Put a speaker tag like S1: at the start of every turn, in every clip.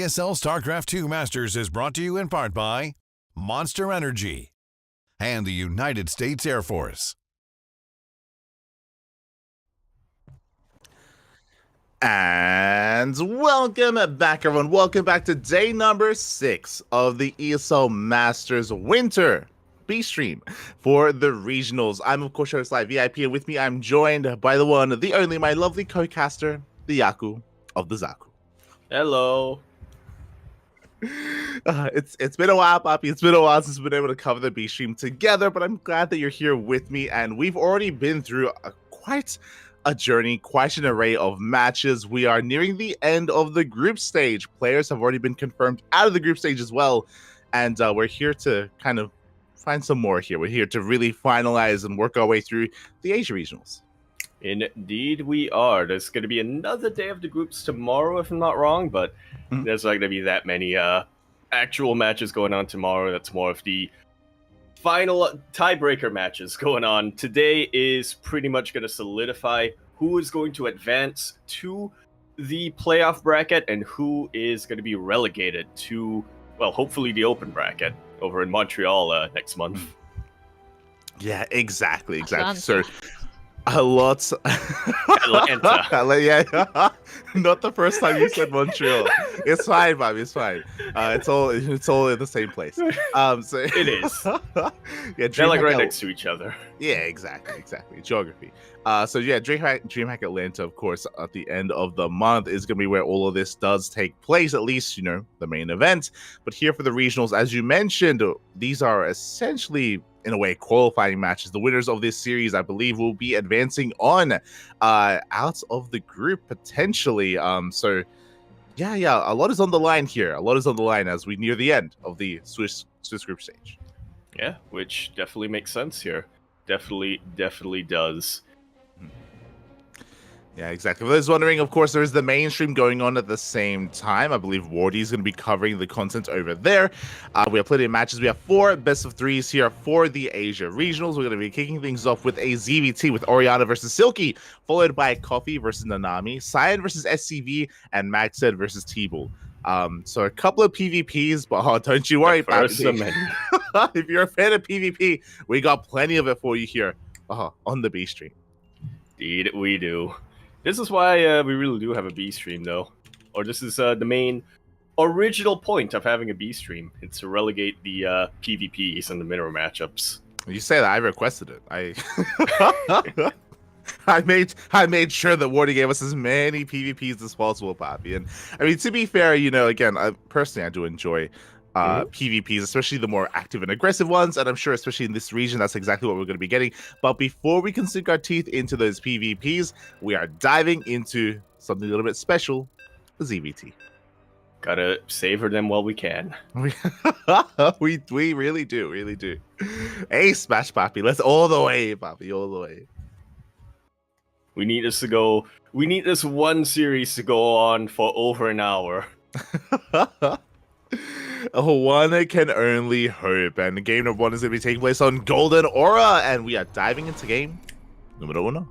S1: ESL StarCraft 2 Masters is brought to you in part by Monster Energy and the United States Air Force.
S2: And welcome back, everyone. Welcome back to day number 6 of the ESL Masters Winter B-Stream for the regionals. I'm, of course, host Live VIP, and with me, I'm joined by the one, the only, my lovely co-caster, the Yaku of the Zaku.
S3: Hello.
S2: It's been a while, Papy. It's been a while since we've been able to cover the B-Stream together, but I'm glad that you're here with me, and we've already been through quite a journey, quite an array of matches. We are nearing the end of the group stage. Players have already been confirmed out of the group stage as well, and we're here to kind of find some more here. We're here to really finalize and work our way through the Asia regionals.
S3: Indeed we are. There's going to be another day of the groups tomorrow, if I'm not wrong, but there's not going to be that many actual matches going on tomorrow. That's more of the final tiebreaker matches going on. Today is pretty much going to solidify who is going to advance to the playoff bracket and who is going to be relegated to, well, hopefully the open bracket over in Montreal next month.
S2: Yeah, exactly. So a lot.
S3: Atlanta.
S2: Yeah, not the first time you said Montreal. It's fine, Bobby. It's fine. It's all in the same place. So
S3: it is.
S2: Yeah,
S3: they're like right next to each other.
S2: Yeah, exactly. Geography. So yeah, DreamHack Atlanta, of course, at the end of the month is going to be where all of this does take place. At least, you know, the main event. But here for the regionals, as you mentioned, these are essentially, in a way, qualifying matches. The winners of this series, I believe, will be advancing on out of the group potentially. So yeah, a lot is on the line here. A lot is on the line as we near the end of the Swiss group stage.
S3: Yeah, which definitely makes sense here. Definitely does.
S2: Yeah, exactly. For those wondering, of course, there is the mainstream going on at the same time. I believe VODs is going to be covering the content over there. We have plenty of matches. We have 4 best of 3s here for the Asia regionals. We're going to be kicking things off with a ZVT with Oriana versus Silky, followed by Coffee versus Namami, Cyan versus SCV, and Maxed versus Tble. So a couple of PvPs, but don't you worry about it. If you're a fan of PvP, we got plenty of it for you here on the B stream.
S3: Indeed, we do. This is why we really do have a B stream, though. Or this is the main original point of having a B stream. It's to relegate the PvPs and the mirror matchups.
S2: You say that, I requested it. I made sure that Wardy gave us as many PvPs as possible, Papy. And I mean, to be fair, you know, again, personally, I do enjoy PvPs, especially the more active and aggressive ones, and I'm sure especially in this region that's exactly what we're going to be getting. But before we can sink our teeth into those PvPs, we are diving into something a little bit special, the ZVT.
S3: Gotta savor them while we can.
S2: we really do. Hey, Smash Papy, let's all the way, Papy, all the way.
S3: We need this one series to go on for over an hour.
S2: One can only hope, and game number 1 is going to be taking place on Golden Aura, and we are diving into game number 1.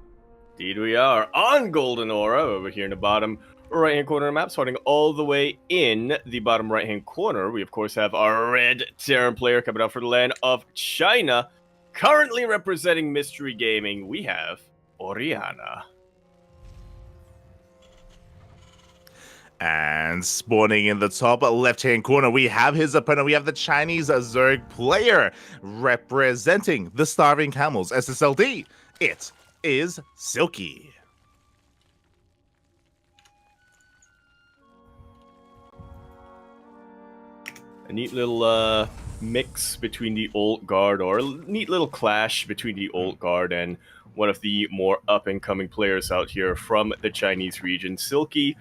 S3: Indeed we are, on Golden Aura, over here in the bottom right-hand corner of the map, starting all the way in the bottom right-hand corner. We, of course, have our red Terran player coming out for the land of China. Currently representing Mystery Gaming, we have Oriana.
S2: And spawning in the top left-hand corner, we have his opponent. We have the Chinese Zerg player representing the Starving Camels, SSLD. It is Silky.
S3: A neat little mix between the Old Guard, or a neat little clash between the Old Guard and one of the more up-and-coming players out here from the Chinese region. Silky,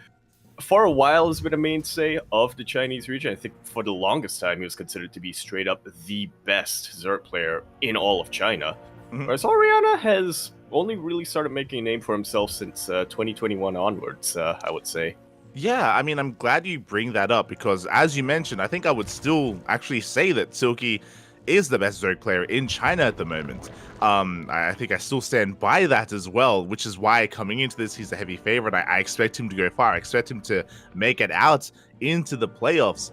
S3: for a while, has been a mainstay of the Chinese region. I think for the longest time, he was considered to be straight up the best Zerg player in all of China. Whereas Oriana has only really started making a name for himself since 2021 onwards, I would say.
S2: Yeah, I mean, I'm glad you bring that up because, as you mentioned, I think I would still actually say that Silky is the best Zerg player in China at the moment. I think I still stand by that as well, which is why coming into this, he's a heavy favorite. I expect him to go far. I expect him to make it out into the playoffs.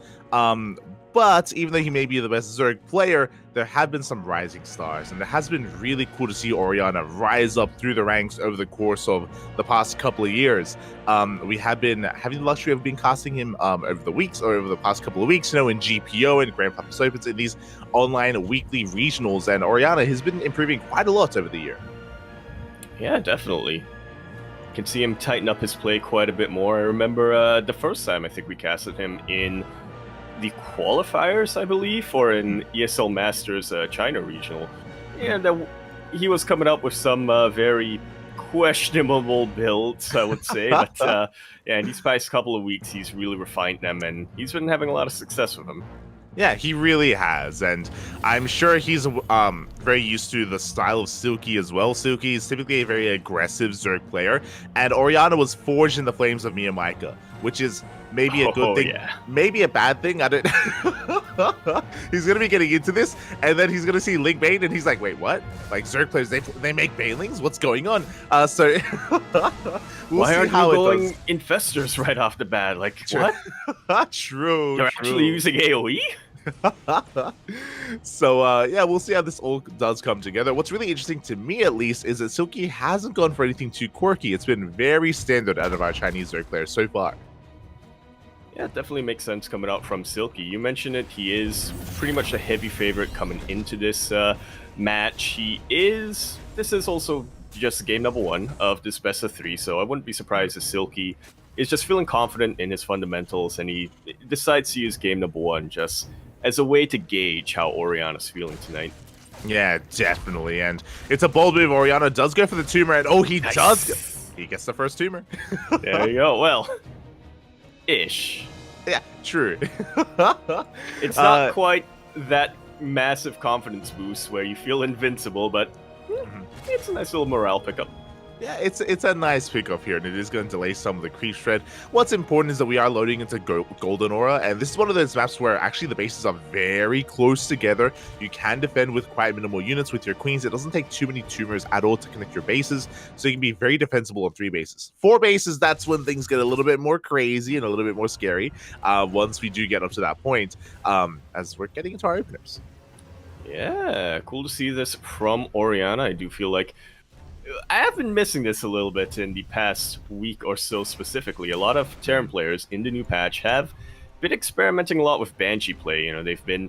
S2: But even though he may be the best Zerg player, there have been some rising stars, and it has been really cool to see Oriana rise up through the ranks over the course of the past couple of years. We have been having the luxury of being casting him over the past couple of weeks, in GPO and Grand Papas Opens, in these online weekly regionals, and Oriana has been improving quite a lot over the year.
S3: Yeah, definitely. Can see him tighten up his play quite a bit more. I remember the first time I think we casted him in the qualifiers, I believe, or in ESL Masters China regional, and he was coming up with some very questionable builds, I would say. But yeah, in these past couple of weeks, he's really refined them, and he's been having a lot of success with them.
S2: Yeah, he really has, and I'm sure he's very used to the style of Silky as well. Silky is typically a very aggressive Zerg player, and Oriana was forged in the flames of Miyamika, which is maybe a good thing, maybe a bad thing. I don't. He's gonna be getting into this, and then he's gonna see Link Bane, and he's like, "Wait, what? Like Zerg players, they make Banelings? What's going on?" So
S3: why aren't you going Infestors right off the bat? Like what?
S2: True.
S3: They're actually using AOE.
S2: So yeah, we'll see how this all does come together. What's really interesting to me, at least, is that Silky hasn't gone for anything too quirky. It's been very standard out of our Chinese Zerg players so far.
S3: Yeah, it definitely makes sense coming out from Silky. You mentioned it, he is pretty much a heavy favorite coming into this match. This is also just game number 1 of this best of 3, so I wouldn't be surprised if Silky is just feeling confident in his fundamentals, and he decides to use game number 1 just as a way to gauge how Oriana's feeling tonight.
S2: Yeah, definitely, and it's a bold move. Oriana does go for the tumor, and he does. He gets the first tumor.
S3: There you go. Well, ish.
S2: Yeah, true.
S3: It's not quite that massive confidence boost where you feel invincible, but it's a nice little morale pickup.
S2: Yeah, it's a nice pickup here, and it is going to delay some of the creep shred. What's important is that we are loading into Golden Aura, and this is one of those maps where actually the bases are very close together. You can defend with quite minimal units with your queens. It doesn't take too many tumors at all to connect your bases, so you can be very defensible on 3 bases. 4 bases, that's when things get a little bit more crazy and a little bit more scary once we do get up to that point, as we're getting into our openers.
S3: Yeah, cool to see this from Oriana. I do feel like I have been missing this a little bit in the past week or so specifically. A lot of Terran players in the new patch have been experimenting a lot with Banshee play. They've been,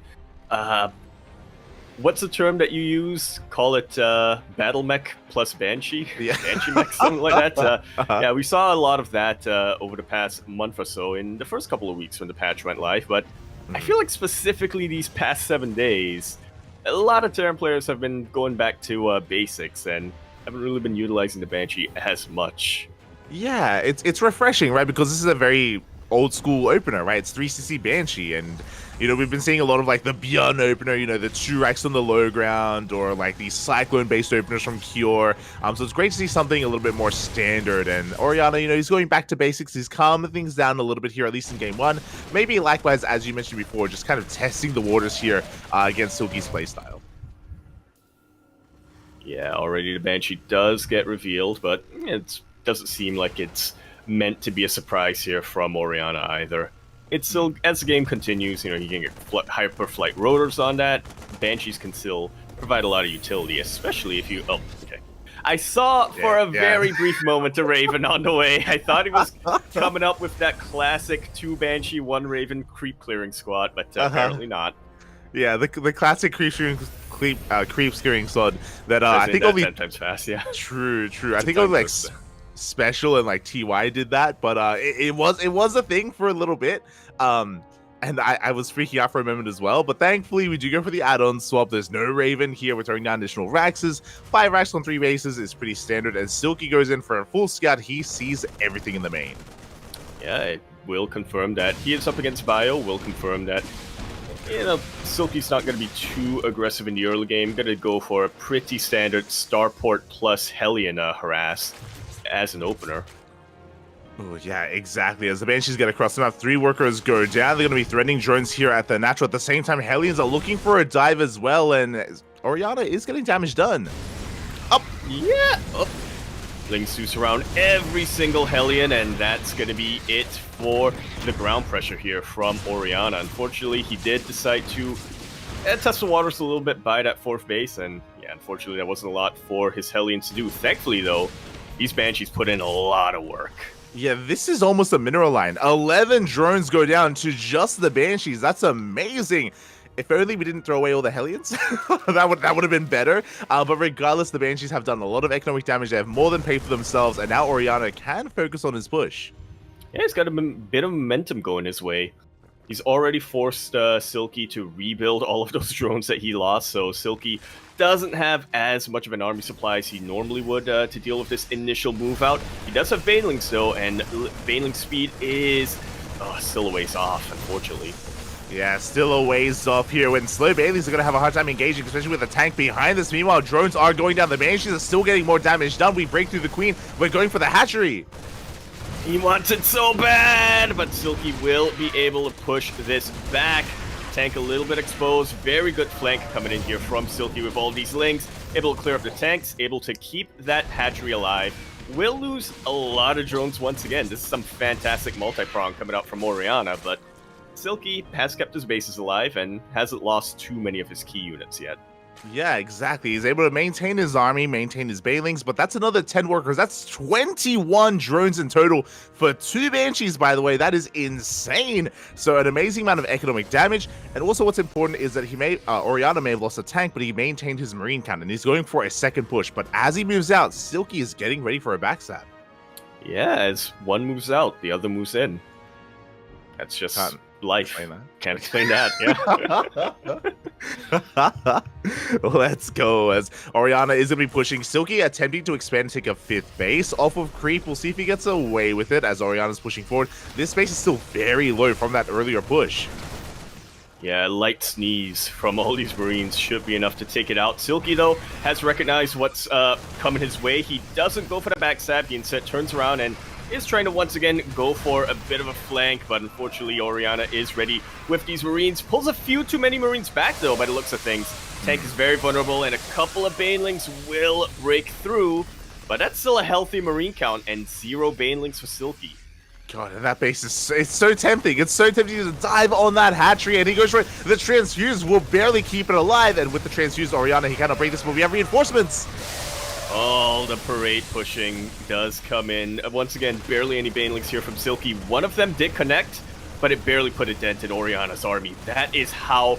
S3: what's the term that you use? Call it Battle Mech plus Banshee?
S2: Yeah.
S3: Banshee Mech, something like that. Yeah, we saw a lot of that over the past month or so in the first couple of weeks when the patch went live, but I feel like specifically these past 7 days, a lot of Terran players have been going back to basics and haven't really been utilizing the Banshee as much.
S2: Yeah, it's refreshing, right? Because this is a very old school opener, right? It's 3cc Banshee, and we've been seeing a lot of like the Beyond opener, the 2 racks on the low ground, or like these Cyclone based openers from Cure. So it's great to see something a little bit more standard. And Oriana, he's going back to basics. He's calming things down a little bit here, at least in game 1. Maybe likewise, as you mentioned before, just kind of testing the waters here against Silky's playstyle.
S3: Yeah, already the Banshee does get revealed, but it doesn't seem like it's meant to be a surprise here from Oriana either. It's still, as the game continues, you can get hyper flight rotors on that. Banshees can still provide a lot of utility, especially if you... Oh, okay. I saw for a very brief moment a Raven on the way. I thought he was coming up with that classic 2 Banshee, 1 Raven creep clearing squad, but apparently not.
S2: Yeah, the classic creep scaring squad that I think only
S3: 10 times fast. Yeah,
S2: true. I think only like Special and like TY did that, but it was a thing for a little bit. And I was freaking out for a moment as well. But thankfully, we do go for the add-on swap. There's no Raven here. We're throwing down additional Raxes. 5 racks on 3 bases is pretty standard. As Silky goes in for a full scout, he sees everything in the main.
S3: Yeah, it will confirm that he is up against Bio. Will confirm that Silky's not going to be too aggressive in the early game. Going to go for a pretty standard Starport plus Hellion harass as an opener.
S2: Oh, yeah, exactly. As the Banshees get across the map, 3 workers go down. They're going to be threatening drones here at the natural. At the same time, Hellions are looking for a dive as well, and Oriana is getting damage done. Up!
S3: Yeah! Up! Lings to surround every single Hellion, and that's going to be it for the ground pressure here from Oriana. Unfortunately, he did decide to test the waters a little bit by that 4th base, and yeah, unfortunately, that wasn't a lot for his Hellions to do. Thankfully, though, these Banshees put in a lot of work.
S2: Yeah, this is almost a mineral line. 11 drones go down to just the Banshees. That's amazing. If only we didn't throw away all the Hellions, that would have been better. But regardless, the Banshees have done a lot of economic damage. They have more than paid for themselves, and now Oriana can focus on his push.
S3: Yeah, he's got a bit of momentum going his way. He's already forced Silky to rebuild all of those drones that he lost, so Silky doesn't have as much of an army supply as he normally would to deal with this initial move out. He does have Banelings though, and Baneling's speed is still a ways off, unfortunately.
S2: Yeah, still a ways off here when slow Baileys are going to have a hard time engaging, especially with the tank behind this. Meanwhile, drones are going down. The Banshees are still getting more damage done. We break through the Queen. We're going for the hatchery.
S3: He wants it so bad, but Silky will be able to push this back. Tank a little bit exposed. Very good flank coming in here from Silky with all these Lings. Able to clear up the tanks, able to keep that hatchery alive. Will lose a lot of drones once again. This is some fantastic multi-prong coming out from Oriana, but Silky has kept his bases alive and hasn't lost too many of his key units yet.
S2: Yeah, exactly. He's able to maintain his army, maintain his Banelings, but that's another 10 workers. That's 21 drones in total for 2 Banshees, by the way. That is insane. So an amazing amount of economic damage. And also what's important is that Oriana may have lost a tank, but he maintained his Marine count, and he's going for a second push. But as he moves out, Silky is getting ready for a backstab.
S3: Yeah, as one moves out, the other moves in. That's just life. Can't explain that.
S2: Yeah. Let's go. As Oriana is going to be pushing Silky, attempting to expand, take a 5th base off of creep. We'll see if he gets away with it as Oriana's pushing forward. This base is still very low from that earlier push.
S3: Yeah, light sneeze from all these Marines should be enough to take it out. Silky, though, has recognized what's coming his way. He doesn't go for the backstab. He instead turns around and is trying to once again go for a bit of a flank, but unfortunately Oriana is ready with these Marines. Pulls a few too many Marines back, though, by the looks of things. Tank is very vulnerable, and a couple of Banelings will break through, but that's still a healthy Marine count, and 0 Banelings for Silky.
S2: God, and that base is it's so tempting. It's so tempting to dive on that hatchery, and he goes for it. The Transfuse will barely keep it alive, and with the Transfuse, Oriana, he cannot break this, but we have reinforcements.
S3: Oh, the parade pushing does come in. Once again, barely any Banelings here from Silky. One of them did connect, but it barely put a dent in Oriana's army. That is how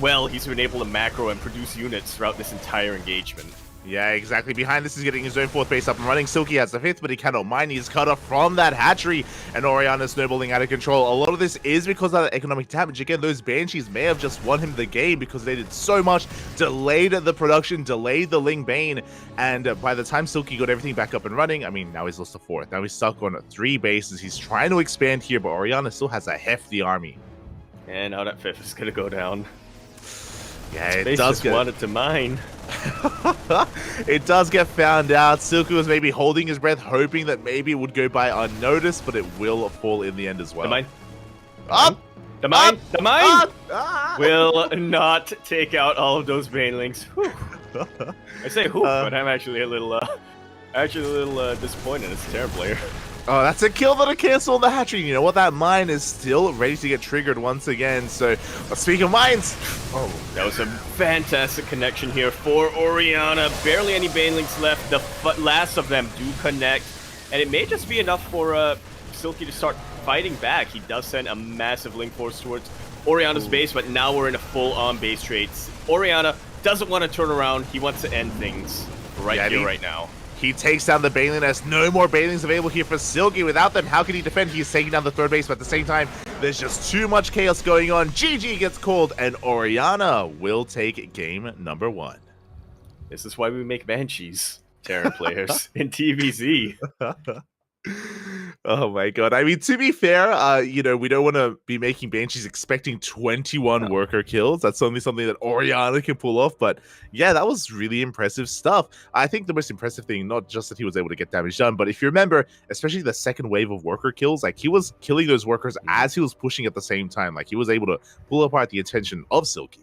S3: well he's been able to macro and produce units throughout this entire engagement.
S2: Yeah, exactly. Behind this is getting his own 4th base up and running. Silky has the 5th, but he cannot mine. He's cut off from that hatchery, and Oriana is snowballing out of control. A lot of this is because of that economic damage. Again, those Banshees may have just won him the game because they did so much, delayed the production, delayed the Ling Bane, and by the time Silky got everything back up and running, I mean, now he's lost a 4th. Now he's stuck on 3 bases. He's trying to expand here, but Oriana still has a hefty army.
S3: And now that 5th is going to go down.
S2: Yeah, it does get
S3: wanted to mine.
S2: It does get found out. Silky was maybe holding his breath, hoping that maybe it would go by unnoticed, but it will fall in the end as well.
S3: The mine.
S2: Up!
S3: The mine!
S2: Up!
S3: The mine!
S2: Up!
S3: Will not take out all of those Banelings. I say whew, but I'm actually a little disappointed. It's a Terran player.
S2: Oh, that's a kill that'll cancel the hatchery. You know what? That mine is still ready to get triggered once again. So, speaking of mines,
S3: that was a fantastic connection here for Oriana. Barely any Banelings left. The last of them do connect, and it may just be enough for Silky to start fighting back. He does send a massive link force towards Oriana's base, but now we're in a full-on base trade. Oriana doesn't want to turn around. He wants to end things right now.
S2: He takes down the Baneling nest. No more Banelings available here for Silky. Without them, how can he defend? He's taking down the 3rd base, but at the same time, there's just too much chaos going on. GG gets called, and Oriana will take game number 1.
S3: This is why we make Banshees, Terran players, in TVZ.
S2: Oh my god. I mean, to be fair, you know, we don't want to be making Banshees expecting 21
S3: No.
S2: worker kills. That's only something that Oriana can pull off. But yeah, that was really impressive stuff. I think the most impressive thing, not just that he was able to get damage done, but if you remember, especially the second wave of worker kills, like he was killing those workers as he was pushing at the same time. Like he was able to pull apart the attention of Silky.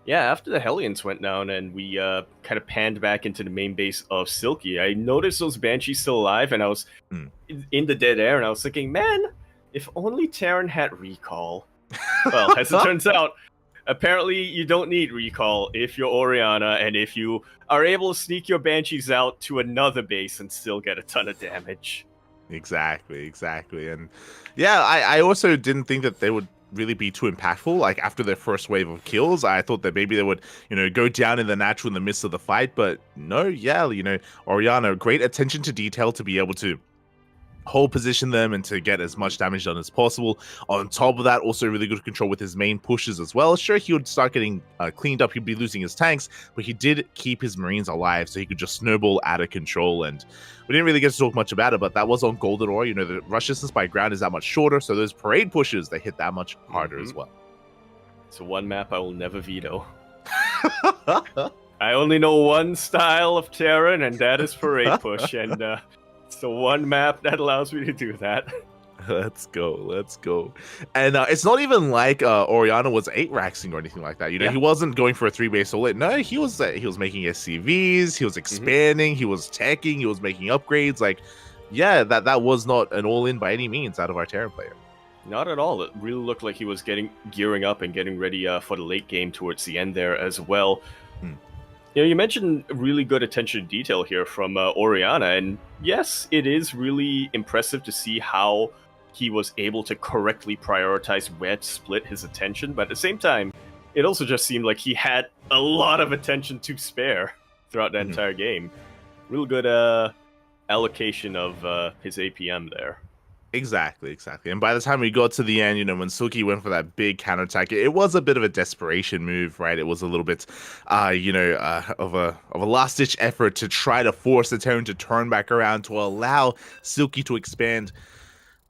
S3: Yeah, after the Hellions went down and we kind of panned back into the main base of Silky, I noticed those Banshees still alive, and I was in the dead air, and I was thinking, man, if only Terran had recall. Well, as it turns out, apparently you don't need recall if you're Oriana, and if you are able to sneak your Banshees out to another base and still get a ton of damage.
S2: Exactly. And yeah, I also didn't think that they would really be too impactful. Like after their first wave of kills, I thought that maybe they would, you know, go down in the natural in the midst of the fight. But no, yeah, you know, Oriana, great attention to detail to be able to hold position them and to get as much damage done as possible. On top of that, also really good control with his main pushes as well. Sure, he would start getting cleaned up, he'd be losing his tanks, but he did keep his Marines alive, so he could just snowball out of control. And we didn't really get to talk much about it, but that was on Golden Ore. You know, the rush distance by ground is that much shorter, so those parade pushes, they hit that much harder as well.
S3: It's one map I will never veto. I only know one style of Terran, and that is parade push, and it's the one map that allows me to do that.
S2: Let's go. And it's not even like Oriana was 8-raxing or anything like that. You know, he wasn't going for a 3-base solid. No, he was making SCVs, he was expanding, he was teching, he was making upgrades. Like, yeah, that was not an all-in by any means out of our Terran player.
S3: Not at all. It really looked like he was gearing up and getting ready for the late game towards the end there as well. You know, you mentioned really good attention to detail here from Oriana, and yes, it is really impressive to see how he was able to correctly prioritize where to split his attention, but at the same time, it also just seemed like he had a lot of attention to spare throughout the entire game. Real good allocation of his APM there.
S2: Exactly. And by the time we got to the end, you know, when Silky went for that big counterattack, it was a bit of a desperation move, right? It was a little bit, you know, of a last-ditch effort to try to force the Terran to turn back around to allow Silky to expand.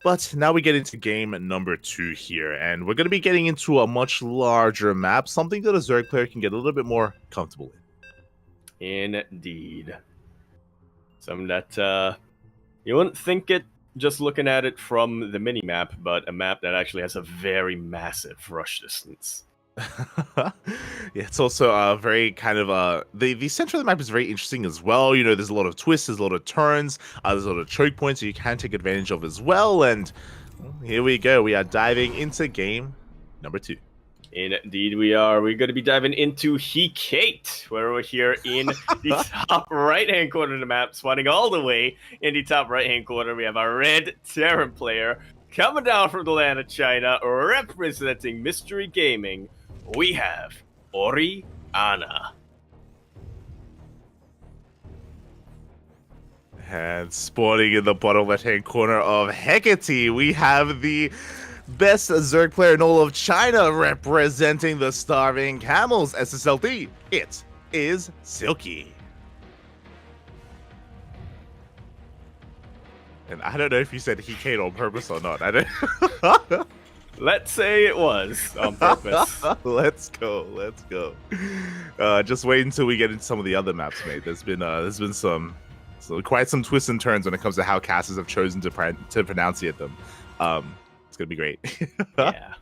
S2: But now we get into game number 2 here, and we're going to be getting into a much larger map, something that a Zerg player can get a little bit more comfortable in.
S3: Indeed. Something that you wouldn't think it just looking at it from the mini-map, but a map that actually has a very massive rush distance.
S2: Yeah, it's also very kind of the center of the map is very interesting as well. You know, there's a lot of twists, there's a lot of turns, there's a lot of choke points that you can take advantage of as well. And well, here we go. We are diving into game number 2.
S3: Indeed we are. We're going to be diving into Hecate, where we're here in the top right-hand corner of the map, spawning all the way in the top right-hand corner. We have our red Terran player coming down from the land of China, representing Mystery Gaming. We have Oriana.
S2: And spawning in the bottom left-hand corner of Hecate, we have the best Zerg player in all of China, representing the Starving Camels, SSLD. It is Silky. And I don't know if you said Hecate on purpose or not. I don't.
S3: Let's say it was on purpose.
S2: Let's go. Just wait until we get into some of the other maps, mate. There's been quite some twists and turns when it comes to how casters have chosen to pronunciate them. It's gonna be great.
S3: Yeah.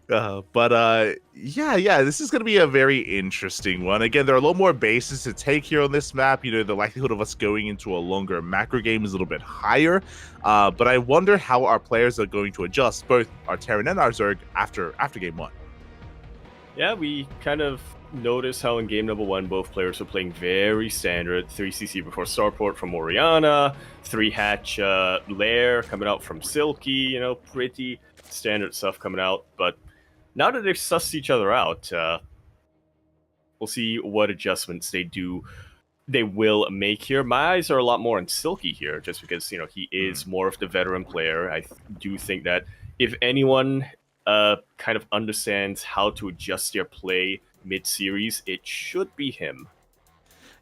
S2: Yeah, this is going to be a very interesting one. Again, there are a lot more bases to take here on this map. You know, the likelihood of us going into a longer macro game is a little bit higher. But I wonder how our players are going to adjust, both our Terran and our Zerg, after game 1.
S3: Yeah, we kind of noticed how in game number 1, both players were playing very standard 3cc before starport from Oriana, 3-hatch lair coming out from Silky, you know, pretty standard stuff coming out. But now that they've sussed each other out, we'll see what adjustments they will make here. My eyes are a lot more on Silky here, just because, you know, he is more of the veteran player. I do think that if anyone kind of understands how to adjust their play mid-series, it should be him.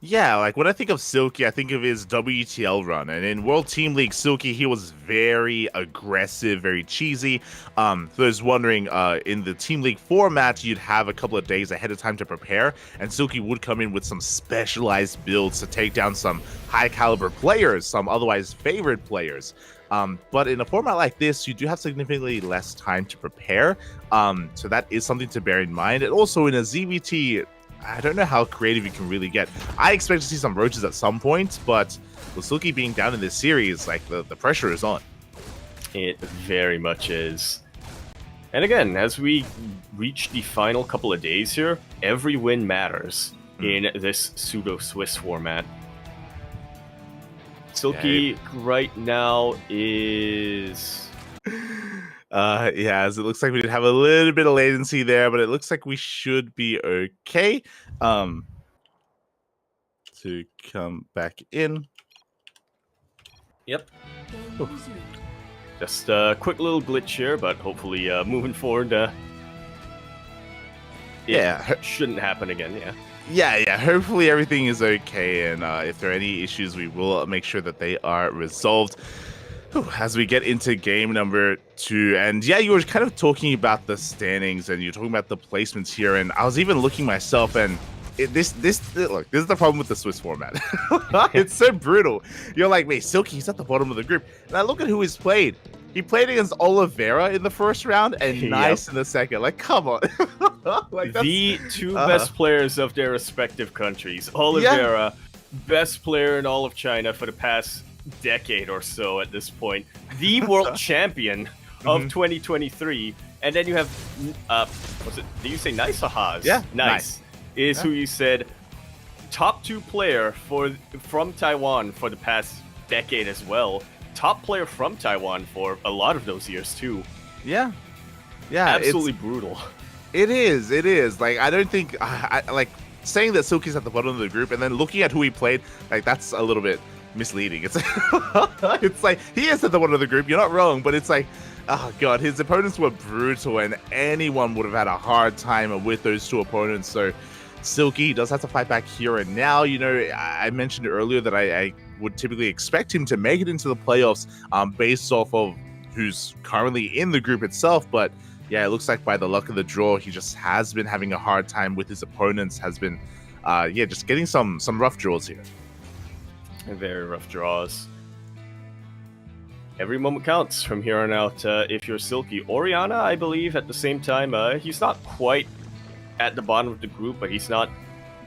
S2: Yeah, like when I think of Silky, I think of his WTL run, and in World Team League, Silky he was very aggressive, very cheesy. So I was wondering, in the Team League format, you'd have a couple of days ahead of time to prepare, and Silky would come in with some specialized builds to take down some high caliber players, some otherwise favored players. But in a format like this, you do have significantly less time to prepare. So that is something to bear in mind. And also in a ZVT, I don't know how creative you can really get. I expect to see some roaches at some point, but with Silky being down in this series, like the pressure is on.
S3: It very much is. And again, as we reach the final couple of days here, every win matters in this pseudo-Swiss format. Silky right now is...
S2: yeah, as it looks like we did have a little bit of latency there, but it looks like we should be okay. To come back in.
S3: Yep. Ooh. Just a quick little glitch here, but hopefully moving forward, it shouldn't happen again,
S2: Yeah, hopefully everything is okay, and if there are any issues, we will make sure that they are resolved. As we get into game number 2, and yeah, you were kind of talking about the standings, and you're talking about the placements here, and I was even looking myself, and look, this is the problem with the Swiss format. It's so brutal. You're like, wait, Silky's at the bottom of the group, and I look at who he's played. He played against Oliveira in the first round and Nice in the second. Like, come on. Like,
S3: the two best players of their respective countries. Oliveira, best player in all of China for the past decade or so at this point, the world champion of 2023, and then you have did you say Nice or Haas?
S2: Yeah,
S3: Nice is who you said top 2 player from Taiwan for the past decade as well, top player from Taiwan for a lot of those years too. Yeah, absolutely brutal.
S2: It is like, I don't think I like saying that Silky's at the bottom of the group and then looking at who he played, like that's a little bit misleading. It's it's like he is at the bottom of the group, you're not wrong, but it's like, oh god, his opponents were brutal and anyone would have had a hard time with those two opponents. So Silky does have to fight back here and now. You know, I mentioned earlier that I would typically expect him to make it into the playoffs based off of who's currently in the group itself, but yeah, it looks like by the luck of the draw, he just has been having a hard time with his opponents, has been just getting some rough draws here.
S3: Very rough draws. Every moment counts from here on out if you're Silky. Oriana, I believe, at the same time, he's not quite at the bottom of the group, but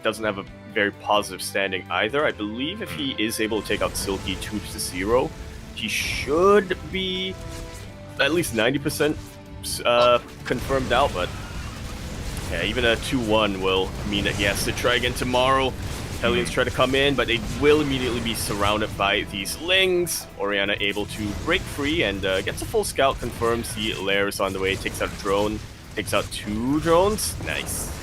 S3: doesn't have a very positive standing either. I believe if he is able to take out Silky 2-0, he should be at least 90% confirmed out, but yeah, even a 2-1 will mean that he has to try again tomorrow. Hellions try to come in, but they will immediately be surrounded by these Lings. Oriana able to break free and gets a full scout, confirms the Alire is on the way, takes out a drone, takes out 2 drones. Nice.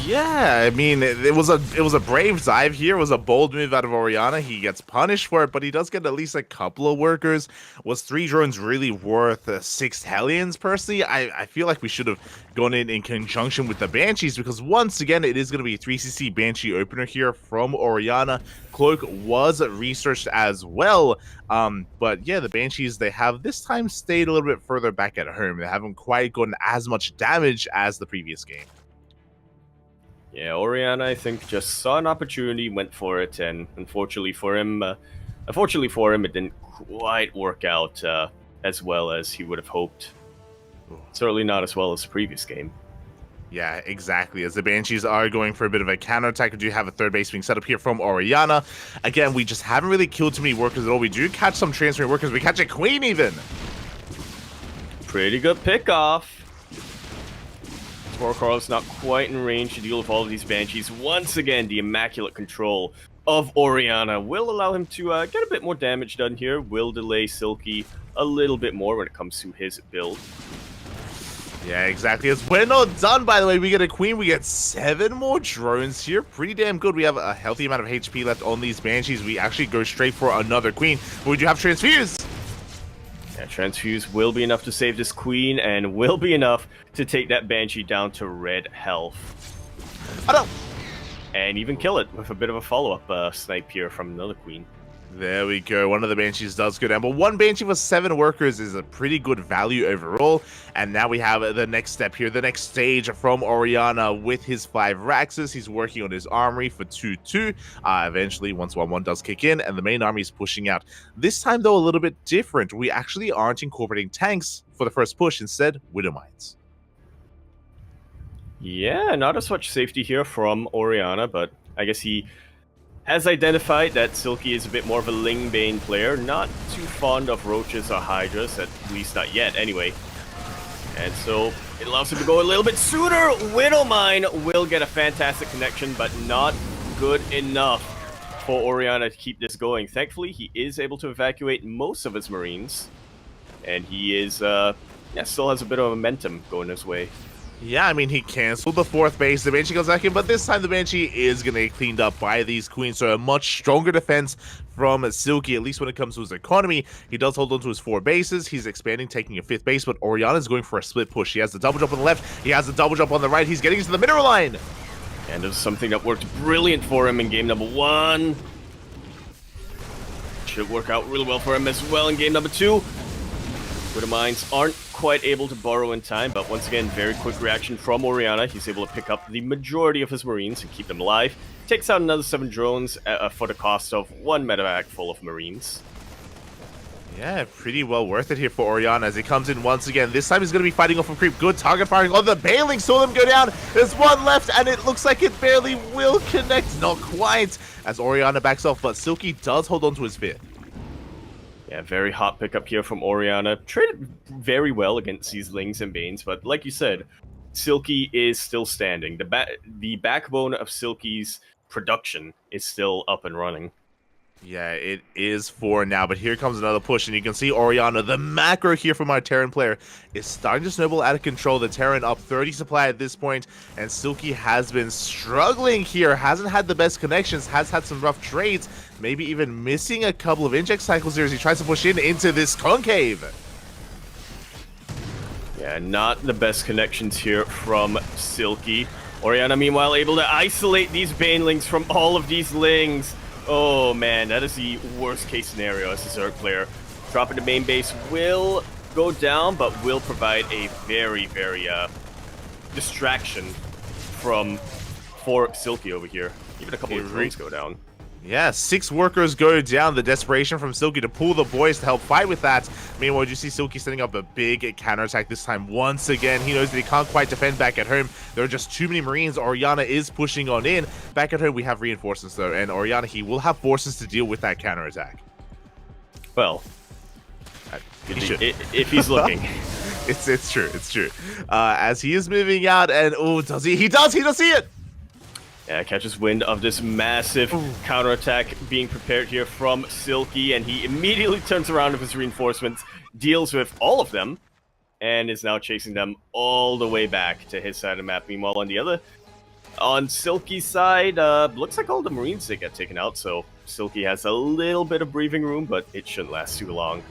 S2: Yeah, I mean, it was a brave dive here. It was a bold move out of Oriana. He gets punished for it, but he does get at least a couple of workers. Was 3 drones really worth 6 Hellions? Personally, I feel like we should have gone in conjunction with the Banshees, because once again, it is going to be a 3cc Banshee opener here from Oriana. Cloak was researched as well, but yeah, the Banshees, they have this time stayed a little bit further back at home. They haven't quite gotten as much damage as the previous game.
S3: Yeah, Oriana, I think, just saw an opportunity, went for it, and unfortunately for him, it didn't quite work out as well as he would have hoped. Certainly not as well as the previous game.
S2: Yeah, exactly. As the Banshees are going for a bit of a counterattack, we do have a third base being set up here from Oriana. Again, we just haven't really killed too many workers at all. We do catch some transferring workers. We catch a queen even.
S3: Pretty good pickoff. Carl's not quite in range to deal with all of these Banshees. Once again, the immaculate control of Oriana will allow him to get a bit more damage done here, will delay Silky a little bit more when it comes to his build.
S2: Yeah, exactly. As we're not done, by the way, we get a queen, we get 7 more drones here. Pretty damn good. We have a healthy amount of HP left on these Banshees. We actually go straight for another queen. But we do have Transfuse.
S3: Yeah, Transfuse will be enough to save this queen, and will be enough to take that Banshee down to red health.
S2: Oh no!
S3: and even kill it with a bit of a follow-up snipe here from another queen.
S2: There we go. One of the Banshees does go down, but one Banshee for 7 workers is a pretty good value overall. And now we have the next step here, the next stage from Oriana with his 5 Raxes. He's working on his armory for 2-2. Eventually, once 1-1 does kick in, and the main army is pushing out. This time, though, a little bit different. We actually aren't incorporating tanks for the first push. Instead, Widow Mines.
S3: Yeah, not as much safety here from Oriana, but I guess he has identified that Silky is a bit more of a Ling Bane player, not too fond of Roaches or Hydras, at least not yet anyway. And so it allows him to go a little bit sooner. Widowmine will get a fantastic connection, but not good enough for Oriana to keep this going. Thankfully, he is able to evacuate most of his Marines, and he is, still has a bit of momentum going his way.
S2: Yeah, I mean, he canceled the 4th base. The Banshee goes back in, but this time the Banshee is going to get cleaned up by these Queens. So a much stronger defense from Silky, at least when it comes to his economy. He does hold on to his 4 bases. He's expanding, taking a 5th base, but Oriana is going for a split push. He has the double jump on the left. He has the double jump on the right. He's getting into the mineral line.
S3: And there's something that worked brilliant for him in game number 1. Should work out really well for him as well in game number 2. Widow Mines aren't quite able to burrow in time, but once again, very quick reaction from Oriana. He's able to pick up the majority of his Marines and keep them alive. Takes out another 7 drones for the cost of 1 medevac full of Marines.
S2: Yeah, pretty well worth it here for Oriana as he comes in once again. This time he's going to be fighting off a creep. Good target firing on the Baneling. Saw them go down. There's 1 left, and it looks like it barely will connect. Not quite, as Oriana backs off, but Silky does hold on to his 5th.
S3: Yeah, very hot pickup here from Oriana. Traded very well against these Lings and Banes, but like you said, Silky is still standing. The backbone of Silky's production is still up and running.
S2: Yeah, it is for now, but here comes another push, and you can see Oriana, the macro here from our Terran player, is starting to snowball out of control. The Terran up 30 supply at this point, and Silky has been struggling here, hasn't had the best connections, has had some rough trades, maybe even missing a couple of inject cycles here as he tries to push into this concave.
S3: Yeah, not the best connections here from Silky. Oriana, meanwhile, able to isolate these Banelings from all of these Lings. Oh man, that is the worst case scenario as a Zerg player. Dropping the main base will go down, but will provide a very, very distraction for Silky over here. Even a couple of drones go down.
S2: Yeah, 6 workers go down. The desperation from Silky to pull the boys to help fight with that. Meanwhile, you see Silky setting up a big counterattack this time once again. He knows that he can't quite defend back at home. There are just too many Marines. Oriana is pushing on in. Back at home, we have reinforcements though, and Oriana, he will have forces to deal with that counterattack.
S3: Well,
S2: he should.
S3: If he's looking.
S2: It's true. As he is moving out, and oh, does he? He does see it.
S3: Yeah, catches wind of this massive counterattack being prepared here from Silky, and he immediately turns around with his reinforcements, deals with all of them, and is now chasing them all the way back to his side of the map. Meanwhile, on Silky's side, looks like all the Marines did get taken out, so Silky has a little bit of breathing room, but it shouldn't last too long.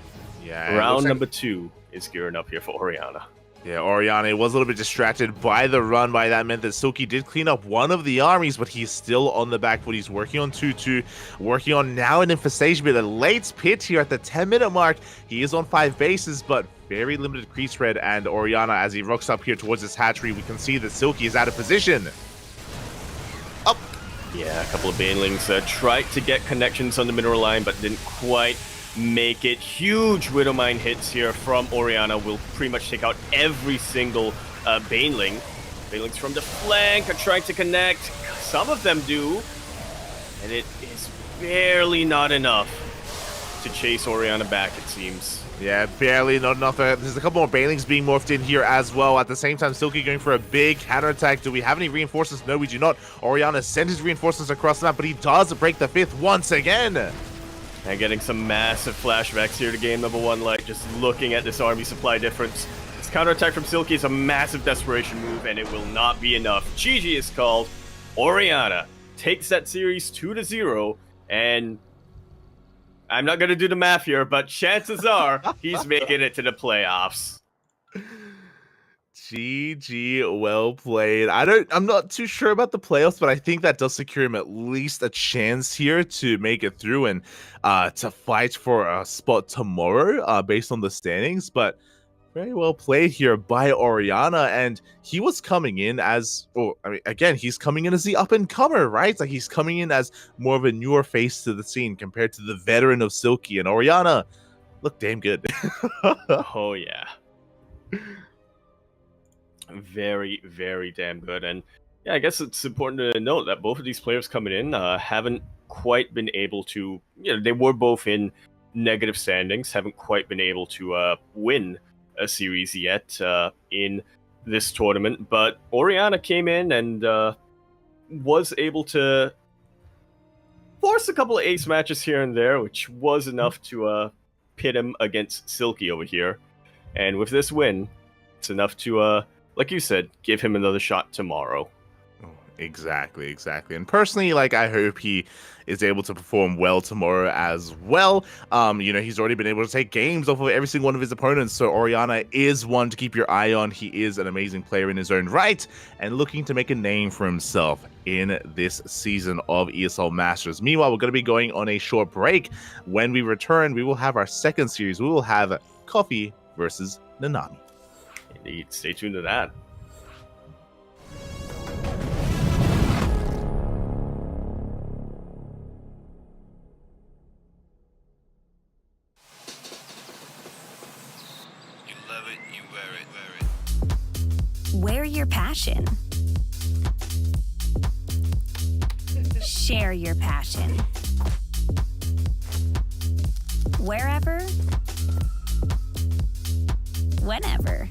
S2: Yeah,
S3: round number 2 is gearing up here for Oriana.
S2: Yeah, Oriana was a little bit distracted by the run. By that meant that Silky did clean up one of the armies, but he's still on the back foot. He's working on 2-2, working on now an infestation bit. A late pit here at the 10-minute mark. He is on 5 bases, but very limited crease spread. And Oriana, as he rocks up here towards his hatchery, we can see that Silky is out of position. Up.
S3: Yeah, a couple of Banelings tried to get connections on the mineral line, but didn't quite make it. Huge Widowmine hits here from Oriana will pretty much take out every single Baneling. Banelings from the flank are trying to connect. Some of them do, and it is barely not enough to chase Oriana back, it seems.
S2: Yeah, barely, not enough. There's a couple more Banelings being morphed in here as well. At the same time, Silky going for a big counterattack. Do we have any reinforcements? No, we do not. Oriana sent his reinforcements across the map, but he does break the 5th once again.
S3: And getting some massive flashbacks here to game number 1, like just looking at this army supply difference. This counterattack from Silky is a massive desperation move, and it will not be enough. GG is called. Oriana takes that series 2-0, and I'm not going to do the math here, but chances are he's making it to the playoffs.
S2: GG, well played. I'm not too sure about the playoffs, but I think that does secure him at least a chance here to make it through and to fight for a spot tomorrow based on the standings. But very well played here by Oriana, and he was coming in as, again, he's coming in as the up-and-comer, right? Like, he's coming in as more of a newer face to the scene compared to the veteran of Silky, and Oriana looked damn good.
S3: Oh, yeah. Very, very damn good. And yeah, I guess it's important to note that both of these players coming in haven't quite been able to, they were both in negative standings, haven't quite been able to win a series yet in this tournament, but Oriana came in and was able to force a couple of ace matches here and there, which was enough to pit him against Silky over here. And with this win, it's enough to, like you said, give him another shot tomorrow.
S2: Exactly. And personally, like, I hope he is able to perform well tomorrow as well. He's already been able to take games off of every single one of his opponents, so Oriana is one to keep your eye on. He is an amazing player in his own right and looking to make a name for himself in this season of ESL Masters. Meanwhile, we're going to be going on a short break. When we return, we will have our second series. We will have Coffee versus Namami.
S3: Indeed. Stay tuned to that.
S4: Wear your passion. Share your passion. Wherever, whenever.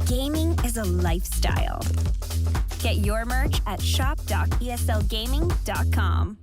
S4: Gaming is a lifestyle. Get your merch at shop.eslgaming.com.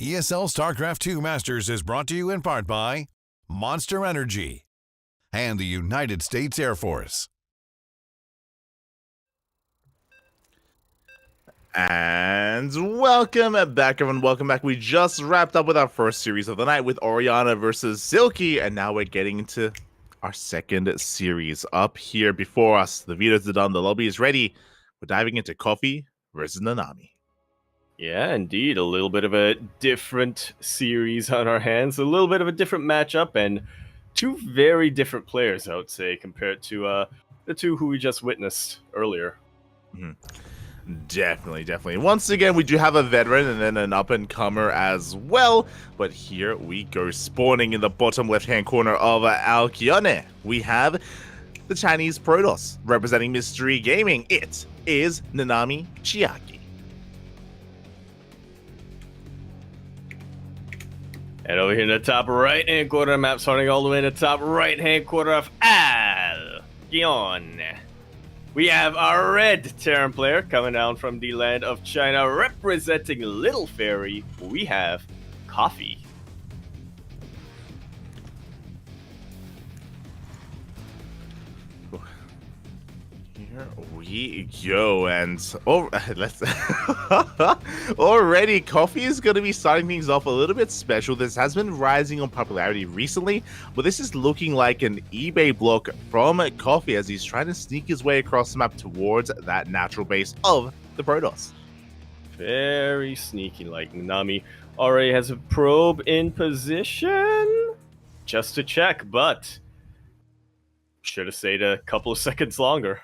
S1: ESL StarCraft 2 Masters is brought to you in part by Monster Energy and the United States Air Force.
S2: And welcome back, everyone. Welcome back. We just wrapped up with our first series of the night with Oriana versus Silky, and now we're getting into our second series. Up here before us, the VODs are done, the lobby is ready. We're diving into Coffee versus Namami.
S3: Yeah, indeed. A little bit of a different series on our hands, a little bit of a different matchup, and two very different players, I would say, compared to the two who we just witnessed earlier.
S2: Mm-hmm. Definitely. Once again, we do have a veteran and then an up-and-comer as well. But here we go, spawning in the bottom left-hand corner of Alkione. We have the Chinese Protoss representing Mystery Gaming. It is Namami Chiaki.
S3: And over here in the top right-hand corner of the map, starting all the way in the top right-hand corner of Alkione, we have our red Terran player coming down from the land of China, representing Little Fairy. We have Coffee.
S2: Here we go, and let's already Coffee is going to be starting things off a little bit special. This has been rising on popularity recently, but this is looking like an eBay block from Coffee as he's trying to sneak his way across the map towards that natural base of the Protoss.
S3: Very sneaky, like Namami already has a probe in position just to check, but should have stayed a couple of seconds longer.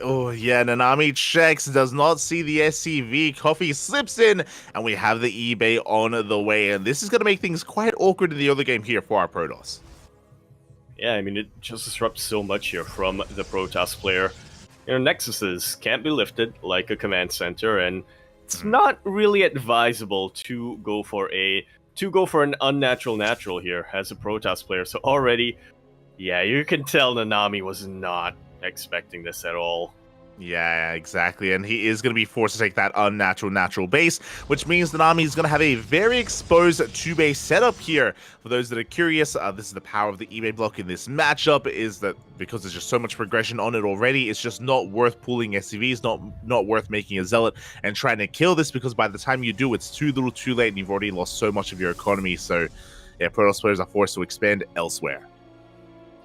S2: Oh yeah, Namami checks, does not see the SCV. Coffee slips in, and we have the eBay on the way. And this is going to make things quite awkward in the other game here for our Protoss.
S3: Yeah, I mean, it just disrupts so much here from the Protoss player. You know, Nexuses can't be lifted like a command center, and it's not really advisable to go for an unnatural natural here as a Protoss player. So already, yeah, you can tell Namami was not expecting this at all.
S2: Yeah, exactly, and he is going to be forced to take that unnatural natural base, which means Namami is going to have a very exposed 2-base setup here. For those that are curious, this is the power of the eBay block in this matchup, is that because there's just so much progression on it already, it's just not worth pulling SCVs, not worth making a Zealot and trying to kill this, because by the time you do, it's too little too late and you've already lost so much of your economy. So yeah, Protoss players are forced to expand elsewhere.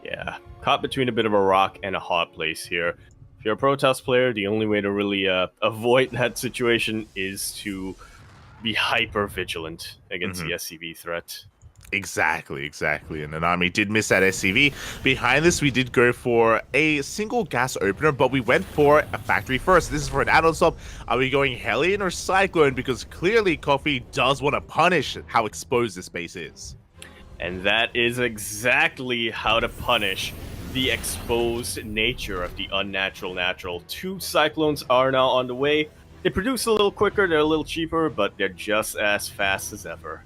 S3: Yeah, caught between a bit of a rock and a hot place here. If you're a Protoss player, the only way to really avoid that situation is to be hyper vigilant against the SCV threat.
S2: Exactly. And Namami did miss that SCV. Behind this, we did go for a single gas opener, but we went for a factory first. This is for an add-on stop. Are we going Hellion or Cyclone? Because clearly Coffee does want to punish how exposed this base is.
S3: And that is exactly how to punish the exposed nature of the unnatural natural. 2 Cyclones are now on the way. They produce a little quicker, they're a little cheaper, but they're just as fast as ever.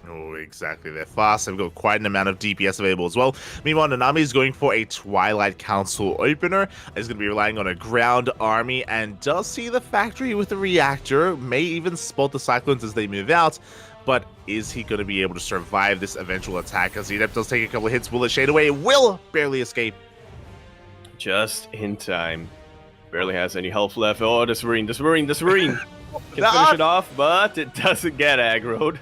S2: Oh, exactly. They're fast. They've got quite an amount of DPS available as well. Meanwhile, Namami is going for a Twilight Council opener. He's going to be relying on a ground army and does see the factory with the reactor. May even spot the Cyclones as they move out. But is he going to be able to survive this eventual attack? As Zedep does take a couple of hits, will it shade away? Will barely escape.
S3: Just in time. Barely has any health left. Oh, this Marine. Can finish it off, but it doesn't get aggroed.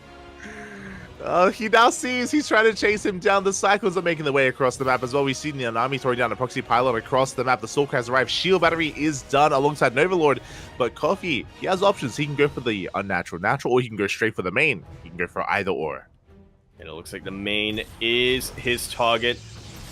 S2: He now sees he's trying to chase him down. The Cyclones are making their way across the map as well. We see Namami throwing down a proxy pylon across the map. The Stalker has arrived. Shield battery is done alongside Novalord. But Coffee, he has options. He can go for the unnatural natural, or he can go straight for the main. He can go for either or.
S3: And it looks like the main is his target.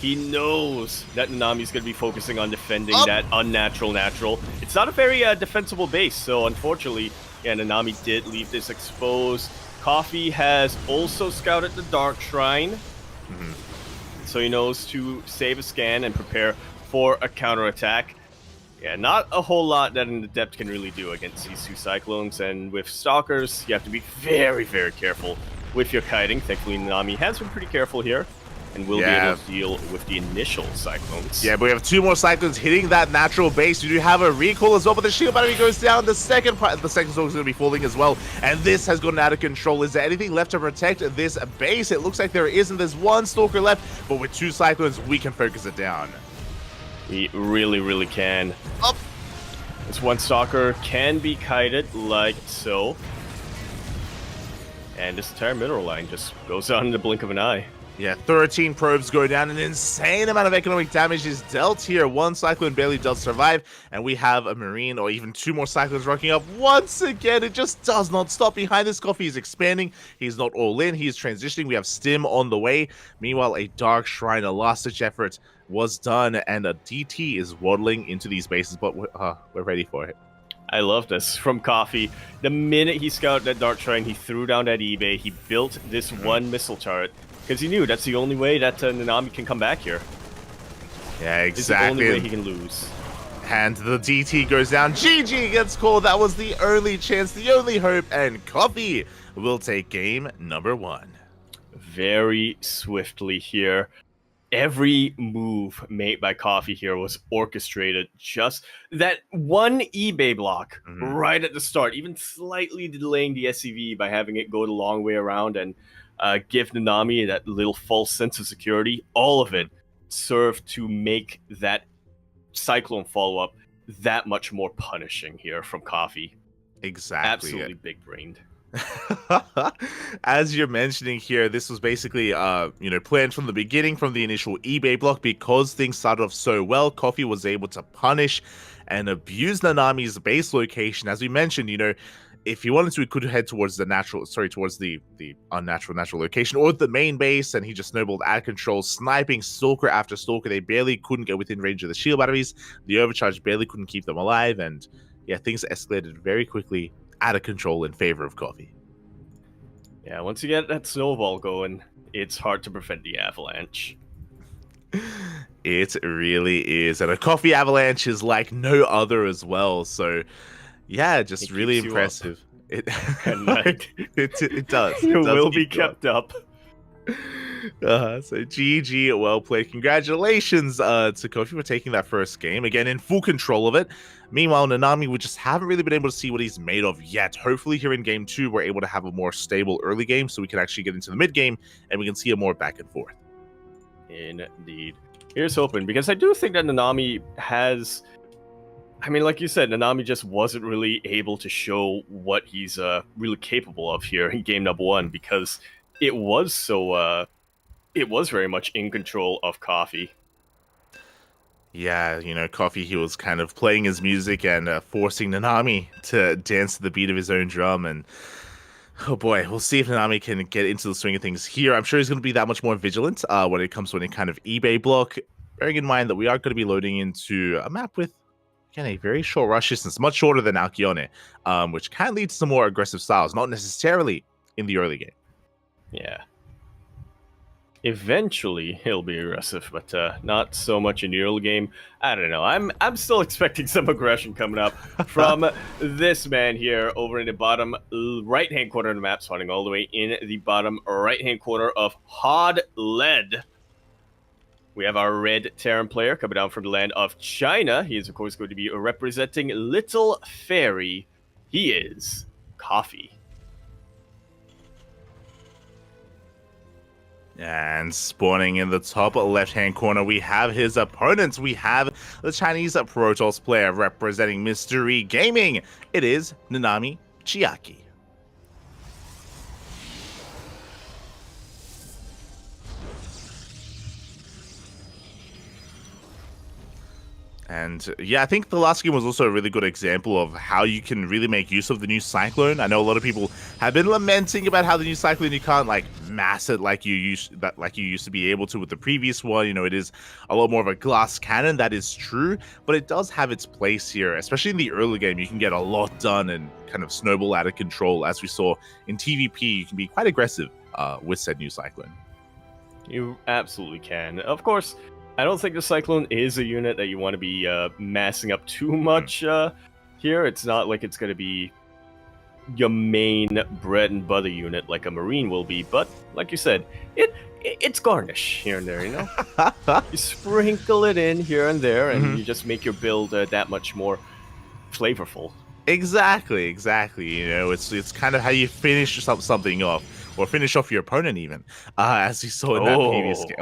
S3: He knows that Nanami's going to be focusing on defending that unnatural natural. It's not a very defensible base, so unfortunately, yeah, Namami did leave this exposed. Coffee has also scouted the Dark Shrine, so he knows to save a scan and prepare for a counterattack. Yeah, not a whole lot that an Adept can really do against these 2 Cyclones, and with Stalkers, you have to be very, very careful with your kiting. Thankfully, Namami has been pretty careful here, and will be able to deal with the initial Cyclones.
S2: Yeah, but we have 2 more Cyclones hitting that natural base. We do have a recall as well, but the shield battery goes down. The second Stalk is going to be falling as well, and this has gotten out of control. Is there anything left to protect this base? It looks like there isn't. There's 1 Stalker left, but with 2 Cyclones, we can focus it down.
S3: We really, really can.
S2: Up.
S3: This 1 Stalker can be kited like so. And this entire mineral line just goes down in the blink of an eye.
S2: Yeah, 13 probes go down. An insane amount of economic damage is dealt here. 1 Cyclone barely does survive, and we have a Marine or even 2 more Cyclones rocking up. Once again, it just does not stop. Behind this Coffee is expanding. He's not all in. He is transitioning. We have Stim on the way. Meanwhile, a Dark Shrine, a last-ditch effort was done, and a DT is waddling into these bases, but we're ready for it.
S3: I love this from Coffee. The minute he scouted that Dark Shrine, he threw down that eBay. He built this 1 missile turret because he knew that's the only way that Namami can come back here.
S2: Yeah, exactly.
S3: It's the only way he can lose.
S2: And the DT goes down. GG gets called. That was the only chance, the only hope, and Coffee will take game number 1.
S3: Very swiftly here. Every move made by Coffee here was orchestrated. Just that 1 eBay block right at the start, even slightly delaying the SCV by having it go the long way around and give Namami that little false sense of security. All of it served to make that Cyclone follow-up that much more punishing here from Coffee.
S2: Exactly.
S3: Absolutely big-brained.
S2: As you're mentioning here, this was basically planned from the beginning, from the initial eBay block. Because things started off so well, Coffee was able to punish and abuse Nanami's base location. As we mentioned, if he wanted to, he could head towards the unnatural location or the main base, and he just snowballed out of control, sniping Stalker after Stalker. They barely couldn't get within range of the shield batteries. The overcharge barely couldn't keep them alive, and yeah, things escalated very quickly out of control in favor of Coffee.
S3: Yeah, once you get that snowball going, it's hard to prevent the avalanche.
S2: It really is, and a Coffee avalanche is like no other as well. So yeah, just really impressive. It does.
S3: It will be kept up.
S2: So GG, well played. Congratulations to Coffee for taking that first game. Again, in full control of it. Meanwhile, Namami, we just haven't really been able to see what he's made of yet. Hopefully here in game 2, we're able to have a more stable early game so we can actually get into the mid game and we can see a more back and forth.
S3: Indeed. Here's hoping, because I do think that Namami has... I mean, like you said, Namami just wasn't really able to show what he's really capable of here in game number 1, because it was so... it was very much in control of Coffee.
S2: Yeah, Coffee, he was kind of playing his music and forcing Namami to dance to the beat of his own drum. And oh boy, we'll see if Namami can get into the swing of things here. I'm sure he's going to be that much more vigilant when it comes to any kind of eBay block. Bearing in mind that we are going to be loading into a map with, again, a very short rush distance, much shorter than Alkione, which can lead to some more aggressive styles, not necessarily in the early game.
S3: Yeah. Eventually, he'll be aggressive, but not so much in the early game. I don't know. I'm still expecting some aggression coming up from this man here over in the bottom right-hand corner of the map, spawning all the way in the bottom right-hand corner of Hod Lead. We have our red Terran player coming down from the land of China. He is, of course, going to be representing Little Fairy. He is Coffee.
S2: And spawning in the top left-hand corner, we have his opponents. We have the Chinese Pro Tour player representing Mystery Gaming. It is Namami Chiaki. And yeah, I think the last game was also a really good example of how you can really make use of the new Cyclone. I know a lot of people have been lamenting about how the new Cyclone, you can't like mass it like you used to be able to with the previous one. It is a lot more of a glass cannon. That is true, but it does have its place here, especially in the early game. You can get a lot done and kind of snowball out of control. As we saw in TVP, you can be quite aggressive with said new Cyclone.
S3: You absolutely can. Of course, I don't think the Cyclone is a unit that you want to be massing up too much here. It's not like it's going to be your main bread and butter unit like a Marine will be, but like you said, it it's garnish here and there, you know? You sprinkle it in here and there, and you just make your build that much more flavorful.
S2: Exactly. You know, it's kind of how you finish something off, or finish off your opponent even, as you saw in that previous game.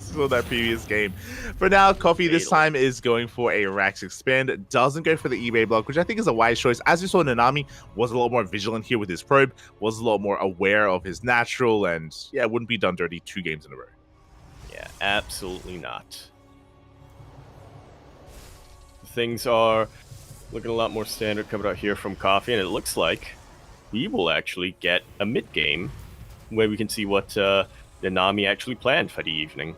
S2: Saw that previous game. For now, Coffee this time is going for a Rax Expand. Doesn't go for the eBay block, which I think is a wise choice. As you saw, Namami was a lot more vigilant here with his probe, was a lot more aware of his natural, and yeah, wouldn't be done dirty 2 games in a row.
S3: Yeah, absolutely not. Things are looking a lot more standard coming out here from Coffee, and it looks like we will actually get a mid-game where we can see what Namami actually planned for the evening.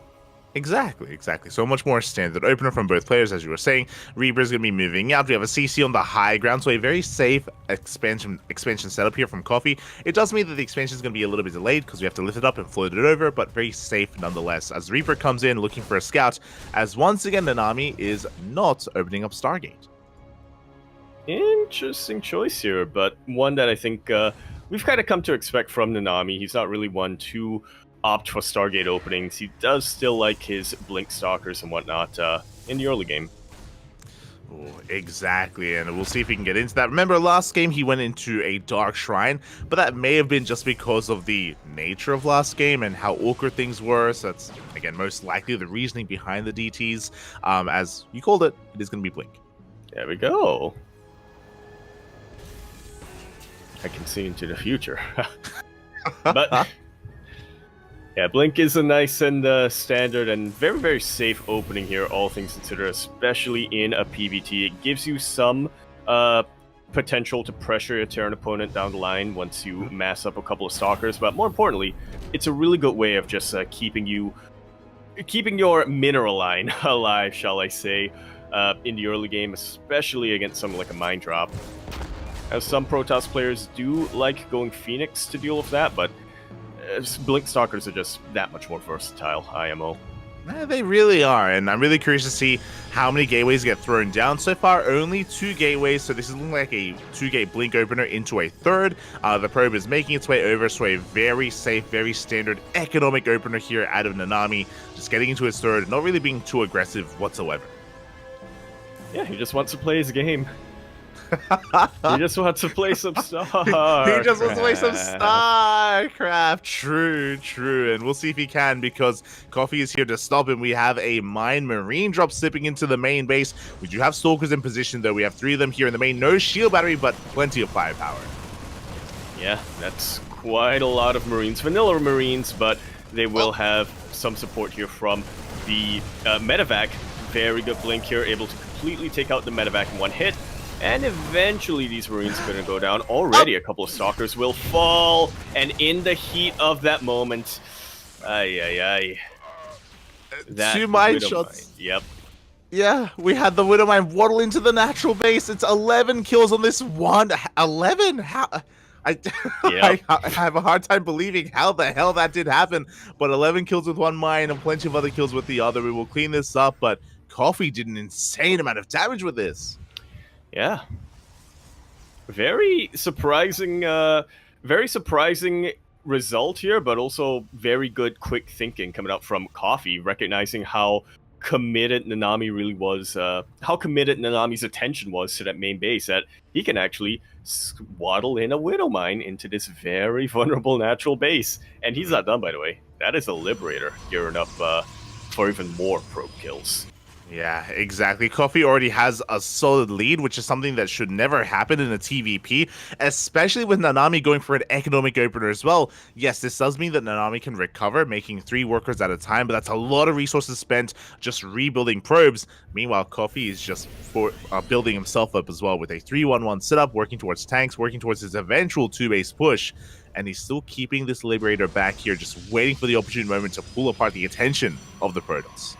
S2: Exactly. So much more standard opener from both players, as you were saying. Reaper's going to be moving out. We have a CC on the high ground, so a very safe expansion setup here from Coffee. It does mean that the expansion is going to be a little bit delayed because we have to lift it up and float it over, but very safe nonetheless, as Reaper comes in looking for a scout, as once again Namami is not opening up Stargate.
S3: Interesting choice here, but one that I think we've kind of come to expect from Namami. He's not really one to opt for Stargate openings. He does still like his Blink Stalkers and whatnot in the early game.
S2: Oh, exactly, and we'll see if we can get into that. Remember, last game he went into a Dark Shrine, but that may have been just because of the nature of last game and how awkward things were. So that's, again, most likely the reasoning behind the DTs. As you called it, it is going to be Blink.
S3: There we go. I can see into the future. But yeah, Blink is a nice and standard and very, very safe opening here, all things considered, especially in a PvT. It gives you some potential to pressure your Terran opponent down the line once you mass up a couple of Stalkers, but more importantly, it's a really good way of just keeping your mineral line alive, shall I say, in the early game, especially against something like a Mind Drop. As some Protoss players do like going Phoenix to deal with that, but Blink Stalkers are just that much more versatile, IMO.
S2: They really are, and I'm really curious to see how many gateways get thrown down. So far, only 2 gateways, so this is looking like a 2-gate Blink opener into a third. The probe is making its way over, so a very safe, very standard economic opener here out of Namami, just getting into his third, not really being too aggressive whatsoever.
S3: Yeah, he just wants to play his game. He just wants to play some StarCraft.
S2: He just wants to play some StarCraft. True. And we'll see if he can, because Coffee is here to stop him. We have a Mine Marine drop slipping into the main base. We do have Stalkers in position, though. We have 3 of them here in the main. No shield battery, but plenty of firepower.
S3: Yeah, that's quite a lot of Marines. Vanilla Marines, but they will have some support here from the Medevac. Very good Blink here, able to completely take out the Medevac in one hit. And eventually these Marines are going to go down. Already a couple of Stalkers will fall. And in the heat of that moment, that
S2: 2 mine shots.
S3: Yep.
S2: Yeah, we had the Widowmine waddle into the natural base. It's 11 kills on this one. 11? How? I have a hard time believing how the hell that did happen. But 11 kills with 1 mine and plenty of other kills with the other. We will clean this up, but Coffee did an insane amount of damage with this.
S3: Yeah. Very surprising result here, but also very good quick thinking coming out from Coffee, recognizing how committed Namami really was, how committed Nanami's attention was to that main base, that he can actually swaddle in a Widow Mine into this very vulnerable natural base. And he's not done, by the way. That is a Liberator gearing up for even more probe kills.
S2: Yeah, exactly. Coffee already has a solid lead, which is something that should never happen in a TVP, especially with Namami going for an economic opener as well. Yes, this does mean that Namami can recover, making 3 workers at a time, but that's a lot of resources spent just rebuilding probes. Meanwhile, Coffee is just building himself up as well with a 3-1-1 setup, working towards tanks, working towards his eventual 2-base push, and he's still keeping this Liberator back here, just waiting for the opportune moment to pull apart the attention of the Protoss.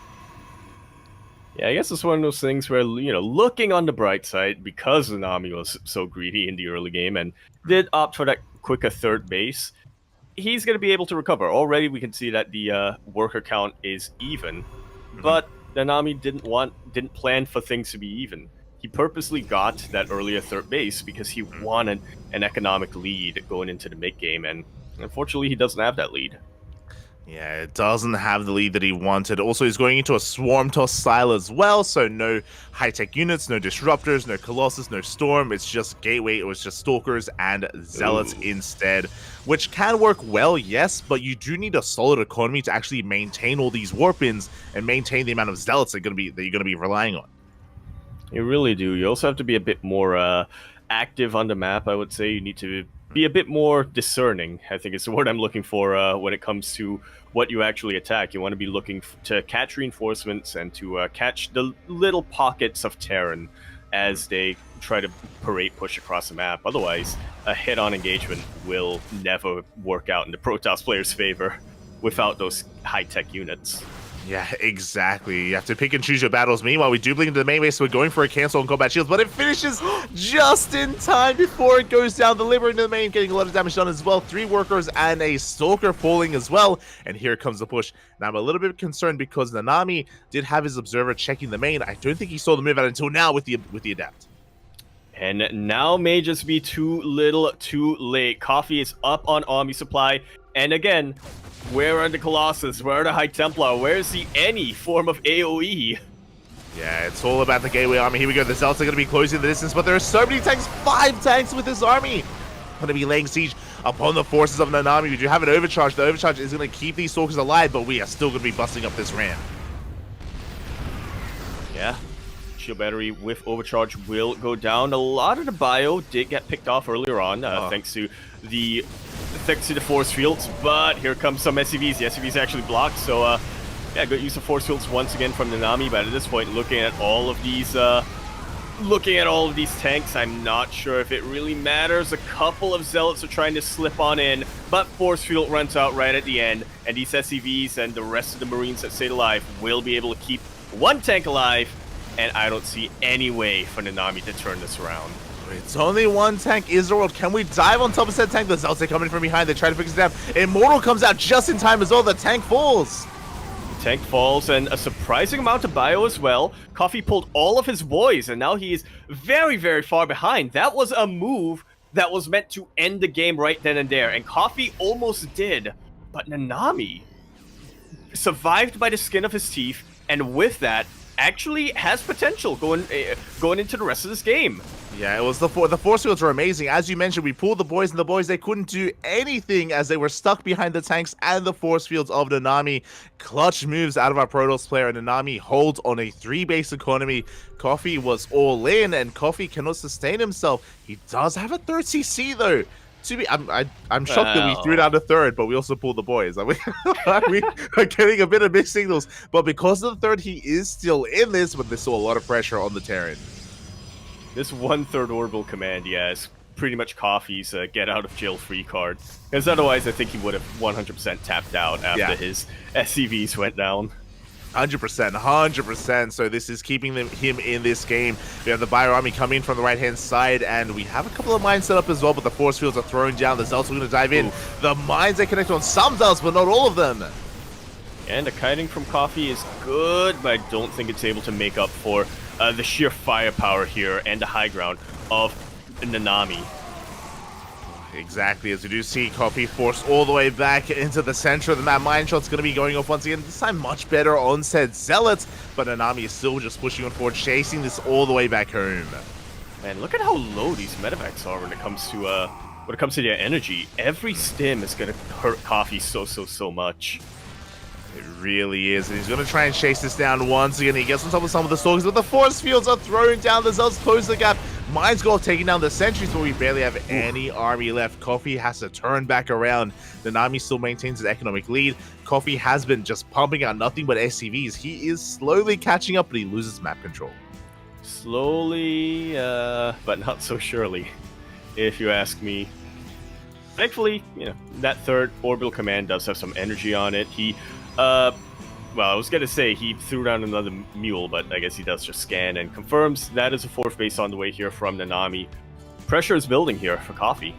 S3: Yeah, I guess it's one of those things where, you know, looking on the bright side, because Namami was so greedy in the early game and did opt for that quicker third base, he's going to be able to recover. Already we can see that the worker count is even, but Namami didn't plan for things to be even. He purposely got that earlier third base because he wanted an economic lead going into the mid game, and unfortunately he doesn't have that lead.
S2: Yeah, it doesn't have the lead that he wanted. Also, he's going into a swarm toss style as well, so no high-tech units, no disruptors, no colossus, no storm. It's just gateway, it was just stalkers and zealots instead, which can work well, yes, but you do need a solid economy to actually maintain all these warp-ins and maintain the amount of zealots that you're going to be relying on.
S3: You really do. You also have to be a bit more active on the map, I would say. You need to be a bit more discerning, I think is the word I'm looking for when it comes to what you actually attack. You want to be looking to catch reinforcements and to catch the little pockets of Terran as they try to parade push across the map. Otherwise, a hit-on engagement will never work out in the Protoss player's favor without those high-tech units.
S2: Yeah, exactly. You have to pick and choose your battles. Meanwhile, we do blink into the main base, so we're going for a cancel on combat shields, but it finishes just in time before it goes down. The Liberator into the main, getting a lot of damage done as well. 3 workers and a Stalker falling as well. And here comes the push. Now, I'm a little bit concerned because Namami did have his observer checking the main. I don't think he saw the move out until now with the adapt.
S3: And now may just be too little, too late. Coffee is up on Army Supply, and again, where are the Colossus? Where are the High Templar? Where's the any form of AoE?
S2: Yeah, it's all about the Gateway Army. Here we go. The Zealots are going to be closing the distance, but there are so many tanks. 5 tanks with this army. Going to be laying siege upon the forces of Namami. We do have an overcharge. The overcharge is going to keep these Stalkers alive, but we are still going to be busting up this ramp.
S3: Yeah. Shield battery with overcharge will go down. A lot of the bio did get picked off earlier on, thanks to the force fields, but here comes some SCVs. The SCVs actually blocked, so yeah, good use of force fields once again from Namami. But at this point, looking at all of these tanks, I'm not sure if it really matters. A couple of zealots are trying to slip on in, but force field runs out right at the end, and these SCVs and the rest of the Marines that stayed alive will be able to keep one tank alive. And I don't see any way for Namami to turn this around.
S2: It's only one tank, Israel. Can we dive on top of said tank? The Zealots are coming from behind. They try to fix it down. Immortal comes out just in time as well. The tank falls.
S3: The tank falls, and a surprising amount of bio as well. Coffee pulled all of his boys, and now he is very, very far behind. That was a move that was meant to end the game right then and there, and Coffee almost did. But Namami survived by the skin of his teeth, and with that, actually has potential going into the rest of this game.
S2: Yeah, it was the force fields were amazing. As you mentioned, we pulled the boys, and the boys, they couldn't do anything as they were stuck behind the tanks and the force fields of Namami. Clutch moves out of our Protoss player, and Namami holds on a 3-base economy. Coffee was all in, and Coffee cannot sustain himself. He does have a 3rd CC though. I'm shocked that we threw down a 3rd, but we also pulled the boys. We are getting a bit of mixed signals. But because of the 3rd, he is still in this, but there's still a lot of pressure on the Terran.
S3: This 1/3 orbital command, yeah, is pretty much Coffee's get out of jail free card. Because otherwise, I think he would have 100% tapped out after his SCVs went down.
S2: 100%. So this is keeping him in this game. We have the Bio Army coming in from the right-hand side, and we have a couple of mines set up as well, but the force fields are thrown down. The Zealots are going to dive in. Oof. The mines are connected on some Zealots, but not all of them.
S3: And the kiting from Coffee is good, but I don't think it's able to make up for the sheer firepower here and the high ground of Namami.
S2: Exactly, as we do see Coffee forced all the way back into the center of the map. Mine shot's going to be going off once again, this time much better on said Zealots, but Namami is still just pushing on forward, chasing this all the way back home.
S3: Man, look at how low these medevacs are when it comes to their energy. Every stim is going to hurt Coffee so much.
S2: It really is, and he's going to try and chase this down once again. He gets on top of some of the Stalkers, but the force fields are thrown down. The Zealots close the gap. Mines go off, taking down the sentries, but we barely have any army left. Coffee has to turn back around. Namami still maintains his economic lead. Coffee has been just pumping out nothing but SCVs. He is slowly catching up, but he loses map control.
S3: Slowly, but not so surely, if you ask me. Thankfully, you know, that 3rd orbital command does have some energy on it. He well, I was going to say he threw down another mule, but I guess he does just scan and confirms that is a 4th base on the way here from Namami. Pressure is building here for Coffee.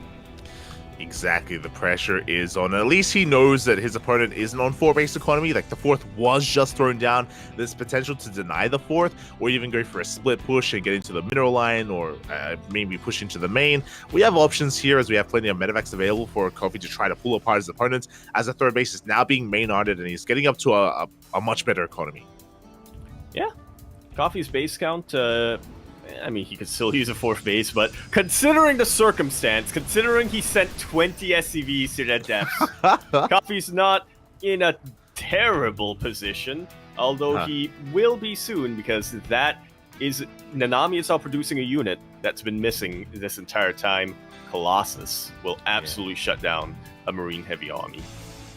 S2: Exactly, the pressure is on. At least he knows that his opponent isn't on 4-base economy. Like, the 4th was just thrown down. There's potential to deny the 4th, or even go for a split push and get into the mineral line, or maybe push into the main. We have options here, as we have plenty of medevacs available for Coffee to try to pull apart his opponents, as the 3rd base is now being main-arded, and he's getting up to a much better economy.
S3: Yeah, Coffee's base count, I mean, he could still use a 4th base, but considering the circumstance, considering he sent 20 SCVs to that depth, Coffee's not in a terrible position, although he will be soon, because that is... Namami is now producing a unit that's been missing this entire time. Colossus will absolutely shut down a Marine heavy army.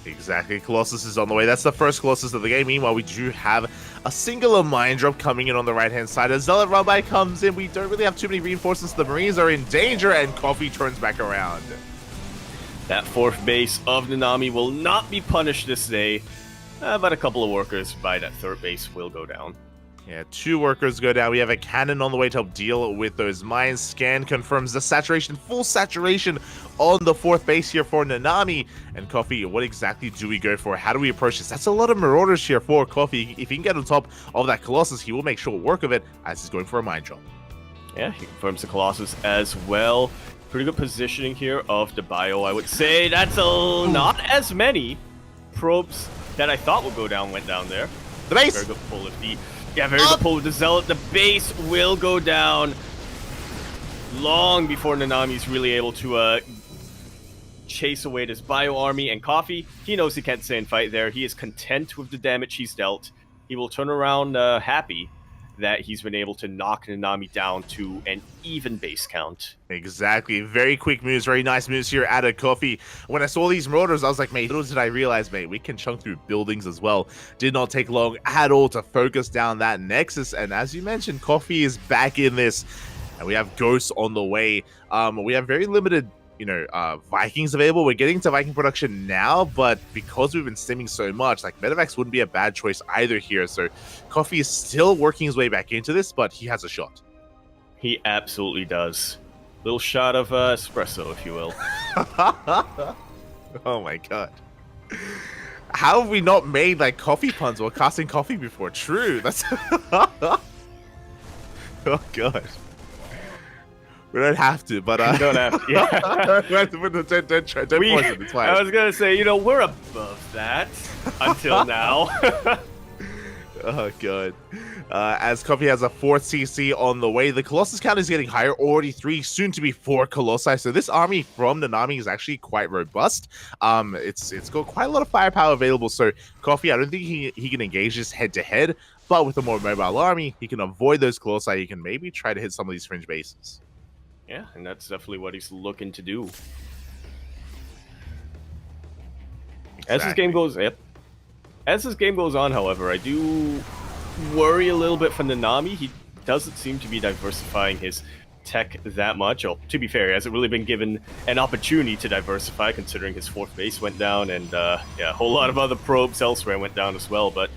S2: Exactly, Colossus is on the way. That's the first Colossus of the game. Meanwhile, we do have a singular mine drop coming in on the right-hand side. As Zealot Run-By comes in, we don't really have too many reinforcements. The Marines are in danger, and Coffee turns back around.
S3: That 4th base of Namami will not be punished this day, but a couple of workers by that 3rd base will go down.
S2: Yeah, 2 workers go down. We have a cannon on the way to help deal with those mines. Scan confirms the saturation, full saturation on the 4th base here for Namami. And Coffee, what exactly do we go for? How do we approach this? That's a lot of Marauders here for Coffee. If he can get on top of that Colossus, he will make short work of it, as he's going for a mine drop.
S3: Yeah, he confirms the Colossus as well. Pretty good positioning here of the bio, I would say. That's not as many probes that I thought would go down went down there.
S2: The base!
S3: Very good pull of the... Yeah, very good pull with the Zealot. The base will go down long before Nanami's really able to chase away this bio army. And Coffee, he knows he can't stay and fight there. He is content with the damage he's dealt. He will turn around happy that he's been able to knock Namami down to an even base count.
S2: Exactly. Very quick moves, very nice moves here out of Coffee. When I saw these Marauders, I was like, mate, little did I realize, mate, we can chunk through buildings as well. Did not take long at all to focus down that Nexus. And as you mentioned, Coffee is back in this. And we have Ghosts on the way. We have very limited, Vikings available. We're getting to Viking production now, but because we've been stimming so much, like, medevacs wouldn't be a bad choice either here. So Coffee is still working his way back into this, but he has a shot.
S3: He absolutely does. Little shot of espresso, if you will.
S2: Oh my god. How have we not made, like, coffee puns while casting coffee before? True. That's... Oh god. We don't have to, but
S3: we don't have to. Yeah.
S2: don't poison, it's fine.
S3: I was gonna say, we're above that until now.
S2: Oh god. As Coffee has a 4th CC on the way, the Colossus count is getting higher. Already 3, soon to be 4 Colossi. So this army from Namami is actually quite robust. It's got quite a lot of firepower available. So Coffee, I don't think he can engage this head to head, but with a more mobile army, he can avoid those Colossi. He can maybe try to hit some of these fringe bases.
S3: Yeah, and that's definitely what he's looking to do. Exactly. As this game goes on, however, I do worry a little bit for Namami. He doesn't seem to be diversifying his tech that much. Oh, to be fair, he hasn't really been given an opportunity to diversify, considering his 4th base went down, and a whole lot of other probes elsewhere went down as well. But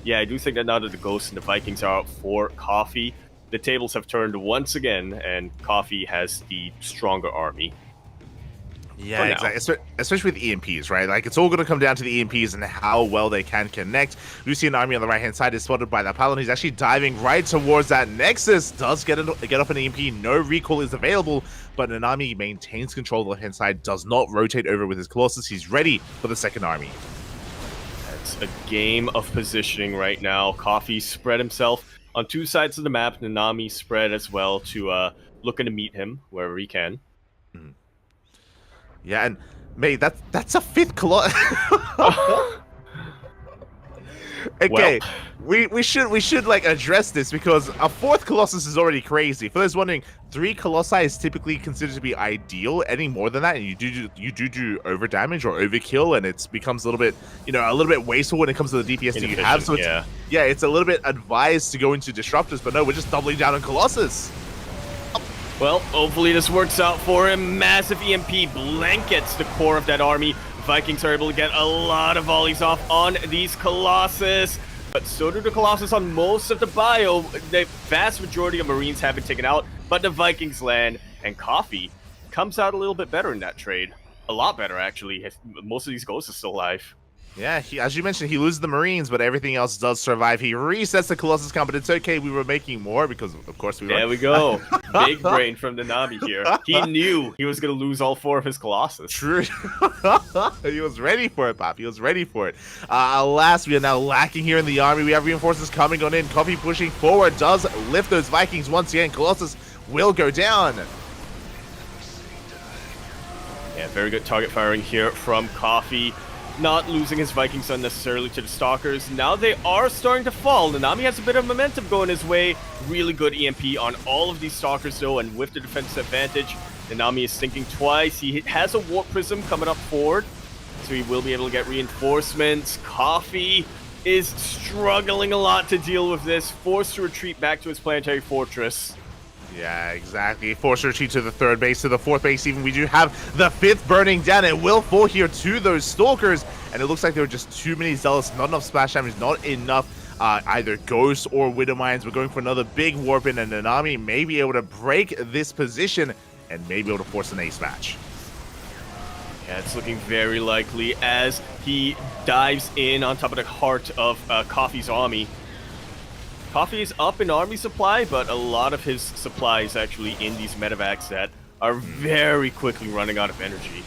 S3: yeah, I do think that now that the Ghosts and the Vikings are out for Coffee, the tables have turned once again, and Coffee has the stronger army.
S2: Yeah, exactly. Especially with EMPs, right? Like, it's all going to come down to the EMPs and how well they can connect. We see an army on the right-hand side is spotted by that Paladin. He's actually diving right towards that Nexus. Does get off an EMP. No recall is available, but Namami maintains control of the left-hand side. Does not rotate over with his Colossus. He's ready for the second army.
S3: That's a game of positioning right now. Coffee spread himself on 2 sides of the map. Namami spread as well to looking to meet him wherever he can.
S2: Mm-hmm. Yeah, and mate, that's a 5th Colossus. Okay, well, we should like address this, because a 4th Colossus is already crazy. For those wondering, 3 Colossi is typically considered to be ideal. Any more than that, and you do over damage or overkill, and it becomes a little bit wasteful when it comes to the DPS that you have. So it's a little bit advised to go into disruptors, but no, we're just doubling down on Colossus.
S3: Well, hopefully this works out for him. Massive EMP blankets the core of that army. Vikings are able to get a lot of volleys off on these Colossus, but so do the Colossus on most of the bio. The vast majority of Marines have been taken out, but the Vikings land, and Coffee comes out a little bit better in that trade. a lot better, actually. Most of these ghosts are still alive.
S2: Yeah, as you mentioned, he loses the Marines, but everything else does survive. He resets the Colossus count, but it's okay. We were making more because, of course, we were.
S3: There we go. Big brain from Namami here. He knew he was going to lose all 4 of his Colossus.
S2: True. He was ready for it, Pop. He was ready for it. Alas, we are now lacking here in the army. We have reinforcements coming on in. Coffee pushing forward does lift those Vikings once again. Colossus will go down.
S3: Yeah, very good target firing here from Coffee. Not losing his Vikings unnecessarily to the Stalkers. Now they are starting to fall. Namami has a bit of momentum going his way. Really good EMP on all of these Stalkers though, and with the defensive advantage, Namami is thinking twice. He has a Warp Prism coming up forward, so he will be able to get reinforcements. Coffee is struggling a lot to deal with this, forced to retreat back to his planetary fortress.
S2: Yeah, exactly. Forced to retreat to the 3rd base, to the 4th base even. We do have the 5th burning down. It will fall here to those Stalkers, and it looks like there were just too many Zealots, not enough splash damage, not enough either Ghosts or Widow Mines. We're going for another big warp in, and Namami may be able to break this position and may be able to force an ace match.
S3: Yeah, it's looking very likely as he dives in on top of the heart of Coffee's army. Coffee is up in army supply, but a lot of his supplies actually in these medevacs that are very quickly running out of energy.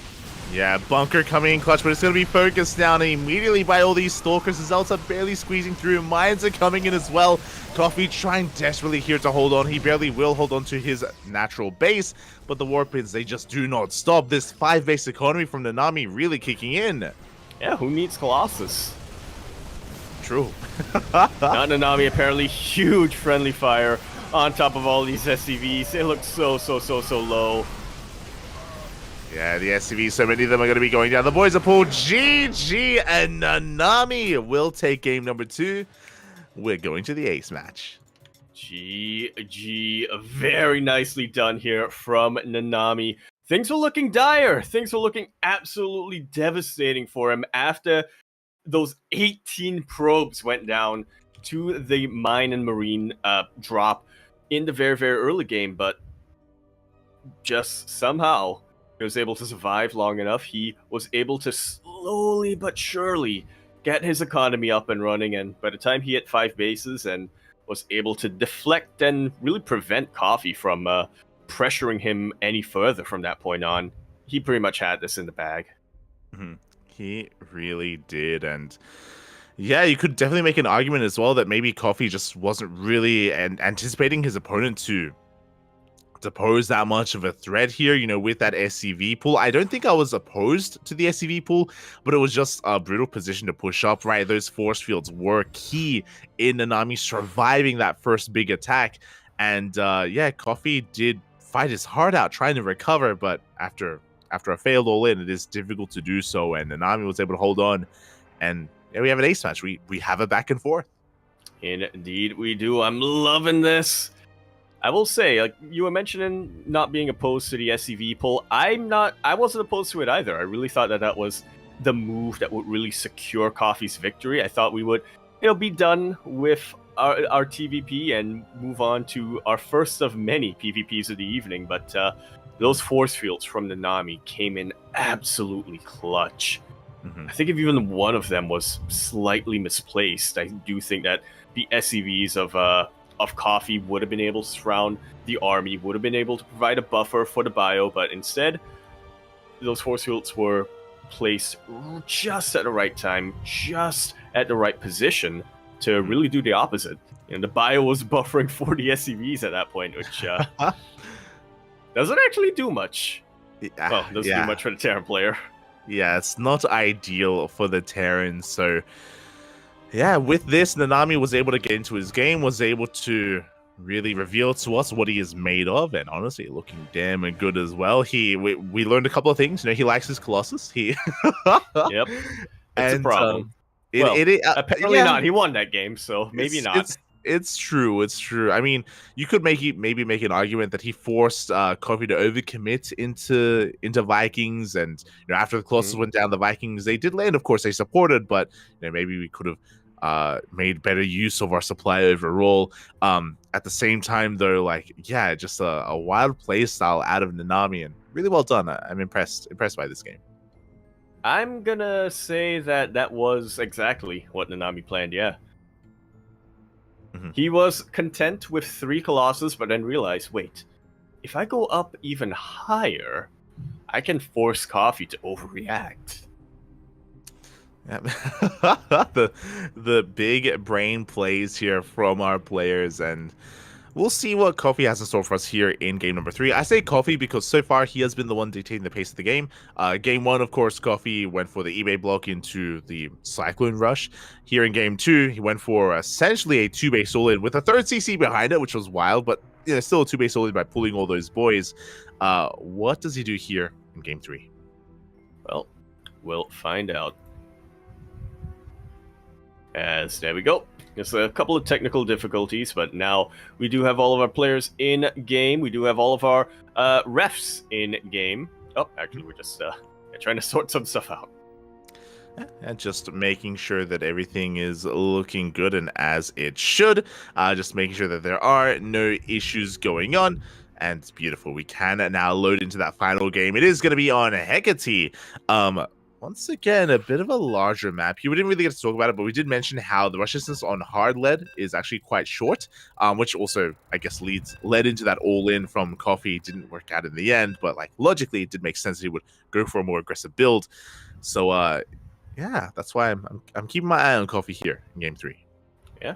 S2: Yeah, Bunker coming in clutch, but it's going to be focused down immediately by all these Stalkers. The Zealots are barely squeezing through. Mines are coming in as well. Coffee trying desperately here to hold on. He barely will hold on to his natural base, but the Warpins, they just do not stop. This 5-base economy from Namami really kicking in.
S3: Yeah, who needs Colossus?
S2: True.
S3: Not Namami, apparently huge friendly fire on top of all these SCVs. It looks so low.
S2: Yeah, the SCVs, so many of them are going to be going down. The boys are pulled. GG, and Namami will take game number 2. We're going to the ace match.
S3: GG, very nicely done here from Namami. Things were looking dire. Things were looking absolutely devastating for him after those 18 probes went down to the mine and marine drop in the very early game, but just somehow he was able to survive long enough. He was able to slowly but surely get his economy up and running, and by the time he hit 5 bases and was able to deflect and really prevent Coffee from pressuring him any further from that point on, he pretty much had this in the bag.
S2: Mm-hmm. He really did, and yeah, you could definitely make an argument as well that maybe Coffee just wasn't really anticipating his opponent to pose that much of a threat here, you know, with that SCV pool. I don't think I was opposed to the SCV pool, but it was just a brutal position to push up, right? Those force fields were key in Namami surviving that first big attack, and yeah, Coffee did fight his heart out trying to recover, but after a failed all-in, it is difficult to do so, and Namami was able to hold on, and yeah, we have an ace match. We have a back and forth.
S3: Indeed we do. I'm loving this. I will say, like you were mentioning not being opposed to the SCV pull, I wasn't opposed to it either. I really thought that was the move that would really secure Coffee's victory. I thought we would, be done with our TVP and move on to our first of many PvPs of the evening, but those force fields from Namami came in absolutely clutch. I think if even one of them was slightly misplaced, I do think that the SCVs of Coffee would have been able to surround the army, would have been able to provide a buffer for the bio, but instead, those force fields were placed just at the right time, just at the right position to really do the opposite. And the bio was buffering for the SCVs at that point, which doesn't actually do much. Well, doesn't do much for the Terran player.
S2: Yeah, it's not ideal for the Terrans. So, yeah, with this, Namami was able to get into his game, was able to really reveal to us what he is made of, and honestly, looking damn good as well. We learned a couple of things. He likes his Colossus. Yep,
S3: that's a problem. Apparently not. He won that game, so maybe not.
S2: It's true. It's true. I mean, you could maybe make an argument that he forced Coffee to overcommit into Vikings, and after the Colossus went down, the Vikings, they did land. Of course, they supported, but maybe we could have made better use of our supply overall. At the same time, though, just a wild play style out of Namami, and really well done. I'm impressed by this game.
S3: I'm gonna say that that was exactly what Namami planned, yeah. He was content with 3 Colossus, but then realized, wait, if I go up even higher, I can force Coffee to overreact.
S2: Yeah. the big brain plays here from our players, and we'll see what Coffee has in store for us here in game number 3. I say Coffee because so far he has been the one dictating the pace of the game. Game 1, of course, Coffee went for the eBay block into the Cyclone Rush. Here in game 2, he went for essentially a 2-base all-in with a 3rd CC behind it, which was wild, but still a 2-base all-in by pulling all those boys. What does he do here in game 3?
S3: Well, we'll find out. As there we go. Just a couple of technical difficulties, but now we do have all of our players in game. We do have all of our refs in game. Oh, actually, we're just trying to sort some stuff out.
S2: And just making sure that everything is looking good and as it should. Just making sure that there are no issues going on. And it's beautiful. We can now load into that final game. It is going to be on Hecate. Once again, a bit of a larger map. We didn't really get to talk about it, but we did mention how the rush distance on hard lead is actually quite short, which also, I guess, led into that all-in from Coffee. Didn't work out in the end, but like logically, it did make sense that he would go for a more aggressive build. So, yeah, that's why I'm keeping my eye on Coffee here in game 3.
S3: Yeah,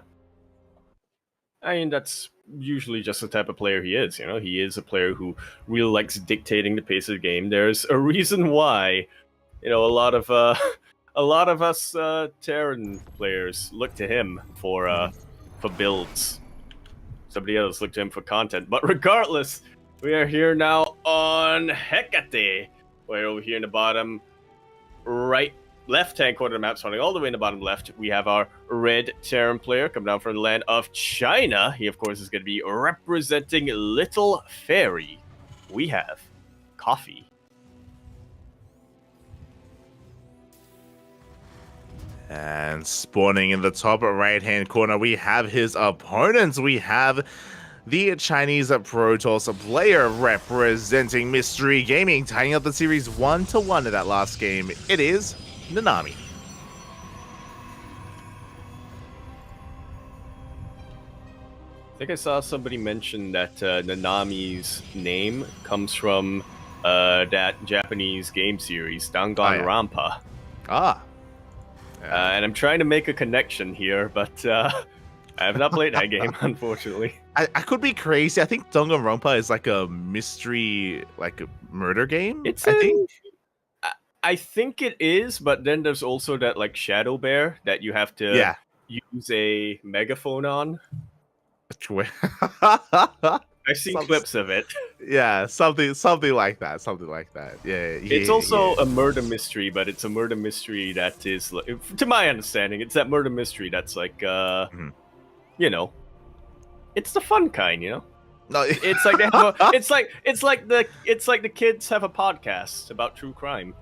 S3: I mean that's usually just the type of player he is. You know, he is a player who really likes dictating the pace of the game. There's a reason why. You know, a lot of us Terran players look to him for builds. Somebody else look to him for content. But regardless, we are here now on Hecate. We're over here in the bottom left-hand corner of the map, starting all the way in the bottom left. We have our red Terran player come down from the land of China. He, of course, is going to be representing Little Fairy. We have Coffee.
S2: And spawning in the top right-hand corner, we have his opponents. We have the Chinese Pro Tour player representing Mystery Gaming, tying up the series 1-1 in that last game. It is Namami.
S3: I think I saw somebody mention that Nanami's name comes from that Japanese game series, Danganronpa.
S2: Ah.
S3: And I'm trying to make a connection here, but I have not played that game, unfortunately.
S2: I could be crazy. I think Danganronpa is like a mystery, like a murder game.
S3: I think it is, but then there's also that like Shadow Bear that you have to use a megaphone on. I've seen clips of it.
S2: Yeah, something like that. Yeah,
S3: it's also a murder mystery, but it's a murder mystery that is, to my understanding, it's that murder mystery that's like, you know, it's the fun kind, you know.
S2: No,
S3: it's like they have it's like the kids have a podcast about true crime.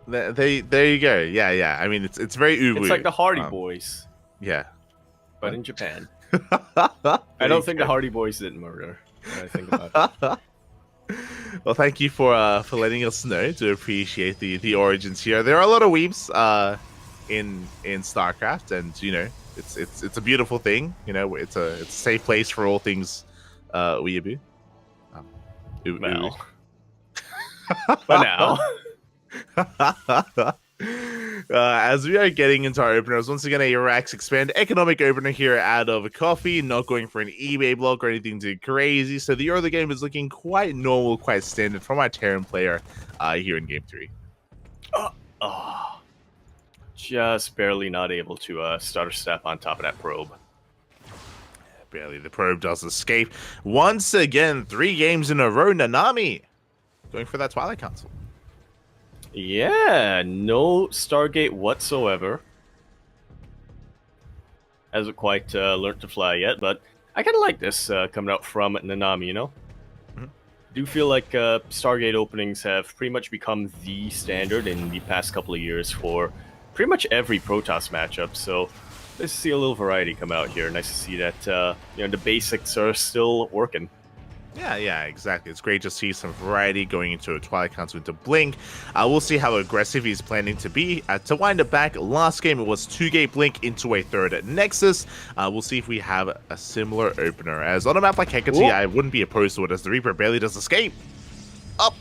S2: There you go. Yeah. I mean, it's very uwu.
S3: It's like the Hardy Boys.
S2: Yeah,
S3: but in Japan. I don't think the Hardy Boys did murder. When I think about it.
S2: Well, thank you for letting us know. To appreciate the origins here. There are a lot of weebs in StarCraft, and you know it's a beautiful thing. You know, it's a safe place for all things weeaboo.
S3: Well, but now.
S2: As we are getting into our openers, once again, a Rax Expand economic opener here out of Coffee, not going for an eBay block or anything too crazy. So the early game is looking quite normal, quite standard from our Terran player here in game 3.
S3: Just barely not able to start a step on top of that probe.
S2: Barely. The probe does escape. Once again, 3 games in a row. Namami going for that Twilight Council.
S3: Yeah, no Stargate whatsoever. Hasn't quite learned to fly yet, but I kind of like this coming out from Namami, you know? I do feel like Stargate openings have pretty much become the standard in the past couple of years for pretty much every Protoss matchup, so nice to see a little variety come out here. Nice to see that you know, the basics are still working.
S2: Yeah, exactly. It's great to see some variety going into a Twilight Council into Blink. We'll see how aggressive he's planning to be. To wind it back, last game it was 2-gate Blink into a third Nexus. We'll see if we have a similar opener. As on a map like Hecate, I wouldn't be opposed to it as the Reaper barely does escape. Up.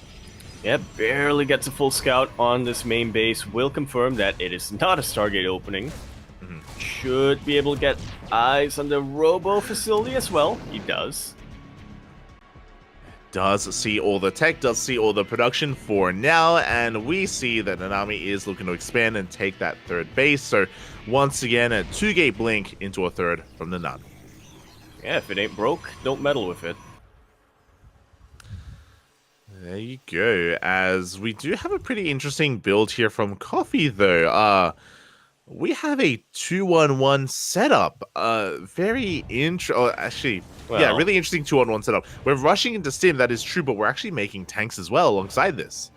S3: Yeah, barely gets a full scout on this main base. Will confirm that it is not a Stargate opening. Should be able to get eyes on the Robo facility as well. He does.
S2: Does see all the tech, does see all the production for now, and we see that Namami is looking to expand and take that third base. So once again, a 2-gate Blink into a third from Namami.
S3: Yeah, if it ain't broke, don't meddle with it.
S2: There you go. As we do have a pretty interesting build here from Coffee, though. We have a 2-1-1 setup. Very really interesting 2-on-1 setup. We're rushing into Stim, that is true, but we're actually making tanks as well alongside this.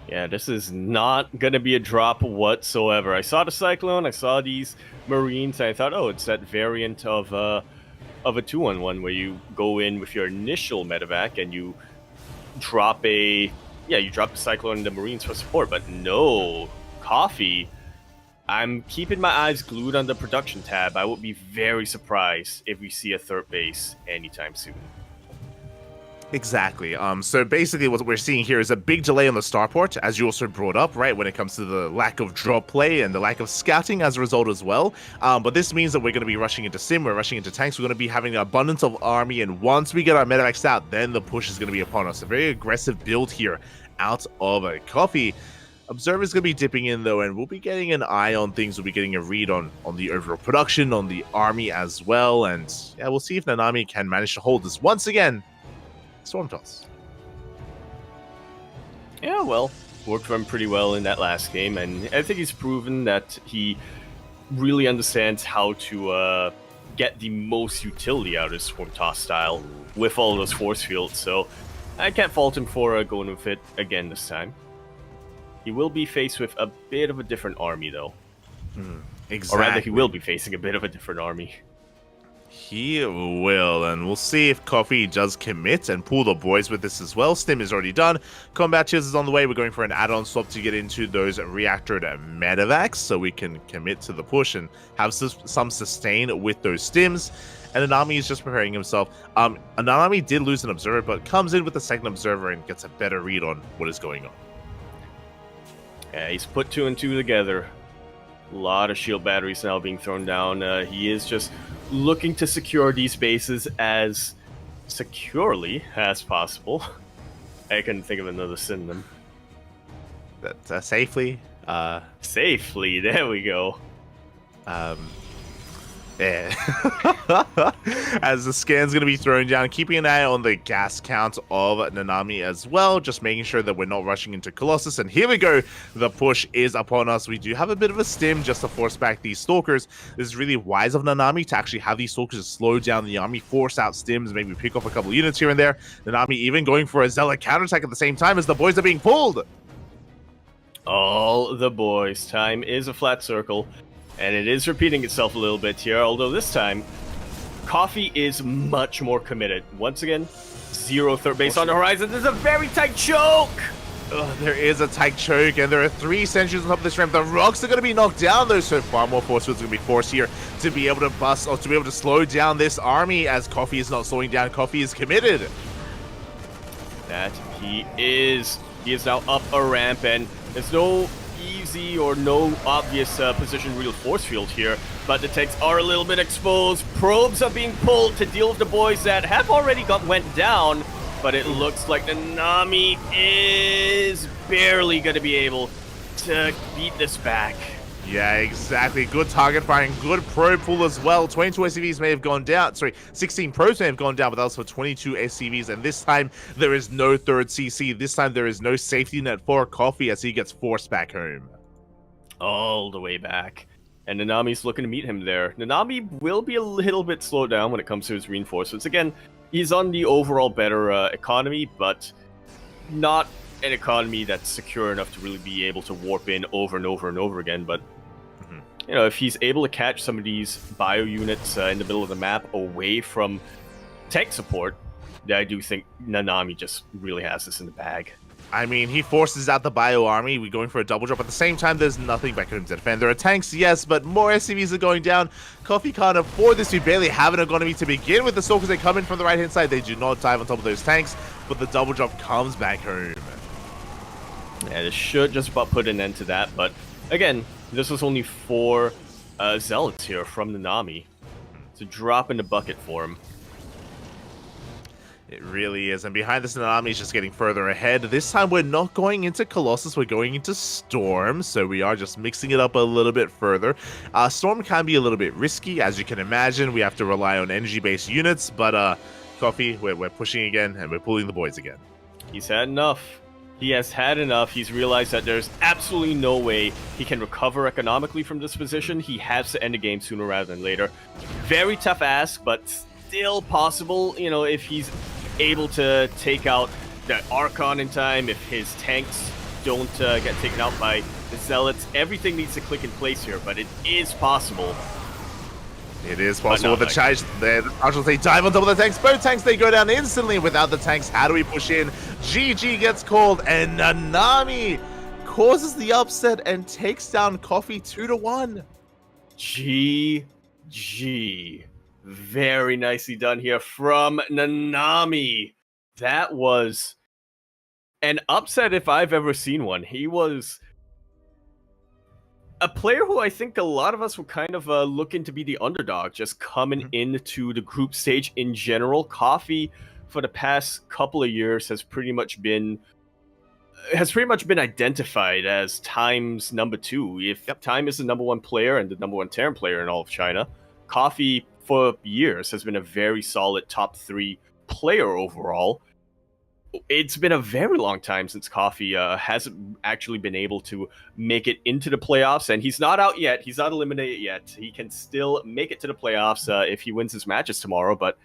S3: Yeah, this is not going to be a drop whatsoever. I saw the Cyclone, I saw these Marines, and I thought, oh, it's that variant of a 2-on-1 where you go in with your initial medevac and you drop the Cyclone and the Marines for support. But no, Coffee, I'm keeping my eyes glued on the production tab. I would be very surprised if we see a third base anytime soon.
S2: Exactly. So basically what we're seeing here is a big delay on the starport, as you also brought up, right, when it comes to the lack of drop play and the lack of scouting as a result as well. But this means that we're going to be rushing into Sim, we're rushing into tanks, we're going to be having an abundance of army, and once we get our medevacs out, then the push is going to be upon us. A very aggressive build here out of a Coffee. Observer's going to be dipping in, though, and we'll be getting an eye on things. We'll be getting a read on the overall production, on the army as well. And yeah, we'll see if Namami can manage to hold this once again. Storm Toss.
S3: Yeah, well, worked for him pretty well in that last game, and I think he's proven that he really understands how to get the most utility out of his Storm Toss style with all those force fields. So I can't fault him for going with it again this time. He will be faced with a bit of a different army, though.
S2: Exactly.
S3: Or rather, he will be facing a bit of a different army.
S2: He will, and we'll see if Coffee does commit and pull the boys with this as well. Stim is already done. Combat Cheers is on the way. We're going for an add-on swap to get into those reactor medevacs so we can commit to the push and have some sustain with those Stims. And Anami is just preparing himself. Anami did lose an observer, but comes in with a second observer and gets a better read on what is going on.
S3: Yeah, he's put 2 and 2 together. A lot of shield batteries now being thrown down. He is just looking to secure these bases as securely as possible. I couldn't think of another synonym.
S2: That's safely.
S3: Safely, there we go.
S2: Yeah. As the scan's going to be thrown down, keeping an eye on the gas count of Namami as well, just making sure that we're not rushing into Colossus. And here we go, the push is upon us. We do have a bit of a stim just to force back these Stalkers. This is really wise of Namami to actually have these Stalkers slow down the army, force out stims, maybe pick off a couple units here and there. Namami even going for a Zealot counterattack at the same time as the boys are being pulled.
S3: All the boys. Time is a flat circle. And it is repeating itself a little bit here, although this time, Coffee is much more committed. Once again, 0 third base on the horizon. There's a very tight choke!
S2: There is a tight choke, and there are 3 sentries on top of this ramp. The rocks are going to be knocked down, though, so far more force fields are going to be forced here to be able to bust, or to be able to slow down this army, as Coffee is not slowing down. Coffee is committed.
S3: That he is. He is now up a ramp, and there's no easy or no obvious position real force field here, but the tanks are a little bit exposed. Probes are being pulled to deal with the boys that have already went down, but it looks like the Nami is barely going to be able to beat this back.
S2: Yeah, exactly. Good target firing, good probe pull as well. 22 SCVs may have gone down. Sorry, 16 probes may have gone down, but that was for 22 SCVs. And this time, there is no third CC. This time, there is no safety net for Coffee as he gets forced back home.
S3: All the way back. And Nanami's looking to meet him there. Nanami will be a little bit slowed down when it comes to his reinforcements. Again, he's on the overall better economy, but not an economy that's secure enough to really be able to warp in over and over and over again. But you know, if he's able to catch some of these bio units in the middle of the map away from tech support, I do think Namami just really has this in the bag.
S2: I mean, he forces out the Bio Army. We're going for a double drop. At the same time, there's nothing back home to defend. There are tanks, yes, but more SCVs are going down. Coffee can't afford this. We barely have an economy to begin with. The Stalkers, they come in from the right-hand side. They do not dive on top of those tanks, but the double drop comes back home.
S3: Yeah, this should just about put an end to that, but again, this was only 4 Zealots here from Namami. It's a drop in the bucket for him.
S2: It really is, and behind this, Namami is just getting further ahead. This time, we're not going into Colossus, we're going into Storm, so we are just mixing it up a little bit further. Storm can be a little bit risky, as you can imagine. We have to rely on energy-based units, but Coffee, we're pushing again, and we're pulling the boys again.
S3: He's had enough. He has had enough. He's realized that there's absolutely no way he can recover economically from this position. He has to end the game sooner rather than later. Very tough ask, but still possible, you know, if he's able to take out the Archon in time, if his tanks don't get taken out by the Zealots. Everything needs to click in place here, but it is possible.
S2: It is possible. The charge there, the Archons, they dive on top of the tanks. Both tanks, they go down instantly. Without the tanks, how do we push in? GG gets called, and Namami causes the upset and takes down Coffee 2-1.
S3: GG. Very nicely done here from Namami. That was an upset if I've ever seen one. He was a player who I think a lot of us were kind of looking to be the underdog, just coming into the group stage in general. Coffee, for the past couple of years, has pretty much been identified as Time's number 2. If Time is the number 1 player and the number 1 Terran player in all of China, Coffee for years has been a very solid top 3 player overall. It's been a very long time since Coffee hasn't actually been able to make it into the playoffs, and he's not out yet. He's not eliminated yet. He can still make it to the playoffs if he wins his matches tomorrow, but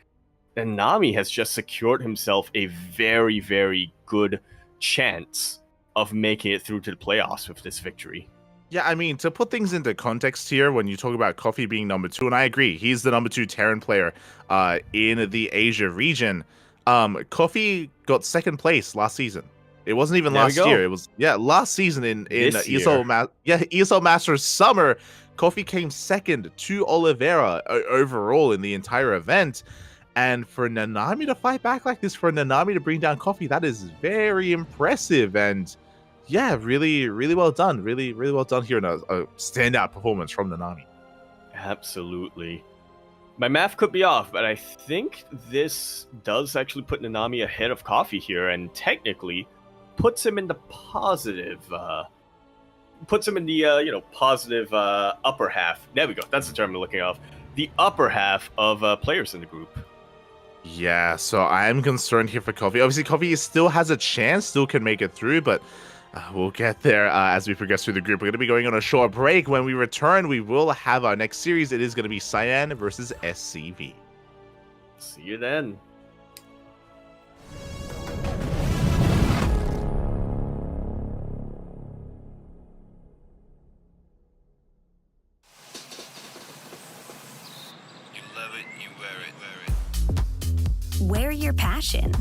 S3: Namami has just secured himself a very, very good chance of making it through to the playoffs with this victory.
S2: Yeah, I mean, to put things into context here, when you talk about Coffee being number 2, and I agree, he's the number 2 Terran player in the Asia region. Coffee got 2nd place last season. It wasn't even last year. It was last season in ESL Masters Summer. Coffee came 2nd to Oliveira overall in the entire event. And for Namami to fight back like this, for Namami to bring down Coffee, that is very impressive. And yeah, really, really well done. Really, really well done here in a standout performance from Namami.
S3: Absolutely. My math could be off, but I think this does actually put Namami ahead of Coffee here, and technically puts him in the positive. Positive upper half. There we go. That's the term I'm looking of. The upper half of players in the group.
S2: Yeah, so I'm concerned here for Coffee. Obviously, Coffee still has a chance, still can make it through, but we'll get there as we progress through the group. We're going to be going on a short break. When we return, we will have our next series. It is going to be Cyan versus SCV.
S3: See you then.
S5: You love it, you wear it.
S4: Wear your passion.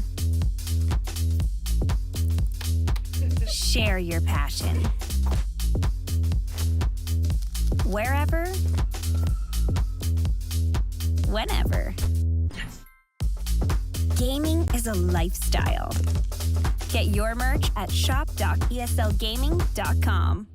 S4: Share your passion. Wherever, whenever. Gaming is a lifestyle. Get your merch at shop.eslgaming.com.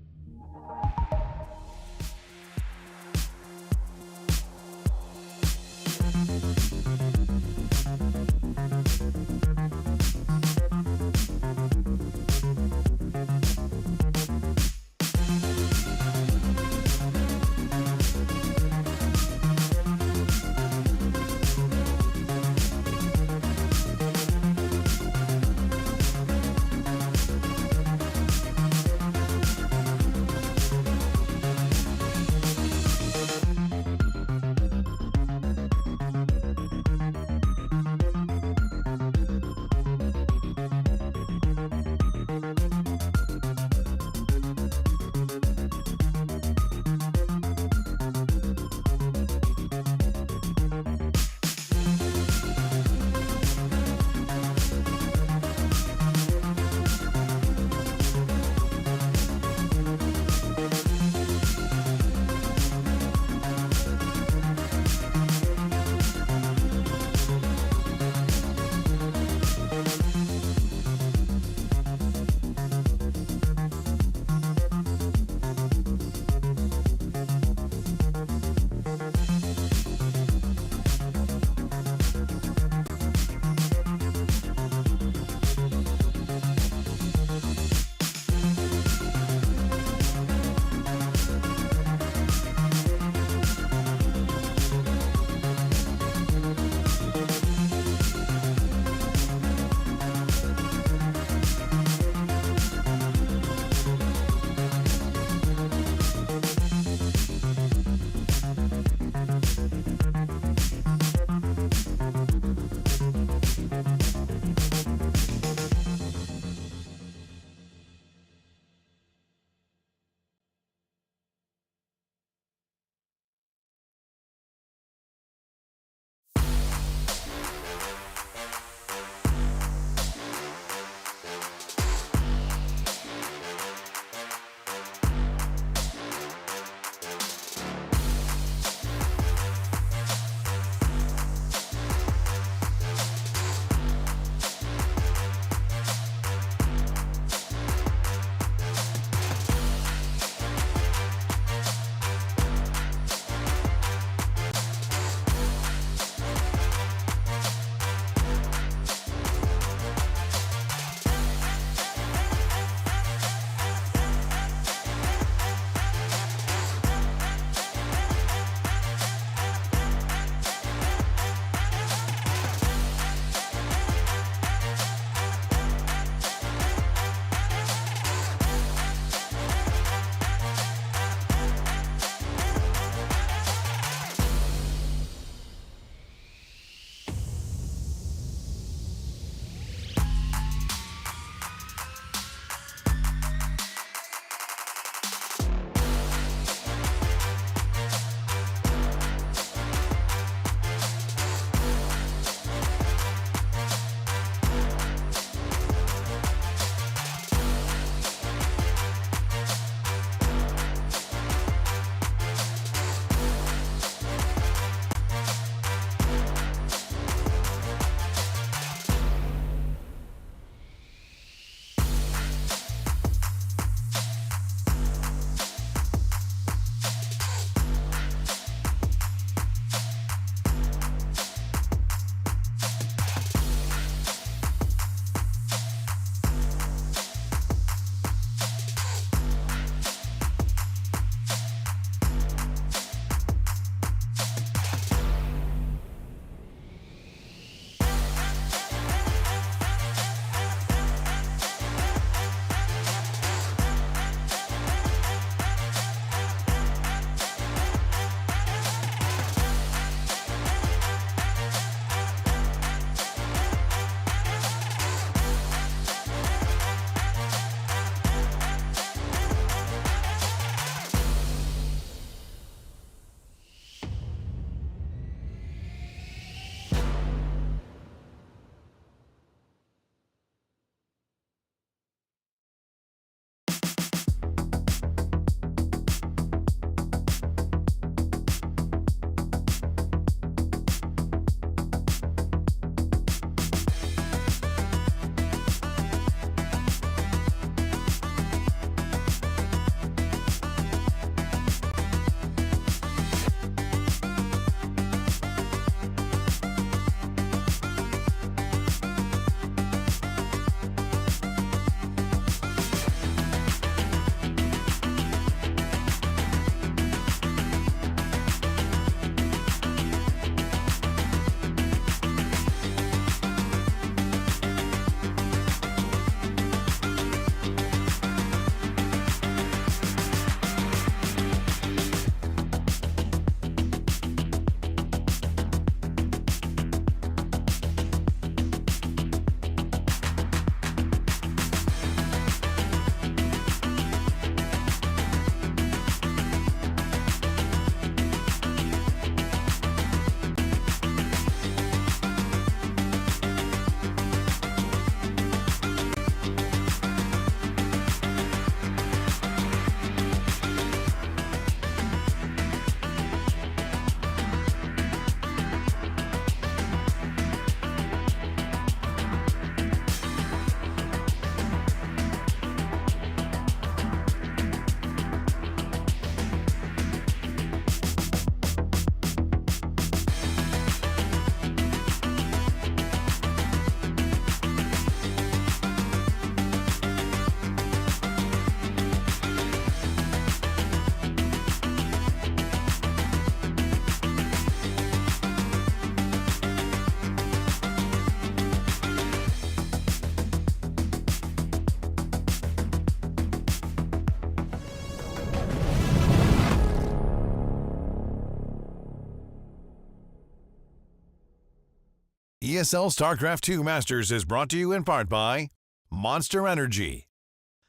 S1: ESL StarCraft 2 Masters is brought to you in part by Monster Energy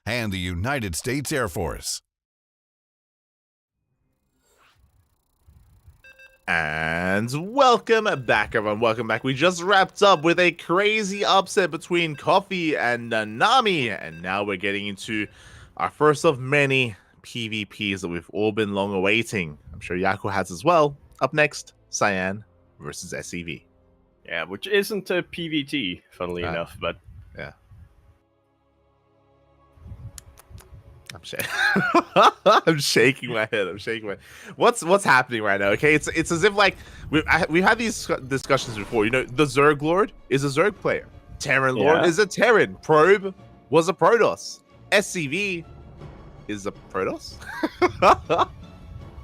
S1: and the United States Air Force.
S2: And welcome back, everyone. Welcome back. We just wrapped up with a crazy upset between Coffee and Namami, and now we're getting into our first of many PvPs that we've all been long awaiting. I'm sure Yaku has as well. Up next, Cyan versus SCV.
S3: Yeah, which isn't a PvT, funnily enough, but
S2: yeah. I'm shaking my head. I'm shaking my. What's happening right now? Okay, it's as if like we've had these discussions before. You know, the Zerg Lord is a Zerg player. Terran Lord is a Terran. Probe was a Protoss. SCV is a Protoss.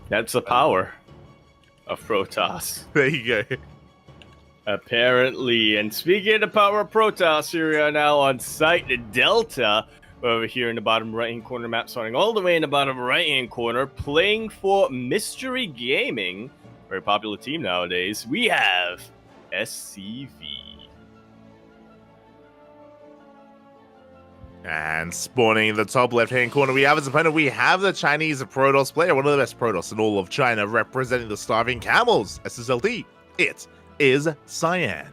S3: that's the power of Protoss.
S2: There you go.
S3: Apparently, and speaking of the power of Protoss, here we are now on site Delta. Over here in the bottom right-hand corner map, starting all the way in the bottom right-hand corner, playing for Mystery Gaming, very popular team nowadays. We have SCV.
S2: And spawning in the top left-hand corner, we have as opponent, we have the Chinese Protoss player, one of the best Protoss in all of China, representing the Starving Camels, SSLD. It is Cyan.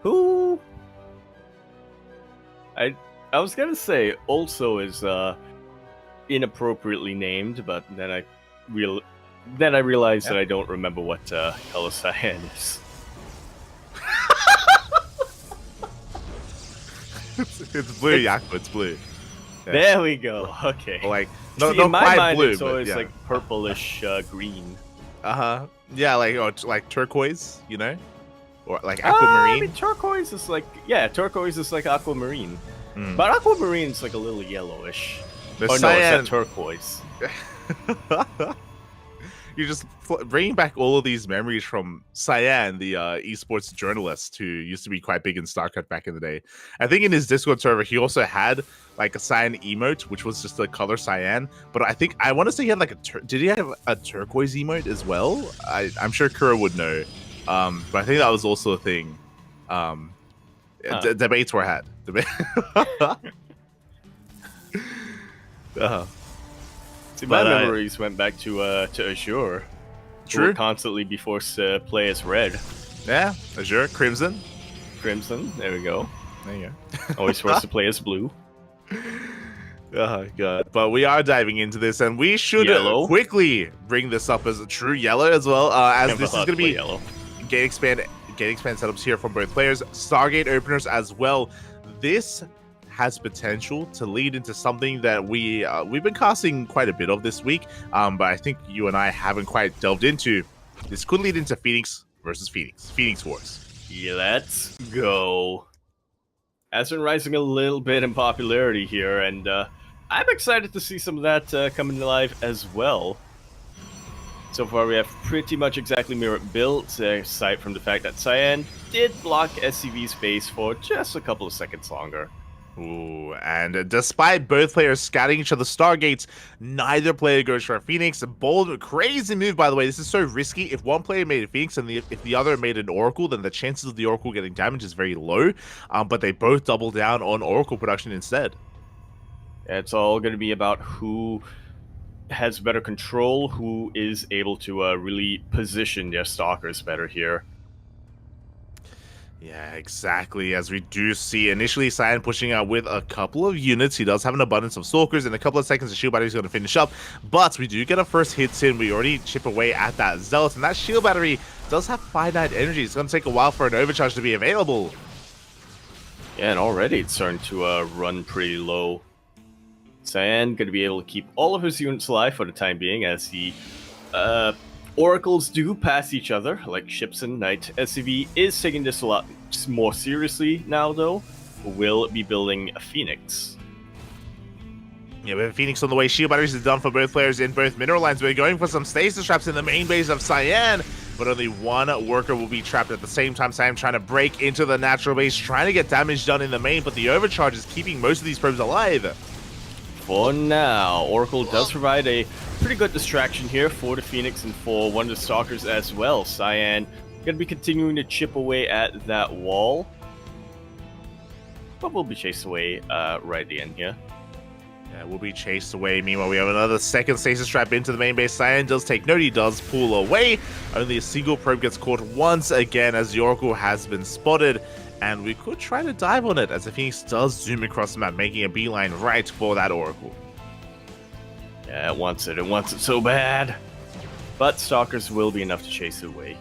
S3: Who I was gonna say also is inappropriately named, but then I realized that I don't remember what color Cyan is.
S2: It's blue, Yaku. It's blue. Yeah.
S3: There we go. Okay.
S2: Like
S3: See,
S2: no
S3: in my
S2: quite
S3: mind,
S2: blue,
S3: it's always
S2: but, yeah.
S3: like purplish green.
S2: Yeah, like turquoise, you know, or like aquamarine.
S3: I mean, turquoise is like turquoise is like aquamarine,
S2: Mm.
S3: but aquamarine is like a little yellowish.
S2: The
S3: No,
S2: Cyan,
S3: it's a turquoise.
S2: You're just bringing back all of these memories from Cyan, the esports journalist who used to be quite big in StarCraft back in the day. I think in his Discord server, he also had like a Cyan emote, which was just the color Cyan. But I want to say he had like did he have a turquoise emote as well? I'm sure Kura would know. But I think that was also a thing. Debates were had.
S3: See, my memories went back to Azure.
S2: True.
S3: Who constantly be forced to play as red.
S2: Yeah, Azure, Crimson.
S3: There we go.
S2: There you
S3: Always forced to play as blue.
S2: Oh god! But we are diving into this, and we should quickly bring this up as a true yellow as well, as this is going to be
S3: yellow.
S2: Gate expand setups here from both players, Stargate openers as well. This has potential to lead into something that we've been casting quite a bit of this week, but I think you and I haven't quite delved into. This could lead into Phoenix versus Phoenix Wars.
S3: Yeah, let's go. Has been rising a little bit in popularity here, and I'm excited to see some of that coming to life as well. So far, we have pretty much exactly mirrored builds, aside from the fact that Cyan did block SCV's base for just a couple of seconds longer.
S2: Ooh, and despite both players scouting each other's Stargates, neither player goes for a Phoenix. A bold, crazy move, by the way. This is so risky. If one player made a Phoenix and if the other made an Oracle, then the chances of the Oracle getting damaged is very low. But they both double down on Oracle production instead.
S3: It's all going to be about who has better control, who is able to really position their Stalkers better here.
S2: Yeah, exactly. As we do see initially Cyan pushing out with a couple of units. He does have an abundance of Stalkers. In a couple of seconds, the shield battery is going to finish up. But we do get a first hit in. We already chip away at that Zealot. And that shield battery does have finite energy. It's going to take a while for an overcharge to be available.
S3: Yeah, and already it's starting to run pretty low. Cyan going to be able to keep all of his units alive for the time being, as the Oracles do pass each other, like ships and night. SCV is taking this a lot more seriously now, though. Will be building a Phoenix.
S2: Yeah, we have Phoenix on the way. Shield batteries is done for both players in both mineral lines. We're going for some stasis traps in the main base of Cyan, but only one worker will be trapped at the same time. Cyan trying to break into the natural base, trying to get damage done in the main, but the overcharge is keeping most of these probes alive.
S3: for now. Oracle does provide a pretty good distraction here for the Phoenix and for one of the Stalkers as well. Cyan going to be continuing to chip away at that wall, but we'll be chased away right at the end here.
S2: Yeah, we'll be chased away. Meanwhile, we have another second stasis trap into the main base. Cyan does take note. He does pull away. Only a single probe gets caught once again as the Oracle has been spotted. And we could try to dive on it as the Phoenix does zoom across the map, making a beeline right for that Oracle.
S3: Yeah, it wants it. It wants it so bad. But Stalkers will be enough to chase it away.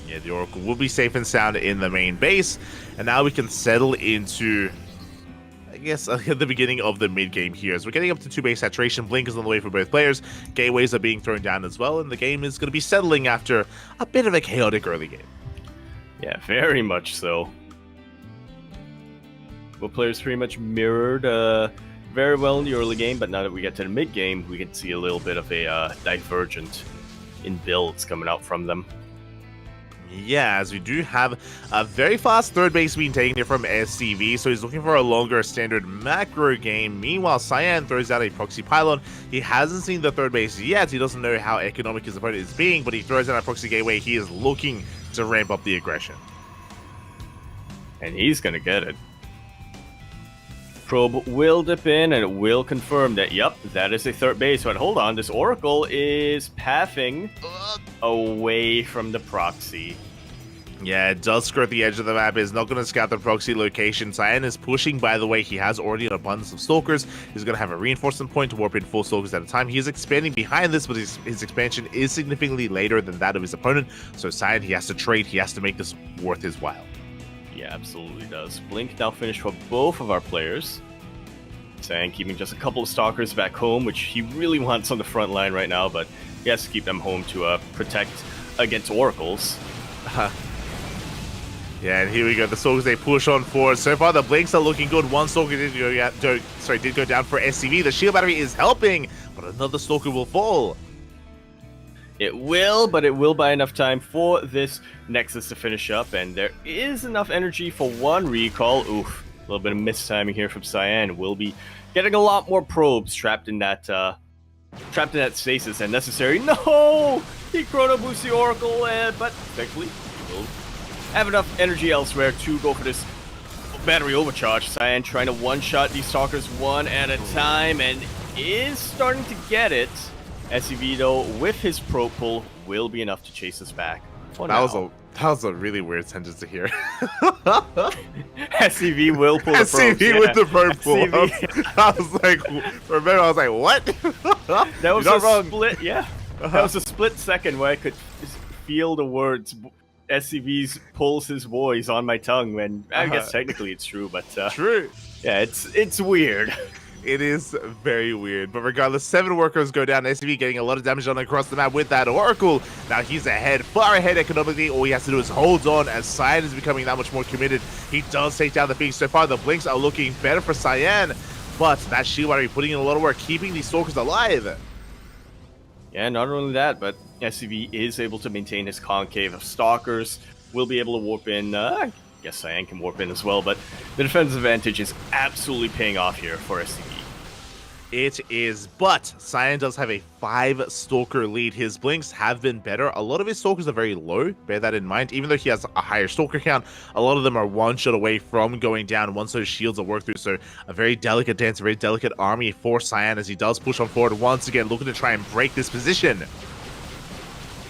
S2: Yeah, the Oracle will be safe and sound in the main base. And now we can settle into, I guess, at the beginning of the mid-game here. As we're getting up to 2 base saturation, Blink is on the way for both players. Gateways are being thrown down as well, and the game is going to be settling after a bit of a chaotic early game.
S3: Yeah, very much so. Both players pretty much mirrored very well in the early game, but now that we get to the mid game, we can see a little bit of a divergent in builds coming out from them.
S2: Yeah, as we do have a very fast third base being taken here from SCV, so he's looking for a longer standard macro game. Meanwhile, Cyan throws out a proxy pylon. He hasn't seen the third base yet. He doesn't know how economic his opponent is being, but he throws out a proxy gateway. He is looking to ramp up the aggression.
S3: And he's going to get it. Probe will dip in and it will confirm that, yep, that is a third base. But hold on, this Oracle is pathing away from the proxy.
S2: Yeah, it does skirt the edge of the map. It's not going to scout the proxy location. Cyan is pushing, by the way. He has already an abundance of Stalkers. He's going to have a reinforcement point to warp in 4 Stalkers at a time. He is expanding behind this, but his expansion is significantly later than that of his opponent. So Cyan, he has to trade. He has to make this worth his while.
S3: Yeah, absolutely does. Blink now finished for both of our players. Cyan keeping just a couple of Stalkers back home, which he really wants on the front line right now, but he has to keep them home to protect against Oracles.
S2: Yeah, and here we go. The Stalkers, they push on forward. So far, the Blinks are looking good. One Stalker did go down for SCV. The shield battery is helping, but another Stalker will fall.
S3: It will, but it will buy enough time for this Nexus to finish up, and there is enough energy for one recall. Oof, a little bit of mistiming here from Cyan. We'll be getting a lot more probes trapped in that stasis, and necessary. No! He chrono boosts the Oracle, but thankfully we'll have enough energy elsewhere to go for this battery overcharge. Cyan trying to one-shot these Stalkers one at a time, and is starting to get it. SCV, though, with his probe pull, will be enough to chase us back.
S2: That was a really weird sentence to hear.
S3: SCV will pull the probe.
S2: SCV with the probe pull. I was like, remember, I was like, what?
S3: That was a split, yeah. That was a split second where I could feel the words SCV's pulls his voice on my tongue, and I guess technically it's true, but
S2: true.
S3: Yeah, it's weird.
S2: It is very weird, but regardless, 7 workers go down. SCV getting a lot of damage done across the map with that Oracle. Now he's ahead, far ahead economically. All he has to do is hold on as Cyan is becoming that much more committed. He does take down the Phoenix. So far, the Blinks are looking better for Cyan, but that shield battery putting in a lot of work, keeping these Stalkers alive.
S3: Yeah, not only that, but SCV is able to maintain his concave of Stalkers. Will be able to warp in. I guess Cyan can warp in as well, but the defensive advantage is absolutely paying off here for SCV.
S2: It is, but Cyan does have a 5 Stalker lead. His Blinks have been better. A lot of his Stalkers are very low, bear that in mind. Even though he has a higher Stalker count, a lot of them are one shot away from going down once those shields are worked through. So a very delicate dance, a very delicate army for Cyan as he does push on forward once again, looking to try and break this position.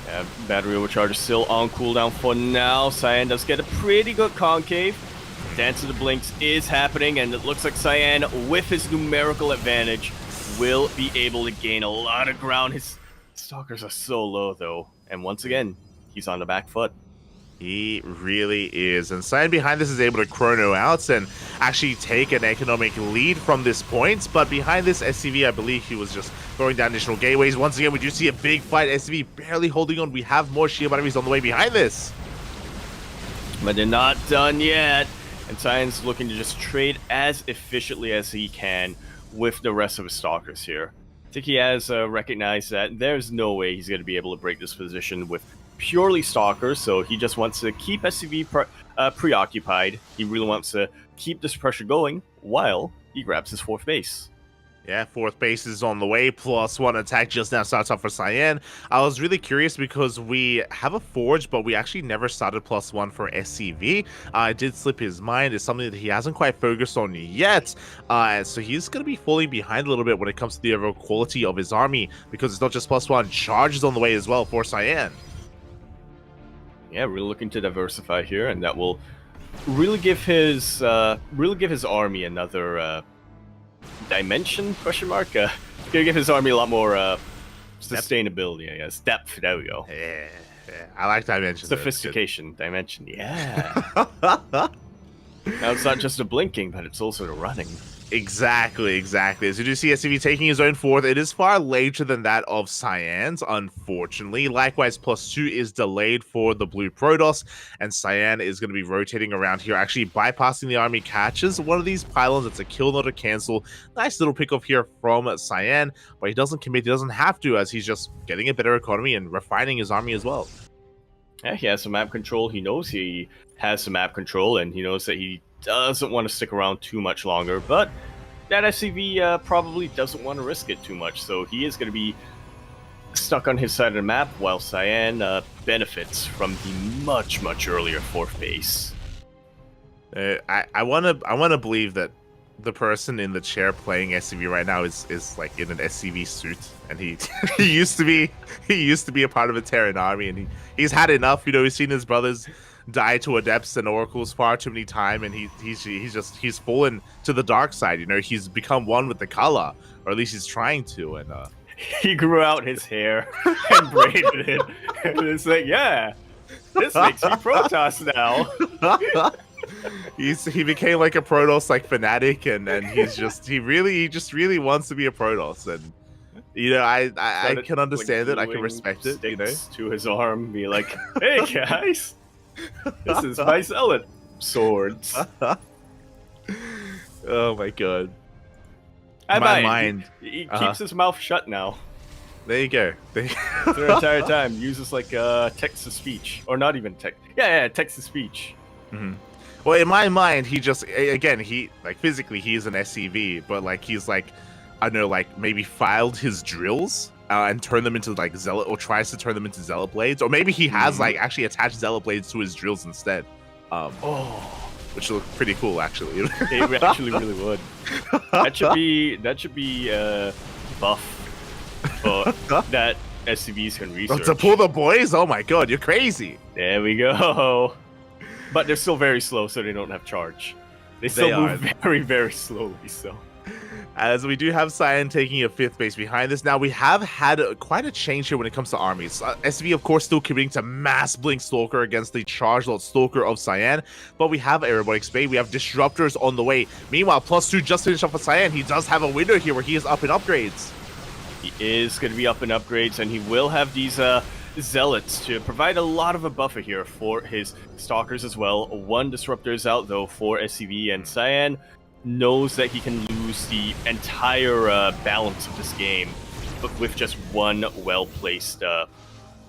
S3: Yeah, battery overcharge is still on cooldown for now. Cyan does get a pretty good concave. Dance of the Blinks is happening, and it looks like Cyan, with his numerical advantage, will be able to gain a lot of ground. His Stalkers are so low, though, and once again, he's on the back foot.
S2: He really is, and Cyan behind this is able to chrono out and actually take an economic lead from this point, but behind this, SCV, I believe he was just throwing down additional gateways. Once again, we do see a big fight. SCV barely holding on. We have more shield batteries on the way behind this.
S3: But they're not done yet. And Cyan's looking to just trade as efficiently as he can with the rest of his Stalkers here. I think he has recognized that there's no way he's going to be able to break this position with purely Stalkers, so he just wants to keep SCV preoccupied. He really wants to keep this pressure going while he grabs his 4th base.
S2: Yeah, 4th base is on the way. +1 attack just now starts off for Cyan. I was really curious because we have a Forge, but we actually never started +1 for SCV. It did slip his mind. It's something that he hasn't quite focused on yet. So he's going to be falling behind a little bit when it comes to the overall quality of his army, because it's not just +1. Charges on the way as well for Cyan.
S3: Yeah, really looking to diversify here, and that will really give his army another dimension, question mark. Gonna give his army a lot more sustainability, I guess. Depth, there we go.
S2: Yeah, I like dimension.
S3: Sophistication, dimension, yeah. Now it's not just a blinking, but it's also the running.
S2: Exactly. As you do see SCV taking his own 4th, it is far later than that of Cyan's, unfortunately. Likewise, +2 is delayed for the blue Protoss, and Cyan is going to be rotating around here, actually bypassing the army, catches one of these pylons. It's a kill, not a cancel. Nice little pick off here from Cyan, but he doesn't commit, he doesn't have to, as he's just getting a better economy and refining his army as well.
S3: Yeah, he has some map control. He knows he has some map control, and he knows that he doesn't want to stick around too much longer, but that SCV probably doesn't want to risk it too much, so he is going to be stuck on his side of the map, while Cyan benefits from the much earlier 4th base.
S2: I want to believe that the person in the chair playing SCV right now is like in an SCV suit, and he used to be a part of a Terran army, and he's had enough. You know, he's seen his brothers die to adepts and oracles far too many times, and he's fallen to the dark side. You know, he's become one with the color, or at least he's trying to. And
S3: he grew out his hair and braided it, and it's like, yeah, this makes me Protoss now.
S2: He became like a Protoss like fanatic, and he really wants to be a Protoss, and you know, I can understand it, I can respect it. You know,
S3: to his arm, be like, hey guys. This is my zealot swords.
S2: Oh my god.
S3: My mind. He keeps his mouth shut now.
S2: There you go.
S3: The entire time. Uses like text to speech. Or not even text. Yeah, text to speech.
S2: Mm-hmm. Well, in my mind, he just, again, he, like, physically, he is an SCV, but, like, he's, like, I don't know, like, maybe filed his drills and turn them into, like, zealot, or tries to turn them into zealot blades, or maybe he has, like, actually attached zealot blades to his drills instead. Which look pretty cool, actually.
S3: It actually really would. That should be buff for that SCVs can research.
S2: To pull the boys? Oh my god, you're crazy.
S3: There we go. But they're still very slow, so they don't have charge. They still move very, very slowly, so.
S2: As we do have Cyan taking a 5th base behind this. Now, we have had quite a change here when it comes to armies. SCV, of course, still committing to Mass Blink Stalker against the Charge Lord Stalker of Cyan. But we have Aerobotic Spade. We have Disruptors on the way. Meanwhile, +2 just finished off for Cyan. He does have a window here where he is up in upgrades.
S3: He is going to be up in upgrades, and he will have these Zealots to provide a lot of a buffer here for his Stalkers as well. 1 Disruptor is out, though, for SCV, and Cyan knows that he can lose the entire balance of this game, but with just 1 well-placed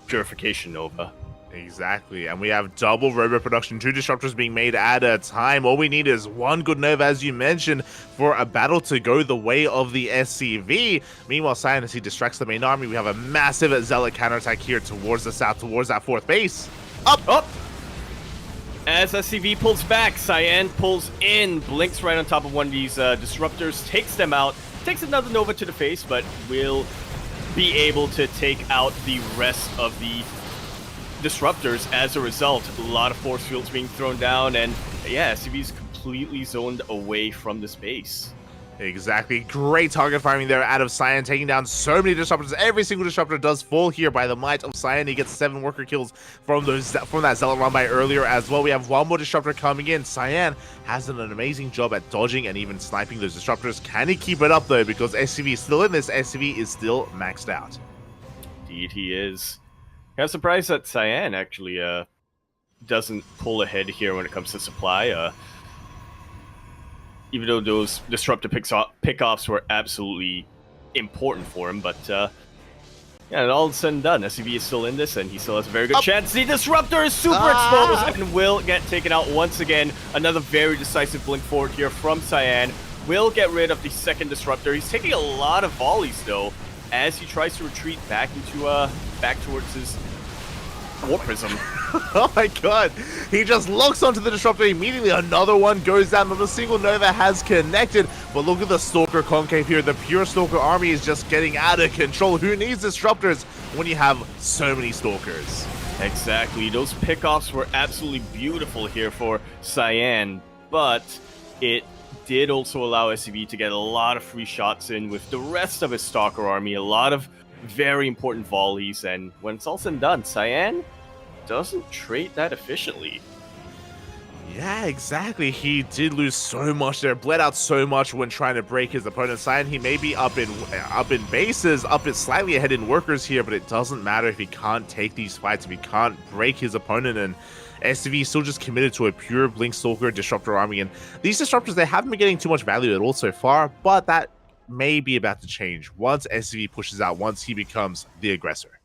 S3: Purification Nova.
S2: Exactly, and we have double Robo Production, 2 Disruptors being made at a time. All we need is 1 good Nova, as you mentioned, for a battle to go the way of the SCV. Meanwhile, Cyan, as he distracts the main army, we have a massive Zealot counterattack here towards the south, towards that 4th base. Up!
S3: As SCV pulls back, Cyan pulls in, blinks right on top of one of these Disruptors, takes them out, takes another Nova to the face, but will be able to take out the rest of the Disruptors as a result. A lot of force fields being thrown down, and yeah, SCV's completely zoned away from this base.
S2: Exactly. Great target farming there out of Cyan, taking down so many Disruptors. Every single Disruptor does fall here by the might of Cyan. He gets 7 worker kills from that Zealot run by earlier as well. We have 1 more Disruptor coming in. Cyan has done an amazing job at dodging and even sniping those Disruptors. Can he keep it up, though? Because SCV is still in this. SCV is still maxed out.
S3: Indeed, he is. I'm surprised that Cyan actually doesn't pull ahead here when it comes to supply. Even though those Disruptor pickoffs were absolutely important for him, but yeah, and all said and done, SCV is still in this, and he still has a very good chance. The Disruptor is super exposed and will get taken out once again. Another very decisive blink forward here from Cyan. will get rid of the second disruptor. He's taking a lot of volleys though, as he tries to retreat back towards his War Prism.
S2: Oh my god, he just locks onto the disruptor immediately. Another one goes down. Not a single Nova has connected, but look at the Stalker concave here. The pure Stalker army is just getting out of control. Who needs disruptors when you have so many Stalkers?
S3: Exactly, those pickoffs were absolutely beautiful here for Cyan, but it did also allow SCV to get a lot of free shots in with the rest of his Stalker army, a lot of very important volleys, and when it's all said and done, Cyan doesn't trade that efficiently.
S2: Yeah, exactly. He did lose so much there, bled out so much when trying to break his opponent's side. He may be up in bases, slightly ahead in workers here, but it doesn't matter if he can't take these fights, if he can't break his opponent. And SCV is still just committed to a pure Blink Stalker Disruptor army. And these Disruptors, they haven't been getting too much value at all so far, but that may be about to change once SCV pushes out, once he becomes the aggressor.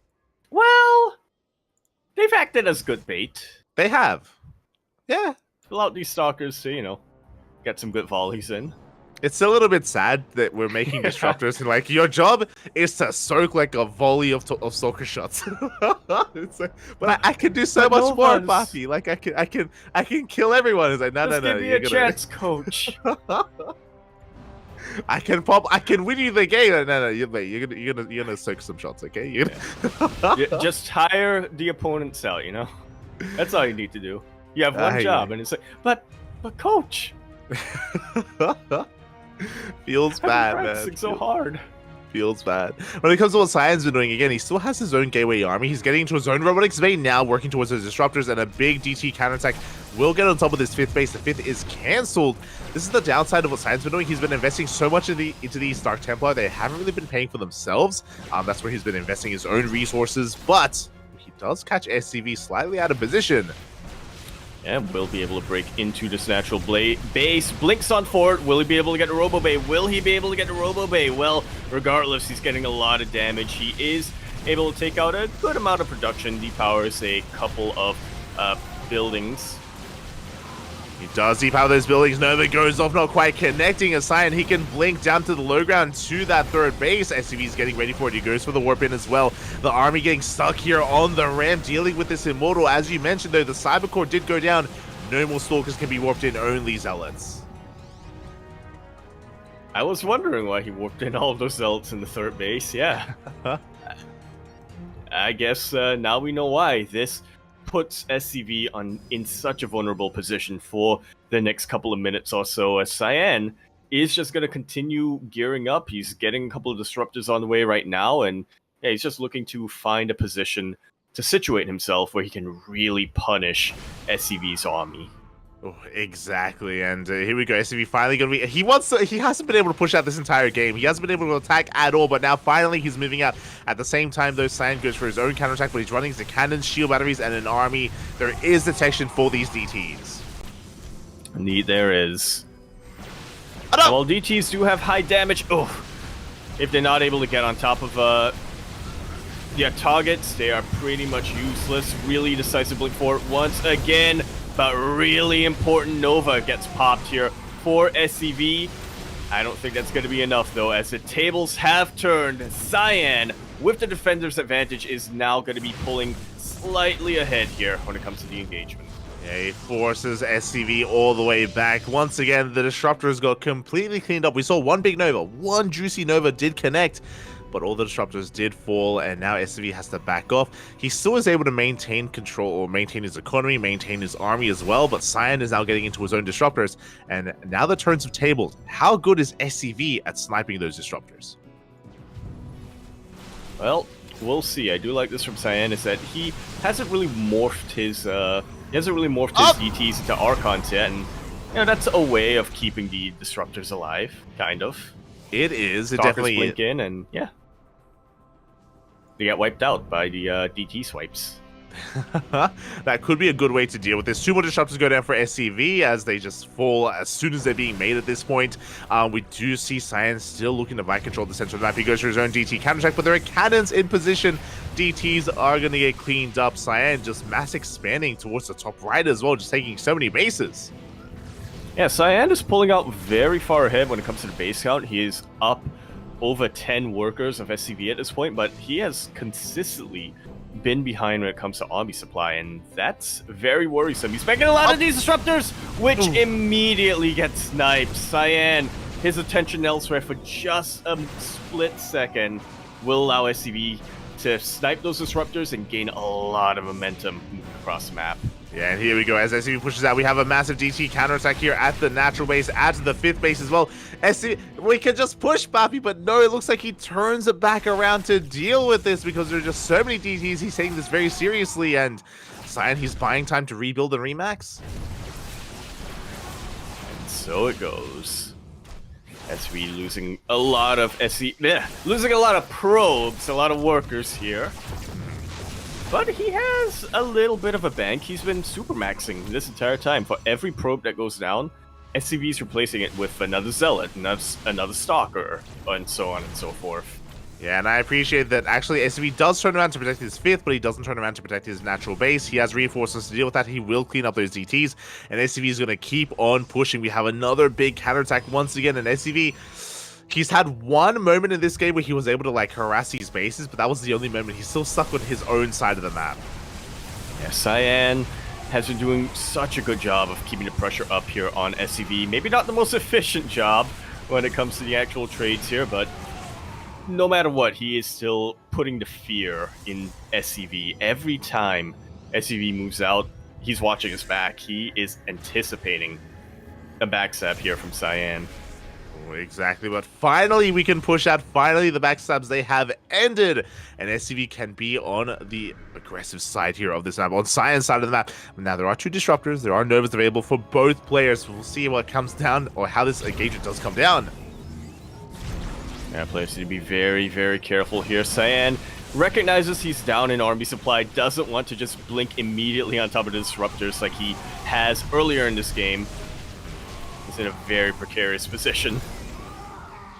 S3: Well, they've acted as good bait.
S2: They have. Yeah.
S3: Allow these Stalkers to, you know, get some good volleys in.
S2: It's a little bit sad that we're making Disruptors and like, your job is to soak like a volley of Stalker shots. It's like, but I can do so much more, Papy. Like I can kill everyone. It's like, no.
S3: Give me a chance, coach.
S2: I can win you the game. No, you're gonna soak some shots, okay?
S3: Just tire the opponents out, you know? That's all you need to do. You have one job, and it's like, but coach.
S2: Feels bad, man.
S3: Practicing so hard.
S2: Feels bad. When it comes to what Cyan's been doing, again, he still has his own gateway army. He's getting into his own robotics vein now, working towards those disruptors, and a big DT counterattack will get on top of this 5th base. The 5th is cancelled. This is the downside of what Cyan's been doing. He's been investing so much into these Dark Templar. They haven't really been paying for themselves. That's where he's been investing his own resources, but he does catch SCV slightly out of position.
S3: And will be able to break into this natural base. Blinks on forward. Will he be able to get the Robo Bay? Will he be able to get the Robo Bay? Well, regardless, he's getting a lot of damage. He is able to take out a good amount of production. Depowers a couple of buildings.
S2: He does depower those buildings. Nova goes off, not quite connecting a Cyan. He can blink down to the low ground to that 3rd base. SCV's getting ready for it. He goes for the warp in as well. The army getting stuck here on the ramp, dealing with this Immortal. As you mentioned, though, the Cyber Core did go down. No more Stalkers can be warped in, only Zealots.
S3: I was wondering why he warped in all of those Zealots in the 3rd base. Yeah. I guess now we know why. This puts SCV in such a vulnerable position for the next couple of minutes or so, as Cyan is just going to continue gearing up. He's getting a couple of disruptors on the way right now, and yeah, he's just looking to find a position to situate himself where he can really punish SCV's army.
S2: Oh, exactly, and here we go. SCV finally gonna be. He hasn't been able to push out this entire game. He hasn't been able to attack at all, but now finally he's moving out. At the same time, though, Cyan goes for his own counterattack, but he's running the cannons, shield batteries, and an army. There is detection for these DTs.
S3: Indeed, there is. Well, DTs do have high damage. Oh, if they're not able to get on top of their targets, they are pretty much useless. Really decisive blink forward once again. But really important Nova gets popped here for SCV. I don't think that's going to be enough, though, as the tables have turned. Cyan, with the defender's advantage, is now going to be pulling slightly ahead here when it comes to the engagement.
S2: Yeah, he forces SCV all the way back. Once again, the Disruptors got completely cleaned up. We saw one big Nova, one juicy Nova did connect, but all the Disruptors did fall, and now SCV has to back off. He still is able to maintain control, or maintain his economy, maintain his army as well, but Cyan is now getting into his own Disruptors, and now the turns have tabled. How good is SCV at sniping those Disruptors?
S3: Well, we'll see. I do like this from Cyan, is that he hasn't really morphed his DTs into Archons yet, and you know, that's a way of keeping the Disruptors alive, kind of.
S2: It is. It
S3: Stalkers
S2: definitely
S3: blink in, and yeah, they get wiped out by the DT swipes.
S2: That could be a good way to deal with this. 2 more Disruptors go down for SCV as they just fall as soon as they're being made at this point. We do see Cyan still looking to buy control of the center of the map. He goes for his own DT counterattack, but there are cannons in position. DTs are going to get cleaned up. Cyan just mass expanding towards the top right as well, just taking so many bases.
S3: Yeah, Cyan is pulling out very far ahead when it comes to the base count. He is up over 10 workers of SCV at this point, but he has consistently been behind when it comes to army supply, and that's very worrisome. He's making a lot of these disruptors, which immediately get sniped. Cyan, his attention elsewhere for just a split second, will allow SCV to snipe those disruptors and gain a lot of momentum across the map.
S2: Yeah, and here we go. As SCV pushes out, we have a massive DT counterattack here at the natural base, at the 5th base as well. SCV, we can just push Papy, but no, it looks like he turns it back around to deal with this because there are just so many DTs. He's taking this very seriously, and Cyan, he's buying time to rebuild and remax.
S3: And so it goes. SCV losing a lot of losing a lot of probes, a lot of workers here. But he has a little bit of a bank. He's been super maxing this entire time. For every probe that goes down, SCV is replacing it with another Zealot, another Stalker, and so on and so forth.
S2: Yeah, and I appreciate that actually SCV does turn around to protect his 5th, but he doesn't turn around to protect his natural base. He has reinforcements to deal with that. He will clean up those DTs, and SCV is going to keep on pushing. We have another big counterattack once again, and SCV... he's had one moment in this game where he was able to like harass these bases, but that was the only moment. He's still stuck on his own side of the map.
S3: Yeah, Cyan has been doing such a good job of keeping the pressure up here on SCV. Maybe not the most efficient job when it comes to the actual trades here, but no matter what, he is still putting the fear in SCV. Every time SCV moves out, he's watching his back. He is anticipating a backstab here from Cyan.
S2: Exactly, but finally we can push out. Finally the backstabs, they have ended, and SCV can be on the aggressive side here of this map, on Cyan's side of the map. Now there are 2 disruptors, there are Novas available for both players. We'll see what comes down, or how this engagement does come down.
S3: Yeah, players need to be very, very careful here. Cyan recognizes he's down in army supply, doesn't want to just blink immediately on top of the disruptors like he has earlier in this game. He's in a very precarious position.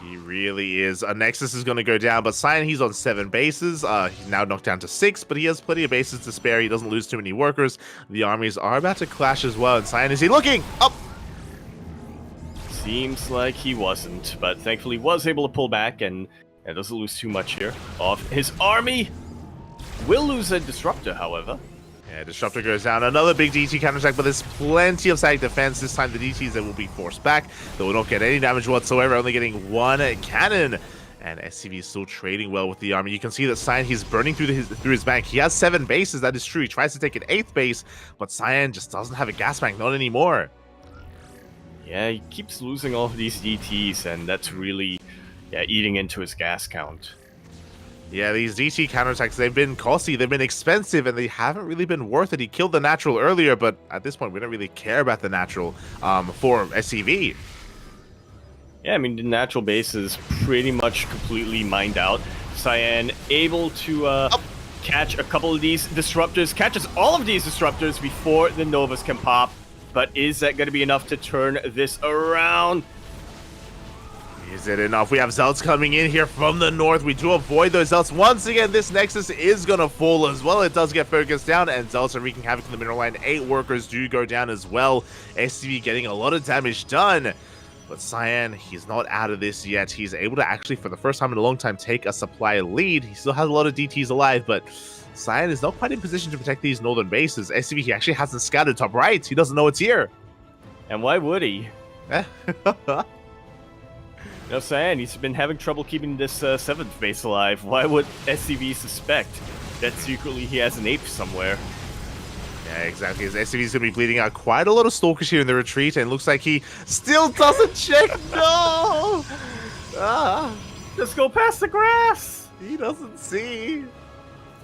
S2: He really is. A Nexus is going to go down, but Cyan, he's on 7 bases. He's now knocked down to 6, but he has plenty of bases to spare. He doesn't lose too many workers. The armies are about to clash as well, and Cyan, is he looking up?
S3: Seems like he wasn't, but thankfully was able to pull back and doesn't lose too much here. Off his army will lose a disruptor, however.
S2: Yeah, Disruptor goes down. Another big DT counterattack, but there's plenty of static defense. This time the DTs, they will be forced back. They will not get any damage whatsoever, only getting 1 cannon. And SCV is still trading well with the army. You can see that Cyan, he's burning through his bank. He has 7 bases, that is true. He tries to take an 8th base, but Cyan just doesn't have a gas bank, not anymore.
S3: Yeah, he keeps losing all of these DTs, and that's really eating into his gas count.
S2: Yeah, these DT counterattacks, they've been costly, they've been expensive, and they haven't really been worth it. He killed the natural earlier, but at this point, we don't really care about the natural for SCV.
S3: Yeah, I mean, the natural base is pretty much completely mined out. Cyan able to catch a couple of these disruptors, catches all of these disruptors before the Novas can pop, but is that going to be enough to turn this around?
S2: Is it enough? We have Zealots coming in here from the north. We do avoid those Zealots. Once again, this Nexus is going to fall as well. It does get focused down, and Zealots are wreaking havoc in the mineral line. 8 workers do go down as well. SCV getting a lot of damage done. But Cyan, he's not out of this yet. He's able to actually, for the first time in a long time, take a supply lead. He still has a lot of DTs alive, but Cyan is not quite in position to protect these northern bases. SCV, he actually hasn't scouted top right. He doesn't know it's here.
S3: And why would he? No, Cyan, he's been having trouble keeping this 7th base alive. Why would SCV suspect that secretly he has an 8th somewhere?
S2: Yeah, exactly. As SCV is going to be bleeding out quite a lot of Stalkers here in the retreat, and it looks like he still doesn't check. No!
S3: Just go past the grass!
S2: He doesn't see.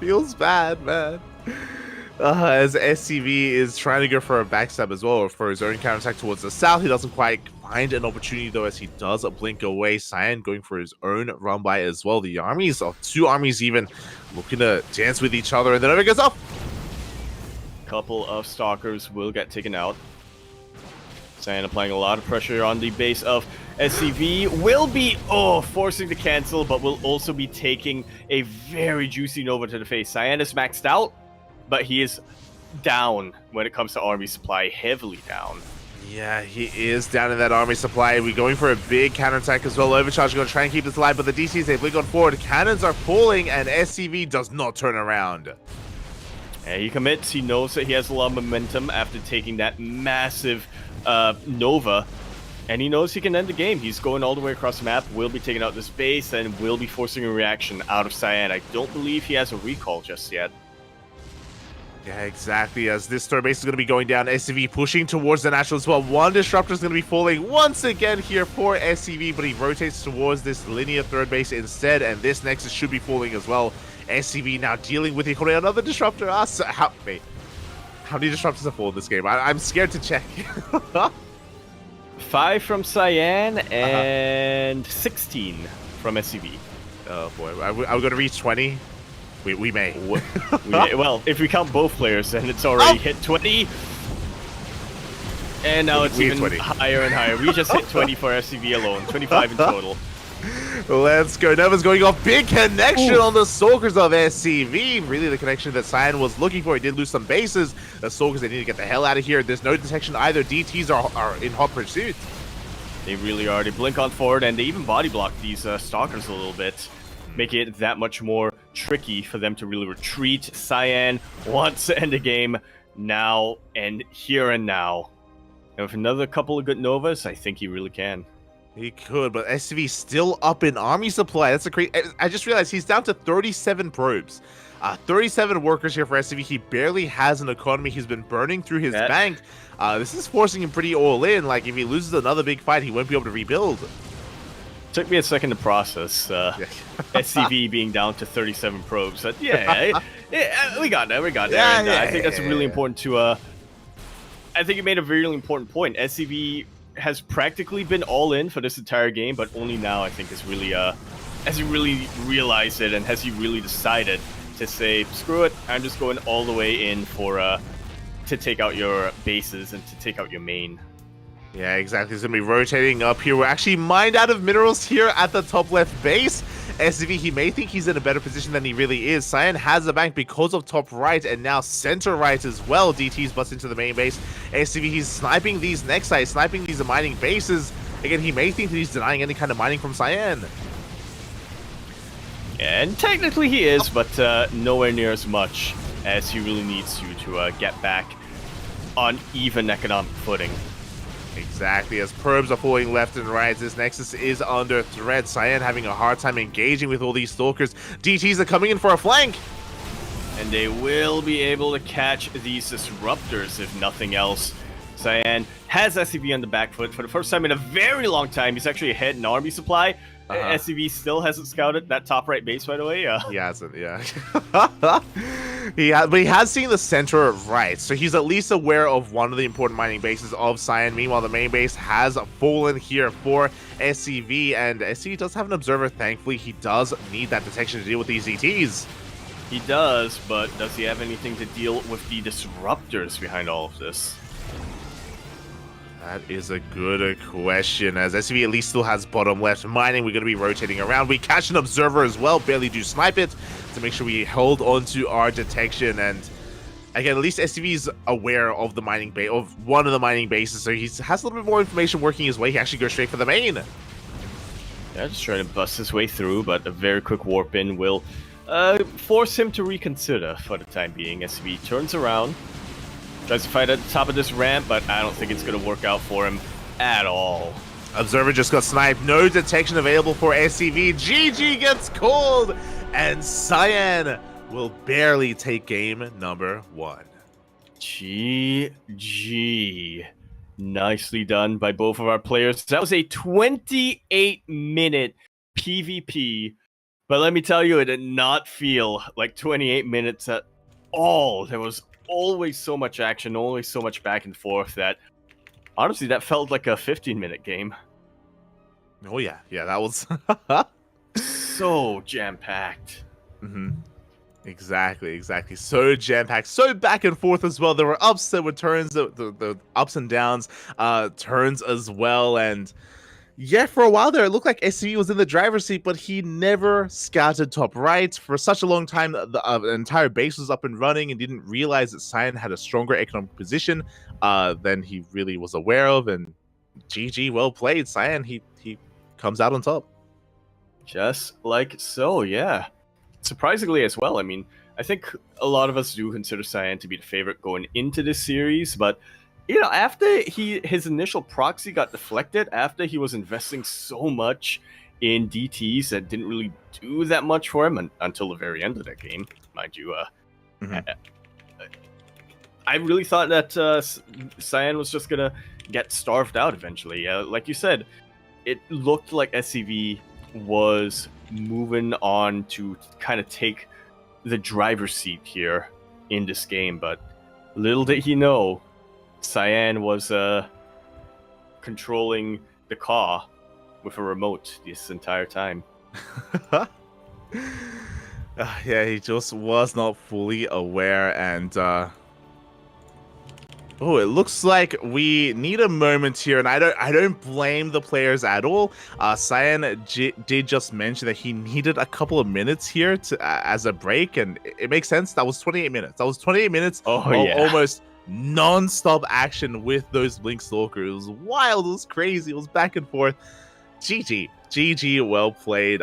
S2: Feels bad, man. As SCV is trying to go for a backstab as well, or for his own counterattack towards the south. He doesn't quite find an opportunity, though, as he does blink away. Cyan going for his own run by as well. The armies, 2 armies even, looking to dance with each other, and then over goes up.
S3: Couple of Stalkers will get taken out. Cyan applying a lot of pressure on the base of SCV. Will be, forcing to cancel, but will also be taking a very juicy Nova to the face. Cyan is maxed out, but he is down when it comes to army supply, heavily down.
S2: Yeah, he is down in that army supply. We're going for a big counterattack as well. Overcharge going to try and keep this alive, but the DCs, they blink on forward. Cannons are falling, and SCV does not turn around.
S3: And he commits. He knows that he has a lot of momentum after taking that massive Nova. And he knows he can end the game. He's going all the way across the map, will be taking out this base, and will be forcing a reaction out of Cyan. I don't believe he has a recall just yet.
S2: Yeah, exactly. As this third base is going to be going down, SCV pushing towards the natural as well. One disruptor is going to be falling once again here for SCV, but he rotates towards this linear third base instead, and this Nexus should be falling as well. SCV now dealing with another disruptor. How many disruptors have fallen in this game? I'm scared to check.
S3: 5 from Cyan and 16 from SCV.
S2: Oh boy, are we going to reach 20? We may.
S3: Well, if we count both players, then it's already hit 20. And now it's even higher and higher. We just hit 20 for SCV alone, 25 in total.
S2: Let's go. Neva's going off. Big connection on the Stalkers of SCV. Really the connection that Cyan was looking for. He did lose some bases. The Stalkers, they need to get the hell out of here. There's no detection either. DTs are in hot pursuit.
S3: They really are. They blink on forward, and they even body block these Stalkers a little bit, making it that much more tricky for them to really retreat. Cyan wants to end the game now and here and now. And with another couple of good Novas, I think he really can.
S2: He could, but SCV still up in army supply. That's a crazy. I just realized he's down to 37 probes. 37 workers here for SCV. He barely has an economy. He's been burning through his bank. This is forcing him pretty all in. Like, if he loses another big fight, he won't be able to rebuild.
S3: Took me a second to process SCV being down to 37 probes. But yeah, we got there. And I think that's really important to. I think you made a really important point. SCV has practically been all in for this entire game, but only now I think is really has he really realized it, and has he really decided to say, screw it, I'm just going all the way in for to take out your bases and to take out your main.
S2: Yeah, exactly. He's going to be rotating up here. We're actually mined out of minerals here at the top left base. SCV, he may think he's in a better position than he really is. Cyan has the bank because of top right and now center right as well. DT's bust into the main base. SCV, he's sniping these next sites, sniping these mining bases. Again, he may think that he's denying any kind of mining from Cyan.
S3: And technically he is, but nowhere near as much as he really needs to get back on even economic footing.
S2: Exactly, as probes are falling left and right, this Nexus is under threat. Cyan having a hard time engaging with all these Stalkers. DTs are coming in for a flank.
S3: And they will be able to catch these Disruptors, if nothing else. Cyan has SCV on the back foot for the first time in a very long time. He's actually ahead in army supply. SCV still hasn't scouted that top right base, by the way.
S2: He hasn't, yeah. But he has seen the center right, so he's at least aware of one of the important mining bases of Cyan. Meanwhile, the main base has fallen here for SCV, and SCV does have an observer. Thankfully, he does need that detection to deal with these ETs.
S3: He does, but does he have anything to deal with the Disruptors behind all of this?
S2: That is a good question, as SCV at least still has bottom left mining. We're going to be rotating around. We catch an observer as well, barely do snipe it, to make sure we hold on to our detection. And again, at least SCV is aware of the mining base, of one of the mining bases, so he has a little bit more information working his way. He actually goes straight for the main.
S3: Yeah, just trying to bust his way through, but a very quick warp in will force him to reconsider for the time being. SCV turns around, tries to fight at the top of this ramp, but I don't think it's going to work out for him at all.
S2: Observer just got sniped. No detection available for SCV. GG gets called, and Cyan will barely take game number 1.
S3: GG. Nicely done by both of our players. That was a 28-minute PvP, but let me tell you, it did not feel like 28 minutes at all. There was always so much action, always so much back and forth that honestly that felt like a 15-minute game.
S2: Oh yeah, that was
S3: so jam-packed.
S2: Exactly. So jam-packed, so back and forth as well. There were ups, there were turns, the ups and downs, turns as well, and Yeah, for a while there, it looked like SCV was in the driver's seat, but he never scouted top right. For such a long time, the entire base was up and running and didn't realize that Cyan had a stronger economic position than he really was aware of. And GG, well played, Cyan. He comes out on top.
S3: Just like so, yeah. Surprisingly as well. I mean, I think a lot of us do consider Cyan to be the favorite going into this series, but you know, after his initial proxy got deflected, after he was investing so much in DTs that didn't really do that much for him until the very end of that game, mind you. I really thought that Cyan was just gonna get starved out eventually. Like you said, it looked like SCV was moving on to kind of take the driver's seat here in this game, but little did he know, Cyan was controlling the car with a remote this entire time.
S2: Yeah, he just was not fully aware, and oh, it looks like we need a moment here, and I don't blame the players at all. Cyan did just mention that he needed a couple of minutes here to as a break, and it makes sense. That was 28 minutes. That was 28 minutes of almost non-stop action with those Blink Stalkers. It was wild. It was crazy. It was back and forth. GG, well played.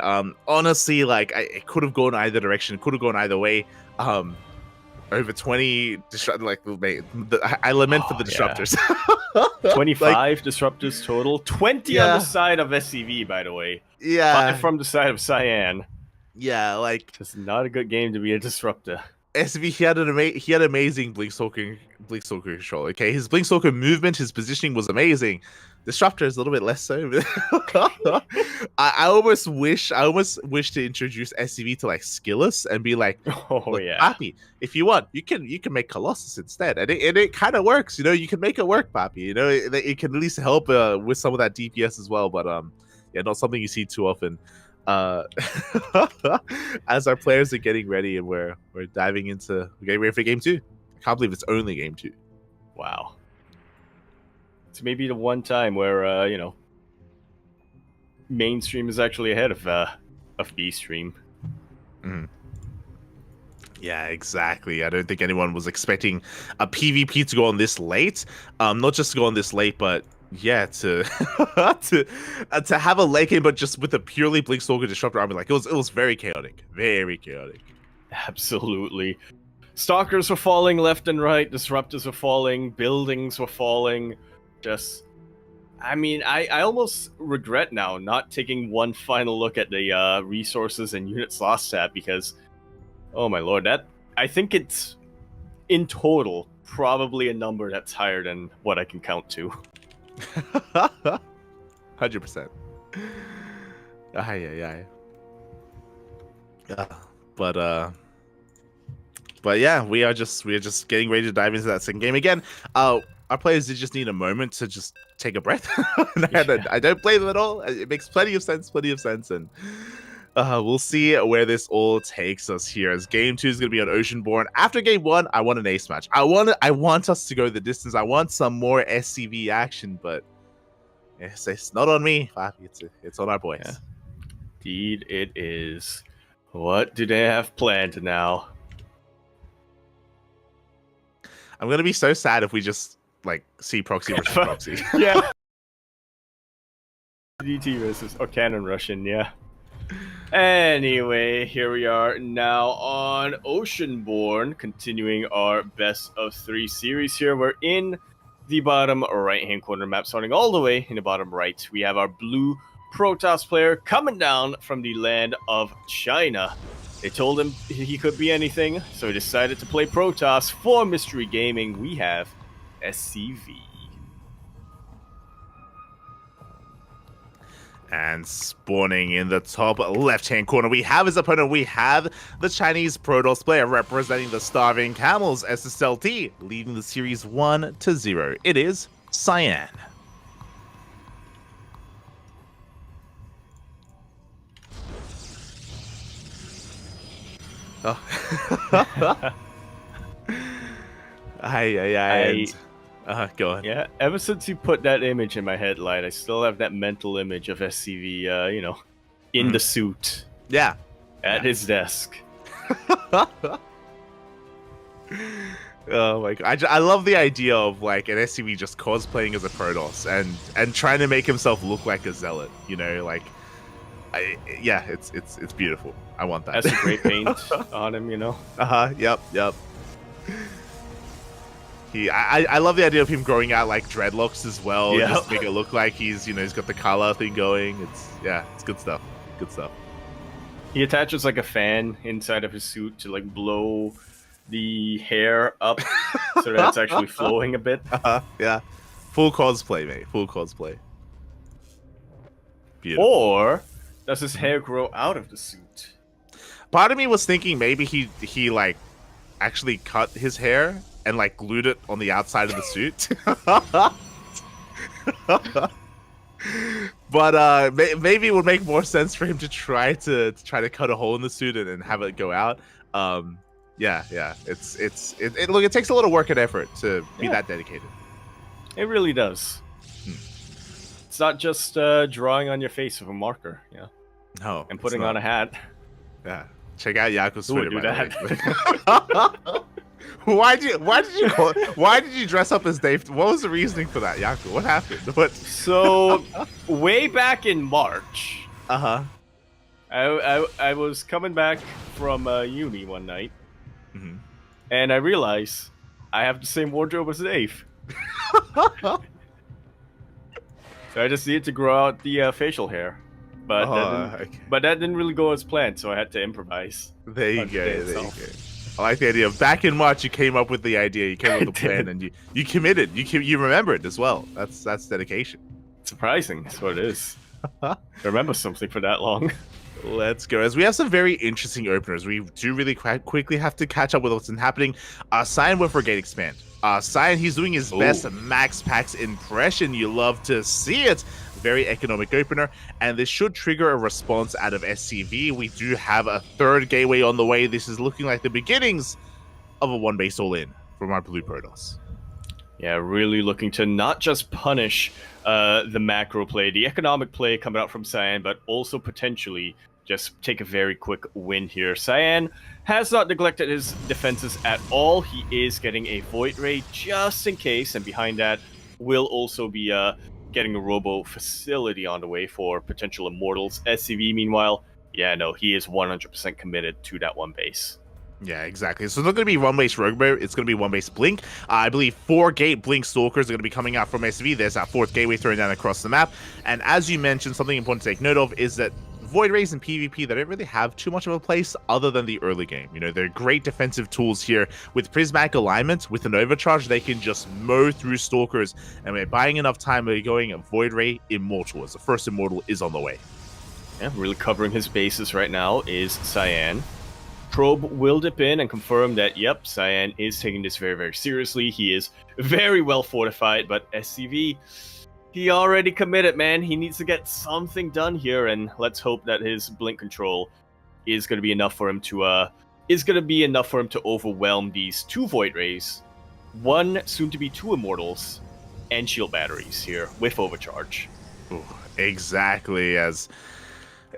S2: Honestly, like it could have gone either direction. It could have gone either way. Over 20 I lament for the disruptors.
S3: 25 disruptors total. 20 on the side of SCV, by the way.
S2: Yeah.
S3: 5 from the side of Cyan.
S2: Yeah, like
S3: it's not a good game to be a disruptor.
S2: SCV, he had amazing Blink Stalker control. Okay, his Blink Stalker movement, his positioning was amazing. Disruptor is a little bit less so. I almost wish to introduce SCV to like Skillus and be like, Papy, if you want, you can make Colossus instead, and it kind of works. You know, you can make it work, Papy. You know, it can at least help with some of that DPS as well. But yeah, not something you see too often. As our players are getting ready and we're getting ready for game 2. I can't believe it's only game 2.
S3: Wow. It's maybe the one time where you know, mainstream is actually ahead of B stream.
S2: Yeah, exactly. I don't think anyone was expecting a PvP to go on this late. Not just to go on this late, but yeah, to to have a late game, but just with a purely Blink Stalker Disruptor army. Like it was very chaotic, very chaotic.
S3: Absolutely. Stalkers were falling left and right. Disruptors were falling. Buildings were falling. Just, I mean, I almost regret now not taking one final look at the resources and units lost tab, because, oh my lord, that I think it's in total probably a number that's higher than what I can count to.
S2: 100%. But yeah, we are just getting ready to dive into that second game again. Our players did just need a moment to just take a breath. I don't blame them at all. It makes plenty of sense, and we'll see where this all takes us here, as game 2 is going to be on Oceanborn. After game 1, I want an ace match. I want us to go the distance. I want some more SCV action, but it's not on me. It's on our boys.
S3: Yeah. Indeed it is. What do they have planned now?
S2: I'm going to be so sad if we just like see proxy versus proxy.
S3: Yeah. DT versus Cannon Russian, yeah. Anyway, here we are now on Oceanborn, continuing our best of 3 series here. We're in the bottom right-hand corner map, starting all the way in the bottom right. We have our blue Protoss player coming down from the land of China. They told him he could be anything, so he decided to play Protoss. For Mystery Gaming, we have SCV.
S2: And spawning in the top left-hand corner, we have his opponent. We have the Chinese Protoss player representing the Starving Camels, SSLT, leading the series 1-0. It is Cyan. Oh. Go on.
S3: Yeah, ever since you put that image in my headlight, I still have that mental image of SCV, in the suit
S2: Yeah.
S3: at his desk.
S2: Oh my god! I love the idea of like an SCV just cosplaying as a Protoss and trying to make himself look like a zealot. You know, like, it's beautiful. I want that.
S3: That's a great paint on him,
S2: Yep. I love the idea of him growing out like dreadlocks as well.
S3: Yeah.
S2: Just make it look like he's got the color thing going. It's good stuff. Good stuff.
S3: He attaches like a fan inside of his suit to like blow the hair up so that it's actually flowing a bit.
S2: Yeah. Full cosplay, mate. Full cosplay. Beautiful.
S3: Or does his hair grow out of the suit?
S2: Part of me was thinking maybe he like actually cut his hair and like glued it on the outside of the suit. But maybe it would make more sense for him to try to cut a hole in the suit and have it go out. Yeah. Look, it takes a lot of work and effort to be that dedicated.
S3: It really does. It's not just drawing on your face with a marker,
S2: No,
S3: and putting on a hat.
S2: Yeah, check out Yaku's
S3: Who would
S2: Twitter.
S3: do that?
S2: Why did you dress up as Dave? What was the reasoning for that, Yaku? What happened?
S3: So, way back in March,
S2: I
S3: was coming back from uni one night,
S2: mm-hmm.
S3: and I realized I have the same wardrobe as Dave. So I just needed to grow out the facial hair, but that didn't really go as planned, so I had to improvise.
S2: There you go. I like the idea of back in March you came up with the idea, you came up with the plan, and you committed. You remembered as well. That's dedication.
S3: Surprising, that's what it is. I remember something for that long.
S2: Let's go. As we have some very interesting openers, we do really quickly have to catch up with what's been happening. Cyan went for Gate Expand. Cyan, he's doing his best Max Packs impression. You love to see it. Very economic opener, and this should trigger a response out of SCV. We do have a third gateway on the way. This is looking like the beginnings of a one base all-in from our Blue Protoss.
S3: Yeah, really looking to not just punish the macro play, the economic play coming out from Cyan, but also potentially just take a very quick win here. Cyan has not neglected his defenses at all. He is getting a Void Ray just in case, and behind that will also be getting a Robo facility on the way for potential Immortals. SCV, meanwhile, he is 100% committed to that one base.
S2: Yeah, exactly. So it's not going to be one base Robo, it's going to be one base Blink. I believe 4 gate Blink Stalkers are going to be coming out from SCV. There's that 4th gateway thrown down across the map. And as you mentioned, something important to take note of is that Void Rays in PvP, they don't really have too much of a place other than the early game. They're great defensive tools here. With Prismatic Alignment, with an Overcharge, they can just mow through Stalkers, and we're buying enough time. We're going a Void Ray Immortal, as the first Immortal is on the way.
S3: Yeah, really covering his bases right now is Cyan. Probe will dip in and confirm that, yep, Cyan is taking this very, very seriously. He is very well fortified, but SCV... he already committed, man. He needs to get something done here, and let's hope that his blink control is going to be enough for him to overwhelm these 2 Void Rays, 1 soon to be 2 Immortals, and shield batteries here with overcharge.
S2: Ooh, exactly. As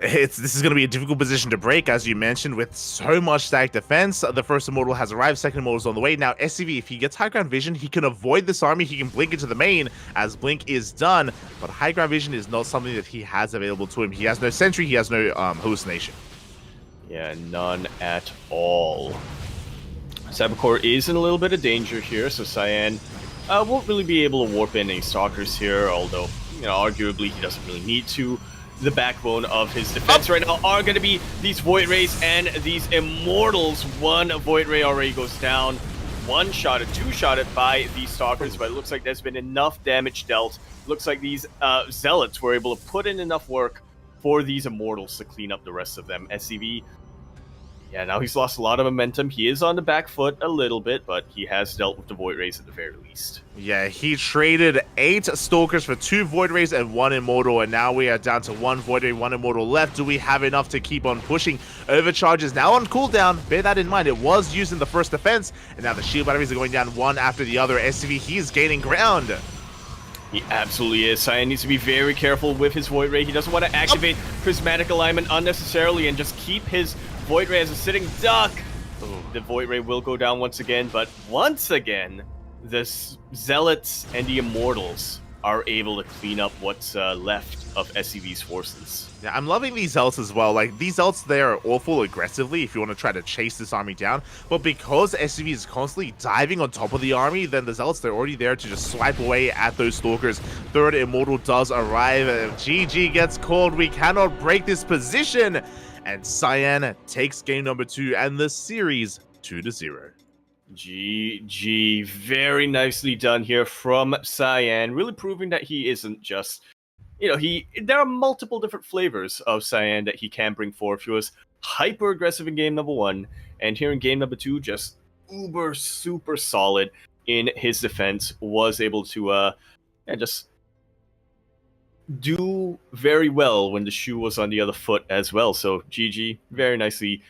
S2: this is going to be a difficult position to break, as you mentioned, with so much stacked defense. The first Immortal has arrived, second Immortal is on the way. Now, SCV, if he gets high ground vision, he can avoid this army. He can blink into the main as blink is done, but high ground vision is not something that he has available to him. He has no sentry, he has no hallucination.
S3: Yeah, none at all. Saboteur is in a little bit of danger here, so Cyan won't really be able to warp in any Stalkers here, although, arguably he doesn't really need to. The backbone of his defense right now are going to be these Void Rays and these Immortals. 1 Void Ray already goes down. 1-shotted, 2-shotted by these Stalkers, but it looks like there's been enough damage dealt. Looks like these Zealots were able to put in enough work for these Immortals to clean up the rest of them. SCV, Yeah, now he's lost a lot of momentum. He is on the back foot a little bit, but he has dealt with the Void Rays at the very least.
S2: Yeah, he traded 8 Stalkers for 2 Void Rays and 1 Immortal, and now we are down to 1 Void Ray, 1 Immortal left. Do we have enough to keep on pushing? Overcharge is now on cooldown. Bear that in mind. It was used in the first defense, and now the shield batteries are going down one after the other. SCV, he's gaining ground.
S3: He absolutely is. Cyan needs to be very careful with his Void Ray. He doesn't want to activate Prismatic Alignment unnecessarily and just keep his Void Ray as a sitting duck. The Void Ray will go down once again, but once again, the Zealots and the Immortals are able to clean up what's left of SCV's forces.
S2: Yeah, I'm loving these Zealots as well. Like, these Zealots, they are awful aggressively if you want to try to chase this army down. But because SCV is constantly diving on top of the army, then the Zealots, they're already there to just swipe away at those Stalkers. Third Immortal does arrive. GG gets called. We cannot break this position. And Cyan takes game number 2 and the series 2-0.
S3: GG. Very nicely done here from Cyan. Really proving that he isn't just... there are multiple different flavors of Cyan that he can bring forth. He was hyper aggressive in game number 1, and here in game number 2, just uber super solid in his defense. Was able to just do very well when the shoe was on the other foot as well. So GG, very nicely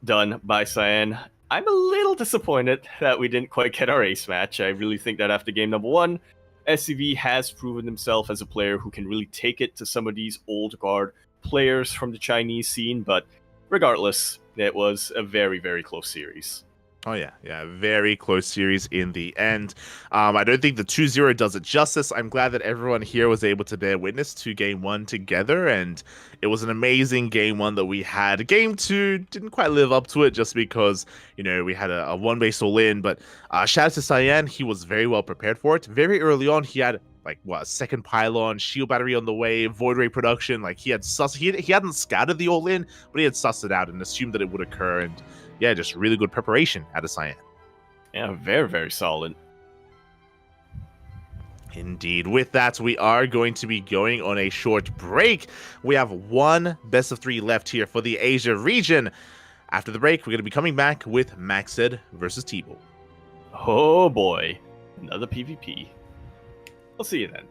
S3: done by Cyan. I'm a little disappointed that we didn't quite get our ace match. I really think that after game number 1, SCV has proven himself as a player who can really take it to some of these old guard players from the Chinese scene, but regardless, it was a very, very close series.
S2: Oh, yeah. Very close series in the end. I don't think the 2-0 does it justice. I'm glad that everyone here was able to bear witness to game 1 together, and it was an amazing game 1 that we had. Game 2 didn't quite live up to it just because, we had a one-base all-in, but shout out to Cyan. He was very well prepared for it. Very early on, he had a second pylon, shield battery on the way, Void Ray production. Like, he hadn't scouted the all-in, but he had sussed it out and assumed that it would occur, and yeah, just really good preparation out of Cyan.
S3: Yeah, very, very solid.
S2: Indeed. With that, we are going to be going on a short break. We have 1 best of 3 left here for the Asia region. After the break, we're going to be coming back with Maxed versus Tble.
S3: Oh boy, another PvP. I'll see you then.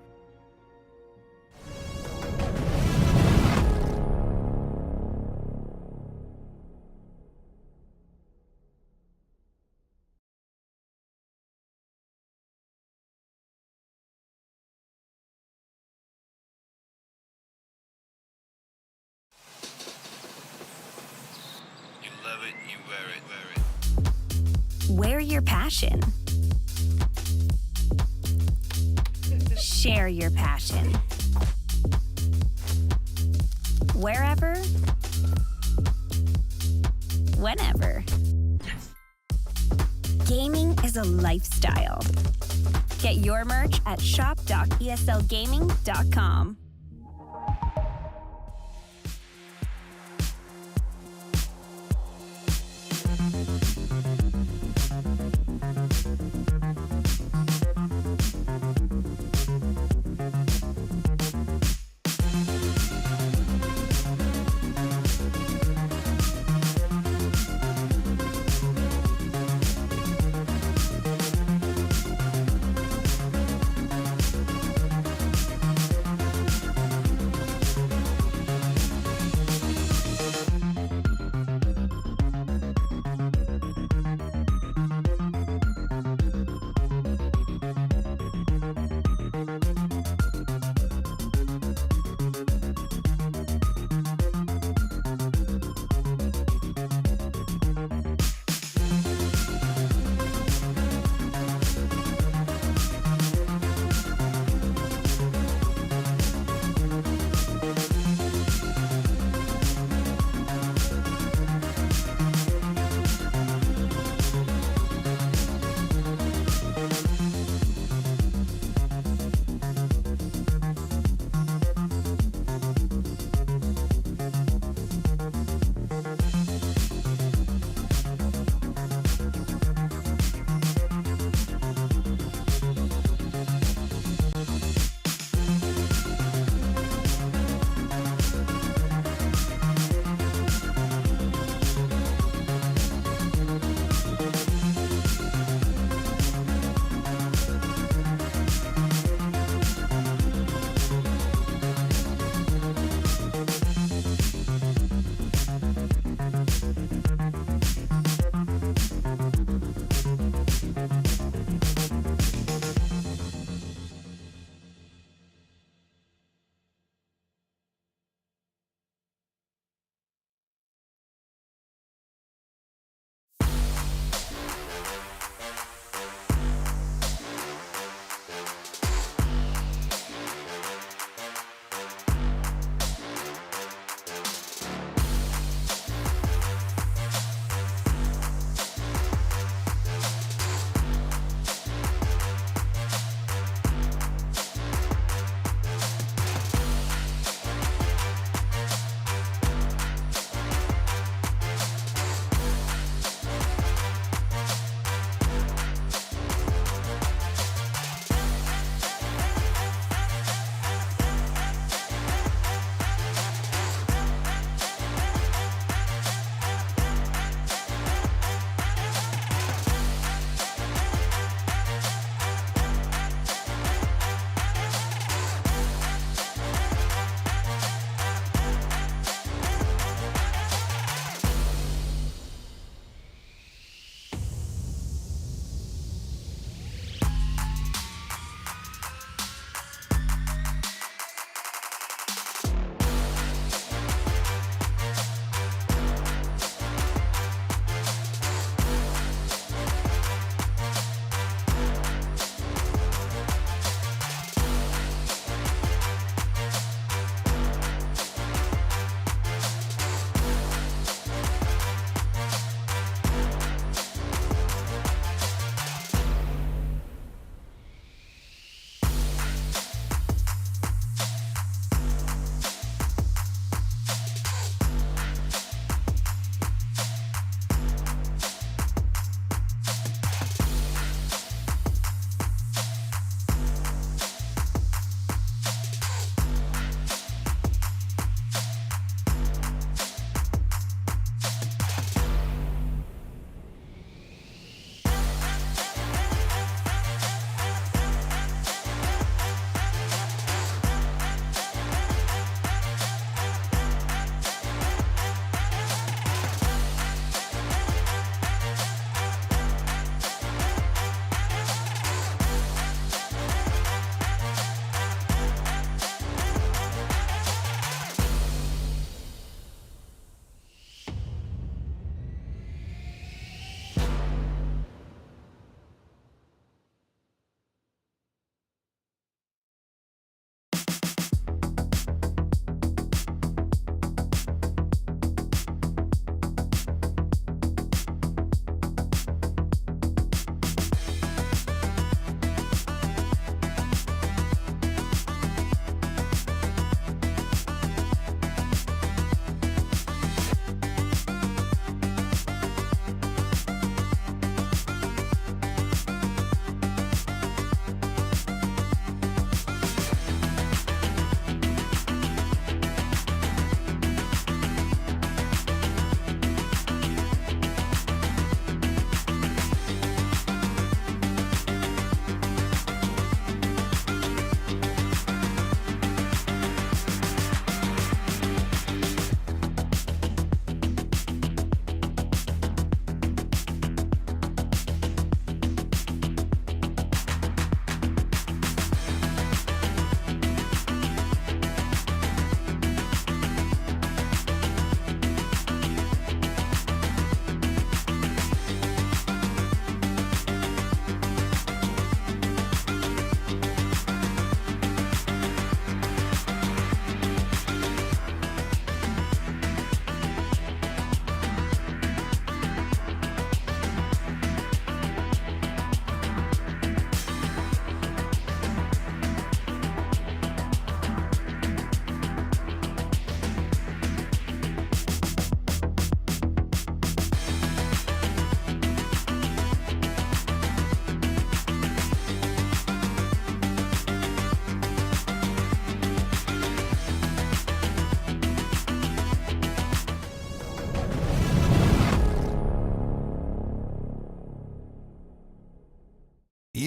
S5: You love it, you wear it.
S4: Wear your passion. Share your passion. Wherever, whenever. Gaming is a lifestyle. Get your merch at shop.eslgaming.com.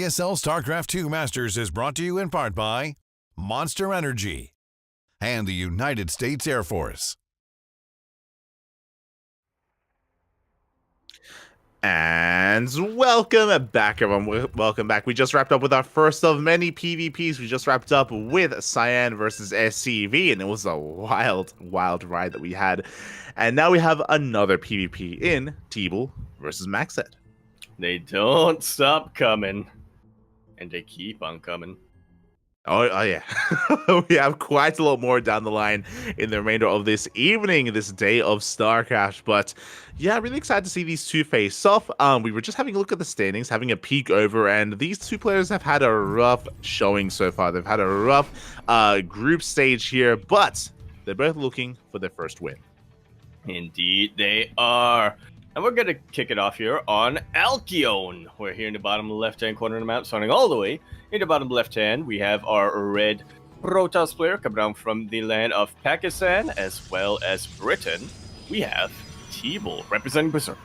S1: ESL StarCraft 2 Masters is brought to you in part by Monster Energy and the United States Air Force.
S2: And welcome back, everyone. Welcome back. We just wrapped up with our first of many PvPs. We just wrapped up with Cyan versus SCV, and it was a wild ride that we had. And now we have another PvP in Tble versus Maxed.
S3: They don't stop coming, and they keep on coming.
S2: Oh yeah. We have quite a lot more down the line in the remainder of this evening, this day of StarCraft. But yeah, really excited to see these two face off. We were just having a look at the standings, having a peek over, and these two players have had a rough showing so far. They've had a rough group stage here, but they're both looking for their first win.
S3: Indeed, they are. And we're going to kick it off here on Alcyon. We're here in the bottom left-hand corner of the map, starting all the way in the bottom left-hand. We have our red Protoss player coming down from the land of Pakistan, as well as Britain. We have Tble representing Berserker.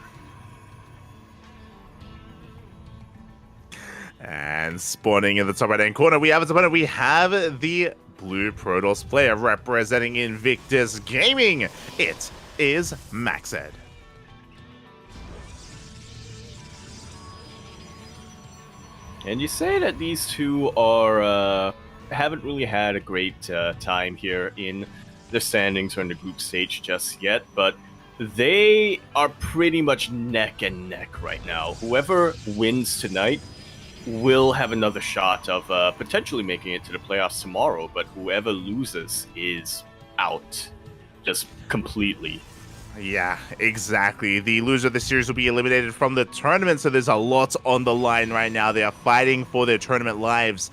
S2: And spawning in the top right-hand corner, we have its opponent. We have the blue Protoss player representing Invictus Gaming. It is Maxed.
S3: And you say that these two are haven't really had a great time here in the standings or in the group stage just yet, but they are pretty much neck and neck right now. Whoever wins tonight will have another shot of potentially making it to the playoffs tomorrow, but whoever loses is out just completely.
S2: Yeah, exactly. The loser of the series will be eliminated from the tournament, so there's a lot on the line right now. They are fighting for their tournament lives.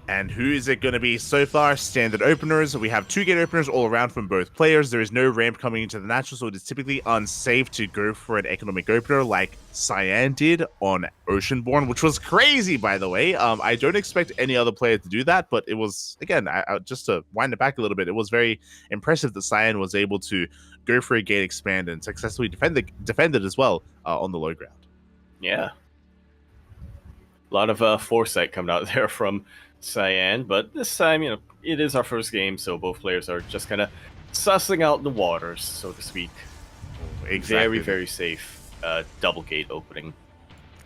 S2: And who is it going to be so far? Standard openers. We have 2 gate openers all around from both players. There is no ramp coming into the natural, so it is typically unsafe to go for an economic opener like Cyan did on Oceanborn, which was crazy, by the way. I don't expect any other player to do that, but it was, again, just to wind it back a little bit, it was very impressive that Cyan was able to go for a gate expand and successfully defended as well on the low ground.
S3: Yeah. A lot of foresight coming out there from Cyan, but this time, you know, it is our first game, so both players are just kind of sussing out the waters, so to speak.
S2: Exactly.
S3: Very safe double gate opening.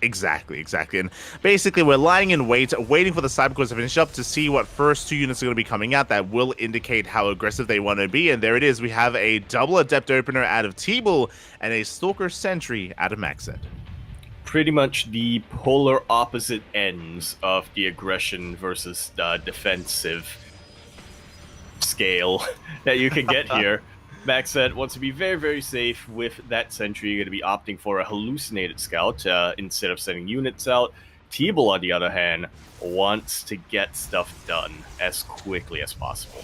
S2: Exactly. And basically, we're lying in wait, waiting for the Cybercores to finish up to see what first 2 units are going to be coming out that will indicate how aggressive they want to be. And there it is. We have a double Adept opener out of Tble and a Stalker Sentry out of Maxed.
S3: Pretty much the polar opposite ends of the aggression versus defensive scale that you can get here. Maxed wants to be very safe with that sentry. You're going to be opting for a hallucinated scout instead of sending units out. Tble, on the other hand, wants to get stuff done as quickly as possible.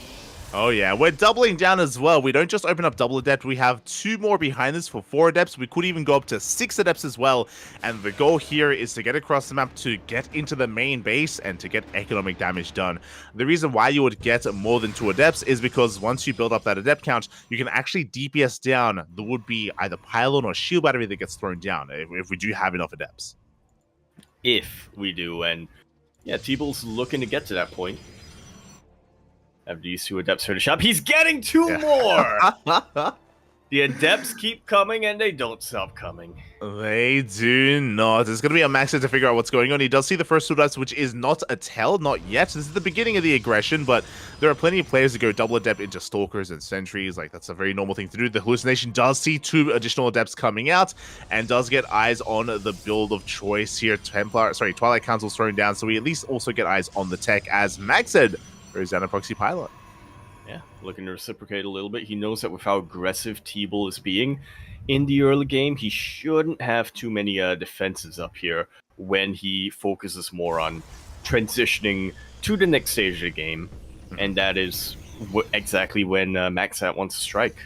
S2: Oh yeah, we're doubling down as well. We don't just open up double Adept, we have 2 more behind us for 4 Adepts. We could even go up to 6 Adepts as well. And the goal here is to get across the map to get into the main base and to get economic damage done. The reason why you would get more than 2 Adepts is because once you build up that Adept count, you can actually DPS down the would-be either pylon or shield battery that gets thrown down if we do have enough Adepts.
S3: If we do, and yeah, Tble's looking to get to that point. After these 2 Adepts here to shop, he's getting 2 more! The Adepts keep coming, and they don't stop coming.
S2: They do not. It's going to be a Maxed to figure out what's going on. He does see the first 2 Adepts, which is not a tell, not yet. This is the beginning of the aggression, but there are plenty of players that go double Adept into Stalkers and Sentries. Like, that's a very normal thing to do. The Hallucination does see 2 additional Adepts coming out, and does get eyes on the build of choice here. Twilight Council's thrown down, so we at least also get eyes on the tech as Maxed goes down a proxy pilot.
S3: Yeah, looking to reciprocate a little bit. He knows that with how aggressive Tble is being in the early game, he shouldn't have too many defenses up here when he focuses more on transitioning to the next stage of the game. And that is exactly when Maxed wants to strike.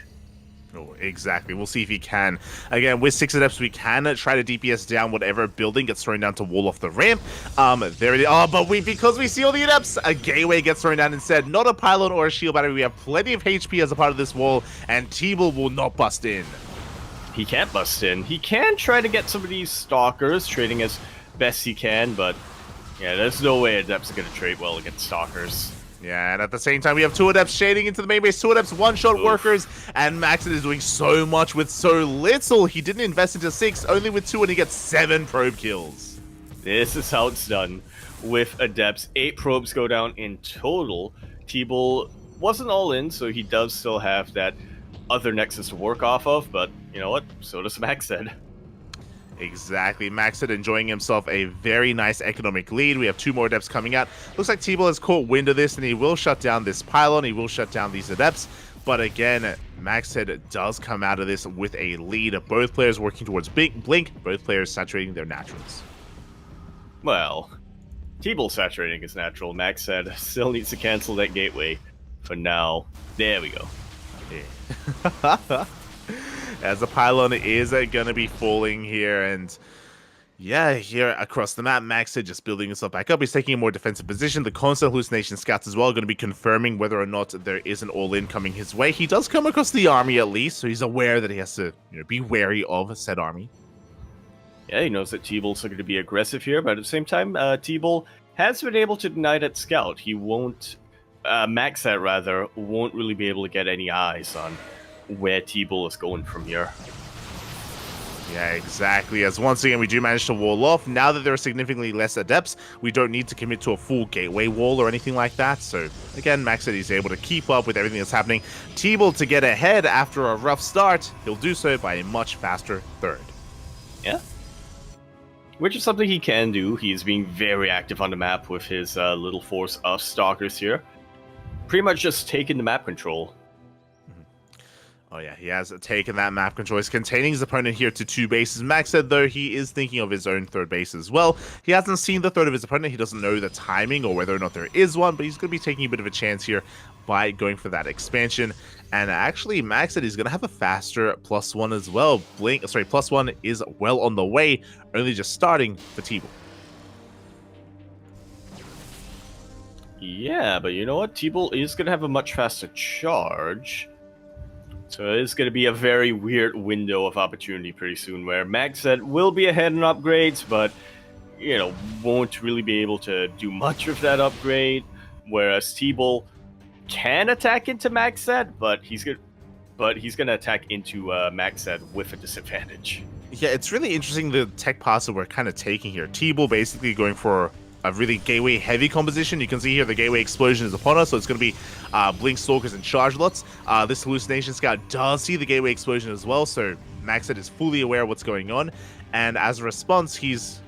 S2: Oh, exactly. We'll see if he can. Again, with 6 Adepts, we can try to DPS down whatever building gets thrown down to wall off the ramp. There it is. Oh, but because we see all the Adepts, a gateway gets thrown down instead. Not a pylon or a shield battery. We have plenty of HP as a part of this wall, and Tble will not bust in.
S3: He can't bust in. He can try to get some of these Stalkers, trading as best he can, but Yeah, there's no way Adepts are going to trade well against Stalkers.
S2: Yeah, and at the same time, we have 2 Adepts shading into the main base. 2 Adepts one-shot workers, and Maxed is doing so much with so little. He didn't invest into 6, only with 2, and he gets 7 probe kills.
S3: This is how it's done with Adepts. 8 probes go down in total. Tble wasn't all in, so he does still have that other Nexus to work off of, but you know what? So does Maxed.
S2: Exactly. Maxed enjoying himself a very nice economic lead. We have 2 more Adepts coming out. Looks like Tble has caught wind of this, and he will shut down this pylon. He will shut down these Adepts. But again, Maxed does come out of this with a lead. Both players working towards Blink. Both players saturating their naturals.
S3: Well, Tble saturating his natural. Maxed still needs to cancel that gateway for now. There we go.
S2: Yeah. As the pylon is going to be falling here, and yeah, here across the map, Maxed just building himself back up. He's taking a more defensive position. The constant hallucination scouts as well are going to be confirming whether or not there is an all-in coming his way. He does come across the army at least, so he's aware that he has to be wary of said army.
S3: Yeah, he knows that Tble's going to be aggressive here, but at the same time, Tble has been able to deny that scout. He won't, Maxed rather, won't really be able to get any eyes on where Tble is going from here.
S2: Yeah, exactly. As once again, we do manage to wall off. Now that there are significantly less Adepts, we don't need to commit to a full gateway wall or anything like that. So, again, Maxed is able to keep up with everything that's happening. Tble to get ahead after a rough start. He'll do so by a much faster third.
S3: Yeah. Which is something he can do. He's being very active on the map with his little force of Stalkers here. Pretty much just taking the map control.
S2: Oh yeah, he has taken that map control. He's containing his opponent here to 2 bases. Maxed, though, he is thinking of his own third base as well. He hasn't seen the third of his opponent. He doesn't know the timing or whether or not there is one, but he's going to be taking a bit of a chance here by going for that expansion. And actually, Maxed is going to have a faster +1 as well. +1 is well on the way, only just starting for Tble.
S3: Yeah, but you know what? Tble is going to have a much faster charge. So it's going to be a very weird window of opportunity pretty soon where Maxed will be ahead in upgrades, but, won't really be able to do much of that upgrade. Whereas Tble can attack into Maxed, but he's going to attack into Maxed with a disadvantage.
S2: Yeah, it's really interesting the tech paths that we're kind of taking here. Tble basically going for a really gateway heavy composition. You can see here the gateway explosion is upon us, so it's going to be Blink Stalkers and Charge Lots. This hallucination scout does see the gateway explosion as well, so Maxed is fully aware of what's going on, and as a response, he's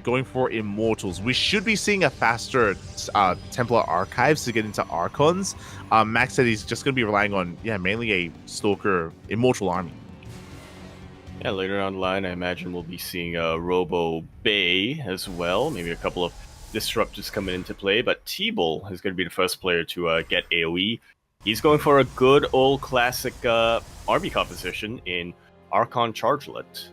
S2: going for Immortals. We should be seeing a faster Templar Archives to get into Archons. Maxed is just going to be relying on mainly a Stalker Immortal army.
S3: Yeah, later on the line, I imagine we'll be seeing Robo Bay as well. Maybe a couple of Disruptors coming into play, but Tble is going to be the first player to get AoE. He's going for a good old classic army composition in Archon Chargelet.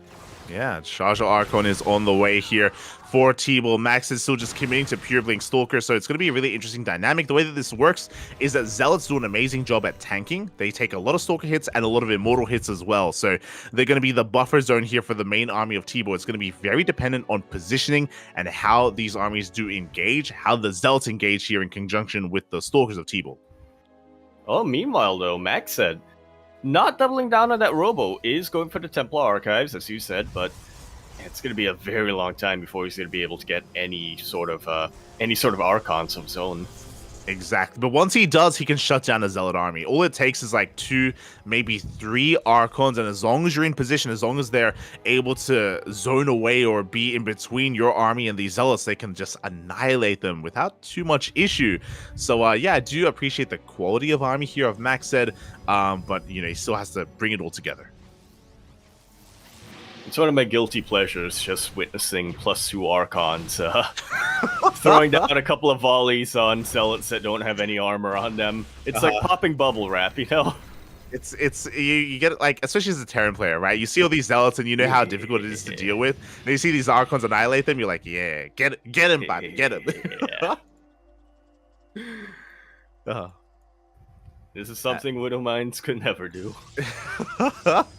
S2: Yeah, Charge Archon is on the way here for Tble. Max is still just committing to pure Blink Stalker, so it's going to be a really interesting dynamic. The way that this works is that Zealots do an amazing job at tanking. They take a lot of Stalker hits and a lot of Immortal hits as well, so they're going to be the buffer zone here for the main army of Tble. It's going to be very dependent on positioning and how these armies do engage, how the Zealots engage here in conjunction with the Stalkers of Tble.
S3: Oh, meanwhile, though, Max said, not doubling down on that Robo, is going for the Templar Archives, as you said, but it's going to be a very long time before he's going to be able to get any sort of Archons of his own.
S2: Exactly. But once he does, he can shut down a Zealot army. All it takes is like 2, maybe 3 Archons, and as long as you're in position, as long as they're able to zone away or be in between your army and these Zealots, they can just annihilate them without too much issue. So I do appreciate the quality of army here of Maxed, but he still has to bring it all together.
S3: It's one of my guilty pleasures, just witnessing +2 Archons throwing down a couple of volleys on Zealots that don't have any armor on them. It's like popping bubble wrap,
S2: It's you get it, like, especially as a Terran player, right? You see all these Zealots and you know how difficult it is to deal with. And you see these Archons annihilate them, you're like, yeah, get him, baby, get him.
S3: This is something Widow Minds could never do.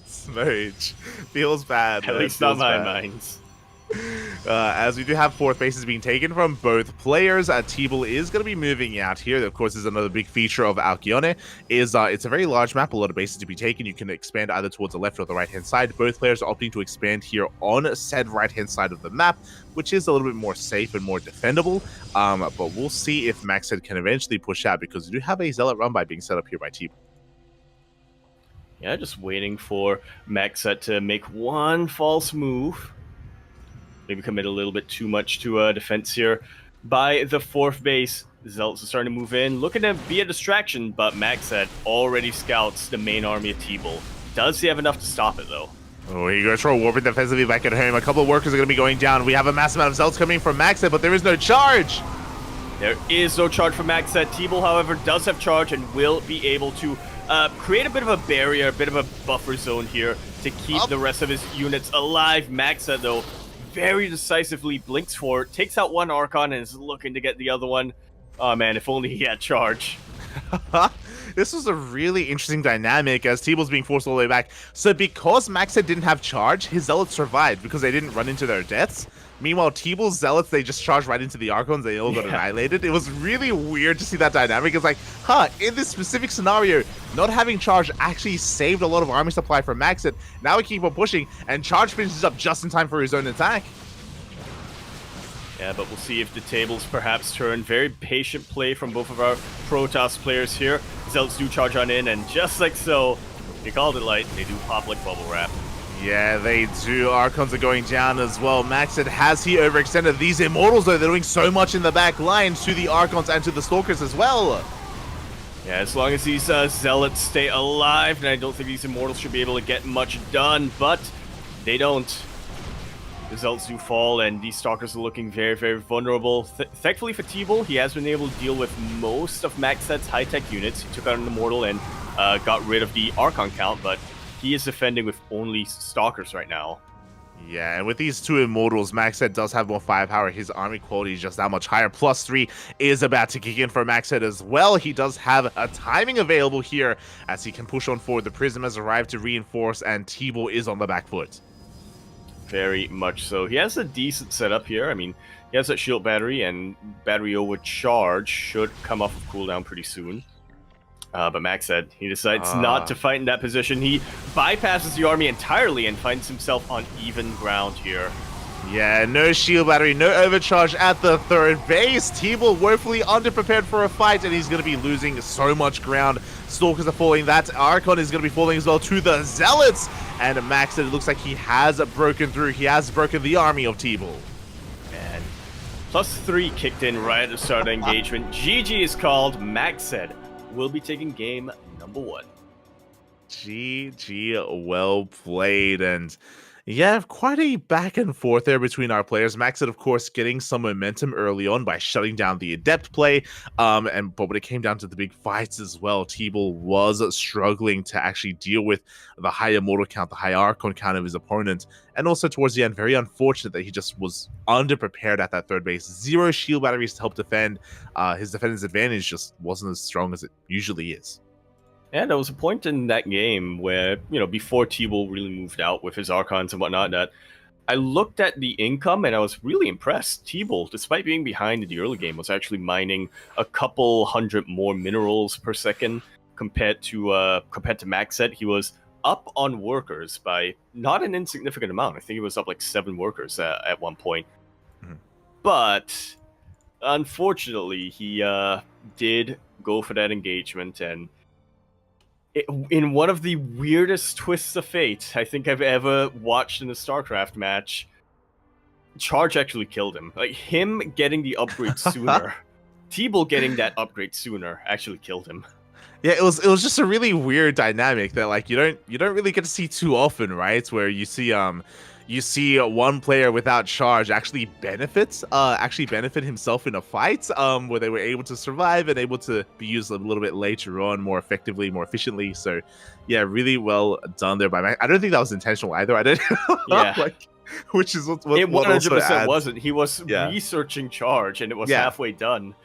S2: Smooch. Feels bad.
S3: At least not my minds.
S2: As we do have fourth bases being taken from both players, Tble is going to be moving out here. Of course, is another big feature of Alkione is it's a very large map, a lot of bases to be taken. You can expand either towards the left or the right-hand side. Both players are opting to expand here on said right-hand side of the map, which is a little bit more safe and more defendable. But we'll see if Maxed can eventually push out, because we do have a Zealot run by being set up here by Tble.
S3: Yeah, just waiting for Maxed to make one false move. Maybe commit a little bit too much to defense here. By the fourth base, Zealots are starting to move in, looking to be a distraction, but Maxed already scouts the main army of Tble. Does he have enough to stop it, though?
S2: Oh, he goes for a Warping defensively back at home. A couple of workers are going to be going down. We have a massive amount of Zealots coming from Maxed, but there is no charge.
S3: There is no charge for Maxed. Tble, however, does have charge and will be able to create a bit of a barrier, a bit of a buffer zone here to keep the rest of his units alive. Maxed, though, very decisively blinks forward, takes out one Archon, and is looking to get the other one. Oh man, if only he had charge.
S2: This was a really interesting dynamic as Tble's being forced all the way back. So because Maxed didn't have charge, his Zealots survived because they didn't run into their deaths. Meanwhile, Tble's Zealots, they just charged right into the Archons. They all got annihilated. It was really weird to see that dynamic. It's like, in this specific scenario, not having charge actually saved a lot of army supply for Maxed. Now we keep on pushing, and charge finishes up just in time for his own attack.
S3: Yeah, but we'll see if the tables perhaps turn. Very patient play from both of our Protoss players here. Zealots do charge on in, and just like so, you called it light, they do pop like bubble wrap.
S2: Yeah, they do. Archons are going down as well. Maxed, has he overextended? These Immortals, though, they're doing so much in the back line to the Archons and to the Stalkers as well.
S3: Yeah, as long as these Zealots stay alive, and I don't think these Immortals should be able to get much done, but they don't. The Zealots do fall, and these Stalkers are looking very, very vulnerable. Thankfully for Tble, he has been able to deal with most of Maxed's high-tech units. He took out an Immortal and got rid of the Archon count, but he is defending with only Stalkers right now.
S2: Yeah, and with these two Immortals, Maxed does have more firepower. His army quality is just that much higher. +3 is about to kick in for Maxed as well. He does have a timing available here as he can push on forward. The Prism has arrived to reinforce, and Tble is on the back foot.
S3: Very much so. He has a decent setup here. I mean, he has that shield battery, and battery overcharge should come off of cooldown pretty soon. But Maxed, he decides not to fight in that position. He bypasses the army entirely and finds himself on even ground here.
S2: Yeah, no shield battery, no overcharge at the third base. Tble woefully underprepared for a fight, and he's going to be losing so much ground. Stalkers are falling. That Archon is going to be falling as well to the Zealots. And Maxed, it looks like he has broken through. He has broken the army of Tble.
S3: And +3 kicked in right at the start of the engagement. GG is called. Maxed will be taking game number 1.
S2: GG, well played. And yeah, quite a back and forth there between our players. Maxed, of course, getting some momentum early on by shutting down the Adept play. But when it came down to the big fights as well, Tble was struggling to actually deal with the high Immortal count, the high Archon count of his opponent. And also towards the end, very unfortunate that he just was underprepared at that third base. 0 shield batteries to help defend. His defender's advantage just wasn't as strong as it usually is.
S3: And there was a point in that game where, before Tble really moved out with his Archons and whatnot, that I looked at the income and I was really impressed. Tble, despite being behind in the early game, was actually mining a couple hundred more minerals per second compared to Maxed. He was up on workers by not an insignificant amount. I think he was up like 7 workers at one point. Mm-hmm. But unfortunately, he did go for that engagement, and in one of the weirdest twists of fate I think I've ever watched in a StarCraft match, charge actually killed him. Like, him getting the upgrade sooner, Tble getting that upgrade sooner actually killed him.
S2: Yeah, it was just a really weird dynamic that, like, you don't really get to see too often, right? Where you see one player without charge actually benefit himself in a fight, where they were able to survive and able to be used a little bit later on, more effectively, more efficiently. So, yeah, really well done there by Max. I don't think that was intentional either. I don't.
S3: Yeah.
S2: Which is what
S3: it 100%
S2: adds.
S3: wasn't. He was researching charge, and it was halfway done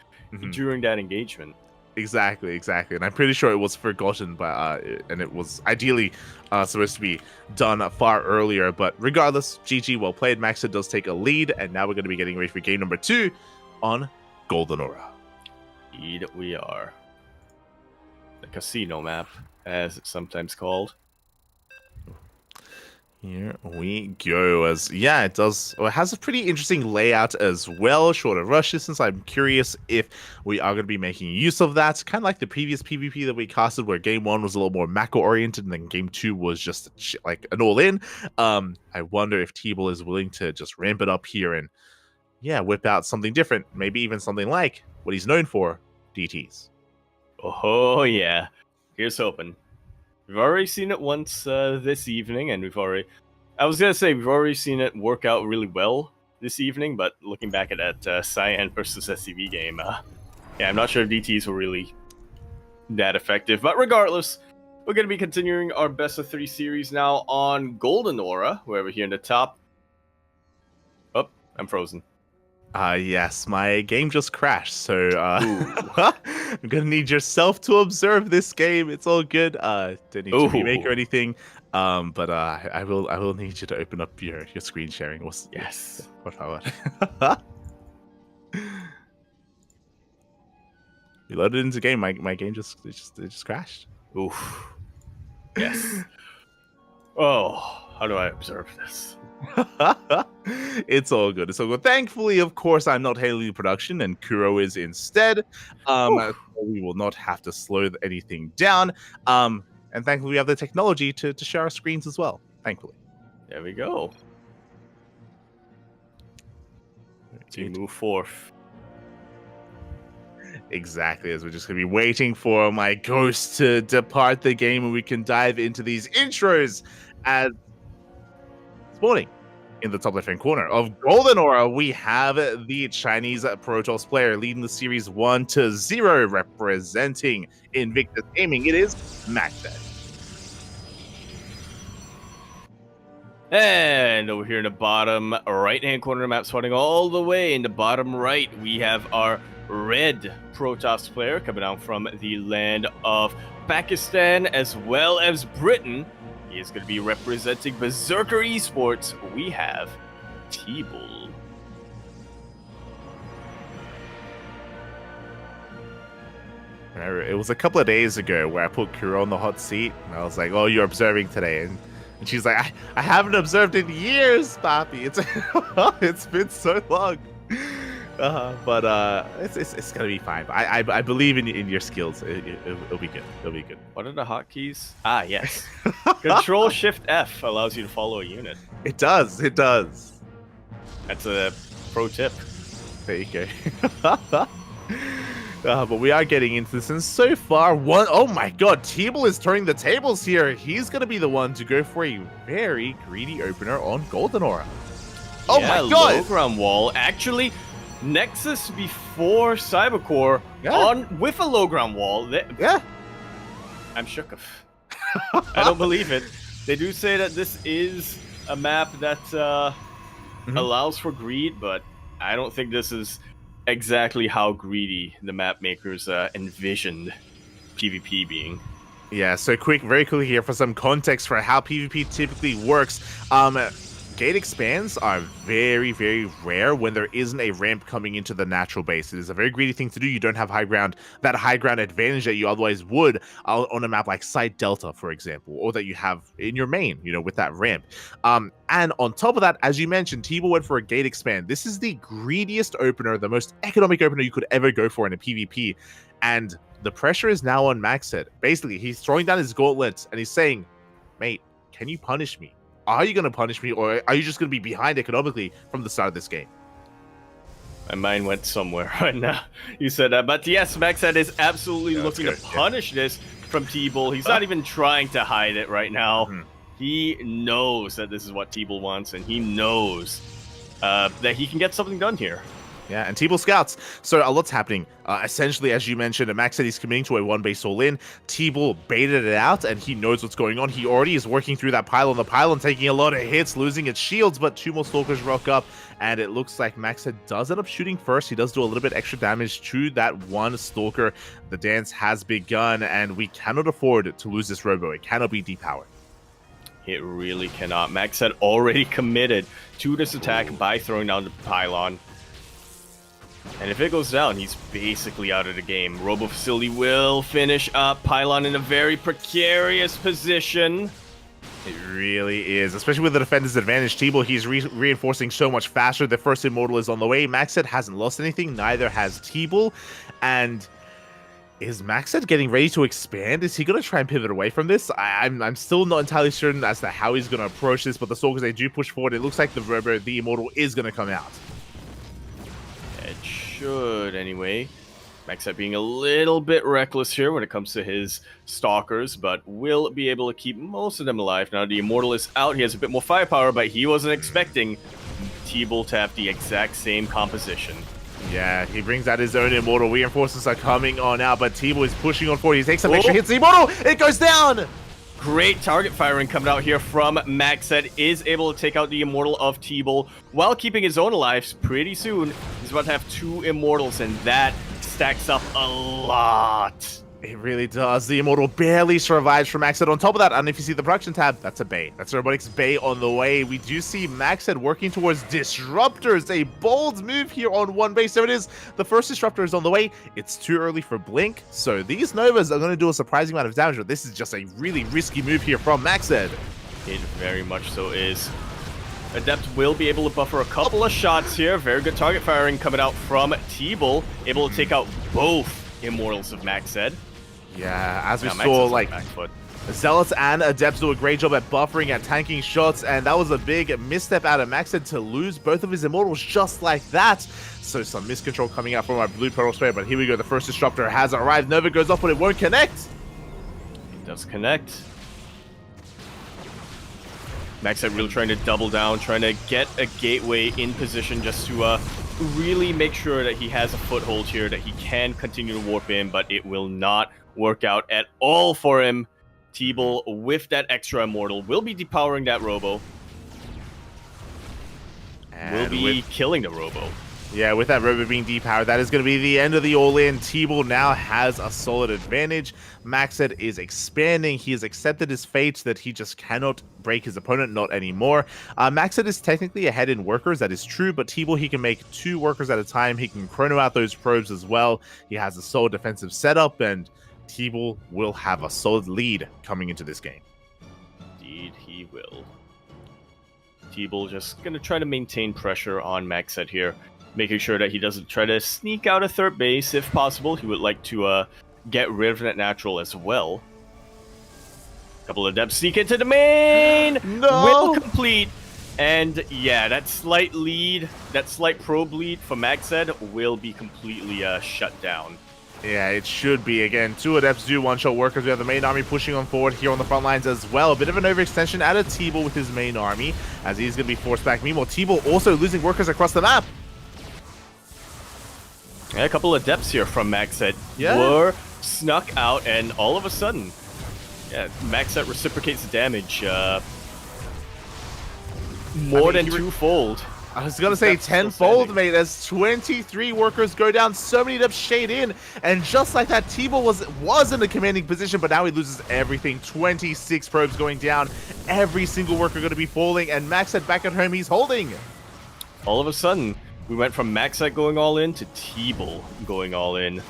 S3: during that engagement.
S2: Exactly. And I'm pretty sure it was forgotten, but and it was ideally supposed to be done far earlier. But regardless, GG, well played. Maxed does take a lead, and now we're going to be getting ready for game number 2 on Golden Aura.
S3: Indeed, we are. The casino map, as it's sometimes called.
S2: Here we go. As yeah, it does. Well, it has a pretty interesting layout as well. Shorter rush distance. I'm curious if we are going to be making use of that. Kind of like the previous PvP that we casted, where game 1 was a little more macro oriented, and then game 2 was just like an all in. I wonder if Tble is willing to just ramp it up here and yeah, whip out something different. Maybe even something like what he's known for, DTs.
S3: Oh yeah, here's hoping. We've already seen it once this evening, and we've already seen it work out really well this evening, but looking back at that Cyan versus SCV game, yeah, I'm not sure if DTs were really that effective, but regardless, we're going to be continuing our best of 3 series now on Golden Aura, where we're here in the top. Oh, I'm frozen.
S2: Yes, my game just crashed, so I'm gonna need yourself to observe this game. It's all good. Don't need to remake or anything. But I will need you to open up your screen sharing.
S3: Yes.
S2: Por favor. You loaded into the game. My game just crashed.
S3: Oof. Yes. Oh, how do I observe this?
S2: It's all good. Thankfully, of course, I'm not handling production, and Kuro is instead. So we will not have to slow anything down. And thankfully, we have the technology to share our screens as well. Thankfully.
S3: There we go. To move forth.
S2: Exactly, as we're just going to be waiting for my ghost to depart the game, and we can dive into these intros as spawning in the top left-hand corner of Golden Aura. We have the Chinese Pro Tour player leading the series 1-0, representing Invictus Gaming. It is Maxed.
S3: And over here in the bottom right-hand corner of the map, spawning all the way in the bottom right, we have our red Protoss player coming out from the land of Pakistan as well as Britain. He is going to be representing Berserker Esports. We have Tble.
S2: It was a couple of days ago where I put Kuro on the hot seat, and I was like, "Oh, you're observing today," and she's like, "I haven't observed in years, Papy. It's been so long." But it's gonna be fine. I believe in your skills. It'll be good. It'll be good.
S3: What are the hotkeys? Ah, yes. Control Shift F allows you to follow a unit.
S2: It does. It does.
S3: That's a pro tip.
S2: There you go. But we are getting into this, and so far, oh my god, Tble is turning the tables here. He's gonna be the one to go for a very greedy opener on Golden Aura. Oh
S3: yeah,
S2: my god!
S3: Low ground wall. Actually, Nexus before Cybercore with a low ground wall.
S2: Yeah.
S3: I'm shook of. I don't believe it. They do say that this is a map that allows for greed, but I don't think this is exactly how greedy the map makers envisioned PvP being.
S2: Yeah, so very quickly here for some context for how PvP typically works. Gate expands are very, very rare when there isn't a ramp coming into the natural base. It is a very greedy thing to do. You don't have that high ground advantage that you otherwise would on a map like Site Delta, for example, or that you have in your main, with that ramp. And on top of that, as you mentioned, Tble went for a gate expand. This is the greediest opener, the most economic opener you could ever go for in a PvP. And the pressure is now on Maxed. Basically, he's throwing down his gauntlets and he's saying, "Mate, can you punish me? Are you going to punish me, or are you just going to be behind economically from the start of this game?"
S3: My mind went somewhere right now. You said that. But yes, Maxed is absolutely looking to punish this from Tble. He's not even trying to hide it right now. He knows that this is what Tble wants, and he knows that he can get something done here.
S2: Yeah, and Tble scouts. So a lot's happening. Essentially, as you mentioned, Max said he's committing to a one-base all-in. Tble baited it out, and he knows what's going on. He already is working through that pylon. The pylon taking a lot of hits, losing its shields, but 2 more Stalkers rock up, and it looks like Max does end up shooting first. He does do a little bit extra damage to that one Stalker. The dance has begun, and we cannot afford to lose this Robo. It cannot be depowered.
S3: It really cannot. Max had already committed to this attack by throwing down the pylon. And if it goes down, he's basically out of the game. Robo Facility will finish up. Pylon in a very precarious position.
S2: It really is, especially with the defender's advantage. Tble, he's reinforcing so much faster. The first Immortal is on the way. Maxed hasn't lost anything, neither has Tble. And is Maxed getting ready to expand? Is he going to try and pivot away from this? I'm still not entirely certain as to how he's going to approach this, but the Stalkers, they do push forward. It looks like the Robo, the Immortal, is going to come out.
S3: It should, anyway. Maxed being a little bit reckless here when it comes to his Stalkers, but will be able to keep most of them alive. Now the Immortal is out. He has a bit more firepower, but he wasn't expecting Tble to have the exact same composition.
S2: Yeah, he brings out his own Immortal. Reinforcements are coming on out, but Tble is pushing on forward. He takes some extra hits. The Immortal, it goes down!
S3: Great target firing coming out here from Maxed. Is able to take out the Immortal of Tble while keeping his own alive. Pretty soon, he's about to have 2 Immortals, and that stacks up a lot.
S2: It really does. The Immortal barely survives from Maxed. On top of that, and if you see the production tab, that's a Bay. That's a Robotics Bay on the way. We do see Maxed working towards Disruptors. A bold move here on one base. There it is. The first Disruptor is on the way. It's too early for Blink, so these Novas are going to do a surprising amount of damage, but this is just a really risky move here from Maxed.
S3: It very much so is. Adept will be able to buffer a couple of shots here. Very good target firing coming out from Tble. Able to take out both Immortals of Maxed.
S2: Yeah, as we saw, like, Zealots and Adepts do a great job at buffering, at tanking shots, and that was a big misstep out of Maxed to lose both of his Immortals just like that. So some miscontrol coming out from our Blue Pearl player, but here we go. The first Disruptor has arrived. Nova goes off, but it won't connect.
S3: It does connect. Maxed really trying to double down, trying to get a gateway in position just to really make sure that he has a foothold here, that he can continue to warp in, but it will not work out at all for him. Tble, with that extra Immortal, will be depowering that Robo. And will be killing the Robo.
S2: Yeah, with that Robo being depowered, that is going to be the end of the all-in. Tble now has a solid advantage. Maxed is expanding. He has accepted his fate that he just cannot break his opponent, not anymore. Maxed is technically ahead in workers, that is true, but Tble, he can make 2 workers at a time. He can chrono out those probes as well. He has a solid defensive setup, and Tble will have a solid lead coming into this game.
S3: Indeed, he will. Tble just going to try to maintain pressure on Maxed here, making sure that he doesn't try to sneak out a third base if possible. He would like to get rid of that natural as well. Couple of Adepts sneak into the main!
S2: No!
S3: Will complete. And yeah, that slight lead, that slight probe lead for Maxed will be completely shut down.
S2: Yeah, it should be. Again, 2 Adepts do one-shot workers. We have the main army pushing on forward here on the front lines as well. A bit of an overextension out of Tble with his main army, as he's going to be forced back. Meanwhile, Tble also losing workers across the map.
S3: Yeah, a couple of Adepts here from Maxed were snuck out, and all of a sudden, yeah, Maxed reciprocates the damage more than twofold.
S2: I was going to say tenfold, mate, as 23 workers go down, so many Adepts shade in, and just like that, Tble was in a commanding position, but now he loses everything. 26 probes going down, every single worker going to be falling, and Maxed back at home, he's holding.
S3: All of a sudden, we went from Maxed going all in to Tble going all in.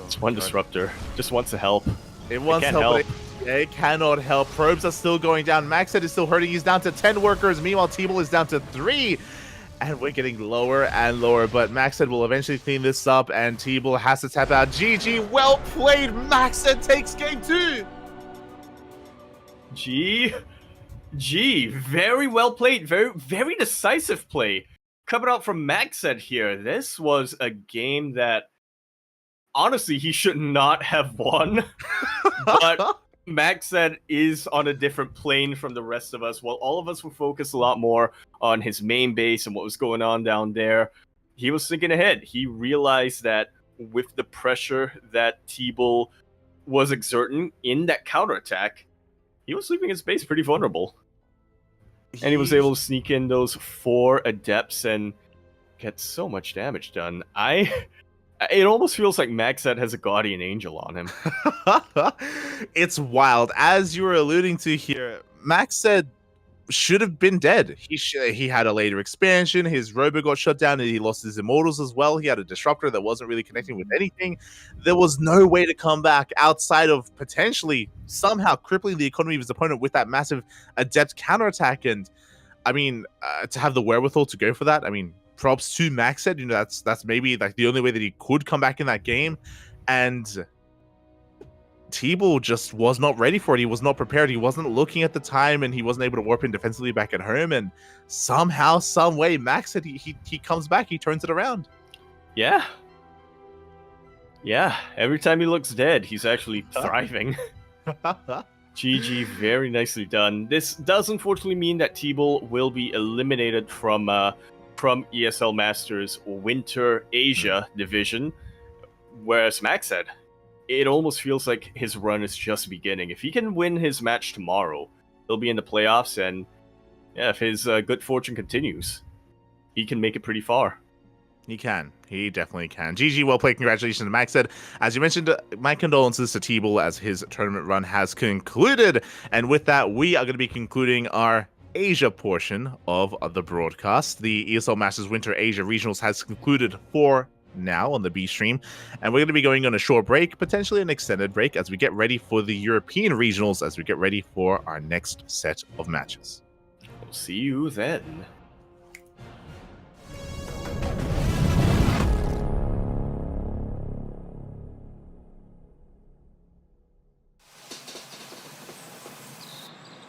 S3: It's one Disruptor, just wants to help.
S2: It wants help, but it cannot help. Probes are still going down. Maxed is still hurting. He's down to 10 workers. Meanwhile, Tble is down to 3. And we're getting lower and lower, but Maxed will eventually clean this up, and Tble has to tap out. GG, well played. Maxed takes game 2.
S3: Very well played. Very decisive play coming out from Maxed here. This was a game that, honestly, he should not have won, but Maxed is on a different plane from the rest of us. While all of us were focused a lot more on his main base and what was going on down there, he was thinking ahead. He realized that with the pressure that Tble was exerting in that counterattack, he was leaving his base pretty vulnerable. And he was able to sneak in those 4 adepts and get so much damage done. It almost feels like Maxed has a guardian angel on him.
S2: It's wild. As you were alluding to here, Maxed should have been dead. He had a later expansion, his robo got shut down, and he lost his immortals as well. He had a disruptor that wasn't really connecting with anything. There was no way to come back outside of potentially somehow crippling the economy of his opponent with that massive adept counterattack. And I mean, to have the wherewithal to go for that, I mean, props to Maxed. You know, that's maybe like the only way that he could come back in that game. And Tble just was not ready for it. He was not prepared. He wasn't looking at the time, and he wasn't able to warp in defensively back at home. And somehow, some way, Maxed, he comes back. He turns it around.
S3: Yeah. Every time he looks dead, he's actually thriving. GG, very nicely done. This does unfortunately mean that Tble will be eliminated from ESL Masters Winter Asia division, whereas Maxed, it almost feels like his run is just beginning. If he can win his match tomorrow, he'll be in the playoffs, and yeah, if his good fortune continues, he can make it pretty far.
S2: He can. He definitely can. GG, well played. Congratulations to Maxed. As you mentioned, my condolences to Tble as his tournament run has concluded. And with that, we are going to be concluding our Asia portion of the broadcast. The ESL Masters Winter Asia Regionals has concluded for now on the B stream, and we're going to be going on a short break, potentially an extended break, as we get ready for the European regionals, as we get ready for our next set of matches.
S3: We'll see you then.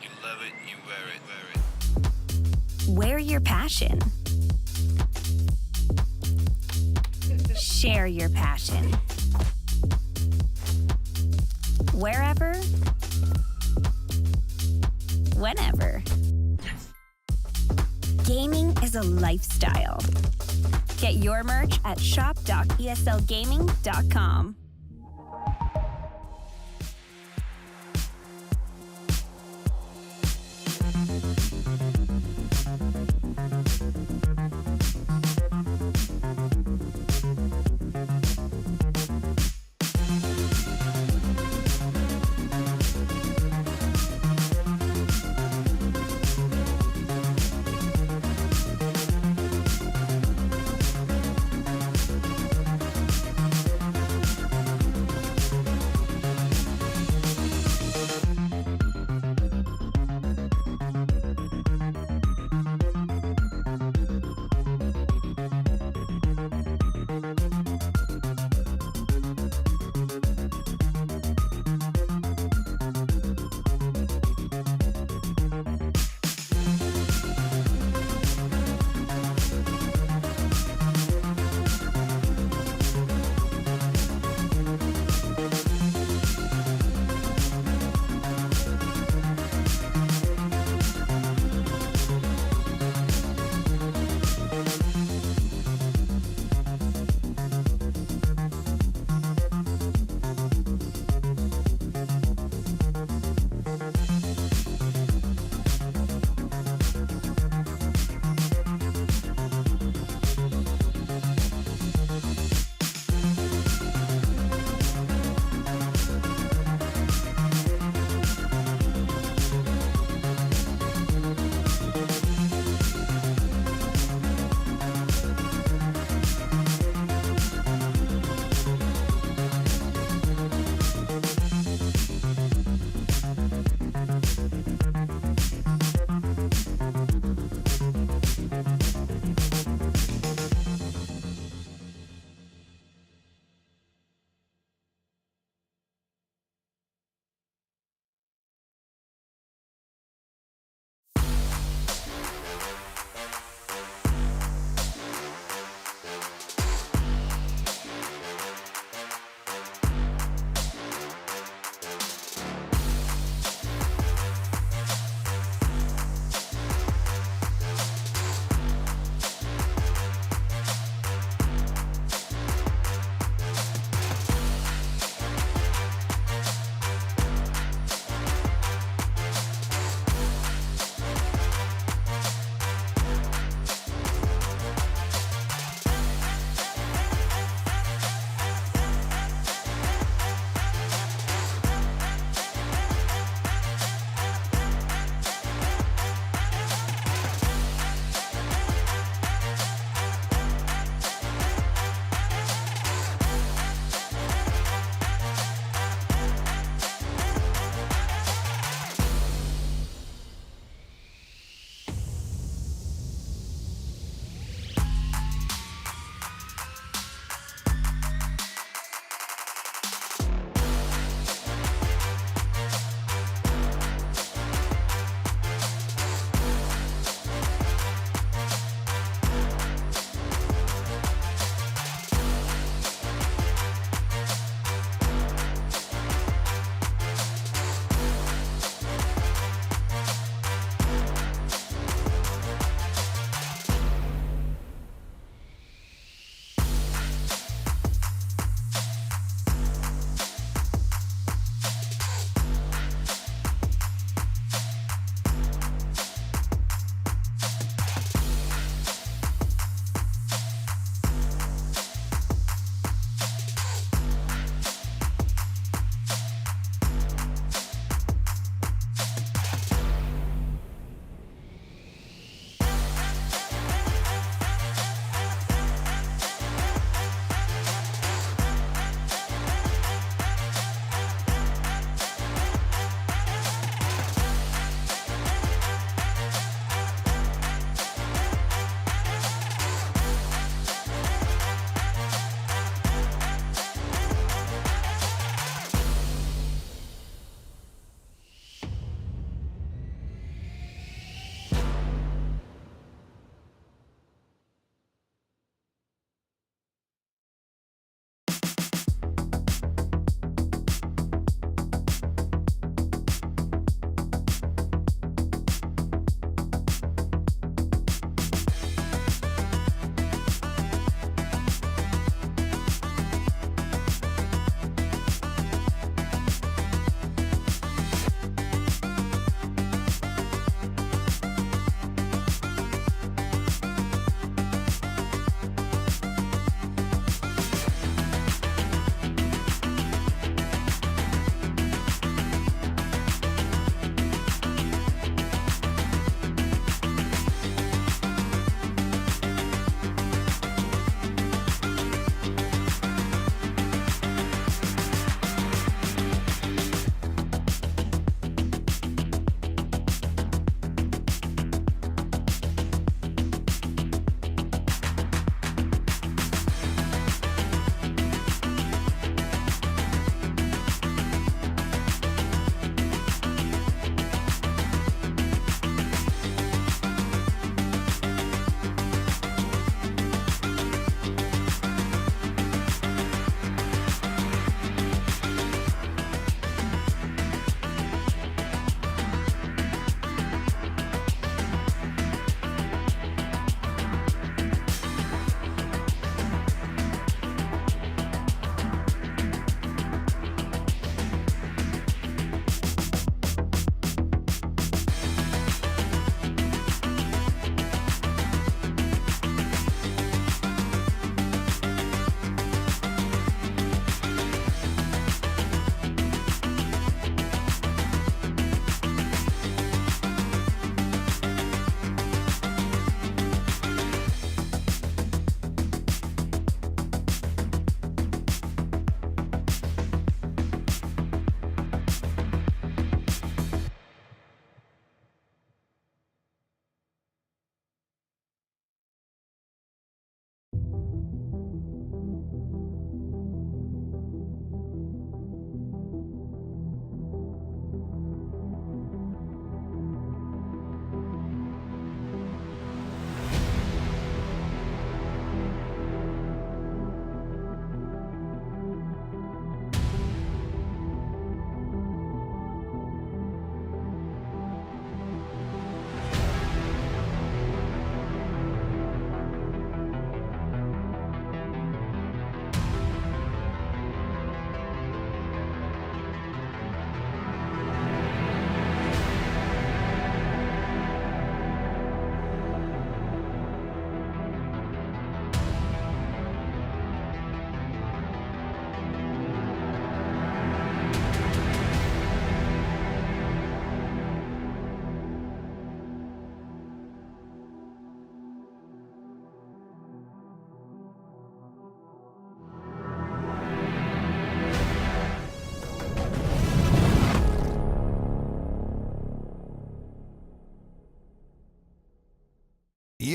S5: You love it, you wear it.
S4: Wear your passion. Share your passion. Wherever, whenever. Gaming is a lifestyle. Get your merch at shop.eslgaming.com.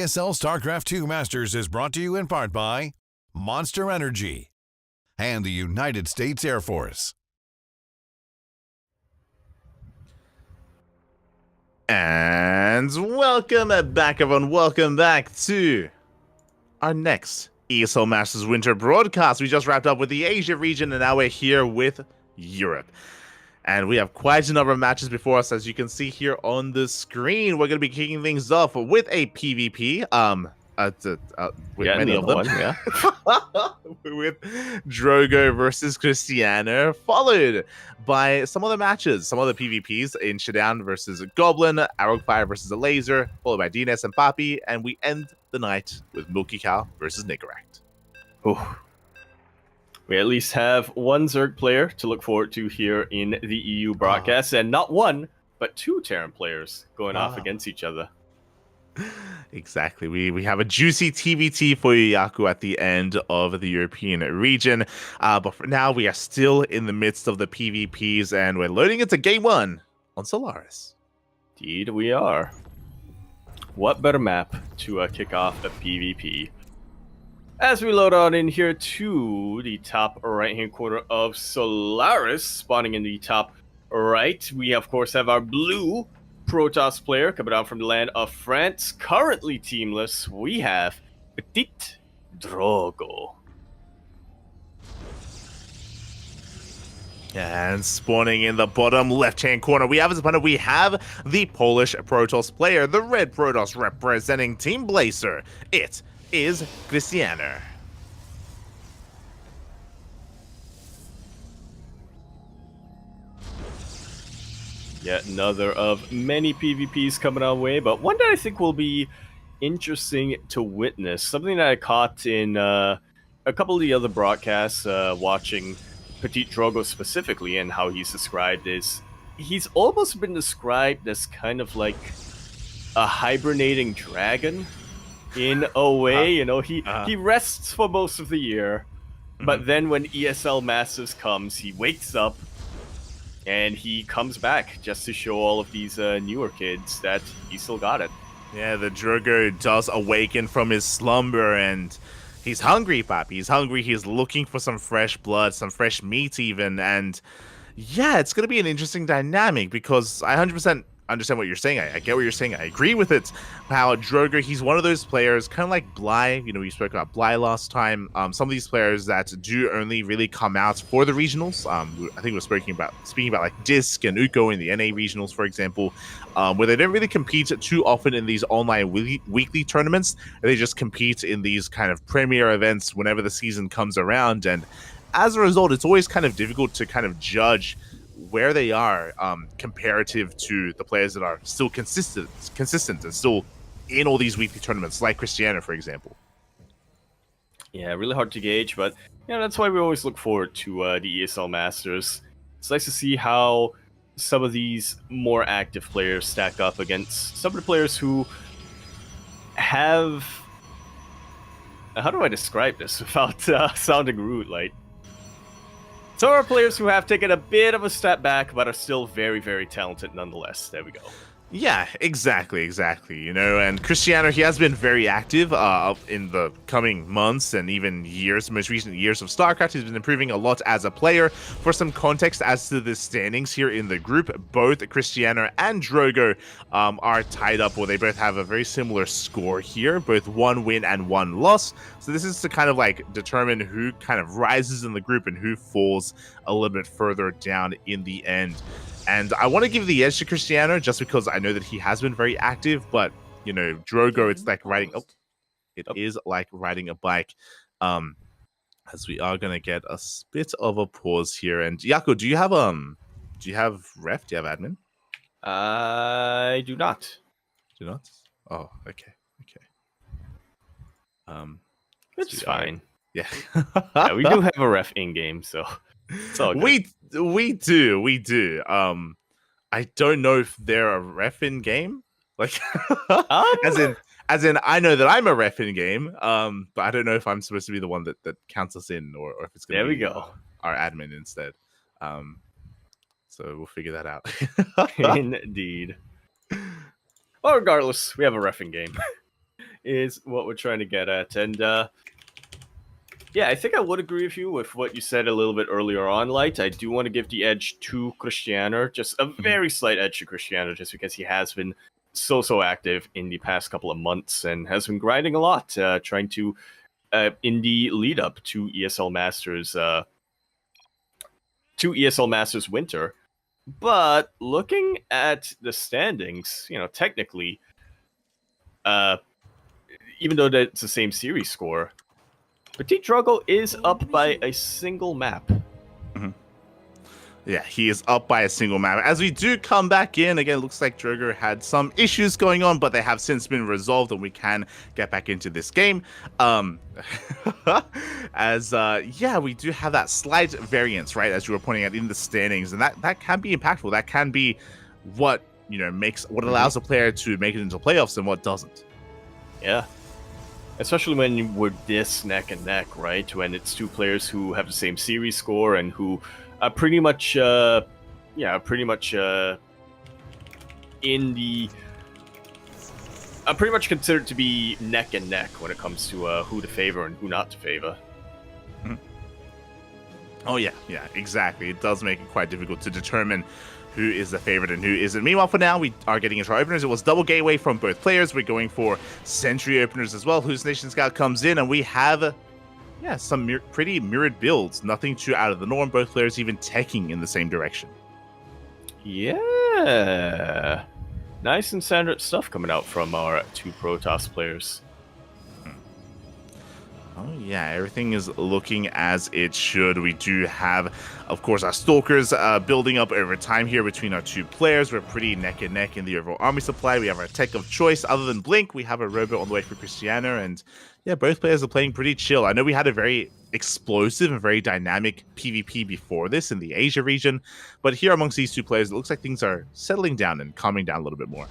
S1: ESL StarCraft 2 Masters is brought to you in part by Monster Energy and the United States Air Force.
S2: And welcome back, everyone. Welcome back to our next ESL Masters Winter broadcast. We just wrapped up with the Asia region, and now we're here with Europe. And we have quite a number of matches before us, as you can see here on the screen. We're going to be kicking things off with a PvP. With many of them. With Drogo versus Christiano, followed by some other matches, some other PvPs in Shadown versus Goblin, Fire versus Aleser, followed by DNS and Papy, and we end the night with Milky Cow versus Nicorect.
S3: Oh. We at least have one Zerg player to look forward to here in the EU broadcast, and not one, but two Terran players going off against each other.
S2: Exactly. We have a juicy TBT for you, Yaku, at the end of the European region. But for now, we are still in the midst of the PvPs, and we're loading into Game 1 on Solaris.
S3: Indeed, we are. What better map to kick off a PvP? As we load on in here to the top right-hand corner of Solaris, spawning in the top right, we of course have our blue Protoss player coming out from the land of France. Currently teamless, we have Petit Drogo.
S2: And spawning in the bottom left-hand corner, we have as opponent, we have the Polish Protoss player, the red Protoss representing Team Blazer. It is Christiano.
S3: Yet another of many PvPs coming our way, but one that I think will be interesting to witness. Something that I caught in a couple of the other broadcasts, watching Petit Drogo specifically, and how he's described is he's almost been described as kind of like a hibernating dragon. In a way, you know, he rests for most of the year, but then when ESL Masters comes, he wakes up and he comes back just to show all of these newer kids that he still got it.
S2: Yeah, the Drogo does awaken from his slumber, and he's hungry, Papy. He's hungry. He's looking for some fresh blood, some fresh meat even, and yeah, it's going to be an interesting dynamic because I 100% understand what you're saying. I get what you're saying. I agree with it. How Drogo, he's one of those players, kind of like Bly. You know, we spoke about Bly last time. Some of these players that do only really come out for the regionals. I think we're speaking about like Disc and Uko in the NA regionals, for example, where they don't really compete too often in these online weekly tournaments. They just compete in these kind of premier events whenever the season comes around. And as a result, it's always kind of difficult to kind of judge where they are comparative to the players that are still consistent and still in all these weekly tournaments, like Christiano, for example.
S3: Yeah, really hard to gauge, but yeah, that's why we always look forward to the ESL Masters. It's nice to see how some of these more active players stack up against some of the players who have... How do I describe this without sounding rude? Like, some are players who have taken a bit of a step back, but are still very, very talented nonetheless. There we go.
S2: Yeah, exactly. You know, and Christiano, he has been very active in the coming months and even years, most recent years of StarCraft. He's been improving a lot as a player. For some context as to the standings here in the group, both Christiano and Drogo are tied up, or they both have a very similar score here, both 1 win and 1 loss. So this is to kind of like determine who kind of rises in the group and who falls a little bit further down in the end. And I want to give the edge to Christiano just because I know that he has been very active, but, you know, Drogo, it's like riding... is like riding a bike. As we are going to get a bit of a pause here. And Yaku, do you have ref? Do you have admin?
S3: I do not.
S2: Do not? Oh, okay.
S3: It's fine.
S2: Yeah.
S3: Yeah, we do have a ref in-game, so it's all good.
S2: We do. I don't know if they're a ref in game. Like as in I know that I'm a ref in game. But I don't know if I'm supposed to be the one that counts us in or if it's gonna be our admin instead. So we'll figure that out.
S3: Indeed. Well, regardless, we have a ref in game. is what we're trying to get at. And yeah, I think I would agree with you with what you said a little bit earlier on, Light. I do want to give the edge to Christiano, just a very slight edge to Christiano, just because he has been so active in the past couple of months and has been grinding a lot, trying to, in the lead up to ESL Masters Winter. But looking at the standings, technically, even though it's the same series score, Drogo is up by a single map.
S2: Yeah, he is up by a single map. As we do come back in, again, looks like Drogo had some issues going on, but they have since been resolved and we can get back into this game. Yeah, we do have that slight variance, right, as you were pointing out in the standings, and that can be impactful. That can be what, what allows a player to make it into playoffs and what doesn't.
S3: Yeah. Especially when we're this neck and neck, right? When it's two players who have the same series score and who pretty much in the pretty much considered to be neck and neck when it comes to who to favor and who not to favor.
S2: Oh yeah, exactly. It does make it quite difficult to determine who is the favorite and who isn't. Meanwhile, for now, we are getting into our openers. It was double gateway from both players. We're going for Sentry openers as well. Hallucination Scout comes in, and we have some pretty mirrored builds. Nothing too out of the norm. Both players even teching in the same direction.
S3: Yeah. Nice and standard stuff coming out from our two Protoss players.
S2: Oh yeah, everything is looking as it should. We do have, of course, our Stalkers building up over time here between our two players. We're pretty neck and neck in the overall army supply. We have our tech of choice. Other than Blink, we have a Robo on the way for Christiano, and yeah, both players are playing pretty chill. I know we had a very explosive and very dynamic PvP before this in the Asia region, but here amongst these two players, it looks like things are settling down and calming down a little bit more.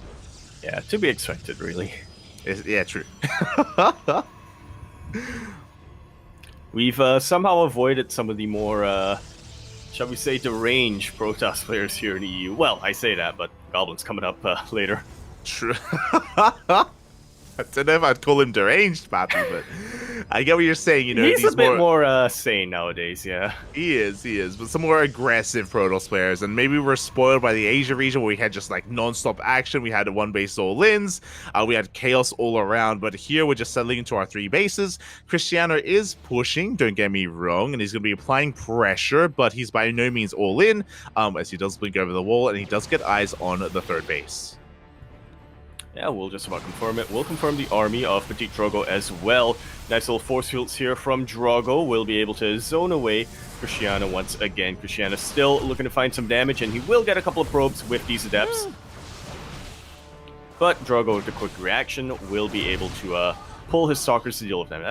S3: Yeah, to be expected, really.
S2: Yeah, true.
S3: We've somehow avoided some of the more, shall we say, deranged Protoss players here in the EU. Well, I say that, but Goblin's coming up later.
S2: True. I don't know if I'd call him deranged, Papy, but I get what you're saying.
S3: He's a bit more sane nowadays, yeah.
S2: He is. But some more aggressive Protoss players, and maybe we're spoiled by the Asia region where we had just like non-stop action. We had one base all-ins, we had chaos all around, but here we're just settling into our three bases. Christiano is pushing, don't get me wrong, and he's going to be applying pressure, but he's by no means all in, as he does blink over the wall, and he does get eyes on the third base.
S3: Yeah, we'll just about confirm it. We'll confirm the army of Drogo as well. Nice little force fields here from Drogo. We'll be able to zone away Christiano once again. Christiano still looking to find some damage, and he will get a couple of probes with these adepts. But Drogo, with a quick reaction, will be able to pull his stalkers to deal with them.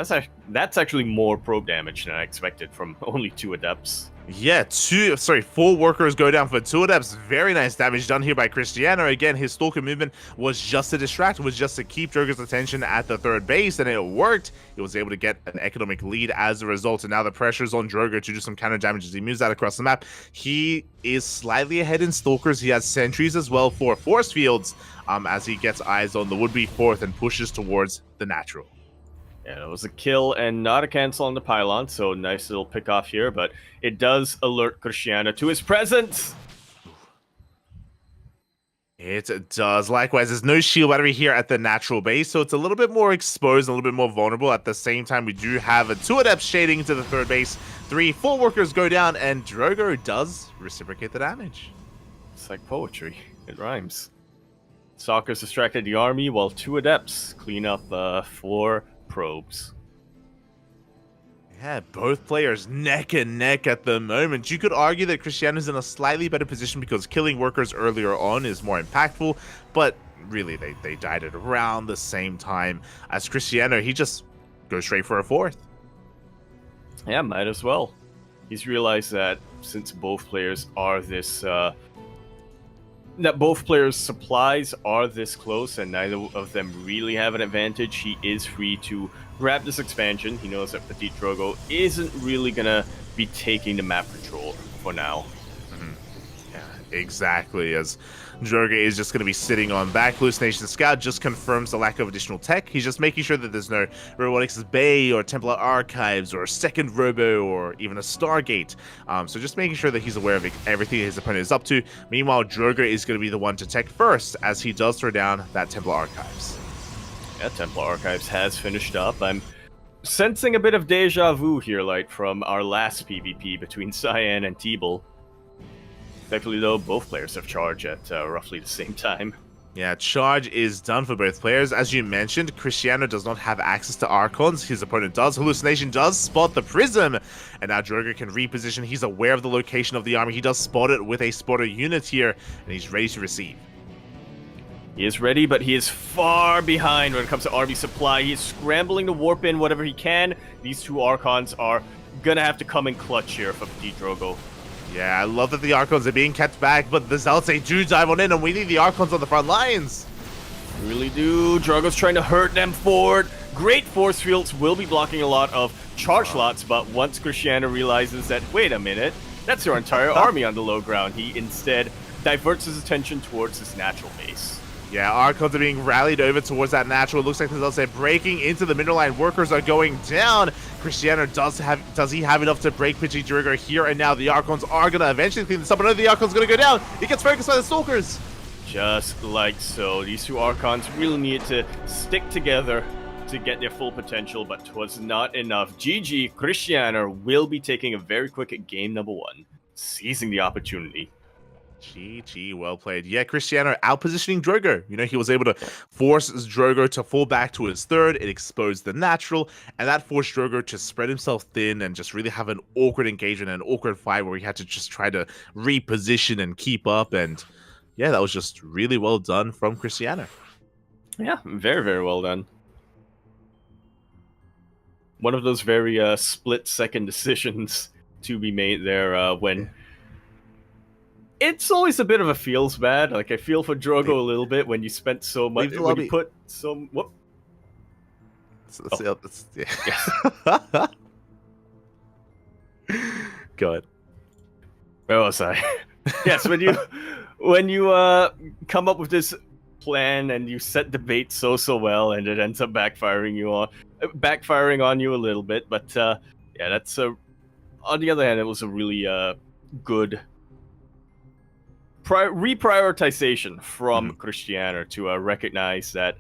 S3: That's actually more probe damage than I expected from only 2 adepts.
S2: Yeah, 4 workers go down for 2 adepts. Very nice damage done here by Christiano. Again, his stalker movement was just to distract, was just to keep Drogo's attention at the third base, and it worked. He was able to get an economic lead as a result, and now the pressure's on Drogo to do some counter damage as he moves out across the map. He is slightly ahead in stalkers. He has sentries as well for force fields, as he gets eyes on the would-be 4th and pushes towards the natural.
S3: Yeah, it was a kill and not a cancel on the pylon, so nice little pick off here, but it does alert Christiano to his presence.
S2: It does. Likewise, there's no shield battery here at the natural base, so it's a little bit more exposed, a little bit more vulnerable. At the same time, we do have a 2 adepts shading into the third base. 4 workers go down, and Drogo does reciprocate the damage.
S3: It's like poetry. It rhymes. Stalkers distracted the army, while 2 adepts clean up 4 probes.
S2: Yeah, both players neck and neck at the moment. You could argue that Christiano's in a slightly better position because killing workers earlier on is more impactful, but really they died at around the same time as Christiano. He just goes straight for a 4th.
S3: Yeah, might as well. He's realized that since both players are this that both players' supplies are this close and neither of them really have an advantage, he is free to grab this expansion. He knows that Drogo isn't really gonna be taking the map control for now.
S2: Yeah, exactly. As Drogo is just going to be sitting on back. Hallucination Scout just confirms the lack of additional tech. He's just making sure that there's no Robotics Bay or Templar Archives or a second Robo or even a Stargate. So just making sure that he's aware of everything his opponent is up to. Meanwhile, Drogo is going to be the one to tech first as he does throw down that Templar Archives.
S3: Yeah, Templar Archives has finished up. I'm sensing a bit of deja vu here, like from our last PvP between Cyan and Tble. Thankfully, though, both players have charge at roughly the same time.
S2: Yeah, charge is done for both players. As you mentioned, Christiano does not have access to Archons. His opponent does. Hallucination does spot the Prism. And now Drogo can reposition. He's aware of the location of the army. He does spot it with a spotter unit here, and he's ready to receive.
S3: He is ready, but he is far behind when it comes to army supply. He is scrambling to warp in whatever he can. These two Archons are gonna have to come in clutch here for Drogo.
S2: Yeah, I love that the Archons are being kept back, but the Zealots, they do dive on in, and we need the Archons on the front lines.
S3: Really do. Drogo's trying to hurt them forward. Great force fields will be blocking a lot of charge slots, but once Christiano realizes that, wait a minute, that's your entire army on the low ground, he instead diverts his attention towards his natural base.
S2: Yeah, Archons are being rallied over towards that natural. It looks like the Zealots are breaking into the middle line. Workers are going down. Christiano does he have enough to break Pidgey Drogo here and now? The Archons are going to eventually clean this up. Another the Archons going to go down. It gets focused by the Stalkers.
S3: Just like so. These two Archons really need to stick together to get their full potential, but 'twas not enough. GG, Christiano will be taking a very quick game number 1, seizing the opportunity.
S2: GG, well played. Yeah, Christiano outpositioning Drogo. You know, he was able to force Drogo to fall back to his third. It exposed the natural, and that forced Drogo to spread himself thin and just really have an awkward engagement, an awkward fight where he had to just try to reposition and keep up. And yeah, that was just really well done from Christiano.
S3: Yeah, very, very well done. One of those very split-second decisions to be made there when... It's always a bit of a feels bad. Like, I feel for Drogo a little bit when you spent so much... When you put some... Whoop.
S2: Yeah. Go ahead.
S3: Where was I? Yes, when you come up with this plan and you set the bait so well, and it ends up backfiring on you a little bit. But yeah, that's on the other hand, it was a really good reprioritization from Christiano to recognize that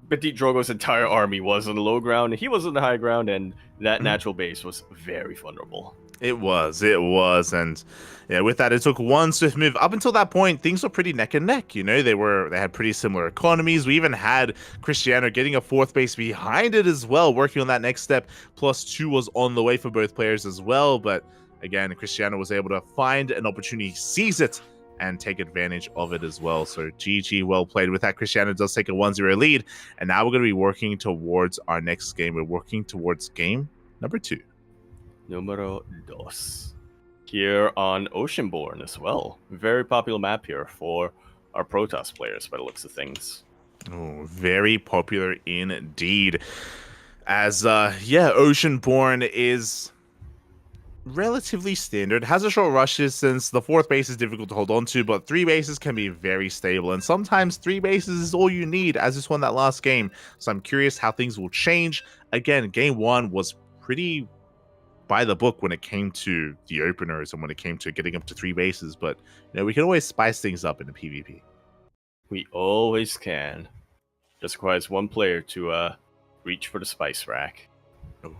S3: Petit Drogo's entire army was on the low ground, he was on the high ground, and that natural base was very vulnerable.
S2: It was, and yeah, with that, it took one swift move. Up until that point, things were pretty neck and neck. You know, they had pretty similar economies. We even had Christiano getting a fourth base behind it as well, working on that next step. +2 was on the way for both players as well, but again, Christiano was able to find an opportunity, seize it, and take advantage of it as well. So GG, well played. With that, Christiano does take a 1-0 lead, and now we're going to be working towards our next game. We're working towards game number 2.
S3: Numero 2. Here on Oceanborn as well. Very popular map here for our Protoss players by the looks of things.
S2: Oh, very popular indeed. As, yeah, Oceanborn is relatively standard, has a short rush distance. The fourth base is difficult to hold on to, but 3 bases can be very stable, and sometimes 3 bases is all you need, as this one that last game. So I'm curious how things will change. Again, game 1 was pretty by the book when it came to the openers and when it came to getting up to 3 bases, but you know, we can always spice things up in the PvP.
S3: We always can. Just requires one player to reach for the spice rack.
S2: Oh,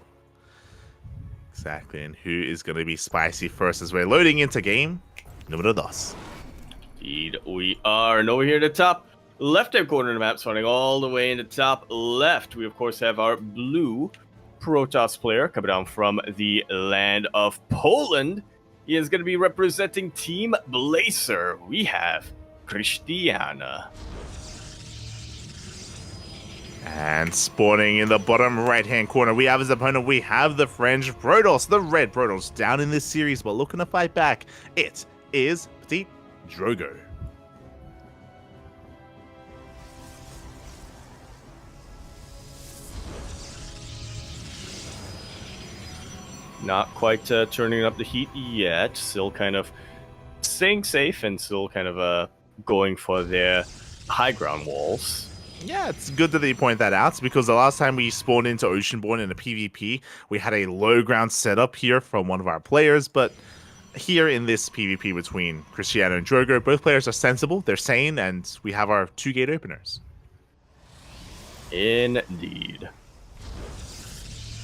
S2: exactly. And who is going to be spicy first as we're loading into game number 2?
S3: Indeed, we are. And over here at the top left-hand corner of the map, starting all the way in the top left, we of course have our blue Protoss player coming down from the land of Poland. He is going to be representing Team Blazer. We have Christiano.
S2: And spawning in the bottom right-hand corner, we have his opponent. We have the French Protoss, the red Protoss, down in this series, but looking to fight back. It is Petit Drogo.
S3: Not quite turning up the heat yet. Still kind of staying safe and still kind of going for their high ground walls.
S2: Yeah, it's good that you point that out because the last time we spawned into Oceanborn in a PvP, we had a low ground setup here from one of our players, but here in this PvP between Christiano and Drogo, both players are sensible, they're sane, and we have our 2 gate openers.
S3: Indeed.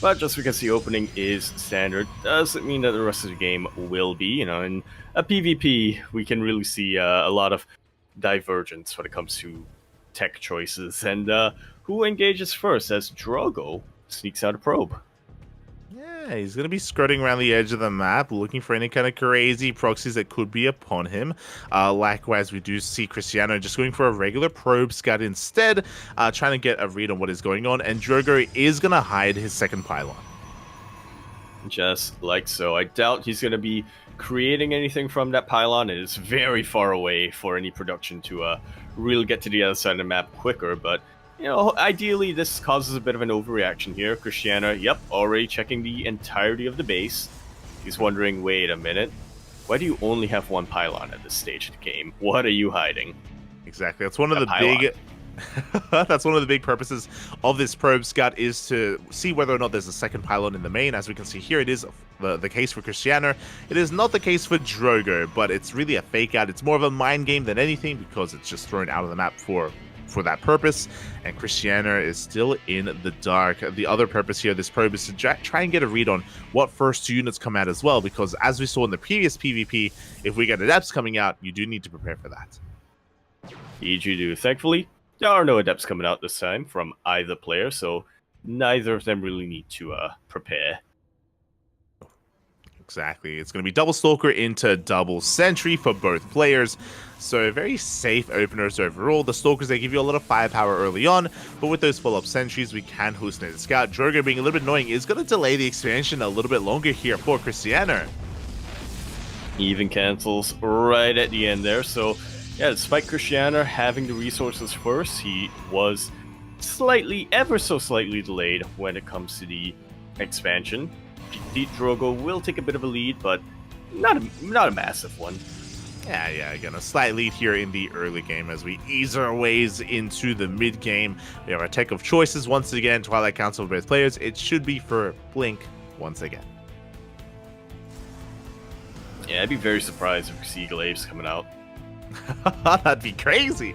S3: But just because the opening is standard doesn't mean that the rest of the game will be. You know, in a PvP, we can really see a lot of divergence when it comes to tech choices, and who engages first as Drogo sneaks out a probe.
S2: Yeah, he's going to be skirting around the edge of the map, looking for any kind of crazy proxies that could be upon him. Likewise, we do see Christiano just going for a regular probe scout instead, trying to get a read on what is going on, and Drogo is going to hide his second pylon.
S3: Just like so. I doubt he's going to be creating anything from that pylon. It is very far away for any production to really get to the other side of the map quicker, but you know, ideally this causes a bit of an overreaction here. Christiano, yep, already checking the entirety of the base. He's wondering, wait a minute, why do you only have 1 pylon at this stage of the game? What are you hiding?
S2: Exactly, that's one of the big that's one of the big purposes of this probe scout, is to see whether or not there's a second pylon in the main. As we can see here, it is the case for Christiano. It is not the case for Drogo, but it's really a fake out. It's more of a mind game than anything because it's just thrown out of the map for that purpose, and Christiano is still in the dark. The other purpose here of this probe is to try and get a read on what first 2 units come out as well, because as we saw in the previous PvP, if we get adepts coming out, you do need to prepare for that.
S3: Indeed you do. Thankfully, there are no adepts coming out this time from either player, so neither of them really need to prepare.
S2: Exactly. It's going to be double Stalker into double Sentry for both players. So very safe openers overall. The Stalkers, they give you a lot of firepower early on, but with those full-up Sentries, we can hallucinate the Scout. Drogo, being a little bit annoying, is going to delay the expansion a little bit longer here for Christiano.
S3: Even cancels right at the end there, so yeah, despite Christiano having the resources first, he was ever so slightly delayed when it comes to the expansion. Drogo will take a bit of a lead, but not a massive one.
S2: Yeah, again, a slight lead here in the early game as we ease our ways into the mid game. We have our tech of choices once again. Twilight Council for both players. It should be for Blink once again.
S3: Yeah, I'd be very surprised if we see Glaives coming out.
S2: That'd be crazy.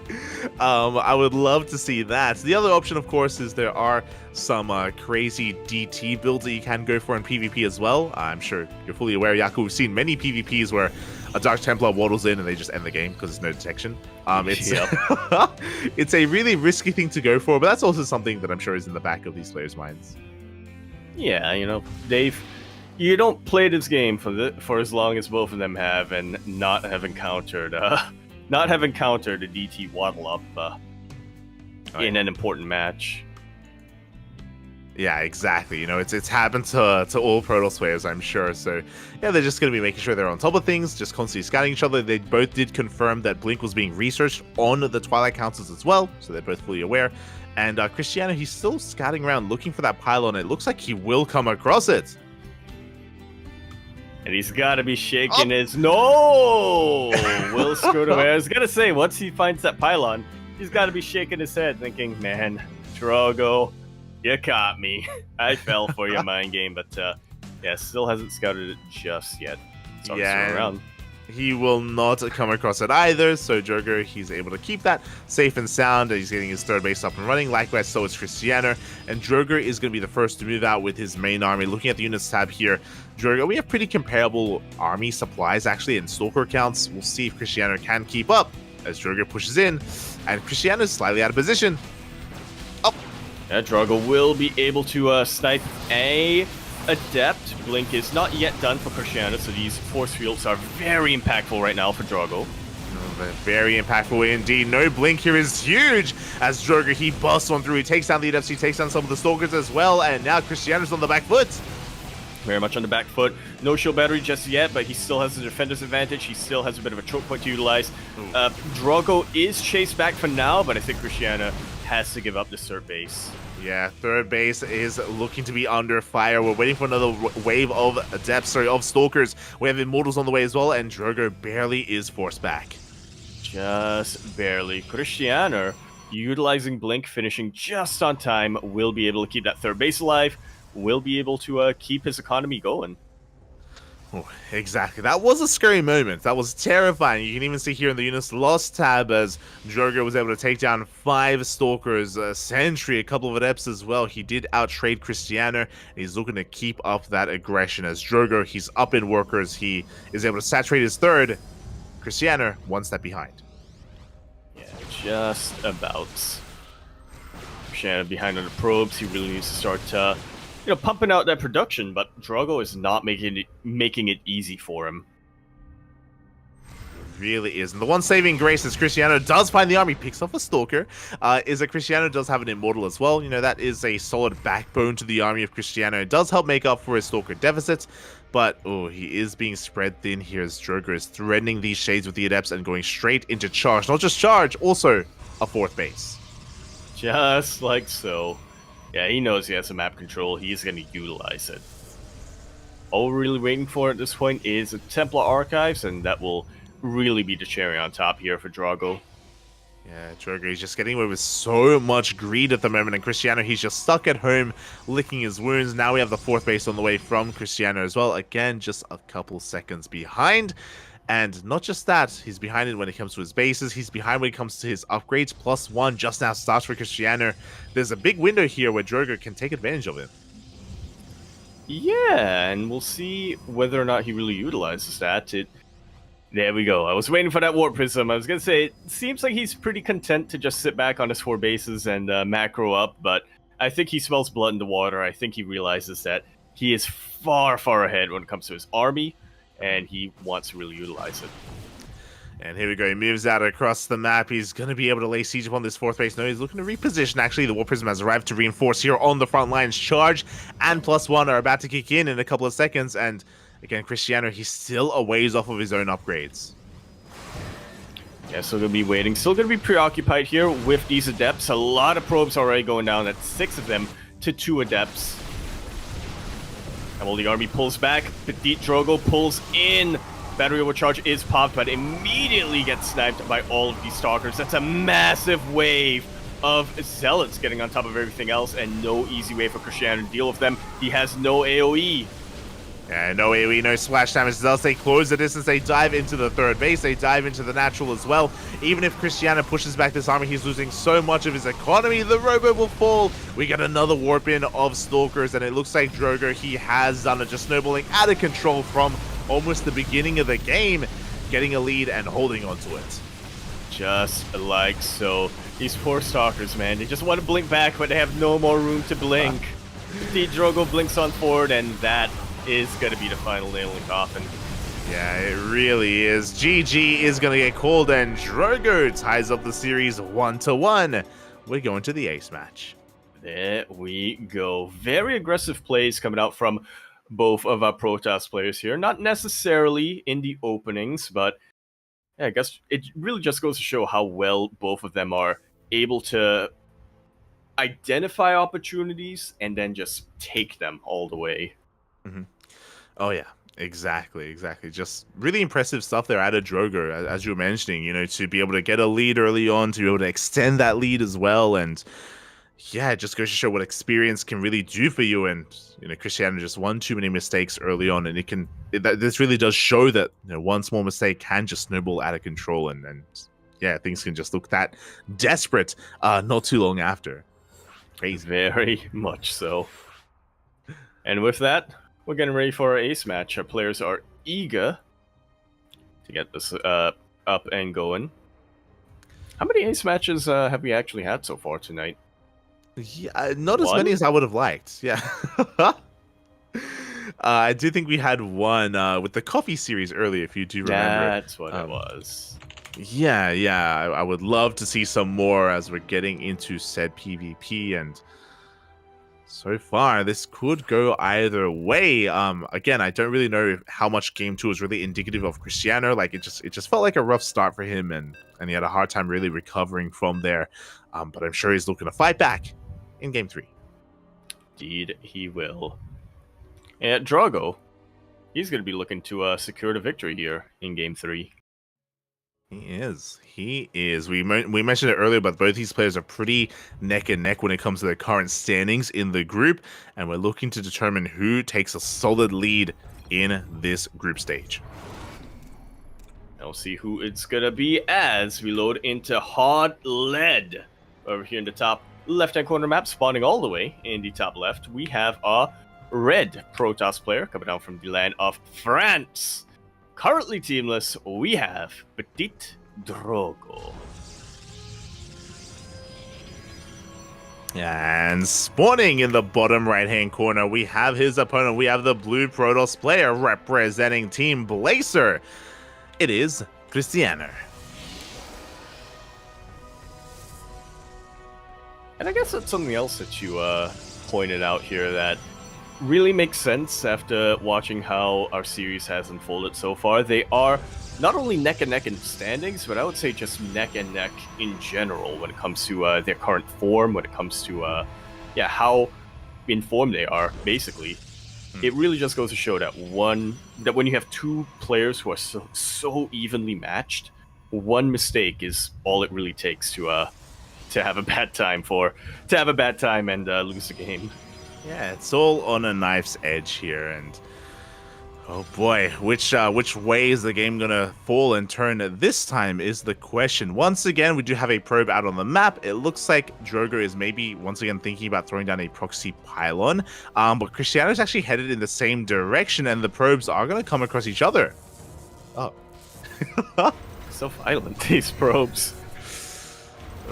S2: I would love to see that. The other option, of course, is there are some crazy DT builds that you can go for in PvP as well. I'm sure you're fully aware, Yaku. We've seen many PvPs where a Dark Templar waddles in and they just end the game because there's no detection. It's a really risky thing to go for, but that's also something that I'm sure is in the back of these players' minds.
S3: Yeah, you know, you don't play this game for as long as both of them have, and not have encountered a DT waddle up in an important match.
S2: Yeah, exactly. You know, it's happened to all Protoss players, I'm sure. So, yeah, they're just going to be making sure they're on top of things, just constantly scouting each other. They both did confirm that Blink was being researched on the Twilight Councils as well, so they're both fully aware. And Christiano, he's still scouting around looking for that pylon. It looks like he will come across it.
S3: And he's got to be shaking his... No! Will skirt away. I was going to say, once he finds that pylon, he's got to be shaking his head, thinking, man, Drogo, you caught me. I fell for your mind game, but yeah, still hasn't scouted it just yet. So
S2: yeah,
S3: around.
S2: He will not come across it either, so Drogo, he's able to keep that safe and sound. He's getting his third base up and running. Likewise, so is Christiano, and Drogo is going to be the first to move out with his main army. Looking at the units tab here, Drogo, we have pretty comparable army supplies, actually, in Stalker counts. We'll see if Christiano can keep up as Drogo pushes in, and Christiano is slightly out of position.
S3: Yeah, Drogo will be able to snipe a Adept. Blink is not yet done for Christiano, so these force fields are very impactful right now for Drogo.
S2: Very impactful indeed. No Blink here is huge as Drogo, he busts on through. He takes down the Adepts, he takes down some of the Stalkers as well, and now Christiano's on the back foot.
S3: Very much on the back foot. No shield battery just yet, but he still has the defender's advantage. He still has a bit of a choke point to utilize. Drogo is chased back for now, but I think Christiano has to give up the third base.
S2: Yeah, third base is looking to be under fire. We're waiting for another wave of of Stalkers. We have Immortals on the way as well, and Drogo barely is forced back.
S3: Just barely. Christiano, utilizing Blink, finishing just on time, will be able to keep that third base alive, will be able to keep his economy going.
S2: Oh, exactly. That was a scary moment. That was terrifying. You can even see here in the units lost tab as Drogo was able to take down 5 Stalkers, a Sentry, a couple of Adepts as well. He did outtrade Christiano, and he's looking to keep up that aggression as Drogo, he's up in workers. He is able to saturate his third. Christiano, 1 step behind.
S3: Yeah, just about. Christiano behind on the probes. He really needs to start pumping out that production, but Drogo is not making it easy for him.
S2: It really is. And the one saving grace is Christiano does find the army, picks off a Stalker, is that Christiano does have an Immortal as well. You know, that is a solid backbone to the army of Christiano. It does help make up for his Stalker deficits, but he is being spread thin here as Drogo is threatening these shades with the Adepts and going straight into charge. Not just charge, also a 4th base.
S3: Just like so. Yeah, he knows he has some map control. He's going to utilize it. All we're really waiting for at this point is a Templar Archives, and that will really be the cherry on top here for Drogo.
S2: Yeah, Drogo is just getting away with so much greed at the moment, and Christiano, he's just stuck at home licking his wounds. Now we have the 4th base on the way from Christiano as well. Again, just a couple seconds behind. And not just that, he's behind it when it comes to his bases. He's behind when it comes to his upgrades. +1 just now starts for Christiano. There's a big window here where Drogo can take advantage of it.
S3: Yeah, and we'll see whether or not he really utilizes that. There we go. I was waiting for that Warp Prism. I was going to say, it seems like he's pretty content to just sit back on his 4 bases and macro up, but I think he smells blood in the water. I think he realizes that he is far, far ahead when it comes to his army, and he wants to really utilize it.
S2: And here we go. He moves out across the map. He's going to be able to lay siege upon this 4th base. No, he's looking to reposition. Actually, the War Prism has arrived to reinforce here on the front lines. Charge and +1 are about to kick in a couple of seconds. And again, Christiano, he's still a ways off of his own upgrades.
S3: Yeah, still going to be waiting. Still going to be preoccupied here with these Adepts. A lot of probes already going down. That's 6 of them to 2 Adepts. And while the army pulls back, Petit Drogo pulls in. Battery overcharge is popped, but immediately gets sniped by all of these Stalkers. That's a massive wave of Zealots getting on top of everything else, and no easy way for Christiano to deal with them. He has no AoE.
S2: Yeah, no AoE, no splash damage. Thus, they close the distance. They dive into the 3rd base. They dive into the natural as well. Even if Christiano pushes back this army, he's losing so much of his economy. The Robo will fall. We get another warp in of Stalkers, and it looks like Drogo, he has done it, just snowballing out of control from almost the beginning of the game, getting a lead and holding onto it.
S3: Just like so. These poor Stalkers, man. They just want to blink back, but they have no more room to blink. The Drogo blinks on forward, and that is going to be the final nail in the coffin.
S2: Yeah, it really is. GG is going to get called, and Drogo ties up the series 1-1. We're going to the ace match.
S3: There we go. Very aggressive plays coming out from both of our Protoss players here. Not necessarily in the openings, but yeah, I guess it really just goes to show how well both of them are able to identify opportunities and then just take them all the way.
S2: Mm-hmm. Oh yeah, exactly. Just really impressive stuff there out of Drogo, as you were mentioning, you know, to be able to get a lead early on, to be able to extend that lead as well, and yeah, it just goes to show what experience can really do for you. And you know, Christiano just won too many mistakes early on, and this really does show that, you know, one small mistake can just snowball out of control, and yeah, things can just look that desperate not too long after. Crazy.
S3: Very much so. And with that, we're getting ready for our ace match. Our players are eager to get this up and going. How many ace matches have we actually had so far tonight?
S2: Yeah, not as many as I would have liked. Yeah. I do think we had one with the coffee series earlier, if you do remember.
S3: That's what it was.
S2: Yeah. I would love to see some more as we're getting into said PvP, and So far, this could go either way. Again, I don't really know how much game 2 is really indicative of Christiano. Like it just felt like a rough start for him, and he had a hard time really recovering from there. But I'm sure he's looking to fight back in game 3.
S3: Indeed, he will. And Drogo, he's going to be looking to secure the victory here in game 3.
S2: He is. We mentioned it earlier, but both these players are pretty neck and neck when it comes to their current standings in the group, and we're looking to determine who takes a solid lead in this group stage.
S3: And we'll see who it's going to be as we load into Hard Lead. Over here in the top left-hand corner map, spawning all the way in the top left, we have a red Protoss player coming down from the land of France. Currently teamless, we have Petit Drogo.
S2: And spawning in the bottom right-hand corner, we have his opponent. We have the blue Protoss player representing Team Aleser. It is Christiano.
S3: And I guess that's something else that you pointed out here that really makes sense after watching how our series has unfolded so far. They are not only neck and neck in standings, but I would say just neck and neck in general when it comes to their current form, when it comes to how in form they are, basically. It really just goes to show that when you have two players who are so evenly matched, one mistake is all it really takes to have a bad time and lose the game.
S2: Yeah, it's all on a knife's edge here, and oh boy, which way is the game gonna fall and turn this time is the question. Once again, we do have a probe out on the map. It looks like Drogo is maybe once again thinking about throwing down a proxy pylon, but Christiano's actually headed in the same direction, and the probes are gonna come across each other. Oh.
S3: So violent, these probes.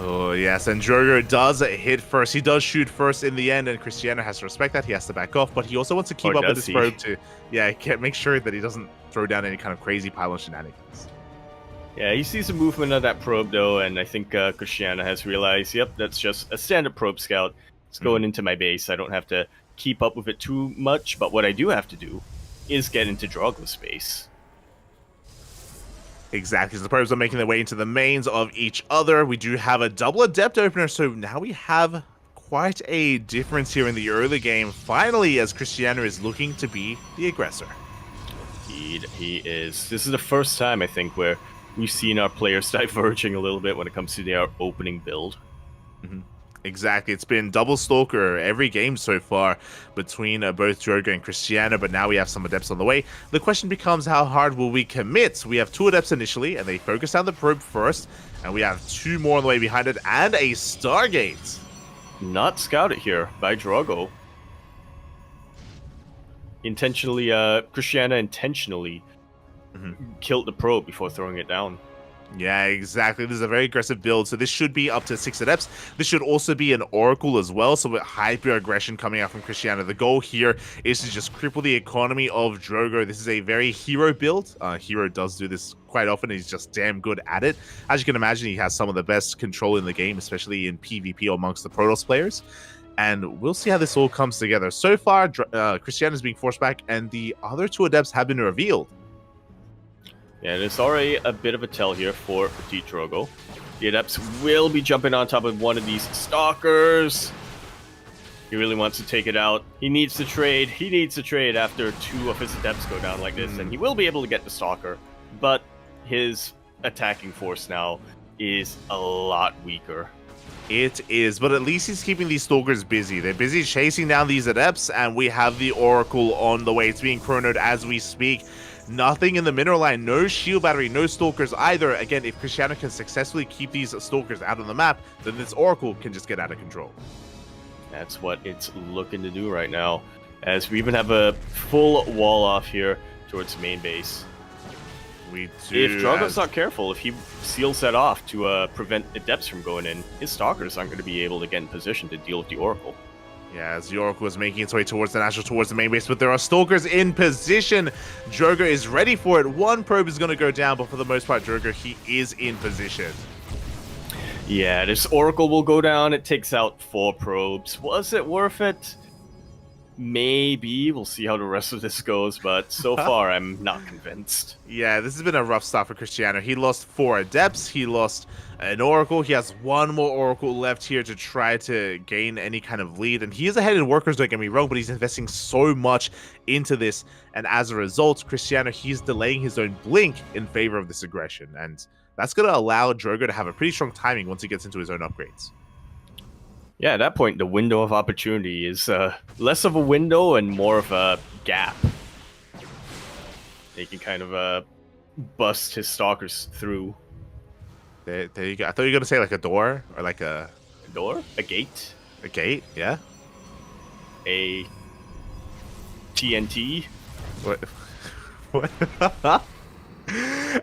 S2: Oh, yes, and Drogo does hit first. He does shoot first in the end, and Christiano has to respect that. He has to back off, but he also wants to keep up with this probe to, make sure that he doesn't throw down any kind of crazy pylon shenanigans.
S3: Yeah, he sees the movement of that probe, though, and I think Christiano has realized, yep, that's just a standard probe scout. It's going into my base. I don't have to keep up with it too much, but what I do have to do is get into Drogo's base.
S2: Exactly, so the probes are making their way into the mains of each other. We do have a double adept opener, so now we have quite a difference here in the early game, finally, as Christiano is looking to be the aggressor.
S3: Indeed, he is. This is the first time, I think, where we've seen our players diverging a little bit when it comes to their opening build.
S2: Exactly, it's been double Stalker every game so far between both Drogo and Christiano, but now we have some adepts on the way. The question becomes, how hard will we commit? We have two adepts initially, and they focus on the probe first, and we have two more on the way behind it, and a Stargate.
S3: Not scouted here by Drogo. Christiano intentionally killed the probe before throwing it down.
S2: Yeah, exactly. This is a very aggressive build, so this should be up to 6 adepts. This should also be an Oracle as well, so with hyper-aggression coming out from Christiano. The goal here is to just cripple the economy of Drogo. This is a very hero build. Hero does do this quite often, and he's just damn good at it. As you can imagine, he has some of the best control in the game, especially in PvP amongst the Protoss players. And we'll see how this all comes together. So far, Christiano is being forced back, and the other two adepts have been revealed.
S3: Yeah, and it's already a bit of a tell here for Petit Drogo. The adepts will be jumping on top of one of these stalkers. He really wants to take it out. He needs to trade. He needs to trade after two of his adepts go down like this, and he will be able to get the stalker. But his attacking force now is a lot weaker.
S2: It is, but at least he's keeping these stalkers busy. They're busy chasing down these adepts, and we have the Oracle on the way. It's being chronoed as we speak. Nothing in the mineral line, no shield battery, no stalkers either. Again, if Christiano can successfully keep these stalkers out on the map, then this Oracle can just get out of control.
S3: That's what it's looking to do right now, as we even have a full wall off here towards main base.
S2: We do.
S3: If Drogo's not careful, if he seals that off to prevent adepts from going in, his stalkers aren't going to be able to get in position to deal with the Oracle.
S2: Yeah, as the Oracle is making its way towards the National, towards the main base, but there are stalkers in position. Drogo is ready for it. One probe is going to go down, but for the most part, Drogo, he is in position.
S3: Yeah, this Oracle will go down. It takes out 4 probes. Was it worth it? maybe. We'll see how the rest of this goes, but so far I'm not convinced.
S2: Yeah, this has been a rough start for Christiano. He lost 4 Adepts, he lost an Oracle, he has 1 more Oracle left here to try to gain any kind of lead, and he is ahead in workers, don't get me wrong, but he's investing so much into this, and as a result, Christiano, he's delaying his own blink in favor of this aggression, and that's going to allow Drogo to have a pretty strong timing once he gets into his own upgrades.
S3: Yeah, at that point, the window of opportunity is less of a window and more of a gap. They can kind of bust his stalkers through.
S2: There you go. I thought you were going to say like a door or like a
S3: door? A gate?
S2: A gate, yeah.
S3: A TNT?
S2: What? What?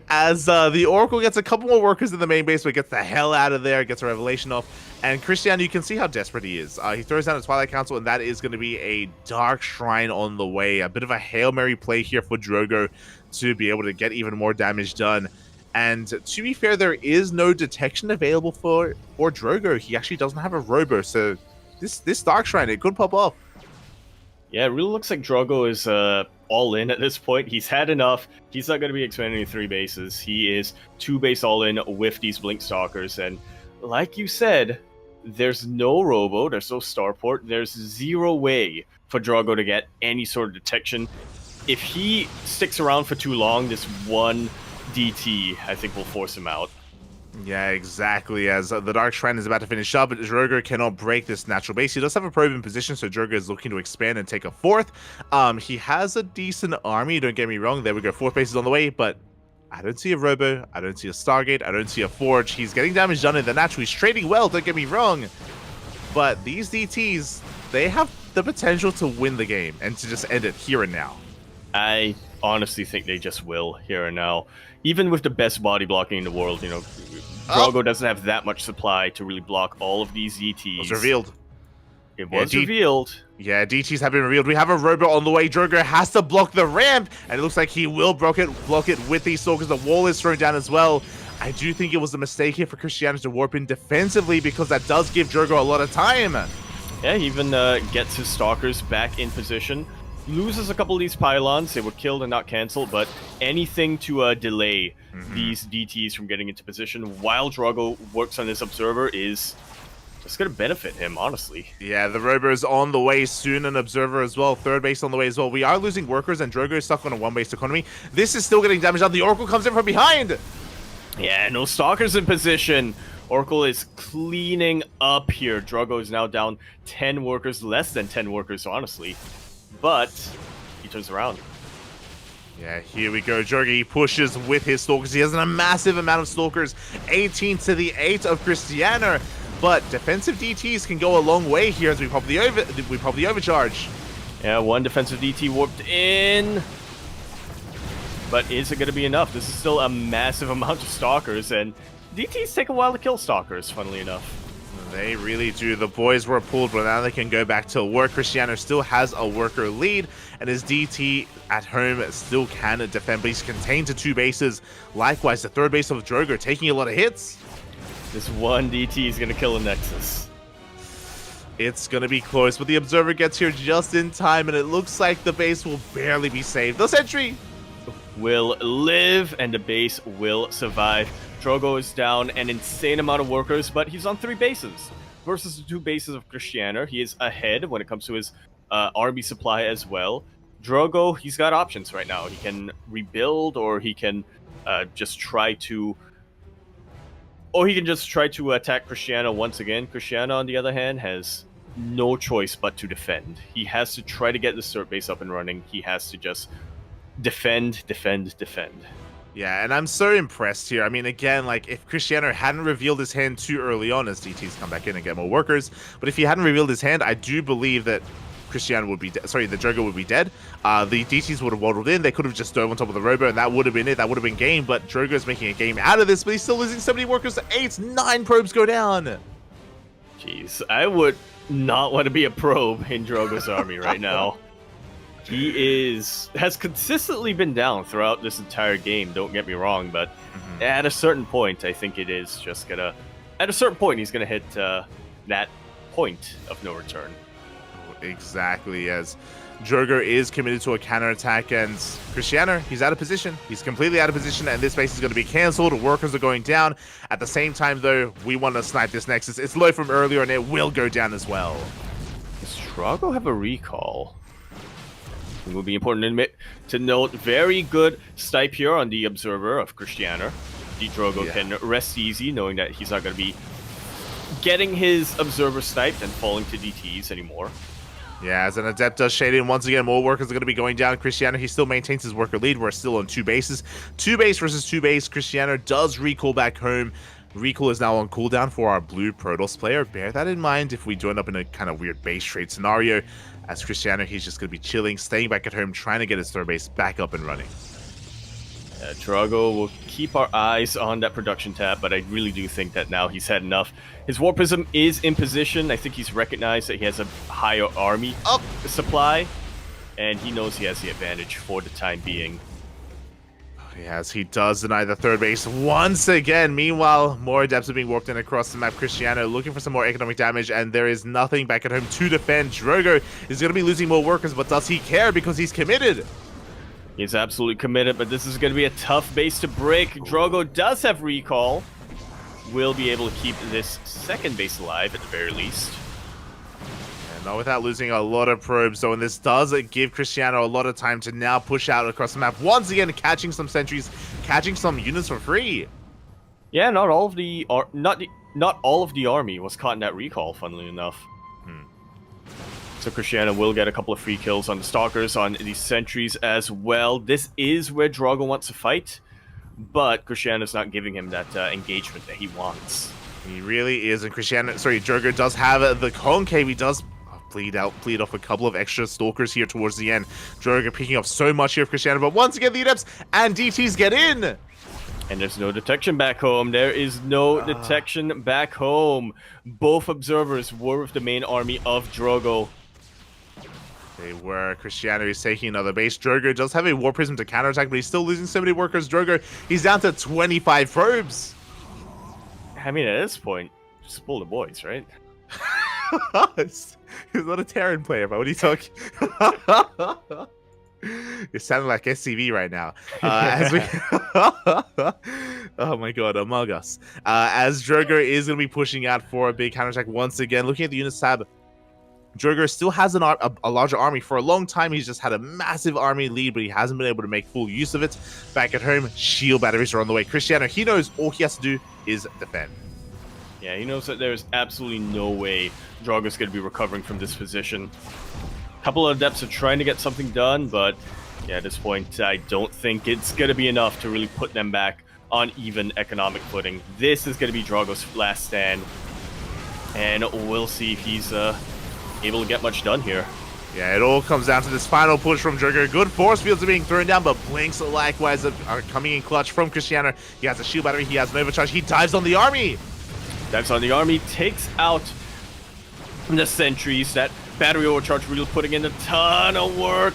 S2: As the Oracle gets a couple more workers in the main base, but gets the hell out of there, gets a revelation off. And Christiano, you can see how desperate he is. He throws down a Twilight Council, and that is going to be a Dark Shrine on the way. A bit of a Hail Mary play here for Drogo to be able to get even more damage done. And to be fair, there is no detection available for Drogo. He actually doesn't have a Robo, so this Dark Shrine, it could pop off.
S3: Yeah, it really looks like Drogo is all in at this point. He's had enough. He's not going to be expanding to 3 bases. He is 2 base all in with these Blink Stalkers. And like you said, there's no Robo, there's no Starport, there's 0 way for Drogo to get any sort of detection. If he sticks around for too long, this one DT, I think, will force him out.
S2: Yeah, exactly. As the Dark Shrine is about to finish up, Drogo cannot break this natural base. He does have a probe in position, so Drogo is looking to expand and take a 4th. He has a decent army, don't get me wrong. There we go, 4th base is on the way, but I don't see a Robo, I don't see a Stargate, I don't see a Forge. He's getting damage done in the natural. He's trading well, don't get me wrong. But these DTs, they have the potential to win the game and to just end it here and now.
S3: I honestly think they just will here and now. Even with the best body blocking in the world, you know, Drogo doesn't have that much supply to really block all of these DTs.
S2: It was revealed.
S3: It was revealed.
S2: Yeah, DTs have been revealed. We have a Robo on the way. Drogo has to block the ramp, and it looks like he will block it with these Stalkers. The wall is thrown down as well. I do think it was a mistake here for Christiano to warp in defensively, because that does give Drogo a lot of time.
S3: Yeah, he even gets his Stalkers back in position. Loses a couple of these pylons. They were killed and not canceled, but anything to delay these DTs from getting into position while Drogo works on this Observer is just going to benefit him, honestly.
S2: Yeah, the Robo is on the way soon, an Observer as well, 3rd base on the way as well. We are losing workers, and Drogo is stuck on a 1-base economy. This is still getting damage done. The Oracle comes in from behind.
S3: Yeah, no Stalkers in position. Oracle is cleaning up here. Drogo is now down 10 workers, less than 10 workers, honestly. But he turns around.
S2: Yeah, here we go. Drogo, he pushes with his Stalkers. He has a massive amount of Stalkers, 18 to the 8 of Christiano. But defensive DTs can go a long way here as we pop the overcharge.
S3: Yeah, 1 defensive DT warped in. But is it going to be enough? This is still a massive amount of Stalkers, and DTs take a while to kill Stalkers, funnily enough.
S2: They really do. The boys were pulled, but now they can go back to work. Christiano still has a worker lead, and his DT at home still can defend, but he's contained to 2 bases. Likewise, the 3rd base of Drogo taking a lot of hits.
S3: This 1 DT is going to kill a Nexus.
S2: It's going to be close, but the Observer gets here just in time, and it looks like the base will barely be saved. The sentry
S3: will live, and the base will survive. Drogo is down an insane amount of workers, but he's on 3 bases versus the 2 bases of Christiano. He is ahead when it comes to his army supply as well. Drogo, he's got options right now. He can rebuild, or he can just try to attack Christiano once again. Christiano, on the other hand, has no choice but to defend. He has to try to get the Cert base up and running. He has to just defend.
S2: Yeah, and I'm so impressed here. I mean, again, like, if Christiano hadn't revealed his hand too early on, as DTs come back in and get more workers, but if he hadn't revealed his hand, I do believe that Christiano would be the Drogo would be dead. The DTs would have waddled in. They could have just dove on top of the Robo, and that would have been it. That would have been game, but Drogo's making a game out of this, but he's still losing so many workers to 8. 9 probes go down.
S3: Jeez, I would not want to be a probe in Drogo's army right now. He has consistently been down throughout this entire game, don't get me wrong, but at a certain point, I think it is just gonna... At a certain point, he's gonna hit that point of no return.
S2: Exactly, as Drogo is committed to a counterattack, and Christiano, he's out of position. He's completely out of position, and this base is going to be cancelled. Workers are going down. At the same time, though, we want to snipe this Nexus. It's low from earlier, and it will go down as well.
S3: Does Drogo have a recall? It will be important to note, very good snipe here on the Observer of Christiano. The Drogo can rest easy, knowing that he's not going to be getting his Observer sniped and falling to DTs anymore.
S2: Yeah, as an Adept does shade in, once again, more workers are going to be going down. Christiano, he still maintains his worker lead. We're still on 2 bases. 2 base versus 2 base. Christiano does recall back home. Recall is now on cooldown for our blue Protoss player. Bear that in mind if we do end up in a kind of weird base trade scenario. As Christiano, he's just going to be chilling, staying back at home, trying to get his third base back up and running.
S3: Drogo will keep our eyes on that production tab, but I really do think that now he's had enough. His War Prism is in position. I think he's recognized that he has a higher army supply, and he knows he has the advantage for the time being.
S2: Yes, he does deny the third base once again. Meanwhile, more Adepts are being walked in across the map. Christiano looking for some more economic damage, and there is nothing back at home to defend. Drogo is going to be losing more workers, but does he care because he's committed?
S3: He's absolutely committed, but this is going to be a tough base to break. Drogo does have recall. Will be able to keep this second base alive at the very least.
S2: And not without losing a lot of probes, though, and this does give Christiano a lot of time to now push out across the map. Once again, catching some sentries, catching some units for free.
S3: Yeah, not all of the army was caught in that recall, funnily enough. So Christiano will get a couple of free kills on the Stalkers, on the Sentries as well. This is where Drogo wants to fight, but Christiano's not giving him that engagement that he wants.
S2: He really is, and Drogo does have the concave. He does bleed off a couple of extra Stalkers here towards the end. Drogo picking up so much here of Christiano, but once again the Adepts and DTs get in!
S3: And there's no detection back home. There is no detection back home. Both Observers were with the main army of Drogo.
S2: They were. Christiano is taking another base. Drogo does have a War Prism to counterattack, but he's still losing so many workers. Drogo, he's down to 25 probes.
S3: I mean, at this point, just pull the boys, right?
S2: He's not a Terran player, but what are you talking? You're sounding like SCV right now. As we... oh my god, Among Us. As Drogo is going to be pushing out for a big counterattack once again. Looking at the units tab, Drogo still has a larger army. For a long time, he's just had a massive army lead, but he hasn't been able to make full use of it. Back at home, shield batteries are on the way. Christiano, he knows all he has to do is defend.
S3: Yeah, he knows that there's absolutely no way Drogo's going to be recovering from this position. A couple of Adepts are trying to get something done, but yeah, at this point, I don't think it's going to be enough to really put them back on even economic footing. This is going to be Drogo's last stand, and we'll see if he's able to get much done here.
S2: Yeah, it all comes down to this final push from Drogo. Good force fields are being thrown down, but Blinks likewise are coming in clutch from Christiano. He has a shield battery, he has an overcharge, he dives on the army!
S3: Dives on the army, takes out the sentries. That battery overcharge really putting in a ton of work.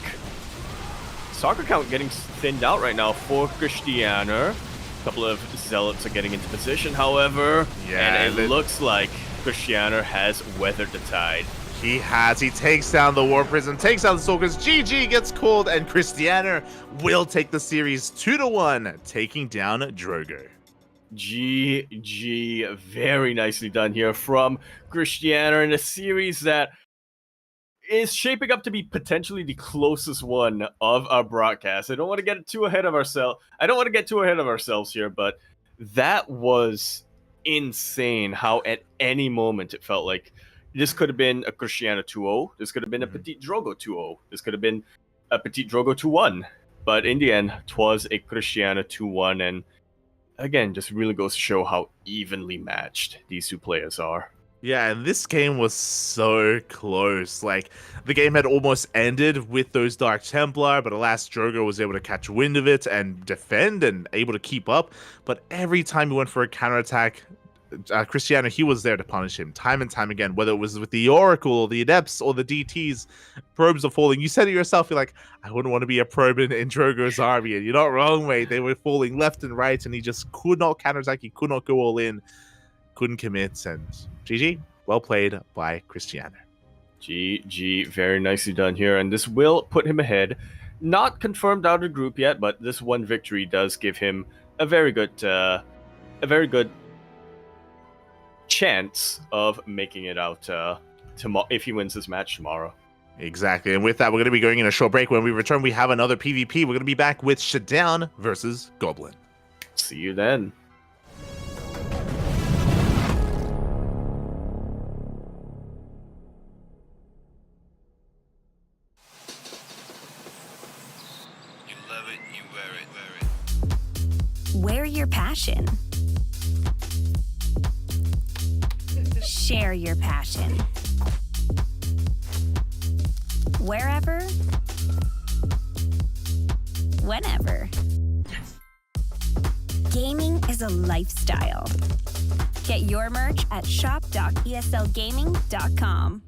S3: Soccer count getting thinned out right now for Christiano. A couple of Zealots are getting into position, however, and it looks like Christiano has weathered the tide.
S2: He has. He takes down the War Prism, takes down the Stalkers. GG gets called, and Christiano will take the series 2-1, taking down Drogo.
S3: GG. Very nicely done here from Christiano in a series that is shaping up to be potentially the closest one of our broadcast. I don't want to get too ahead of ourselves here, but that was insane how at any moment it felt like this could have been a Christiano 2-0. This could have been a Petit Drogo 2-0. This could have been a Petit Drogo 2-1. But in the end, 'twas a Christiano 2-1. And again, just really goes to show how evenly matched these two players are.
S2: Yeah, and this game was so close. Like, the game had almost ended with those Dark Templar, but alas, Drogo was able to catch wind of it and defend and able to keep up. But every time he went for a counterattack, Christiano, he was there to punish him time and time again, whether it was with the Oracle or the Adepts or the DTs. Probes are falling. You said it yourself, you're like, I wouldn't want to be a probe in Drogo's army, and you're not wrong, mate. They were falling left and right, and he just could not counterattack. He could not go all in, couldn't commit, and GG, well played by Christiano.
S3: GG, very nicely done here, and this will put him ahead. Not confirmed out of the group yet, but this one victory does give him a very good chance of making it out tomorrow if he wins this match tomorrow.
S2: Exactly. And with that, we're going to be going in a short break. When we return, we have another PvP. We're going to be back with Shadown versus Goblin.
S3: See you then.
S5: You love it, you wear it.
S4: Wear your passion. Share your passion. Wherever, whenever. Gaming is a lifestyle. Get your merch at shop.eslgaming.com.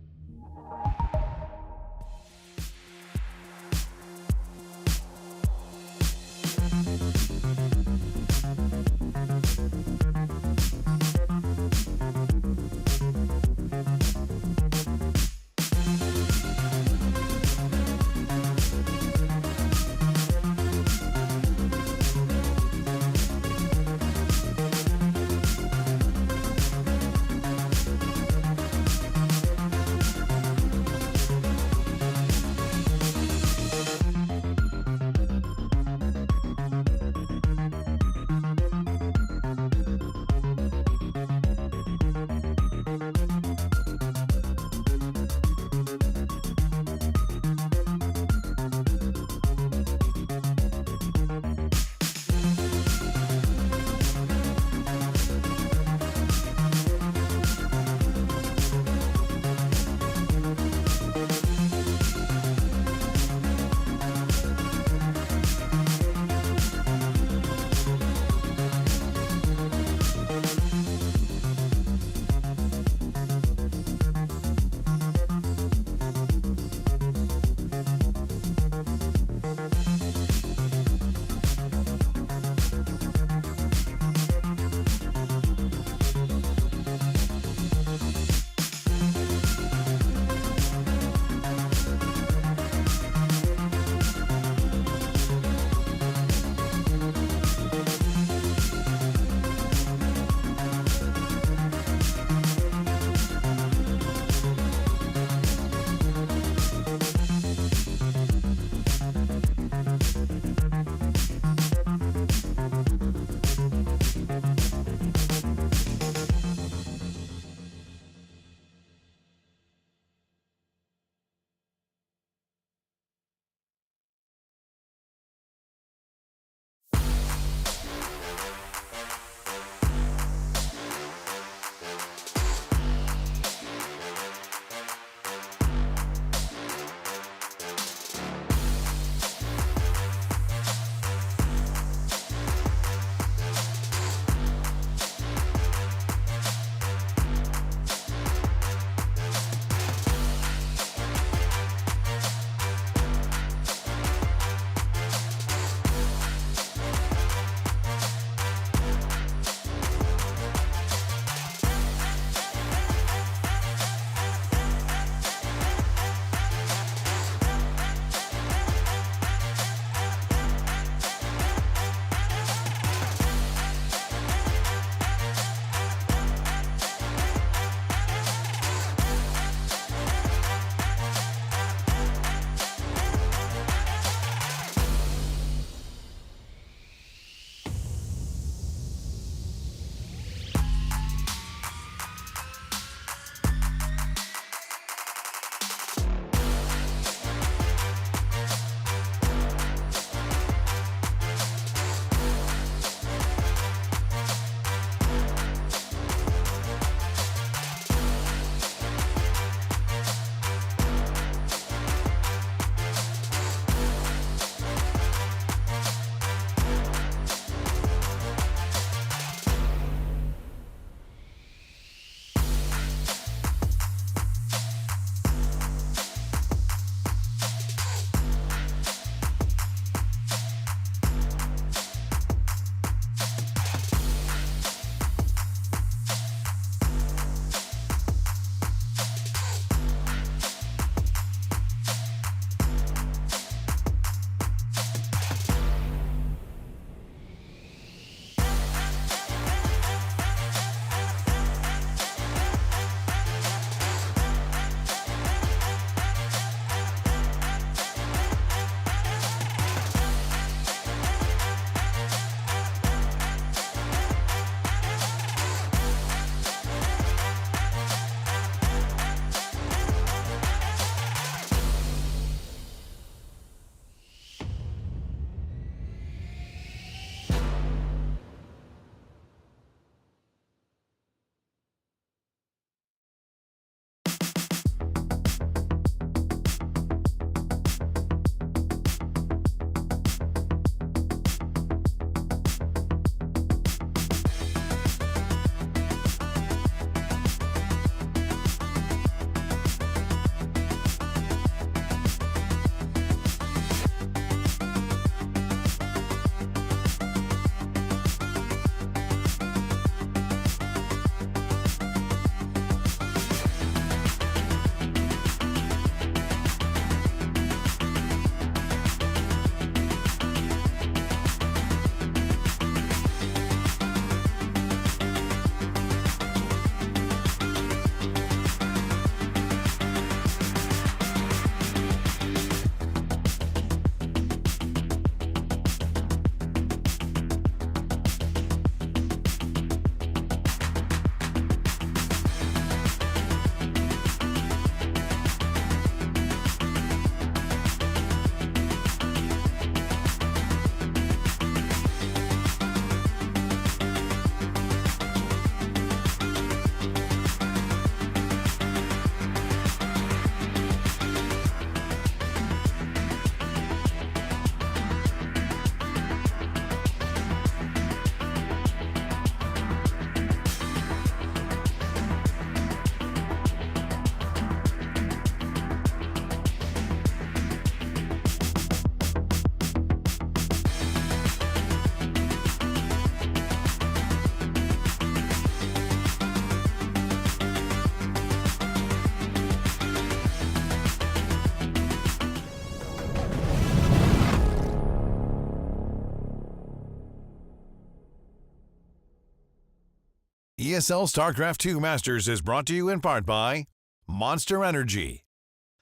S1: ESL StarCraft 2 Masters is brought to you in part by Monster Energy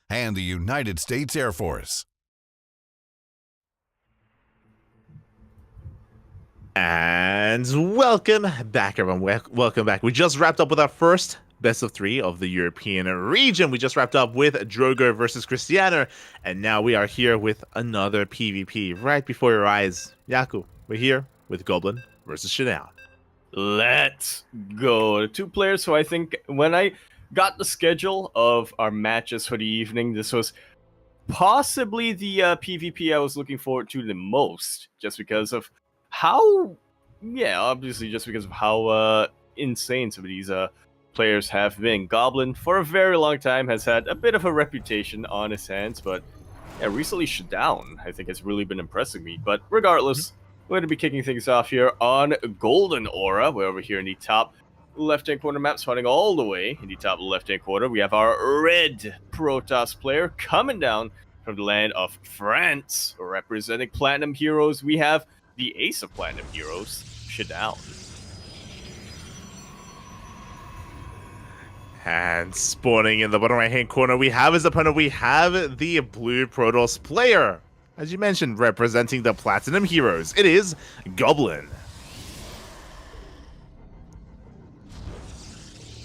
S1: and the United States Air Force.
S2: And welcome back, everyone. Welcome back. We just wrapped up with our first best of 3 of the European region. We just wrapped up with Drogo versus Christiano, and now we are here with another PvP right before your eyes. Yaku, we're here with Goblin versus Shadown.
S3: Let's go. 2 players who I think, when I got the schedule of our matches for the evening, this was possibly the PvP I was looking forward to the most, just because of how, obviously just because of how insane some of these players have been. Goblin, for a very long time, has had a bit of a reputation on his hands, but recently Shadown, I think, has really been impressing me. But regardless, we're going to be kicking things off here on Golden Aura. We're over here in the top left-hand corner map, spawning all the way in the top left-hand corner. We have our red Protoss player coming down from the land of France, representing Platinum Heroes. We have the ace of Platinum Heroes, Shadown.
S2: And spawning in the bottom right-hand corner, we have his opponent. We have the blue Protoss player, as you mentioned, representing the Platinum Heroes. It is Goblin.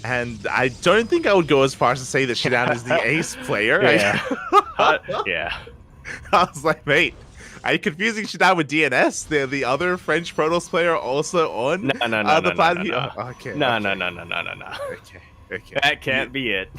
S2: And I don't think I would go as far as to say that Shadown is the ace player.
S3: Yeah.
S2: I was like, mate, are you confusing Shadown with DNS? They're the other French Protoss player also on the Platinum Heroes. Okay.
S3: No.
S2: Okay.
S3: That can't be it.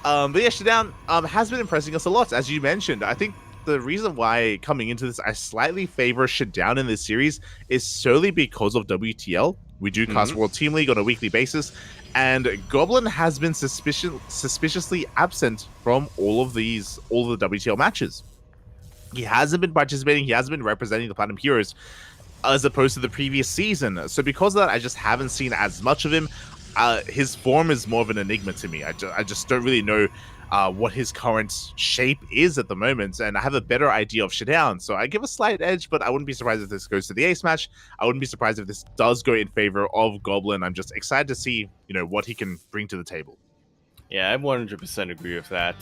S2: But yeah, Shadown has been impressing us a lot, as you mentioned. I think the reason why coming into this I slightly favor Shadown in this series is solely because of WTL. We do cast World Team League on a weekly basis, and Goblin has been suspiciously absent from all of the WTL matches. He hasn't been participating, he hasn't been representing the Platinum Heroes as opposed to the previous season. So because of that, I just haven't seen as much of him. His form is more of an enigma to me. I just don't really know what his current shape is at the moment, and I have a better idea of Shadown. So I give a slight edge, but I wouldn't be surprised if this goes to the ace match. I wouldn't be surprised if this does go in favor of Goblin. I'm just excited to see, what he can bring to the table.
S3: Yeah, I 100% agree with that.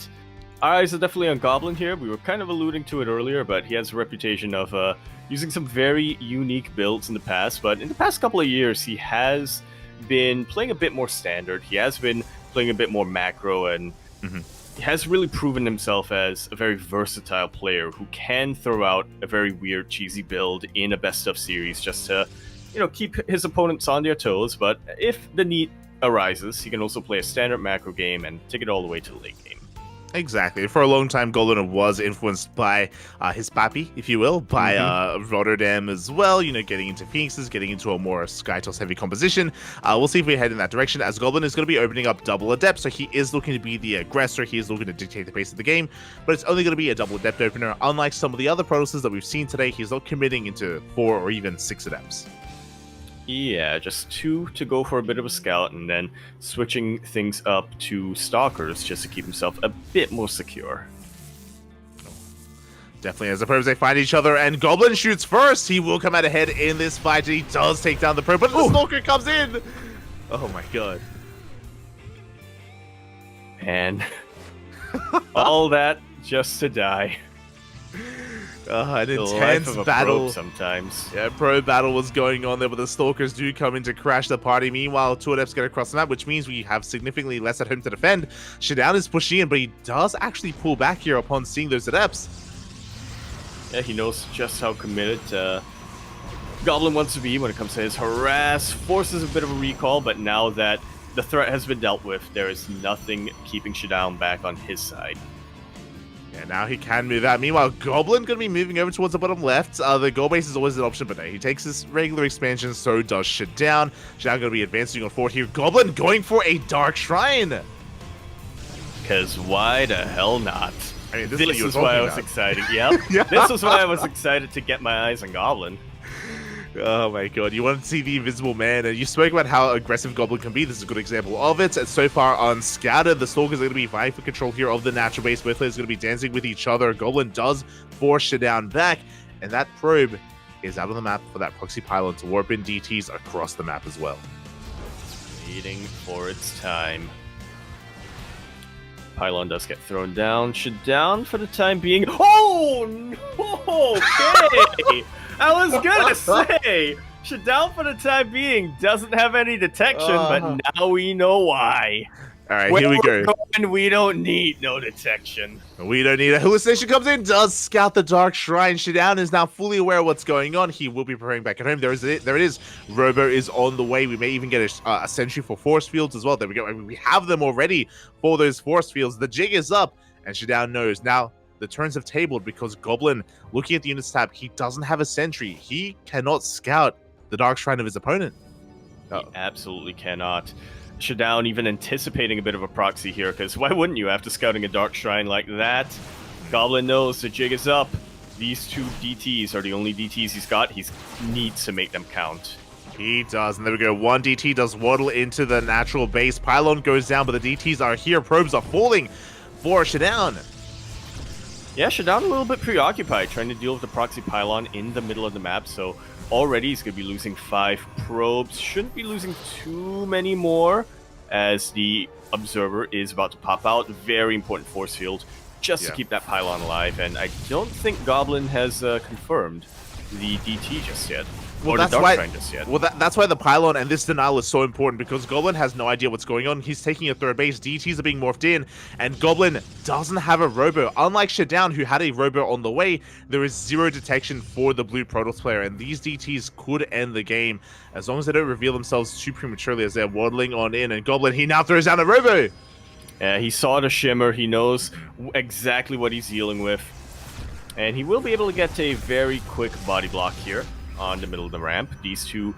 S3: Our eyes are definitely on Goblin here. We were kind of alluding to it earlier, but he has a reputation of using some very unique builds in the past. But in the past couple of years, he has been playing a bit more standard. He has been playing a bit more macro, and he has really proven himself as a very versatile player who can throw out a very weird, cheesy build in a best of series just to, keep his opponents on their toes. But if the need arises, he can also play a standard macro game and take it all the way to the late game.
S2: Exactly. For a long time, Goblin was influenced by his Papy, if you will, by Rotterdam as well, getting into Phoenixes, getting into a more Skytoss heavy composition. We'll see if we head in that direction, as Goblin is going to be opening up double Adept, so he is looking to be the aggressor, he is looking to dictate the pace of the game, but it's only going to be a double Adept opener. Unlike some of the other Protosses that we've seen today, he's not committing into 4 or even 6 Adepts.
S3: Yeah, just 2 to go for a bit of a scout, and then switching things up to Stalkers just to keep himself a bit more secure.
S2: Definitely, as the probes, they find each other, and Goblin shoots first. He will come out ahead in this fight, and he does take down the probe, but the Stalker comes in! Oh my god.
S3: And all that just to die.
S2: An intense battle.
S3: Sometimes.
S2: Yeah, pro battle was going on there, but the Stalkers do come in to crash the party. Meanwhile, 2 Adepts get across the map, which means we have significantly less at home to defend. Shadown is pushing in, but he does actually pull back here upon seeing those Adepts.
S3: Yeah, he knows just how committed Goblin wants to be when it comes to his harass. Forces a bit of a recall, but now that the threat has been dealt with, there is nothing keeping Shadown back on his side.
S2: Yeah, now he can move out. Meanwhile, Goblin going to be moving over towards the bottom left. The goal base is always an option, but no, he takes his regular expansion, so does Shadown. Shadown going to be advancing on forward here. Goblin going for a Dark Shrine.
S3: Because why the hell not?
S2: I mean,
S3: this is why I was excited. Yep.
S2: Yeah.
S3: This was why I was excited to get my eyes on Goblin.
S2: Oh my god, you want to see the Invisible Man, and you spoke about how aggressive Goblin can be. This is a good example of it. And so far unscouted, the Stalkers are going to be vying for control here of the natural base. Both players are going to be dancing with each other. Goblin does force Shadown back, and that probe is out on the map for that proxy pylon to warp in DTs across the map as well.
S3: Waiting for its time. Pylon does get thrown down. Shadown for the time being. Oh no! Okay! I was gonna say Shadown for the time being doesn't have any detection, but now we know why.
S2: All right, here we go.
S3: We don't need no detection.
S2: We don't need a hallucination comes in, does scout the Dark Shrine. Shadown is now fully aware of what's going on. He will be preparing back at home. There it is. Robo is on the way. We may even get a sentry for force fields as well. There we go. I mean, we have them already for those force fields. The jig is up, and Shadown knows. Now, the turns have tabled because Goblin, looking at the units tab, he doesn't have a sentry. He cannot scout the Dark Shrine of his opponent.
S3: He absolutely cannot. Shadown even anticipating a bit of a proxy here, because why wouldn't you after scouting a Dark Shrine like that? Goblin knows the jig is up. These two DTs are the only DTs he's got. He needs to make them count.
S2: He does, and there we go. One DT does waddle into the natural base. Pylon goes down, but the DTs are here. Probes are falling for Shadown.
S3: Yeah, Shadown a little bit preoccupied trying to deal with the proxy pylon in the middle of the map, so already he's going to be losing 5 probes. Shouldn't be losing too many more as the Observer is about to pop out. Very important force field just to keep that pylon alive. And I don't think Goblin has confirmed the DT just yet.
S2: Well,
S3: or
S2: that's
S3: the Dark
S2: why,
S3: Shrine just yet.
S2: Well, that's why the pylon and this denial is so important, because Goblin has no idea what's going on. He's taking a third base. DTs are being morphed in, and Goblin doesn't have a robo. Unlike Shadown, who had a robo on the way, there is 0 detection for the blue Protoss player, and these DTs could end the game as long as they don't reveal themselves too prematurely as they're waddling on in. And Goblin, he now throws down a robo.
S3: He saw the shimmer. He knows exactly what he's dealing with, and he will be able to get a very quick body block here on the middle of the ramp. These two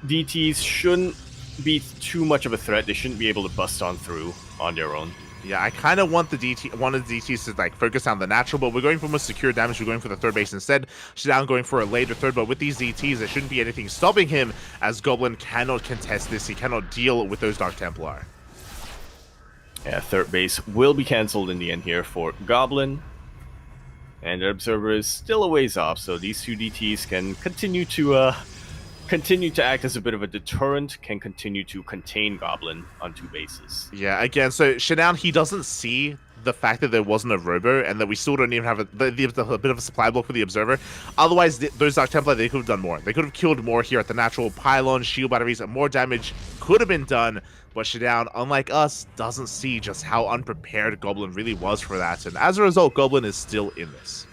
S3: DTs shouldn't be too much of a threat. They shouldn't be able to bust on through on their own.
S2: Yeah, I kind of want the DTs to like focus on the natural, but we're going for more secure damage. We're going for the third base instead. Shadown going for a later third, but with these DTs, there shouldn't be anything stopping him, as Goblin cannot contest this. He cannot deal with those Dark Templar.
S3: Yeah, third base will be cancelled in the end here for Goblin. And the Observer is still a ways off, so these two DTs can continue to act as a bit of a deterrent, can continue to contain Goblin on 2 bases.
S2: Yeah, again, so Shadown, he doesn't see the fact that there wasn't a robo and that we still don't even have a bit of a supply block for the Observer. Otherwise, those Dark Templar, they could have done more. They could have killed more here at the natural pylon, shield batteries, and more damage could have been done. But Shadown, unlike us, doesn't see just how unprepared Goblin really was for that. And as a result, Goblin is still in this.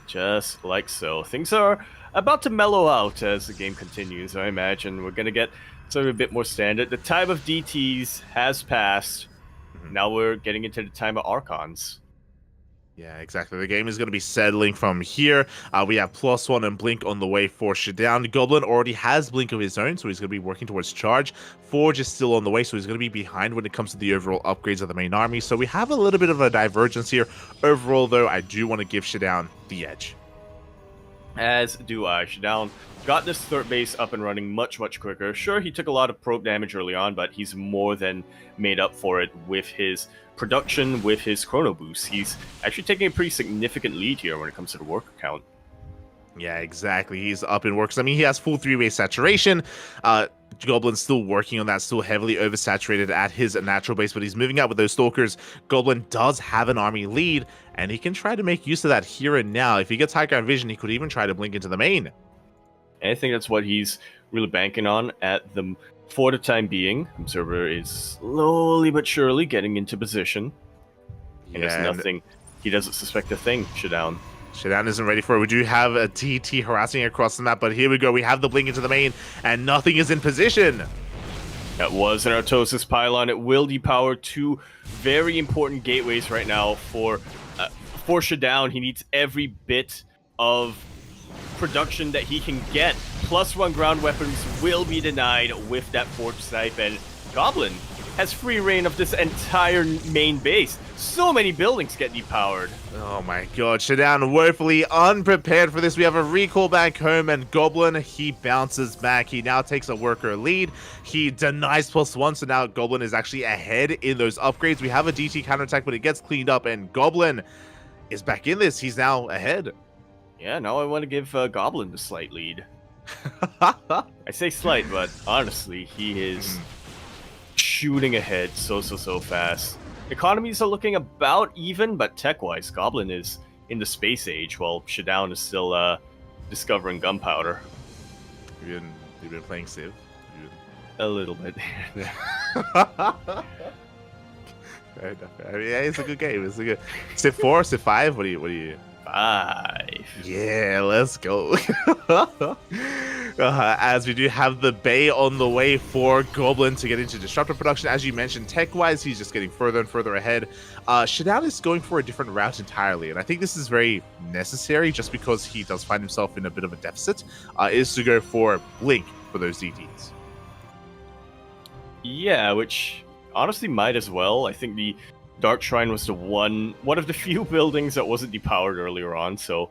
S3: Just like so. Things are about to mellow out as the game continues. I imagine we're going to get something a bit more standard. The time of DTs has passed. Now we're getting into the time of Archons.
S2: Yeah, exactly. The game is going to be settling from here. We have +1 and Blink on the way for Shadown. Goblin already has Blink of his own, so he's going to be working towards Charge. Forge is still on the way, so he's going to be behind when it comes to the overall upgrades of the main army. So we have a little bit of a divergence here. Overall, though, I do want to give Shadown the edge.
S3: As do I. Shadown got this third base up and running much, much quicker. Sure, he took a lot of probe damage early on, but he's more than made up for it with his production, with his chrono boost. He's actually taking a pretty significant lead here when it comes to the worker count.
S2: Yeah, exactly. He's up in works. I mean, he has full 3-way saturation. Goblin's still working on that, still heavily oversaturated at his natural base, but he's moving out with those Stalkers. Goblin does have an army lead, and he can try to make use of that here and now. If he gets high ground vision, he could even try to blink into the main.
S3: And I think that's what he's really banking on for the time being. Observer is slowly but surely getting into position. And there's nothing. He doesn't suspect a thing, Shadown.
S2: Shadown isn't ready for it. We do have a DT harassing across the map, but here we go. We have the blink into the main, and nothing is in position.
S3: That was an Artosis pylon. It will depower 2 very important gateways right now for Shadown. He needs every bit of production that he can get. +1 ground weapons will be denied with that Forge Snipe, and Goblin has free reign of this entire main base. So many buildings get depowered.
S2: Oh my god, Shadown woefully unprepared for this. We have a recall back home, and Goblin, he bounces back. He now takes a worker lead. He denies +1, so now Goblin is actually ahead in those upgrades. We have a DT counterattack, but it gets cleaned up, and Goblin is back in this. He's now ahead.
S3: Yeah, now I want to give Goblin the slight lead. I say slight, but honestly, he is shooting ahead so fast. Economies are looking about even, but tech-wise, Goblin is in the space age, while Shadown is still discovering gunpowder.
S2: You've been playing Civ?
S3: A little bit.
S2: Fair enough. I mean, yeah, it's a good game. It's a good Civ 4, Civ 5. What do you?
S3: 5.
S2: Yeah, let's go. As we do have the Bay on the way for Goblin to get into Disruptor production. As you mentioned, tech-wise, he's just getting further and further ahead. Shadown is going for a different route entirely, and I think this is very necessary just because he does find himself in a bit of a deficit, is to go for Blink for those DTs.
S3: Yeah, which honestly might as well. I think the Dark Shrine was the one of the few buildings that wasn't depowered earlier on, so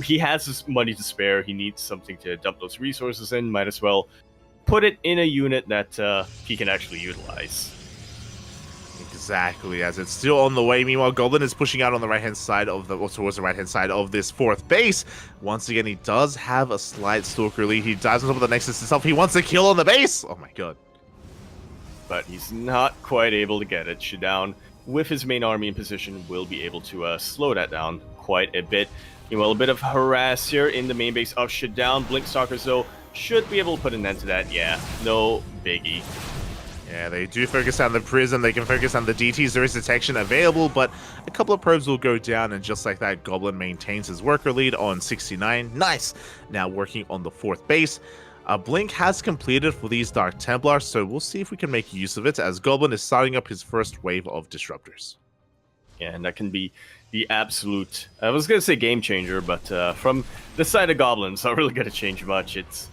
S3: he has this money to spare. He needs something to dump those resources in. Might as well put it in a unit that he can actually utilize.
S2: Exactly, as it's still on the way. Meanwhile, Goblin is pushing out on the right-hand side of towards the right-hand side of this fourth base. Once again, he does have a slight Stalker lead. He dives on top of the Nexus himself. He wants a kill on the base. Oh my god.
S3: But he's not quite able to get it. Shadown, with his main army in position, will be able to slow that down quite a bit. Meanwhile, a bit of harass here in the main base of Shadown. Blink Stalkers, though, should be able to put an end to that. Yeah, no biggie.
S2: Yeah, they do focus on the prison. They can focus on the DTs. There is detection available, but a couple of probes will go down, and just like that, Goblin maintains his worker lead on 69. Nice! Now working on the fourth base. Blink has completed for these Dark Templars, so we'll see if we can make use of it, as Goblin is starting up his first wave of Disruptors.
S3: Yeah, and that can be the absolute, I was going to say game changer, but from the side of Goblin, it's not really going to change much. It's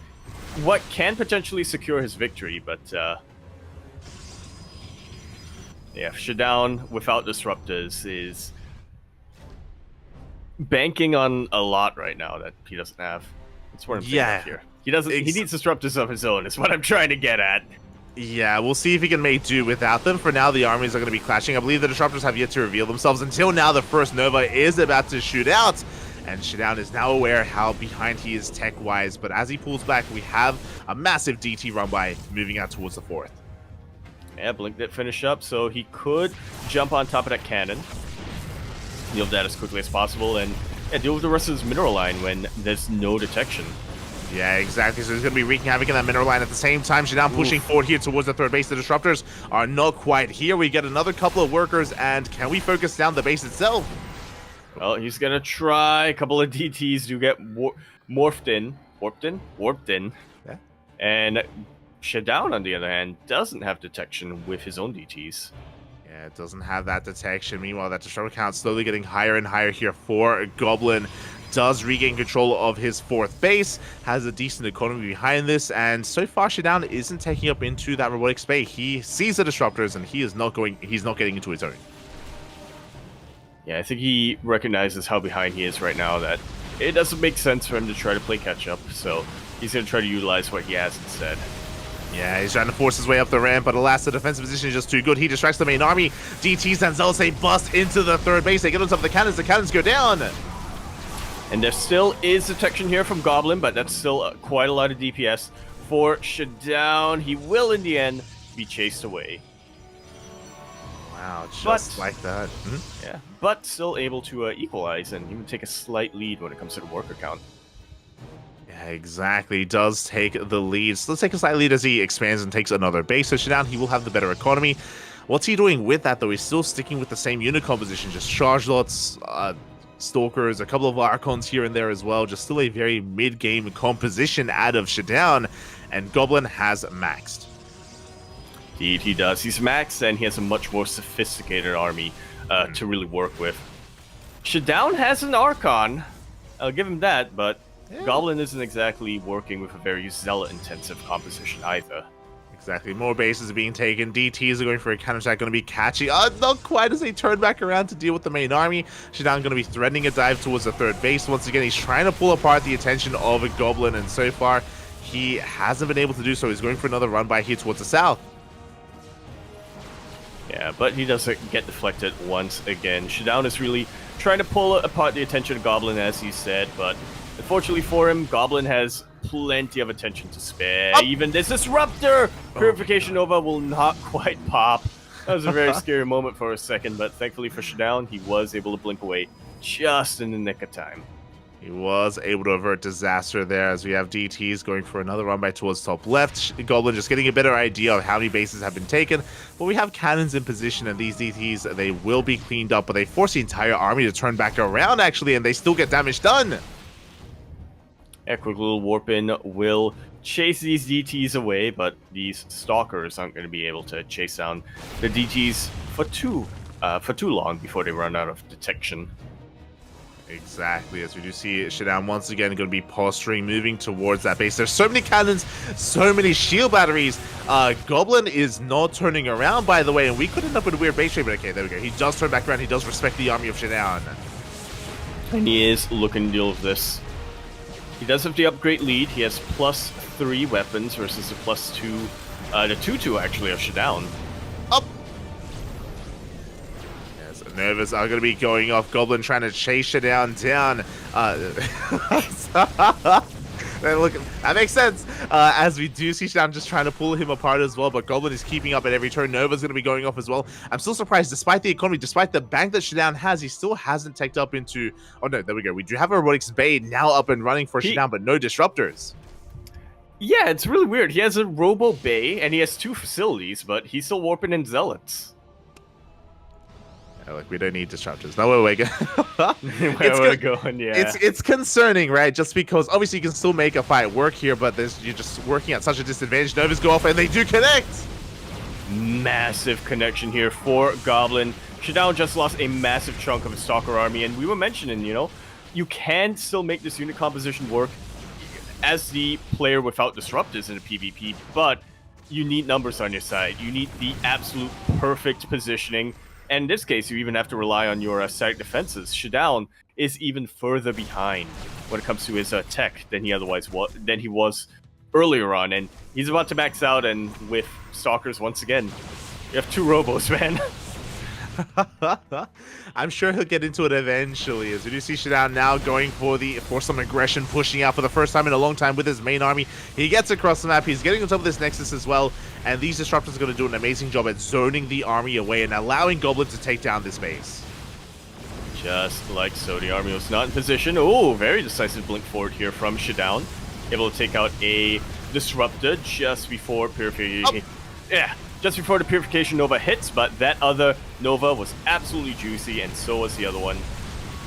S3: what can potentially secure his victory, but yeah, Shadown without Disruptors is banking on a lot right now that he doesn't have. That's what I'm saying here. He doesn't. He needs Disruptors of his own, is what I'm trying to get at.
S2: Yeah, we'll see if he can make do without them. For now, the armies are going to be clashing. I believe the Disruptors have yet to reveal themselves. Until now, the first Nova is about to shoot out. And Shadown is now aware how behind he is tech-wise. But as he pulls back, we have a massive DT run by moving out towards the fourth.
S3: Yeah, Blink did finish up, so he could jump on top of that cannon. Deal with that as quickly as possible, and yeah, deal with the rest of his mineral line when there's no detection.
S2: Yeah, exactly. So he's going to be wreaking havoc in that mineral line at the same time. Shadown pushing forward here towards the third base. The Disruptors are not quite here. We get another couple of workers, and can we focus down the base itself?
S3: Well, he's going to try. A couple of DTs do get warped in.
S2: Yeah.
S3: And Shadown, on the other hand, doesn't have detection with his own DTs.
S2: Yeah, it doesn't have that detection. Meanwhile, that Disruptor count slowly getting higher and higher here for Goblin. Does regain control of his fourth base, has a decent economy behind this, and so far Shadown isn't taking up into that robotic space. He sees the Disruptors and he's not getting into his own.
S3: Yeah, I think he recognizes how behind he is right now, that it doesn't make sense for him to try to play catch up, so he's going to try to utilize what he has instead.
S2: Yeah, he's trying to force his way up the ramp, but alas, the defensive position is just too good. He distracts the main army. DTs and Zealots, they bust into the third base. They get on top of the cannons go down.
S3: And there still is detection here from Goblin, but that's still quite a lot of DPS for Shadown. He will, in the end, be chased away.
S2: Wow, just like that.
S3: Yeah, but still able to equalize and even take a slight lead when it comes to the worker count.
S2: Yeah, exactly. He does take the lead. So let's take a slight lead as he expands and takes another base. So Shadown, he will have the better economy. What's he doing with that, though? He's still sticking with the same unit composition, just charge lots, Stalkers, a couple of Archons here and there as well. Just still a very mid-game composition out of Shadown, and Goblin has maxed.
S3: Indeed, he does. He's maxed, and he has a much more sophisticated army to really work with. Shadown has an Archon. I'll give him that, but Goblin isn't exactly working with a very Zealot-intensive composition either.
S2: Exactly. More bases are being taken. DTs are going for a counterattack, going to be catchy. Not quite as they turn back around to deal with the main army. Shadown going to be threatening a dive towards the third base. Once again, he's trying to pull apart the attention of a Goblin, and so far, he hasn't been able to do so. He's going for another run by here towards the south.
S3: Yeah, but he doesn't get deflected once again. Shadown is really trying to pull apart the attention of Goblin, as he said, but unfortunately for him, Goblin has plenty of attention to spare. Even this Disruptor Purification Nova will not quite pop. That was a very scary moment for a second, but thankfully for Shadown, he was able to blink away just in the nick of time.
S2: He was able to avert disaster there as we have DTs going for another run by towards top left. Goblin just getting a better idea of how many bases have been taken. But we have cannons in position, and these DTs, they will be cleaned up, but they force the entire army to turn back around, actually, and they still get damage done.
S3: A quick little warp in will chase these DTs away, but these stalkers aren't going to be able to chase down the DTs for too long before they run out of detection.
S2: Exactly, as we do see Shadown once again going to be posturing, moving towards that base. There's so many cannons, so many shield batteries. Goblin is not turning around, by the way, and we could end up with a weird base trade, but okay, there we go. He does turn back around. He does respect the army of Shadown.
S3: And he is looking to deal with this. He does have the upgrade lead. He has +3 weapons versus the +2, the 2/2 actually of Shadown.
S2: Up. Yes, Nervous are going to be going off. Goblin trying to chase Shadown down. Look, that makes sense. As we do see Shadown just trying to pull him apart as well, but Goblin is keeping up at every turn. Nova's going to be going off as well. I'm still surprised, despite the economy, despite the bank that Shadown has, he still hasn't teched up into... Oh no, there we go. We do have a Robotics Bay now up and running for Shadown, but no disruptors.
S3: Yeah, it's really weird. He has a Robo Bay, and he has 2 facilities, but he's still warping in Zealots.
S2: Like, we don't need disruptors. No, we're going.
S3: Where we're going, yeah.
S2: It's concerning, right? Just because obviously you can still make a fight work here, but you're just working at such a disadvantage. Novas go off and they do connect.
S3: Massive connection here for Goblin. Shadown just lost a massive chunk of his Stalker army, and we were mentioning, you know, you can still make this unit composition work as the player without disruptors in a PvP, but you need numbers on your side. You need the absolute perfect positioning. And in this case, you even have to rely on your static defenses. Shadown is even further behind when it comes to his tech than he was earlier on, and he's about to max out. And with Stalkers once again, you have 2 Robos, man.
S2: I'm sure he'll get into it eventually, as we do see Shadown now going for some aggression, pushing out for the first time in a long time with his main army. He gets across the map, he's getting on top of this Nexus as well, and these disruptors are going to do an amazing job at zoning the army away and allowing Goblin to take down this base.
S3: Just like so, the army was not in position. Oh, very decisive blink forward here from Shadown, able to take out a disruptor just before Purification. Yeah. Just before the Purification Nova hits, but that other Nova was absolutely juicy, and so was the other one.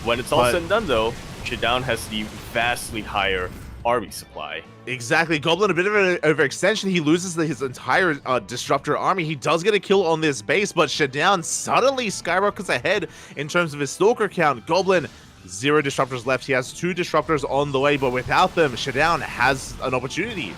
S3: When it's all said and done, though, Shadown has the vastly higher army supply.
S2: Exactly. Goblin, a bit of an overextension. He loses his entire Disruptor army. He does get a kill on this base, but Shadown suddenly skyrockets ahead in terms of his Stalker count. Goblin, 0 Disruptors left. He has 2 Disruptors on the way, but without them, Shadown has an opportunity.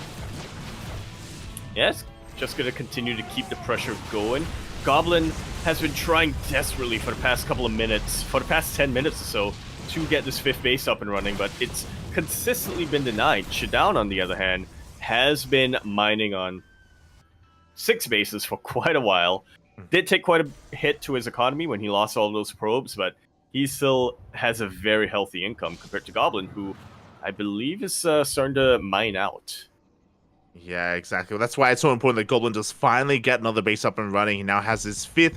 S3: Yes. Just going to continue to keep the pressure going. Goblin has been trying desperately for the past couple of minutes, for the past 10 minutes or so, to get this 5th base up and running, but it's consistently been denied. Shadown, on the other hand, has been mining on 6 bases for quite a while. Did take quite a hit to his economy when he lost all those probes, but he still has a very healthy income compared to Goblin, who I believe is starting to mine out.
S2: Yeah, exactly. Well, that's why it's so important that Goblin does finally get another base up and running. He now has his 5th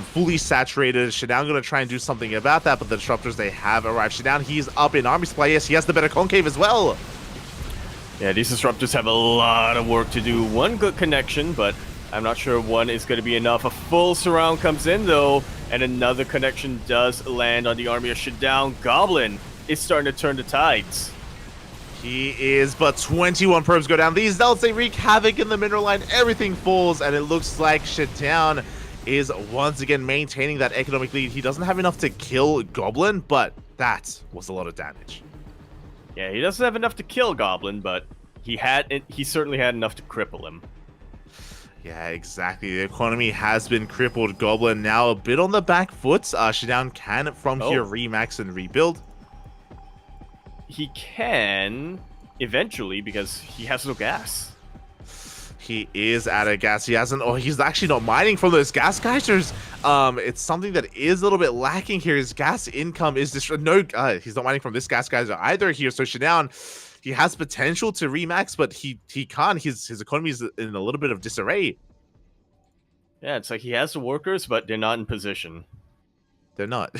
S2: fully saturated. Shadown going to try and do something about that, but the Disruptors, they have arrived. Shadown, he's up in army supply. Yes, he has the better concave as well.
S3: Yeah, these Disruptors have a lot of work to do. One good connection, but I'm not sure one is going to be enough. A full surround comes in, though, and another connection does land on the army of Shadown. Goblin is starting to turn the tides.
S2: He is, but 21 probes go down. These Zealots, they wreak havoc in the mineral line. Everything falls, and it looks like Shadown is once again maintaining that economic lead. He doesn't have enough to kill Goblin, but that was a lot of damage.
S3: Yeah, he doesn't have enough to kill Goblin, but he certainly had enough to cripple him.
S2: Yeah, exactly. The economy has been crippled. Goblin now a bit on the back foot. Shadown can, from here, remax and rebuild.
S3: He can eventually, because he has no gas.
S2: He is out of gas. He hasn't. Oh, he's actually not mining from those gas geysers. It's something that is a little bit lacking here. His gas income is he's not mining from this gas geyser either here. So Shadown, he has potential to remax, but he can't. His economy is in a little bit of disarray.
S3: Yeah, it's like he has the workers, but they're not in position.
S2: They're not.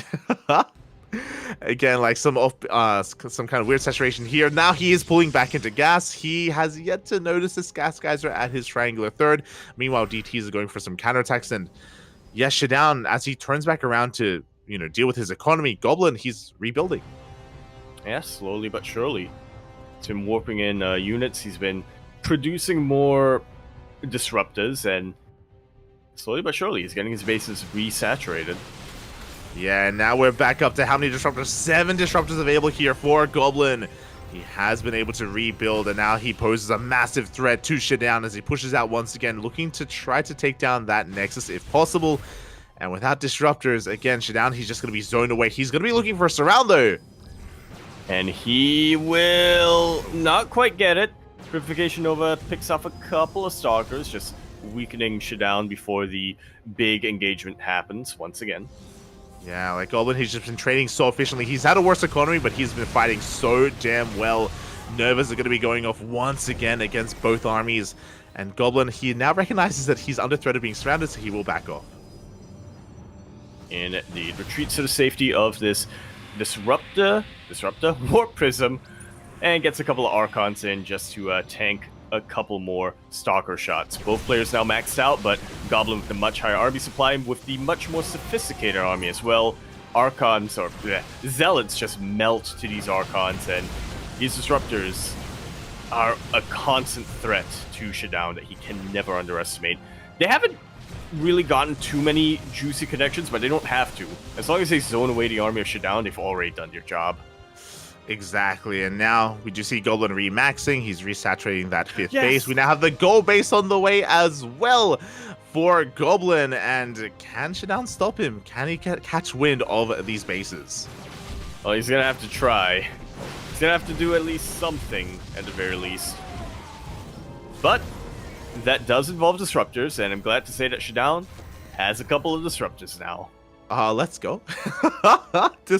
S2: Again, like some kind of weird saturation here. Now he is pulling back into gas. He has yet to notice this gas geyser at his triangular third. Meanwhile, DTs are going for some counterattacks, and yes, Shadown, as he turns back around to deal with his economy, Goblin, he's rebuilding.
S3: Yeah, slowly but surely. He's been warping in units. He's been producing more disruptors, and slowly but surely he's getting his bases resaturated.
S2: Yeah, and now we're back up to how many disruptors? 7 disruptors available here for Goblin. He has been able to rebuild, and now he poses a massive threat to Shadown as he pushes out once again, looking to try to take down that Nexus if possible. And without disruptors, again, Shadown, he's just going to be zoned away. He's going to be looking for a Serral, though.
S3: And he will not quite get it. Purification Nova picks off a couple of Stalkers, just weakening Shadown before the big engagement happens once again.
S2: Yeah, like Goblin, he's just been trading so efficiently. He's had a worse economy, but he's been fighting so damn well. Nervas are going to be going off once again against both armies. And Goblin, he now recognizes that he's under threat of being surrounded, so he will back off.
S3: Indeed. Retreats to the safety of this Disruptor, Warp Prism, and gets a couple of Archons in just to tank a couple more Stalker shots. Both players now maxed out, but Goblin with the much higher army supply with the much more sophisticated army as well. Archons, or Zealots, just melt to these Archons, and these Disruptors are a constant threat to Shadown that he can never underestimate. They haven't really gotten too many juicy connections, but they don't have to. As long as they zone away the army of Shadown, they've already done their job.
S2: Exactly, and now we do see Goblin remaxing. He's resaturating that 5th base. We now have the gold base on the way as well for Goblin, and can Shadown stop him? Can he catch wind of these bases?
S3: Well, he's gonna have to try. He's gonna have to do at least something at the very least. But that does involve disruptors, and I'm glad to say that Shadown has a couple of disruptors now.
S2: Let's go. The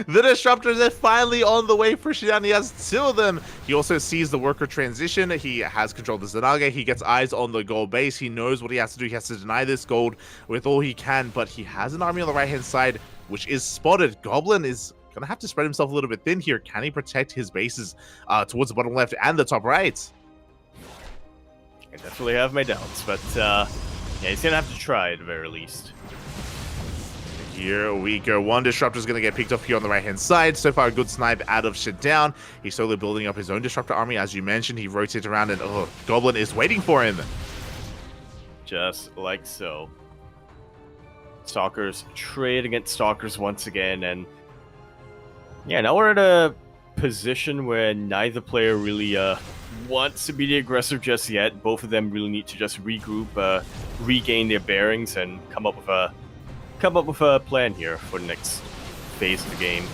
S2: disruptors are finally on the way for Shadown. He has 2 of them. He also sees the worker transition. He has control of the Zanaga. He gets eyes on the gold base. He knows what he has to do. He has to deny this gold with all he can, but he has an army on the right-hand side, which is spotted. Goblin is going to have to spread himself a little bit thin here. Can he protect his bases towards the bottom left and the top right?
S3: I definitely have my doubts, but yeah, he's going to have to try at the very least.
S2: Here we go. 1 disruptor is going to get picked up here on the right-hand side. So far, a good snipe out of Shadown. He's slowly building up his own disruptor army. As you mentioned, he rotates around, and Goblin is waiting for him.
S3: Just like so. Stalkers trade against Stalkers once again, and yeah, now we're at a position where neither player really wants to be the aggressor just yet. Both of them really need to just regroup, regain their bearings, and come up with a plan here for the next phase of the game.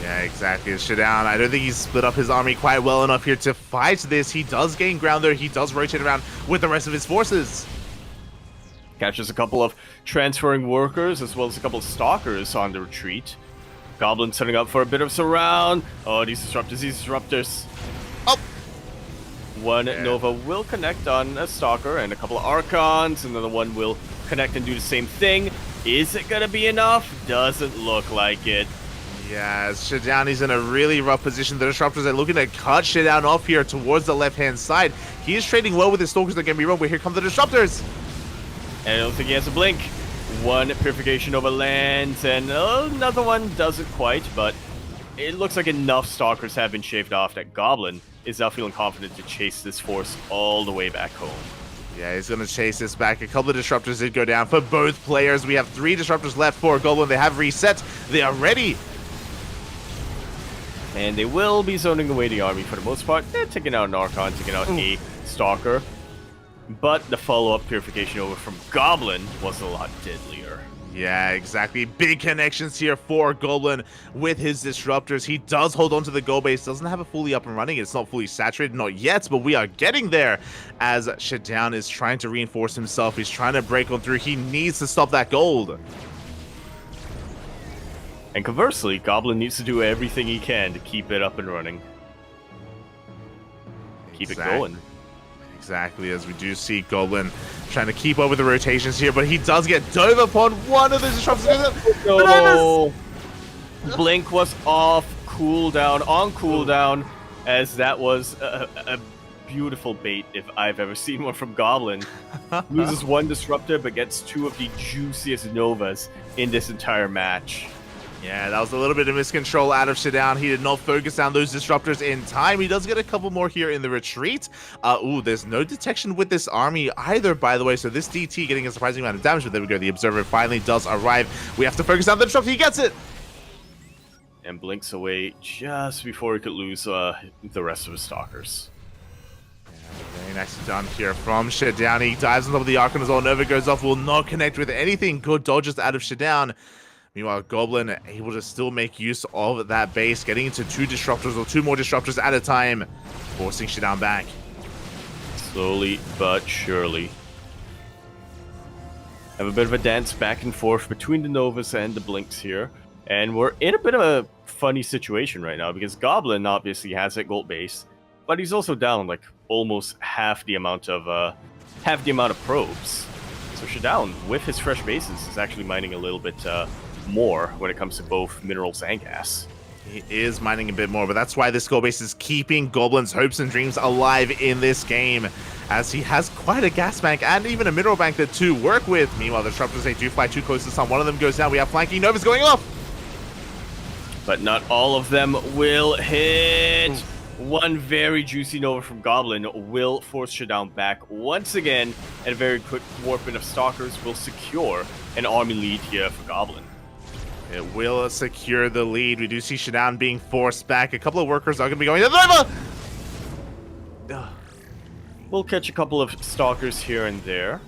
S2: Yeah, exactly. Shadown, I don't think he's split up his army quite well enough here to fight this. He does gain ground there. He does rotate around with the rest of his forces.
S3: Catches a couple of transferring workers as well as a couple of Stalkers on the retreat. Goblin setting up for a bit of surround. Oh, these disruptors.
S2: Oh!
S3: One Nova will connect on a Stalker and a couple of Archons. Another one will connect and do the same thing. Is it going to be enough? Doesn't look like it.
S2: Yeah, Shadown, he's in a really rough position. The Disruptors are looking to cut Shadown off here towards the left-hand side. He is trading well with his Stalkers, don't get me wrong, but here come the Disruptors.
S3: And I don't think he has a blink. 1 Purification over lands, and another one doesn't quite, but it looks like enough Stalkers have been shaved off that Goblin is now feeling confident to chase this force all the way back home.
S2: Yeah, he's going to chase this back. A couple of Disruptors did go down for both players. We have 3 Disruptors left for Goblin. They have reset. They are ready.
S3: And they will be zoning away the army for the most part. They're taking out an Archon, taking out a Stalker. But the follow-up Purification over from Goblin was a lot deadlier.
S2: Yeah, exactly. Big connections here for Goblin with his disruptors. He does hold on to the goal base, doesn't have it fully up and running. It's not fully saturated, not yet, but we are getting there as Shadown is trying to reinforce himself. He's trying to break on through. He needs to stop that gold.
S3: And conversely, Goblin needs to do everything he can to keep it up and running. Keep it going.
S2: Exactly, as we do see Goblin trying to keep up with the rotations here, but he does get dove upon one of the disruptors.
S3: No. Blink was off cooldown, on cooldown, as that was a beautiful bait if I've ever seen one from Goblin. Loses one disruptor, but gets two of the juiciest Novas in this entire match.
S2: Yeah, that was a little bit of miscontrol out of Shadown. He did not focus down those disruptors in time. He does get a couple more here in the retreat. Ooh, there's no detection with this army either, by the way. So this DT getting a surprising amount of damage, but there we go. The Observer finally does arrive. We have to focus down the disruptor. He gets it!
S3: And blinks away just before he could lose the rest of his Stalkers.
S2: Very nicely done here from Shadown. He dives on top of the Archon as well. Nova goes off, will not connect with anything. Good dodges out of Shadown. Meanwhile, Goblin able to still make use of that base, getting into two disruptors or two more disruptors at a time, forcing Shadown back.
S3: Slowly but surely. Have a bit of a dance back and forth between the Novas and the Blinks here. And we're in a bit of a funny situation right now because Goblin obviously has that gold base, but he's also down like almost half the amount of probes. So Shadown, with his fresh bases, is actually mining a little bit more when it comes to both minerals and gas.
S2: He is mining a bit more, but that's why this gold base is keeping Goblin's hopes and dreams alive in this game, as he has quite a gas bank and even a mineral bank that to work with. Meanwhile, the disruptors, they do fly too close to the sun. One of them goes down. We have flanking Novas going off,
S3: but not all of them will hit. One very juicy Nova from Goblin will force Shadown back once again, and a very quick warping of Stalkers will secure an army lead here for Goblin.
S2: It will secure the lead. We do see Shadown being forced back. A couple of workers are going to be going to the Nova!
S3: We'll catch a couple of Stalkers here and there.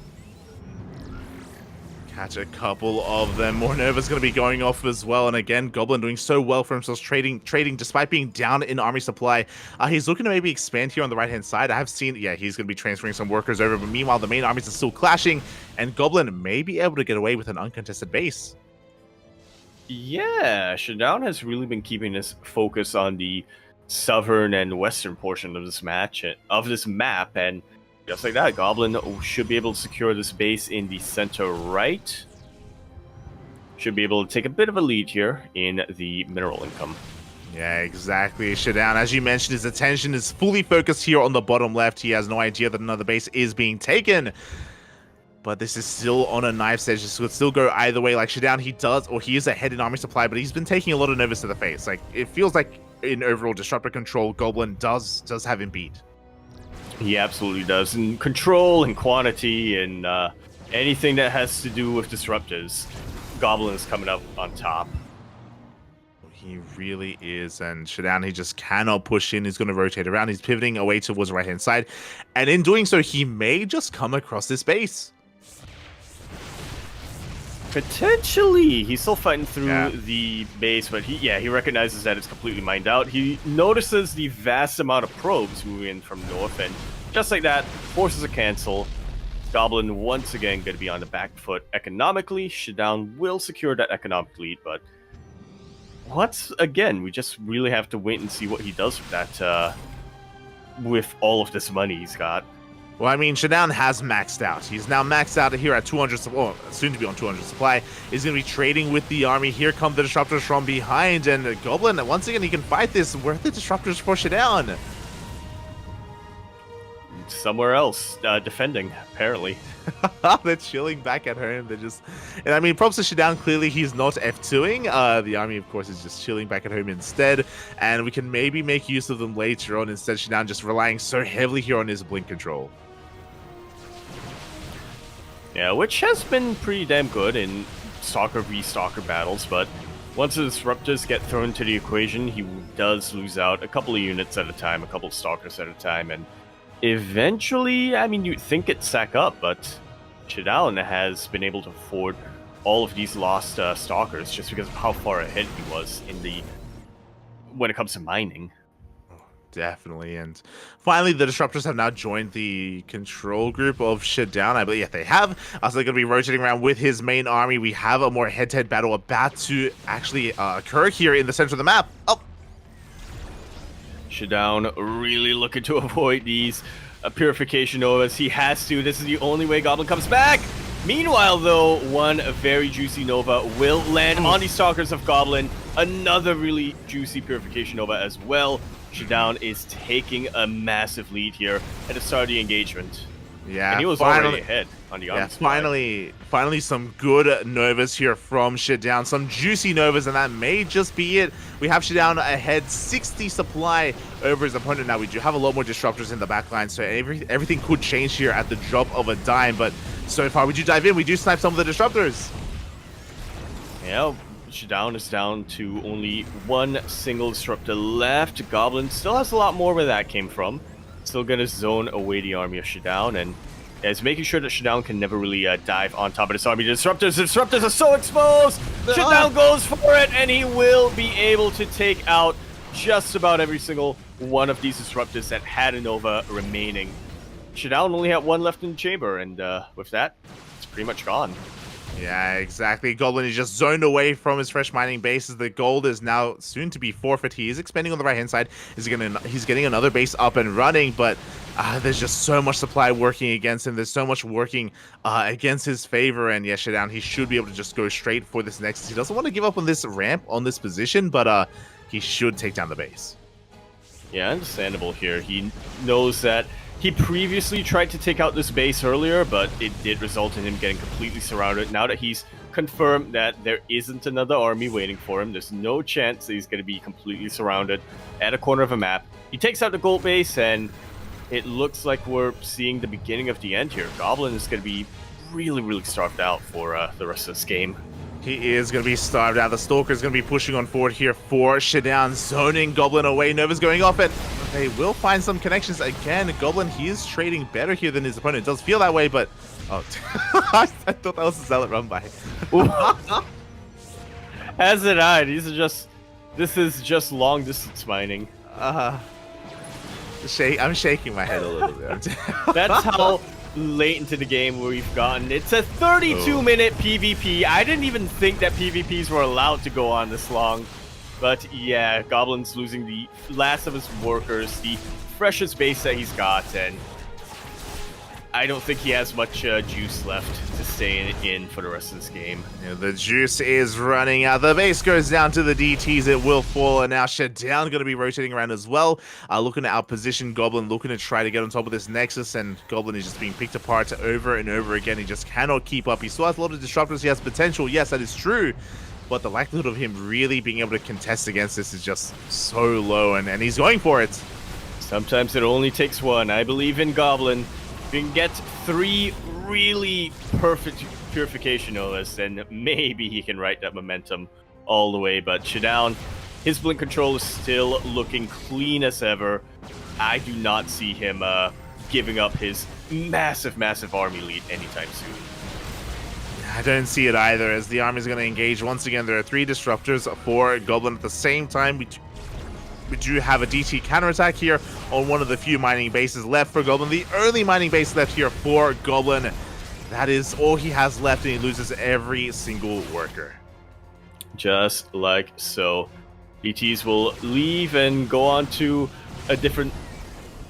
S2: Catch a couple of them. More Nova's going to be going off as well. And again, Goblin doing so well for himself, trading despite being down in army supply. He's looking to maybe expand here on the right-hand side. I have seen, yeah, he's going to be transferring some workers over. But meanwhile, the main armies are still clashing. And Goblin may be able to get away with an uncontested base.
S3: Yeah, Shadown has really been keeping his focus on the southern and western portion of this match, of this map, and just like that, Goblin should be able to secure this base in the center right. Should be able to take a bit of a lead here in the mineral income.
S2: Yeah, exactly. Shadown, as you mentioned, his attention is fully focused here on the bottom left. He has no idea that another base is being taken. But this is still on a knife's edge. This could still go either way. Like Shadown, he is ahead in army supply, but he's been taking a lot of Novas to the face. Like, it feels like in overall disruptor control, Goblin does have him beat.
S3: He absolutely does. In control and quantity and anything that has to do with disruptors, Goblin is coming up on top.
S2: He really is, and Shadown, he just cannot push in. He's going to rotate around. He's pivoting away towards the right-hand side, and in doing so, he may just come across this base.
S3: Potentially. He's still fighting through the base, but he recognizes that it's completely mined out. He notices the vast amount of probes moving in from north, and just like that, forces a cancel. Goblin once again going to be on the back foot economically. Shadown will secure that economic lead, but again, we just really have to wait and see what he does with that, with all of this money he's got.
S2: Well, I mean, Shadown has maxed out. He's now maxed out here at 200, soon to be on 200 supply. He's going to be trading with the army. Here come the disruptors from behind, and Goblin, once again, he can fight this. Where are the disruptors for Shadown?
S3: Somewhere else, defending, apparently.
S2: They're chilling back at home. They're just, and I mean, props to Shadown. Clearly, he's not F2ing. The army, of course, is just chilling back at home instead, and we can maybe make use of them later on. Instead, Shadown just relying so heavily here on his blink control.
S3: Yeah, which has been pretty damn good in Stalker v Stalker battles, but once the disruptors get thrown to the equation, he does lose out a couple of units at a time, a couple of Stalkers at a time, and eventually, I mean, you'd think it'd stack up, but Shadown has been able to afford all of these lost stalkers just because of how far ahead he was when it comes to mining.
S2: Definitely. And finally, the Disruptors have now joined the control group of Shadown. I believe they have. So they're going to be rotating around with his main army. We have a more head-to-head battle about to actually occur here in the center of the map. Oh,
S3: Shadown really looking to avoid these Purification Novas. He has to. This is the only way Goblin comes back. Meanwhile, though, one very juicy Nova will land on the Stalkers of Goblin. Another really juicy Purification Nova as well. Shadown is taking a massive lead here at the start of the engagement.
S2: Yeah,
S3: and he was already ahead on the army supply.
S2: Finally some good Novas here from Shadown. Some juicy Novas, and that may just be it. We have Shadown ahead 60 supply over his opponent. Now, we do have a lot more Disruptors in the backline, so everything could change here at the drop of a dime. But so far, we do dive in. We do snipe some of the Disruptors.
S3: Yeah, Shadown is down to only one single Disruptor left. Goblin still has a lot more where that came from. Still gonna zone away the army of Shadown, and is making sure that Shadown can never really dive on top of this army. The Disruptors are so exposed! Shadown goes for it, and he will be able to take out just about every single one of these Disruptors that had a Nova remaining. Shadown only had one left in the chamber, and with that, it's pretty much gone.
S2: Yeah, exactly. Goblin is just zoned away from his fresh mining bases. The gold is now soon to be forfeit. He is expanding on the right-hand side. He's getting another base up and running, but there's just so much supply working against him. There's so much working against his favor, and yeah, Shadown, he should be able to just go straight for this Nexus. He doesn't want to give up on this ramp, on this position, but he should take down the base.
S3: Yeah, understandable here. He knows that he previously tried to take out this base earlier, but it did result in him getting completely surrounded. Now that he's confirmed that there isn't another army waiting for him, there's no chance that he's going to be completely surrounded at a corner of a map. He takes out the gold base, and it looks like we're seeing the beginning of the end here. Goblin is going to be really, really starved out for the rest of this game.
S2: He is going to be starved out. The Stalker is going to be pushing on forward here for Shadown, zoning Goblin away. Nova's going off it. They will find some connections again. Goblin, he is trading better here than his opponent. It does feel that way, but... Oh, I thought that was a Zealot run by.
S3: As did I. This is just long distance mining.
S2: I'm shaking my head a little bit.
S3: That's how late into the game we've gotten. It's a 32-minute PvP. I didn't even think that PvPs were allowed to go on this long. But yeah, Goblin's losing the last of his workers, the freshest base that he's got, and I don't think he has much juice left to stay in for the rest of this game.
S2: Yeah, the juice is running out. The base goes down to the DTs. It will fall, and now Shadown going to be rotating around as well. Looking at our position, Goblin looking to try to get on top of this Nexus, and Goblin is just being picked apart over and over again. He just cannot keep up. He still has a lot of Disruptors. He has potential. Yes, that is true. But the likelihood of him really being able to contest against this is just so low, and he's going for it.
S3: Sometimes it only takes one. I believe in Goblin. If you can get 3 really perfect Purification Novas, then maybe he can ride that momentum all the way. But Shadown, his blink control is still looking clean as ever. I do not see him giving up his massive, massive army lead anytime soon.
S2: I don't see it either, as the army is going to engage once again. There are 3 Disruptors for Goblin at the same time. We do have a DT counterattack here on one of the few mining bases left for Goblin. The only mining base left here for Goblin. That is all he has left, and he loses every single worker.
S3: Just like so. DTs will leave and go on to a different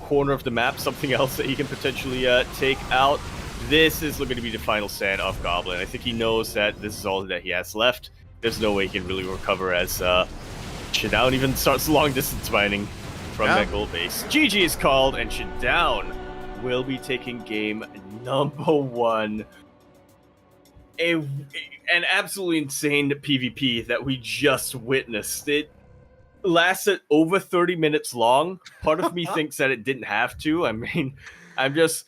S3: corner of the map, something else that he can potentially take out. This is going to be the final stand of Goblin. I think he knows that this is all that he has left. There's no way he can really recover as Shadown even starts long distance mining from that gold base. GG is called, and Shadown will be taking game number 1. An absolutely insane PvP that we just witnessed. It lasted over 30 minutes long. Part of me thinks that it didn't have to. I mean, I'm just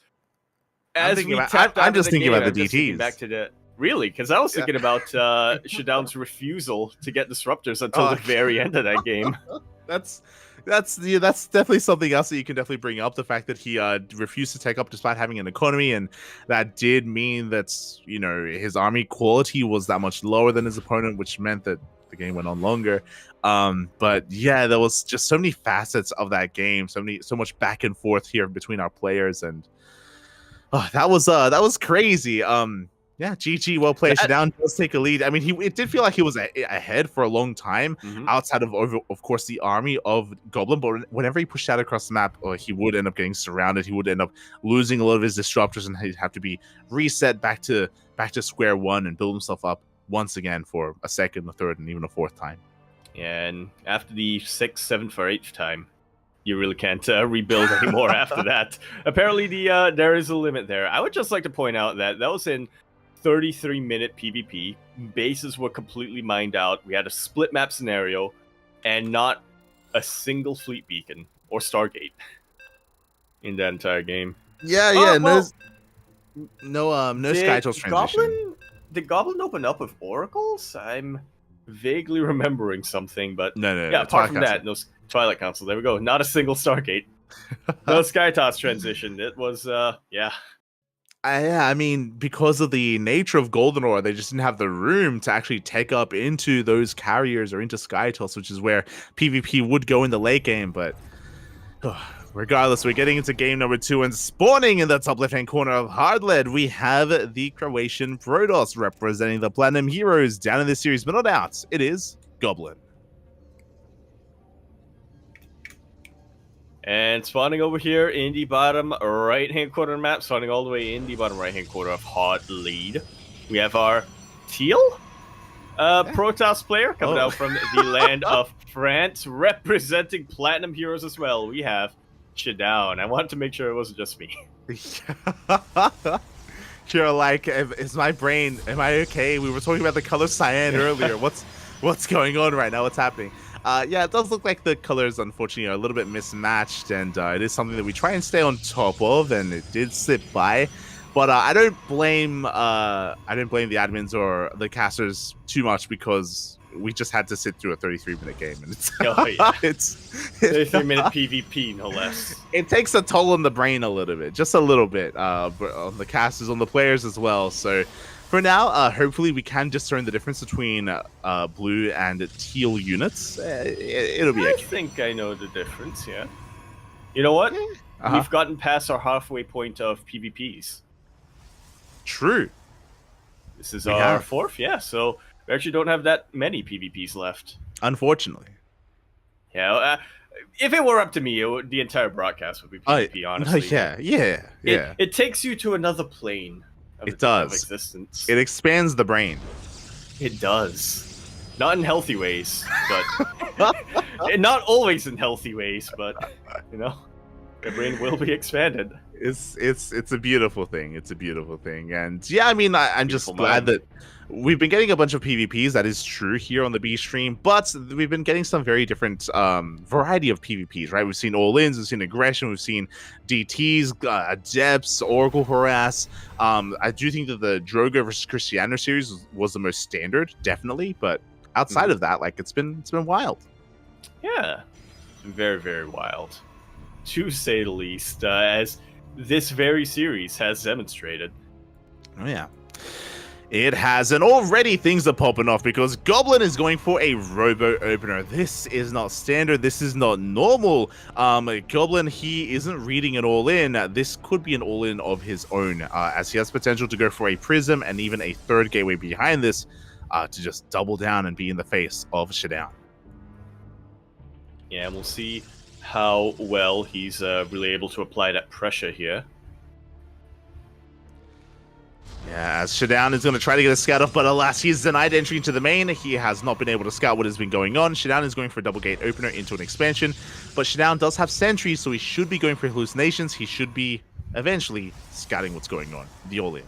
S3: thinking about the DTs. Back to the really, because I was thinking about Shadown's refusal to get Disruptors until the very end of that game.
S2: That's definitely something else that you can definitely bring up. The fact that he refused to take up despite having an economy, and that did mean that his army quality was that much lower than his opponent, which meant that the game went on longer. But yeah, there was just so many facets of that game, so much back and forth here between our players, and that was crazy. Yeah, GG, well played. Shadown does take a lead. I mean, it did feel like he was ahead for a long time, outside of course, the army of Goblin. But whenever he pushed out across the map, he would end up getting surrounded. He would end up losing a lot of his disruptors, and he'd have to be reset back to square one and build himself up once again for a second, a third, and even a fourth time.
S3: Yeah, and after the 6th, 7th, or 8th time, you really can't rebuild anymore after that. Apparently, there is a limit there. I would just like to point out that was in 33-minute PvP. Bases were completely mined out. We had a split map scenario, and not a single fleet beacon or Stargate in that entire game.
S2: Yeah, no Skytools transition.
S3: Did Goblin open up with oracles? I'm vaguely remembering something, but
S2: no.
S3: Yeah, apart from that, no Twilight Council. There we go. Not a single Stargate. No Skytoss transition. It was yeah.
S2: I mean, because of the nature of Goldenore, they just didn't have the room to actually take up into those carriers or into Skytoss, which is where PvP would go in the late game. But regardless, we're getting into game number 2, and spawning in the top left-hand corner of Hardlead, we have the Croatian Protoss representing the Platinum Heroes down in this series, but not out. It is Goblin.
S3: And spawning over here in the bottom right-hand corner of the map, spawning all the way in the bottom right-hand corner of Hard Lead, we have our Teal Protoss player coming out from the land of France, representing Platinum Heroes as well. We have Shadown. I wanted to make sure it wasn't just me.
S2: You're like, is my brain, am I okay? We were talking about the color cyan earlier. What's going on right now? What's happening? Yeah, it does look like the colors, unfortunately, are a little bit mismatched, and it is something that we try and stay on top of, and it did slip by. But I don't blame the admins or the casters too much, because we just had to sit through a 33-minute game, and it's
S3: 33-minute PvP, no less.
S2: It takes a toll on the brain a little bit, just a little bit, on the casters, on the players as well. So for now, hopefully we can discern the difference between blue and teal units. It'll be okay.
S3: I think I know the difference, yeah. You know what? We've gotten past our halfway point of PvPs.
S2: True.
S3: This is our 4th, yeah, so we actually don't have that many PvPs left.
S2: Unfortunately.
S3: Yeah, if it were up to me, the entire broadcast would be PvP, honestly.
S2: Yeah.
S3: It takes you to another plane.
S2: It does.
S3: Of existence.
S2: It expands the brain.
S3: It does. Not in healthy ways, but not always in healthy ways, but the brain will be expanded.
S2: It's a beautiful thing. It's a beautiful thing, and yeah, I mean, I'm just glad that we've been getting a bunch of PvPs. That is true here on the B stream, but we've been getting some very different variety of PvPs. Right? We've seen all-ins, we've seen aggression, we've seen DTs, adepts, Oracle harass. I do think that the Drogo versus Christiano series was the most standard, definitely. But outside of that, like it's been wild.
S3: Yeah, it's been very, very wild, to say the least. As this very series has demonstrated.
S2: Oh yeah, it has, and already things are popping off because Goblin is going for a robo opener. This is not standard. This is not normal. Goblin, he isn't reading an all-in. This could be an all-in of his own, as he has potential to go for a prism and even a third gateway behind this, to just double down and be in the face of Shadown.
S3: Yeah, and we'll see how well he's really able to apply that pressure here.
S2: Yeah, as Shadown is going to try to get a scout off, but alas, he's denied entry into the main. He has not been able to scout what has been going on. Shadown is going for a double gate opener into an expansion, but Shadown does have sentries, so he should be going for hallucinations. He should be eventually scouting what's going on, the all-in.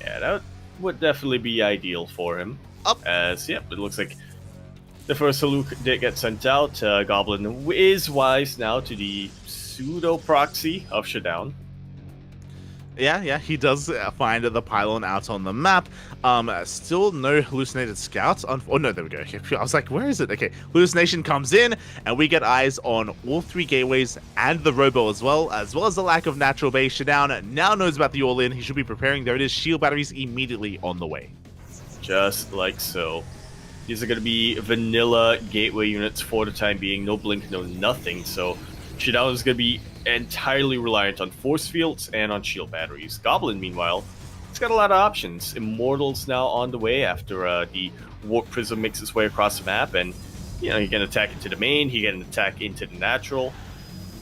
S3: Yeah, that would definitely be ideal for him. As, yep, it looks like the first Haluk did get sent out. Goblin is wise now to the pseudo-proxy of Shadown.
S2: Yeah, he does find the pylon out on the map. Still no hallucinated scouts. Oh no, there we go. I was like, where is it? Okay, hallucination comes in, and we get eyes on all 3 gateways and the robo as well as the lack of natural base. Shadown now knows about the all-in. He should be preparing. There it is. Shield batteries immediately on the way.
S3: Just like so. These are going to be vanilla gateway units for the time being. No blink, no nothing. So Shadown is going to be entirely reliant on force fields and on shield batteries. Goblin, meanwhile, it's got a lot of options. Immortals now on the way after the Warp Prism makes its way across the map, and you know, he can attack into the main, he can attack into the natural.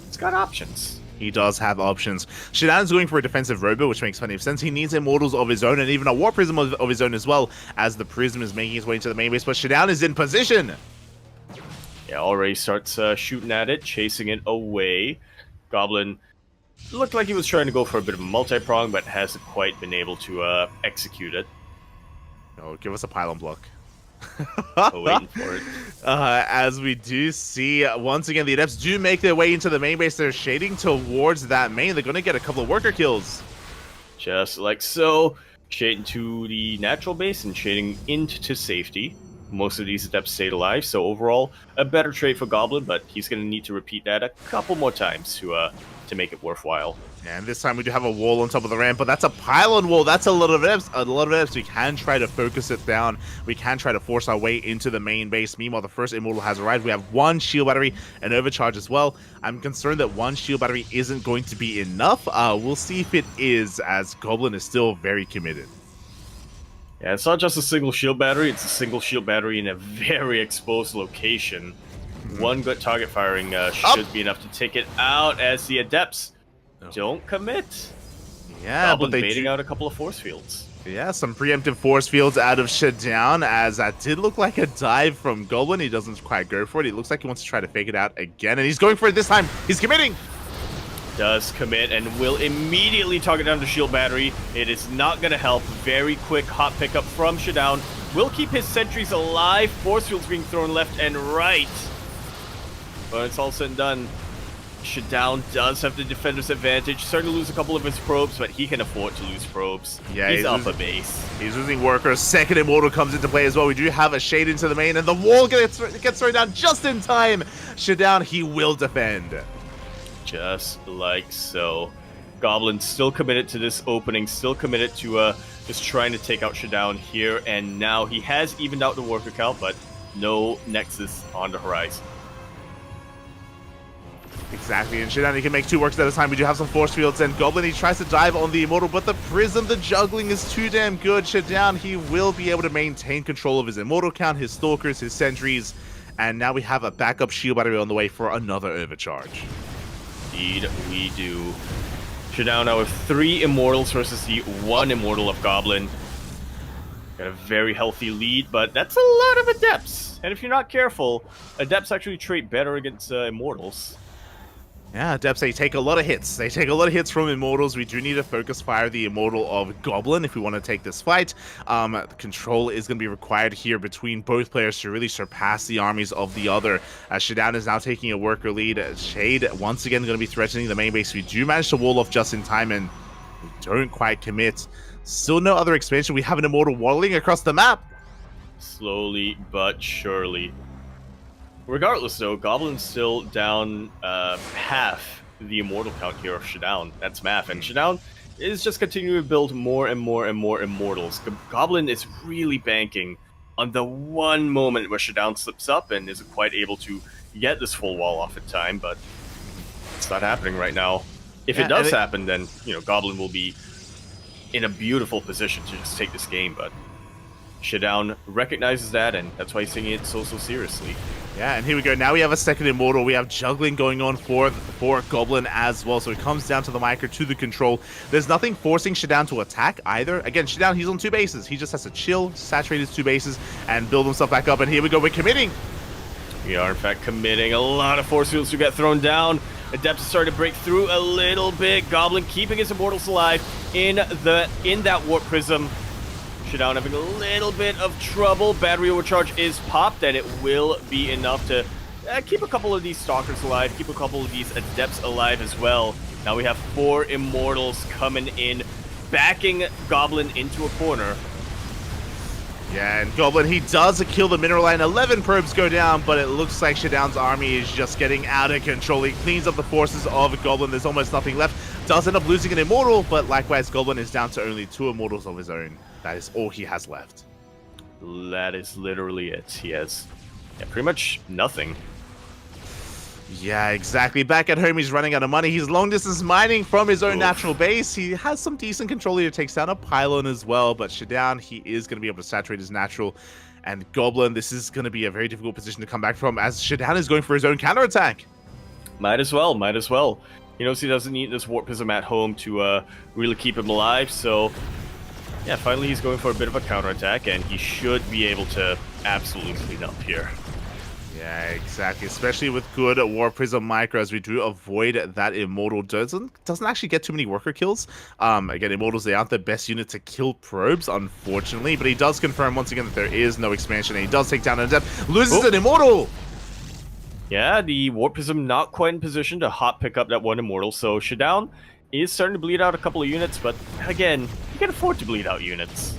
S3: It's got options.
S2: He does have options. Shadown's going for a defensive robo, which makes plenty of sense. He needs immortals of his own and even a Warp Prism of his own as well, as the Prism is making its way into the main base, but Shadown is in position.
S3: Yeah, already starts shooting at it, chasing it away. Goblin looked like he was trying to go for a bit of a multi-prong, but hasn't quite been able to execute it.
S2: Oh, give us a pylon block.
S3: Waiting for it.
S2: As we do see, once again, the Adepts do make their way into the main base. They're shading towards that main. They're going to get a couple of worker kills.
S3: Just like so. Shading to the natural base and shading into safety. Most of these Adepts stayed alive, so overall, a better trade for Goblin, but he's going to need to repeat that a couple more times to make it worthwhile.
S2: And this time we do have a wall on top of the ramp, but that's a pylon wall. That's a lot of Adepts. A lot of Adepts. We can try to focus it down. We can try to force our way into the main base. Meanwhile, the first Immortal has arrived. We have 1 shield battery and overcharge as well. I'm concerned that 1 shield battery isn't going to be enough. We'll see if it is, as Goblin is still very committed.
S3: Yeah, it's not just a single shield battery, it's a single shield battery in a very exposed location. 1 good target firing should be enough to take it out as the Adepts don't commit.
S2: Yeah,
S3: Goblin
S2: but they
S3: baiting out a couple of force fields.
S2: Yeah, some preemptive force fields out of Shadown, as that did look like a dive from Goblin. He doesn't quite go for it. It looks like he wants to try to fake it out again, and he's going for it this time. He's committing!
S3: Does commit and will immediately target down the shield battery. It is not going to help. Very quick hot pickup from Shadown. Will keep his sentries alive. Force fields being thrown left and right. But it's all said and done. Shadown does have the defender's advantage. Starting to lose a couple of his probes, but he can afford to lose probes.
S2: Yeah,
S3: he's alpha base.
S2: He's losing workers. Second Immortal comes into play as well. We do have a shade into the main, and the wall gets thrown down just in time. Shadown, he will defend.
S3: Just like so. Goblin still committed to this opening, still committed to just trying to take out Shadown here and now. He has evened out the worker count, but no Nexus on the horizon.
S2: Exactly, and Shadown, he can make 2 works at a time. We do have some force fields, and Goblin, he tries to dive on the Immortal, but the Prism, the juggling is too damn good. Shadown, he will be able to maintain control of his Immortal count, his Stalkers, his Sentries, and now we have a backup shield battery on the way for another overcharge.
S3: Indeed, we do. Shadown now with 3 Immortals versus the 1 Immortal of Goblin. Got a very healthy lead, but that's a lot of Adepts. And if you're not careful, Adepts actually trait better against Immortals.
S2: Yeah, Adepts, they take a lot of hits. They take a lot of hits from Immortals. We do need to focus fire the Immortal of Goblin if we want to take this fight. Control is going to be required here between both players to really surpass the armies of the other. Shadown is now taking a worker lead. Shade, once again, going to be threatening the main base. We do manage to wall off just in time, and we don't quite commit. Still no other expansion. We have an Immortal waddling across the map.
S3: Slowly but surely. Regardless, though, Goblin's still down half the Immortal count here of Shadown. That's math. And Shadown is just continuing to build more and more and more Immortals. Goblin is really banking on the one moment where Shadown slips up and isn't quite able to get this full wall off in time, but it's not happening right now. If it does happen, then, you know, Goblin will be in a beautiful position to just take this game, but Shadown recognizes that, and that's why he's taking it so seriously.
S2: Yeah, and here we go. Now we have a second Immortal. We have juggling going on for Goblin as well. So it comes down to the micro, to the control. There's nothing forcing Shadown to attack either. Again, Shadown, he's on 2 bases. He just has to chill, saturate his 2 bases, and build himself back up. And here we go. We're committing.
S3: We are, in fact, committing. A lot of force fields to get thrown down. Adepts started to break through a little bit. Goblin keeping his Immortals alive in that Warp Prism. Shadown having a little bit of trouble. Battery overcharge is popped, and it will be enough to keep a couple of these Stalkers alive, keep a couple of these Adepts alive as well. Now we have 4 Immortals coming in, backing Goblin into a corner.
S2: Yeah, and Goblin, he does kill the mineral line. 11 probes go down, but it looks like Shadown's army is just getting out of control. He cleans up the forces of Goblin. There's almost nothing left. Does end up losing an Immortal, but likewise, Goblin is down to only 2 Immortals of his own. That is all he has left.
S3: That is literally it. He has pretty much nothing.
S2: Yeah, exactly. Back at home, he's running out of money. He's long distance mining from his own natural base. He has some decent control here. Takes down a pylon as well, but Shadown, he is going to be able to saturate his natural. And Goblin, this is going to be a very difficult position to come back from, as Shadown is going for his own counterattack.
S3: Might as well, might as well. He knows he doesn't need this Warp Prism at home to really keep him alive, so yeah, finally he's going for a bit of a counterattack, and he should be able to absolutely clean up here.
S2: Yeah, exactly. Especially with good Warp Prism Micro, as we do avoid that Immortal. Doesn't actually get too many worker kills. Again, Immortals, they aren't the best unit to kill probes, unfortunately, but he does confirm once again that there is no expansion, and he does take down an Adept. Loses an Immortal!
S3: Yeah, the Warp Prism not quite in position to hot pick up that one Immortal, so Shadown is starting to bleed out a couple of units, but again, he can afford to bleed out units.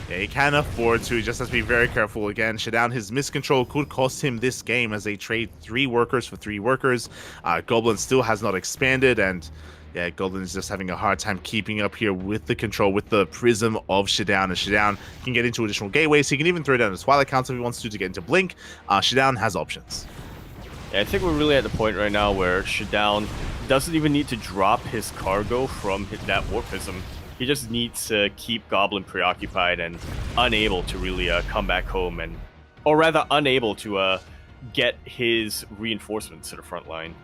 S2: Yeah, he can afford to. He just has to be very careful. Again, Shadown, his miscontrol could cost him this game as they trade 3 workers for 3 workers. Goblin still has not expanded, and yeah, Goblin is just having a hard time keeping up here with the control, with the Prism of Shadown. And Shadown can get into additional gateways. He can even throw down his Twilight Council if he wants to get into Blink. Shadown has options.
S3: Yeah, I think we're really at the point right now where Shadown doesn't even need to drop his cargo from that Warp Prism. He just needs to keep Goblin preoccupied and unable to really come back home, or rather unable to get his reinforcements to the front line.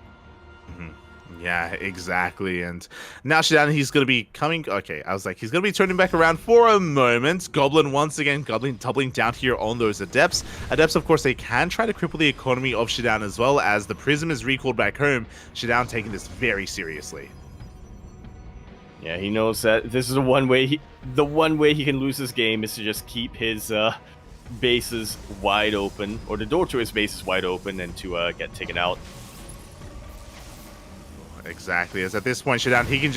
S2: Yeah, exactly. And now Shadown, he's going to be coming... Okay, I was like, he's going to be turning back around for a moment. Goblin, once again, Goblin doubling down here on those Adepts. Adepts, of course, they can try to cripple the economy of Shadown as well, as the Prism is recalled back home. Shadown taking this very seriously.
S3: Yeah, he knows that this is the one way he can lose this game is to just keep his bases wide open, or the door to his base is wide open, and to get taken out.
S2: Exactly, as at this point, Shadown, he can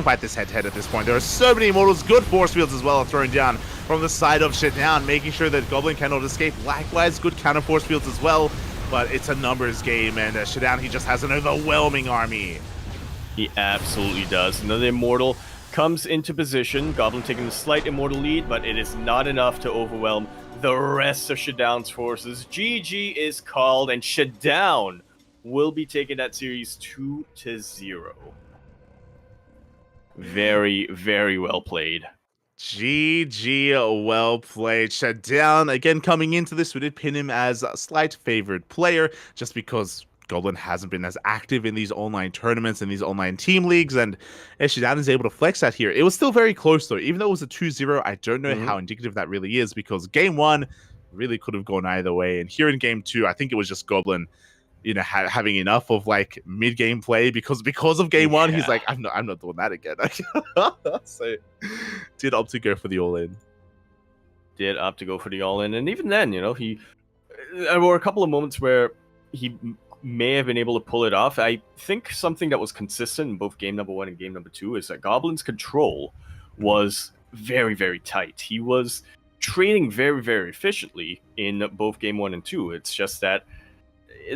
S2: fight this head-to-head at this point. There are so many Immortals, good force fields as well are thrown down from the side of Shadown, making sure that Goblin cannot escape. Likewise, good counter force fields as well, but it's a numbers game, and Shadown, he just has an overwhelming army.
S3: He absolutely does. Another Immortal comes into position. Goblin taking a slight Immortal lead, but it is not enough to overwhelm the rest of Shadown's forces. GG is called, and Shadown will be taking that series 2-0. Very, very well played.
S2: GG, well played. Shadown, again, coming into this, we did pin him as a slight favored player, just because Goblin hasn't been as active in these online tournaments and these online team leagues, and Shadown is able to flex that here. It was still very close, though. Even though it was a 2-0, I don't know how indicative that really is, because game 1 really could have gone either way, and here in game 2, I think it was just Goblin, you know, having enough of like mid-game play because of game 1. He's like, I'm not doing that again. So did opt to go for the all-in.
S3: Did opt to go for the all-in, and even then, you know, there were a couple of moments where he may have been able to pull it off. I think something that was consistent in both game number 1 and game number 2 is that Goblin's control was very, very tight. He was trading very, very efficiently in both game 1 and 2. It's just that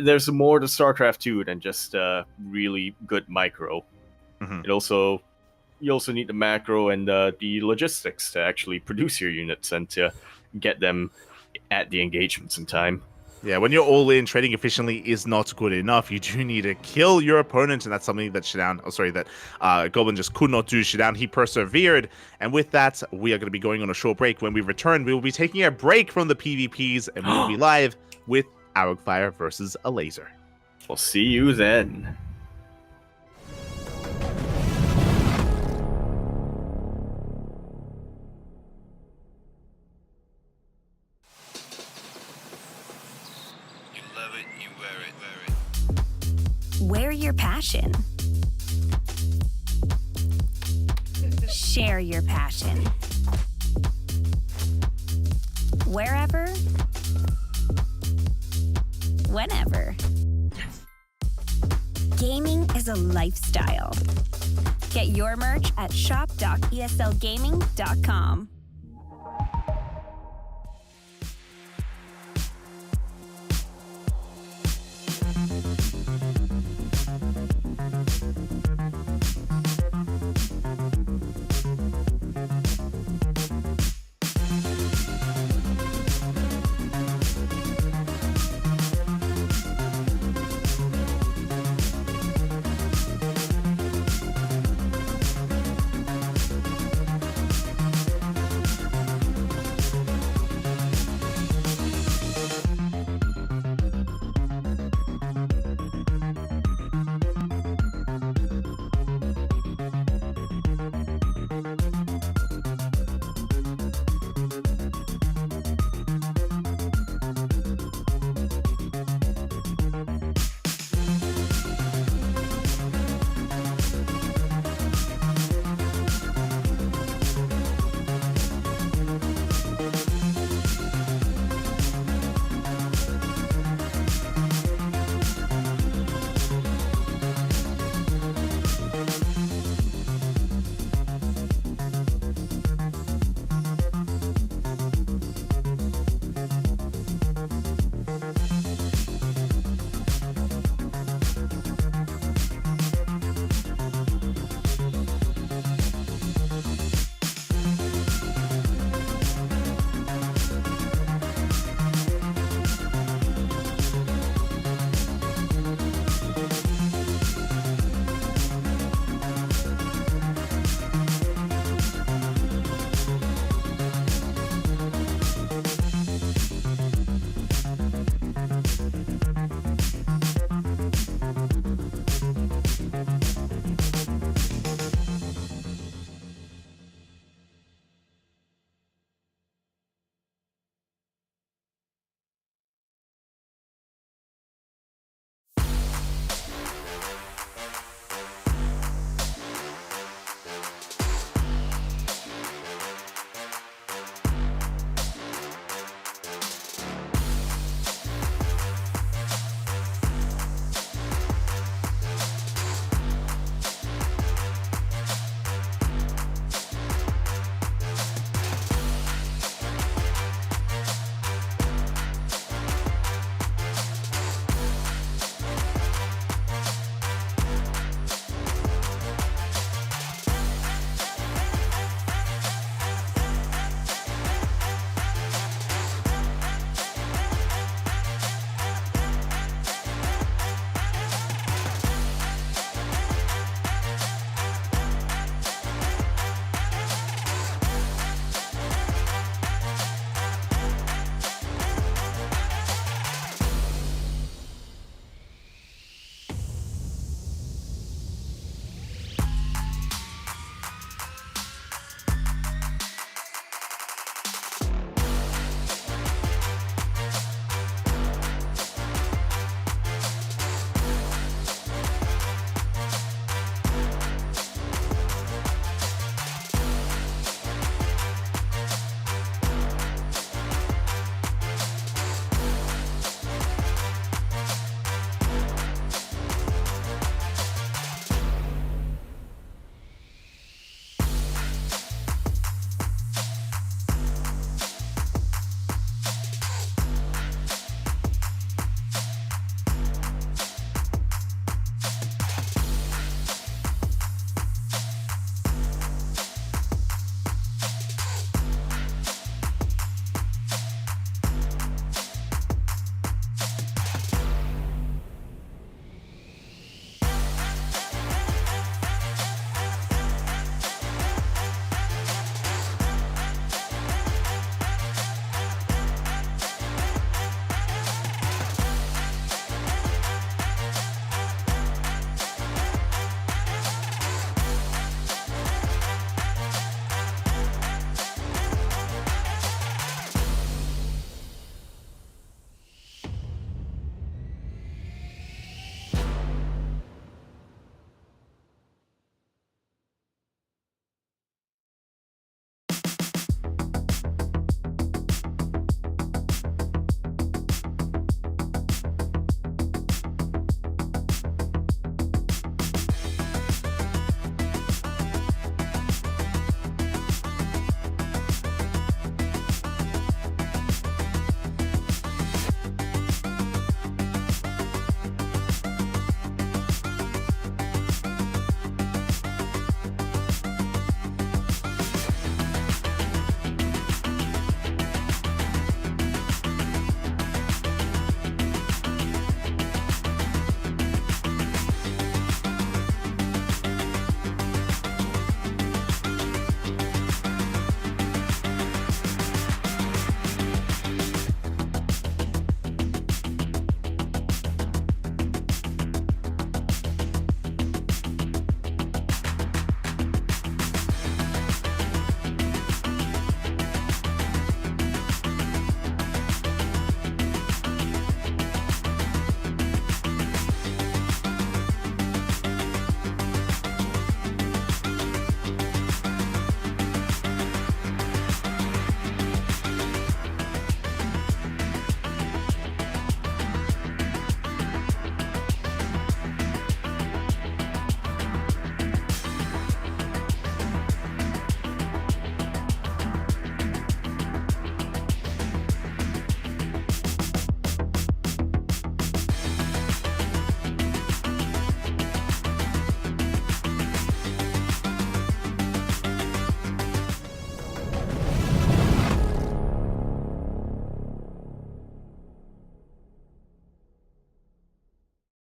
S3: there's more to StarCraft 2 than just really good micro. You also need the macro and the logistics to actually produce your units and to get them at the engagements in time.
S2: Yeah, when you're all in, trading efficiently is not good enough. You do need to kill your opponent, and that's something that Goblin just could not do. Shadown, he persevered, and with that, we are going to be going on a short break. When we return, we will be taking a break from the PvPs, and we will be live with Arrowfire versus Aleser.
S3: We'll see you then.
S4: Wear your passion. Share your passion. Wherever, whenever. Gaming is a lifestyle. Get your merch at shop.eslgaming.com.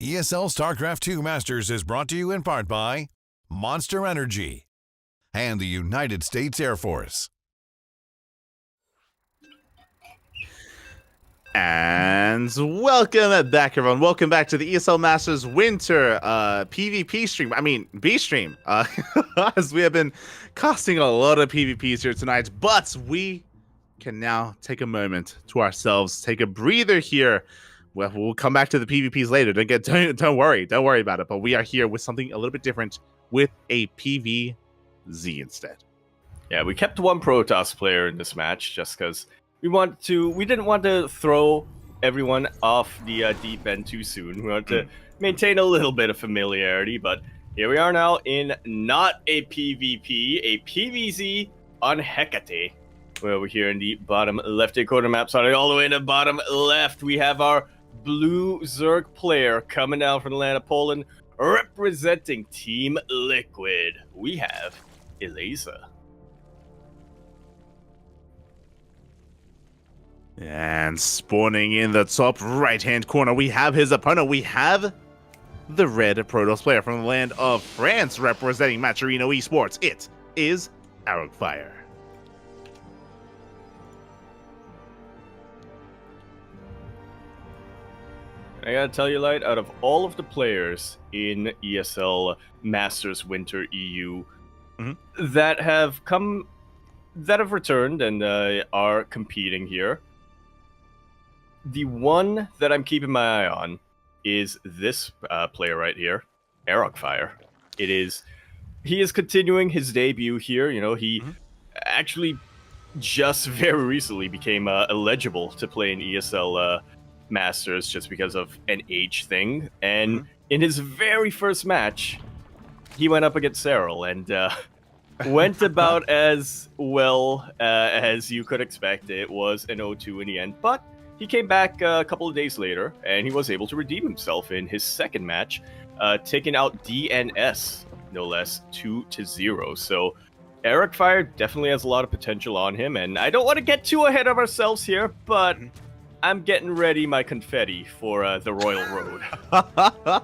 S1: ESL StarCraft 2 Masters is brought to you in part by Monster Energy and the United States Air Force.
S2: And welcome back, everyone. Welcome back to the ESL Masters Winter PvP stream. I mean, B stream. As we have been casting a lot of PvPs here tonight, but we can now take a moment to ourselves, take a breather here. Well, we'll come back to the PvPs later. Don't worry about it. But we are here with something a little bit different, with a PvZ instead.
S3: Yeah, we kept one Protoss player in this match just because we didn't want to throw everyone off the deep end too soon. We wanted to maintain a little bit of familiarity, but here we are now in not a PvP, a PvZ on Hecate. Where we're here in the bottom left-hand corner map, starting all the way in the bottom left, we have our blue Zerg player coming down from the land of Poland, representing Team Liquid. We have Aleser.
S2: And spawning in the top right-hand corner, we have his opponent. We have the red Protoss player from the land of France, representing Maturino Esports. It is Arrowfire.
S3: I gotta tell you, Light, out of all of the players in ESL Masters Winter EU that have returned and are competing here, the one that I'm keeping my eye on is this player right here, Arrowfire. He is continuing his debut here. You know, he actually just very recently became eligible to play in ESL Masters just because of an age thing, and in his very first match he went up against Serral and went about as well as you could expect. It was an 0-2 in the end, but he came back a couple of days later and he was able to redeem himself in his second match, taking out DNS no less 2-0. So Arrowfire definitely has a lot of potential on him, and I don't want to get too ahead of ourselves here, but I'm getting ready my confetti for the Royal Road.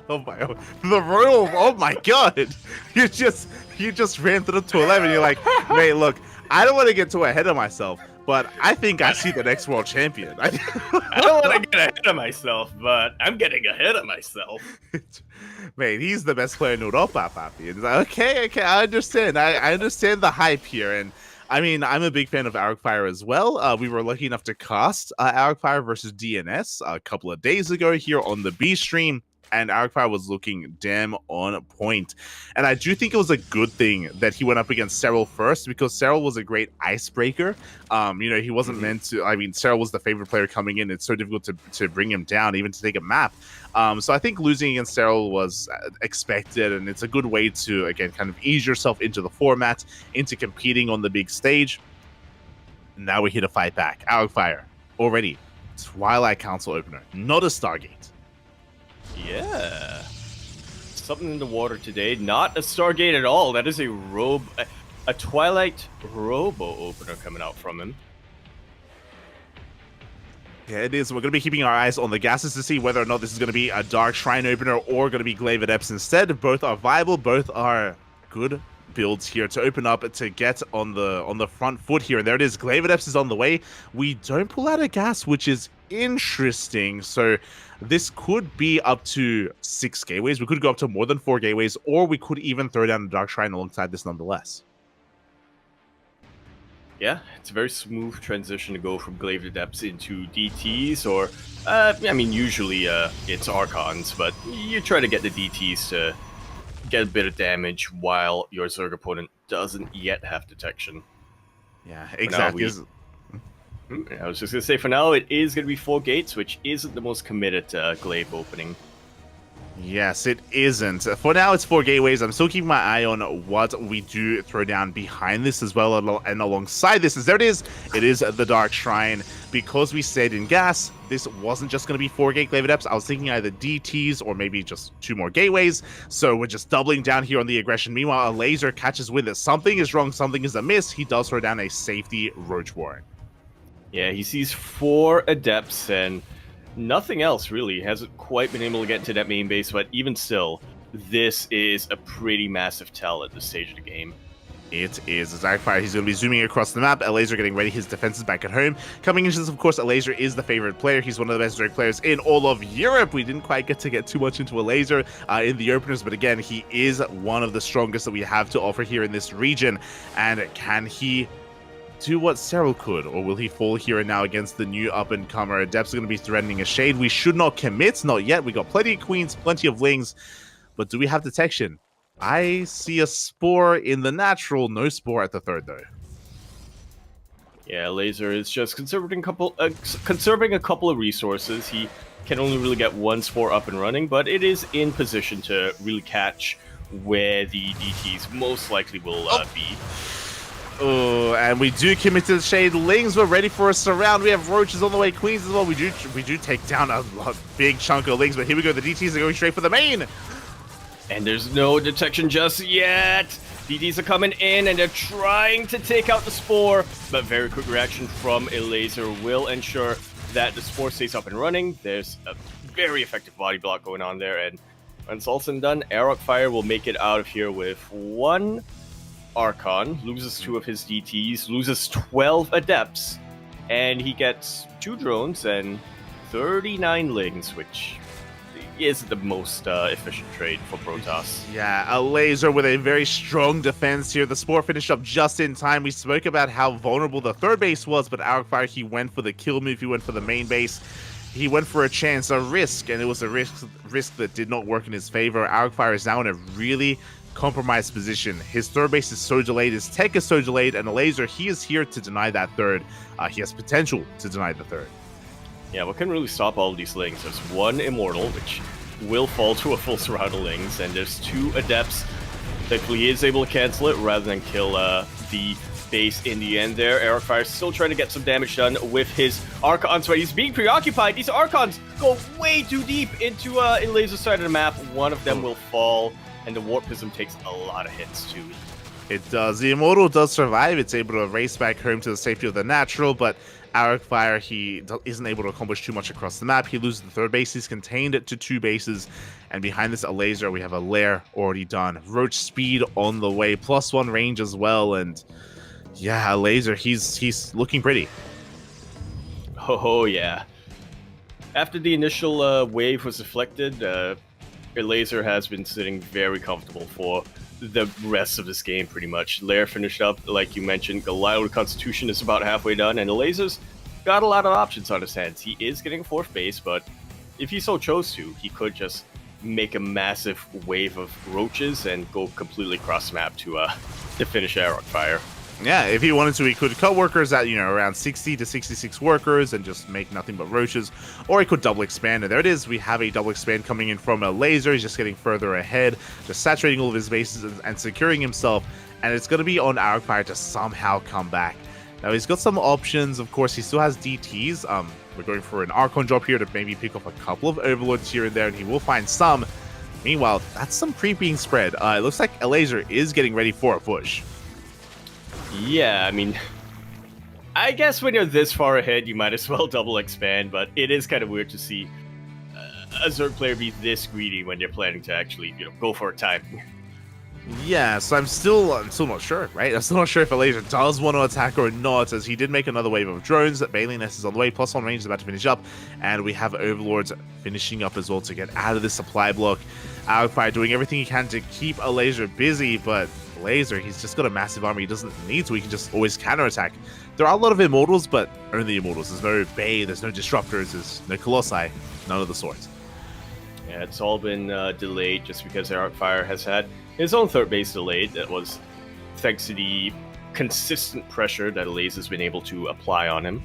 S2: Oh my god! You just ran through the 2-11. You're like, mate, look, I don't want to get too ahead of myself, but I think I see the next world champion.
S3: I don't want to get ahead of myself, but I'm getting ahead of myself.
S2: Mate, he's the best player in Europa, Papy. It's like, okay, I understand. I understand the hype here, and I mean, I'm a big fan of Arrowfire as well. We were lucky enough to cast Arrowfire versus DNS a couple of days ago here on the B stream, and Arrowfire was looking damn on point. And I do think it was a good thing that he went up against Serral first, because Serral was a great icebreaker. You know, he wasn't meant to. I mean, Serral was the favorite player coming in. It's so difficult to bring him down, even to take a map. So I think losing against Serral was expected, and it's a good way to, again, kind of ease yourself into the format, into competing on the big stage. Now we're here to fight back. Arrowfire, already Twilight Council opener, not a Stargate.
S3: Yeah. Something in the water today. Not a Stargate at all. That is a Twilight Robo opener coming out from him.
S2: Yeah, it is. We're going to be keeping our eyes on the gases to see whether or not this is going to be a Dark Shrine opener or going to be Glaive Adepts instead. Both are viable. Both are good builds here to open up, to get on the front foot here. And there it is. Glaive Adepts is on the way. We don't pull out a gas, which is interesting. So this could be up to 6 gateways. We could go up to more than 4 gateways, or we could even throw down a Dark Shrine alongside this nonetheless.
S3: Yeah, it's a very smooth transition to go from Glaive Adepts into DTs, or, I mean, usually it's Archons, but you try to get the DTs to get a bit of damage while your Zerg opponent doesn't yet have detection.
S2: Yeah, exactly.
S3: I was just going to say, for now, it is going to be 4 gates, which isn't the most committed Glaive opening.
S2: Yes, it isn't. For now, it's 4 gateways. I'm still keeping my eye on what we do throw down behind this as well, and alongside this. As there it is the Dark Shrine. Because we stayed in gas, this wasn't just going to be 4 gate Glaive Adepts. I was thinking either DTs or maybe just 2 more gateways. So we're just doubling down here on the aggression. Meanwhile, Aleser catches wind that something is wrong, something is amiss. He does throw down a safety Roach Warren.
S3: Yeah, he sees 4 Adepts, and nothing else really. Hasn't quite been able to get into that main base, but even still, this is a pretty massive tell at this stage of the game.
S2: It is. As Arcfire, he's going to be zooming across the map. Aleser getting ready his defenses back at home. Coming into this, of course, Aleser is the favorite player. He's one of the best Drake players in all of Europe. We didn't quite get too much into Aleser in the openers, but again, he is one of the strongest that we have to offer here in this region. And can he do what Serral could, or will he fall here and now against the new up-and-comer? Adept's going to be threatening a Shade. We should not commit, not yet. We got plenty of Queens, plenty of Lings, but do we have detection? I see a Spore in the natural, no Spore at the third though.
S3: Yeah, Aleser is just conserving a couple of resources. He can only really get one Spore up and running, but it is in position to really catch where the DTs most likely will be.
S2: Oh, and we do commit to the Shade. Lings, we're ready for a surround. We have Roaches on the way, Queens as well. We do take down a big chunk of Lings, but here we go. The DTs are going straight for the main.
S3: And there's no detection just yet. DDs are coming in and they're trying to take out the Spore, but very quick reaction from Aleser will ensure that the Spore stays up and running. There's a very effective body block going on there, and when it's all said and done, Arcfire will make it out of here with 1 Archon, loses 2 of his DTs, loses 12 Adepts, and he gets 2 drones and 39 Lings, which is the most efficient trade for Protoss.
S2: Yeah, Aleser with a very strong defense here. The Spore finished up just in time. We spoke about how vulnerable the third base was, but Arcfire, he went for the kill move. He went for the main base. He went for a chance, a risk, and it was a risk that did not work in his favor. Arcfire is now in a really compromised position. His third base is so delayed, his tech is so delayed, and Aleser, he is here to deny that third. He has potential to deny the third.
S3: Yeah, what can really stop all of these Lings? There's 1 Immortal, which will fall to a full surround of Lings, and there's 2 Adepts. Thankfully, he is able to cancel it rather than kill the base in the end there. Arcfire still trying to get some damage done with his Archons, but he's being preoccupied. These Archons go way too deep into Aleser's side of the map. One of them will fall, and the Warp Prism takes a lot of hits too.
S2: It does. The Immortal does survive. It's able to race back home to the safety of the natural, but Arcfire, he isn't able to accomplish too much across the map. He loses the third base. He's contained to 2 bases. And behind this Aleser, we have a Lair already done. Roach speed on the way. +1 range as well. And yeah, Aleser, he's looking pretty.
S3: Oh, yeah. After the initial wave was deflected, Aleser has been sitting very comfortable for the rest of this game, pretty much. Lair finished up, like you mentioned. Goliath Constitution is about halfway done, and Aleser's got a lot of options on his hands. He is getting a 4th base, but if he so chose to, he could just make a massive wave of Roaches and go completely cross map to finish Arcfire.
S2: Yeah, if he wanted to, he could cut workers at, around 60 to 66 workers and just make nothing but Roaches, or he could double expand. And there it is. We have a double expand coming in from Aleser. He's just getting further ahead, just saturating all of his bases and securing himself. And it's going to be on Arcfire to somehow come back. Now, he's got some options. Of course, he still has DTs. We're going for an Archon drop here to maybe pick up a couple of Overlords here and there, and he will find some. Meanwhile, that's some creep being spread. It looks like Aleser is getting ready for a push.
S3: Yeah, I mean, I guess when you're this far ahead, you might as well double expand, but it is kind of weird to see a Zerg player be this greedy when they're planning to actually, go for a time.
S2: Yeah, so I'm still not sure, right? I'm still not sure if Aleser does want to attack or not, as he did make another wave of drones. That Bailey Nest is on the way, +1 range is about to finish up, and we have Overlords finishing up as well to get out of this supply block. Arcfire doing everything he can to keep Aleser busy, but Aleser, he's just got a massive army. He doesn't need to. He can just always counterattack. There are a lot of Immortals, but only Immortals. There's no Bay, there's no Disruptors, there's no Colossi, none of the sorts.
S3: Yeah, it's all been delayed just because Arcfire has had his own third base delayed. That was thanks to the consistent pressure that Aleser has been able to apply on him.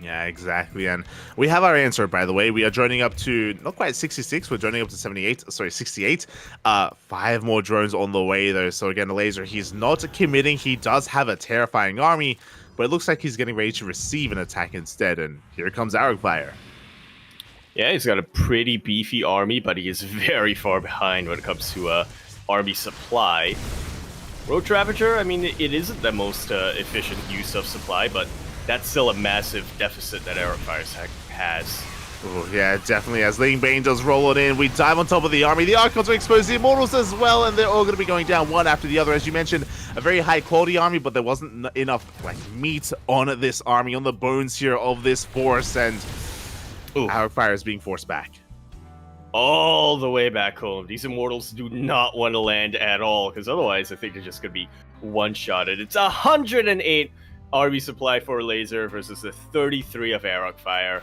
S2: Yeah, exactly. And we have our answer, by the way. We are joining up to not quite 66. We're joining up to 68. 5 more drones on the way, though. So again, Aleser, he's not committing. He does have a terrifying army, but it looks like he's getting ready to receive an attack instead. And here comes Arcfire.
S3: Yeah, he's got a pretty beefy army, but he is very far behind when it comes to army supply. Roach Ravager, I mean, it isn't the most efficient use of supply, but that's still a massive deficit that Arcfire has.
S2: Oh, yeah, definitely. As Ling Bane does roll it in, we dive on top of the army. The Archons are exposed, the Immortals as well, and they're all going to be going down one after the other. As you mentioned, a very high-quality army, but there wasn't enough like meat on this army, on the bones here of this force, and Arcfire is being forced back.
S3: All the way back home. These Immortals do not want to land at all, because otherwise I think they're just going to be one-shotted. It's 108 army supply for Aleser versus the 33 of Arcfire.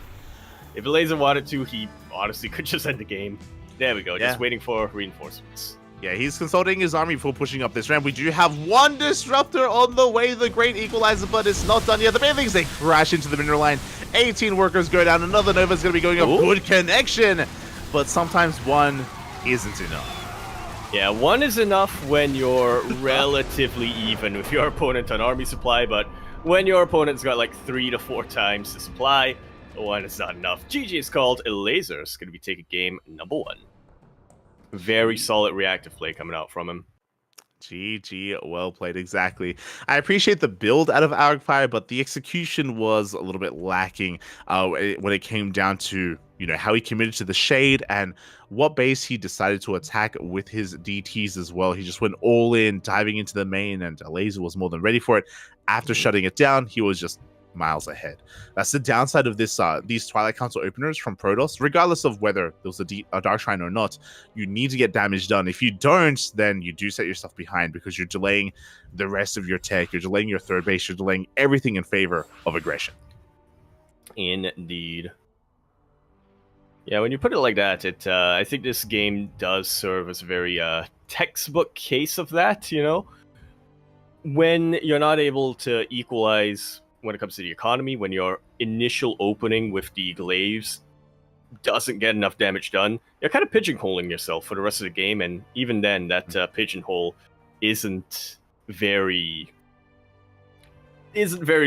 S3: If Aleser wanted to, he honestly could just end the game. There we go, just waiting for reinforcements.
S2: Yeah, he's consulting his army before pushing up this ramp. We do have one Disruptor on the way, the Great Equalizer, but it's not done yet. The main thing is they crash into the mineral line. 18 workers go down. Another Nova's going to be going up. Good connection, but sometimes one isn't enough.
S3: Yeah, one is enough when you're relatively even with your opponent on army supply, but when your opponent's got like 3 to 4 times the supply, one is not enough. GG is called. Aleser is going to be taking game number 1. Very solid reactive play coming out from him.
S2: GG, well played, exactly. I appreciate the build out of Arcfire, but the execution was a little bit lacking when it came down to, you know, how he committed to the shade and what base he decided to attack with his DTs as well. He just went all in, diving into the main, and Aleser was more than ready for it. After shutting it down, he was just miles ahead. That's the downside of this these Twilight Council openers from Protoss. Regardless of whether there was a Dark Shrine or not, you need to get damage done. If you don't, then you do set yourself behind because you're delaying the rest of your tech, you're delaying your third base, you're delaying everything in favor of aggression.
S3: Indeed. Yeah, when you put it like that, I think this game does serve as a very textbook case of that, you know? When you're not able to equalize when it comes to the economy, when your initial opening with the glaives doesn't get enough damage done, you're kind of pigeonholing yourself for the rest of the game, and even then, that pigeonhole isn't very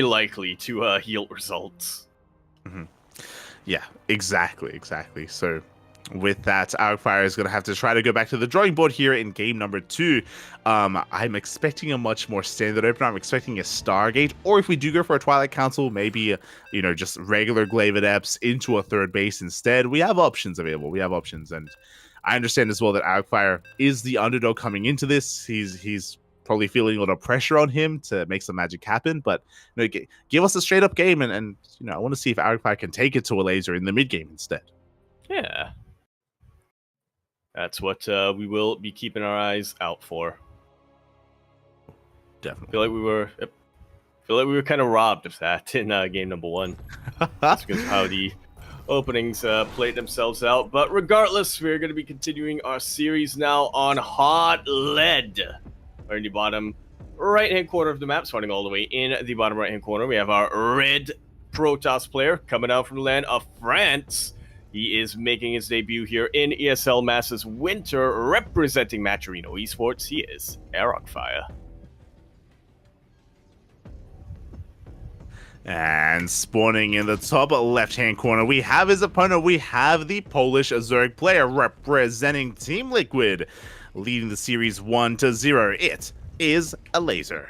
S3: likely to yield results.
S2: Mm-hmm. Yeah, exactly. So with that, Arcfire is going to have to try to go back to the drawing board here in game number 2. I'm expecting a much more standard opener. I'm expecting a Stargate, or if we do go for a Twilight Council, maybe just regular Glaive Adepts into a third base instead. We have options available. And I understand as well that Arcfire is the underdog coming into this. He's probably feeling a lot of pressure on him to make some magic happen, but give us a straight up game, and I want to see if Arcfire can take it to Aleser in the mid game instead.
S3: Yeah. That's what we will be keeping our eyes out for.
S2: Definitely.
S3: Feel like we were kind of robbed of that in game number 1. That's because of how the openings played themselves out. But regardless, we're going to be continuing our series now on Hot Lead. We're in the bottom right-hand corner of the map, starting all the way in the bottom right-hand corner. We have our red Protoss player coming out from the land of France. He is making his debut here in ESL Masters Winter, representing Maturino Esports. He is Arcfire.
S2: And spawning in the top left-hand corner, we have his opponent. We have the Polish Zerg player representing Team Liquid, leading the series 1-0. It is Aleser.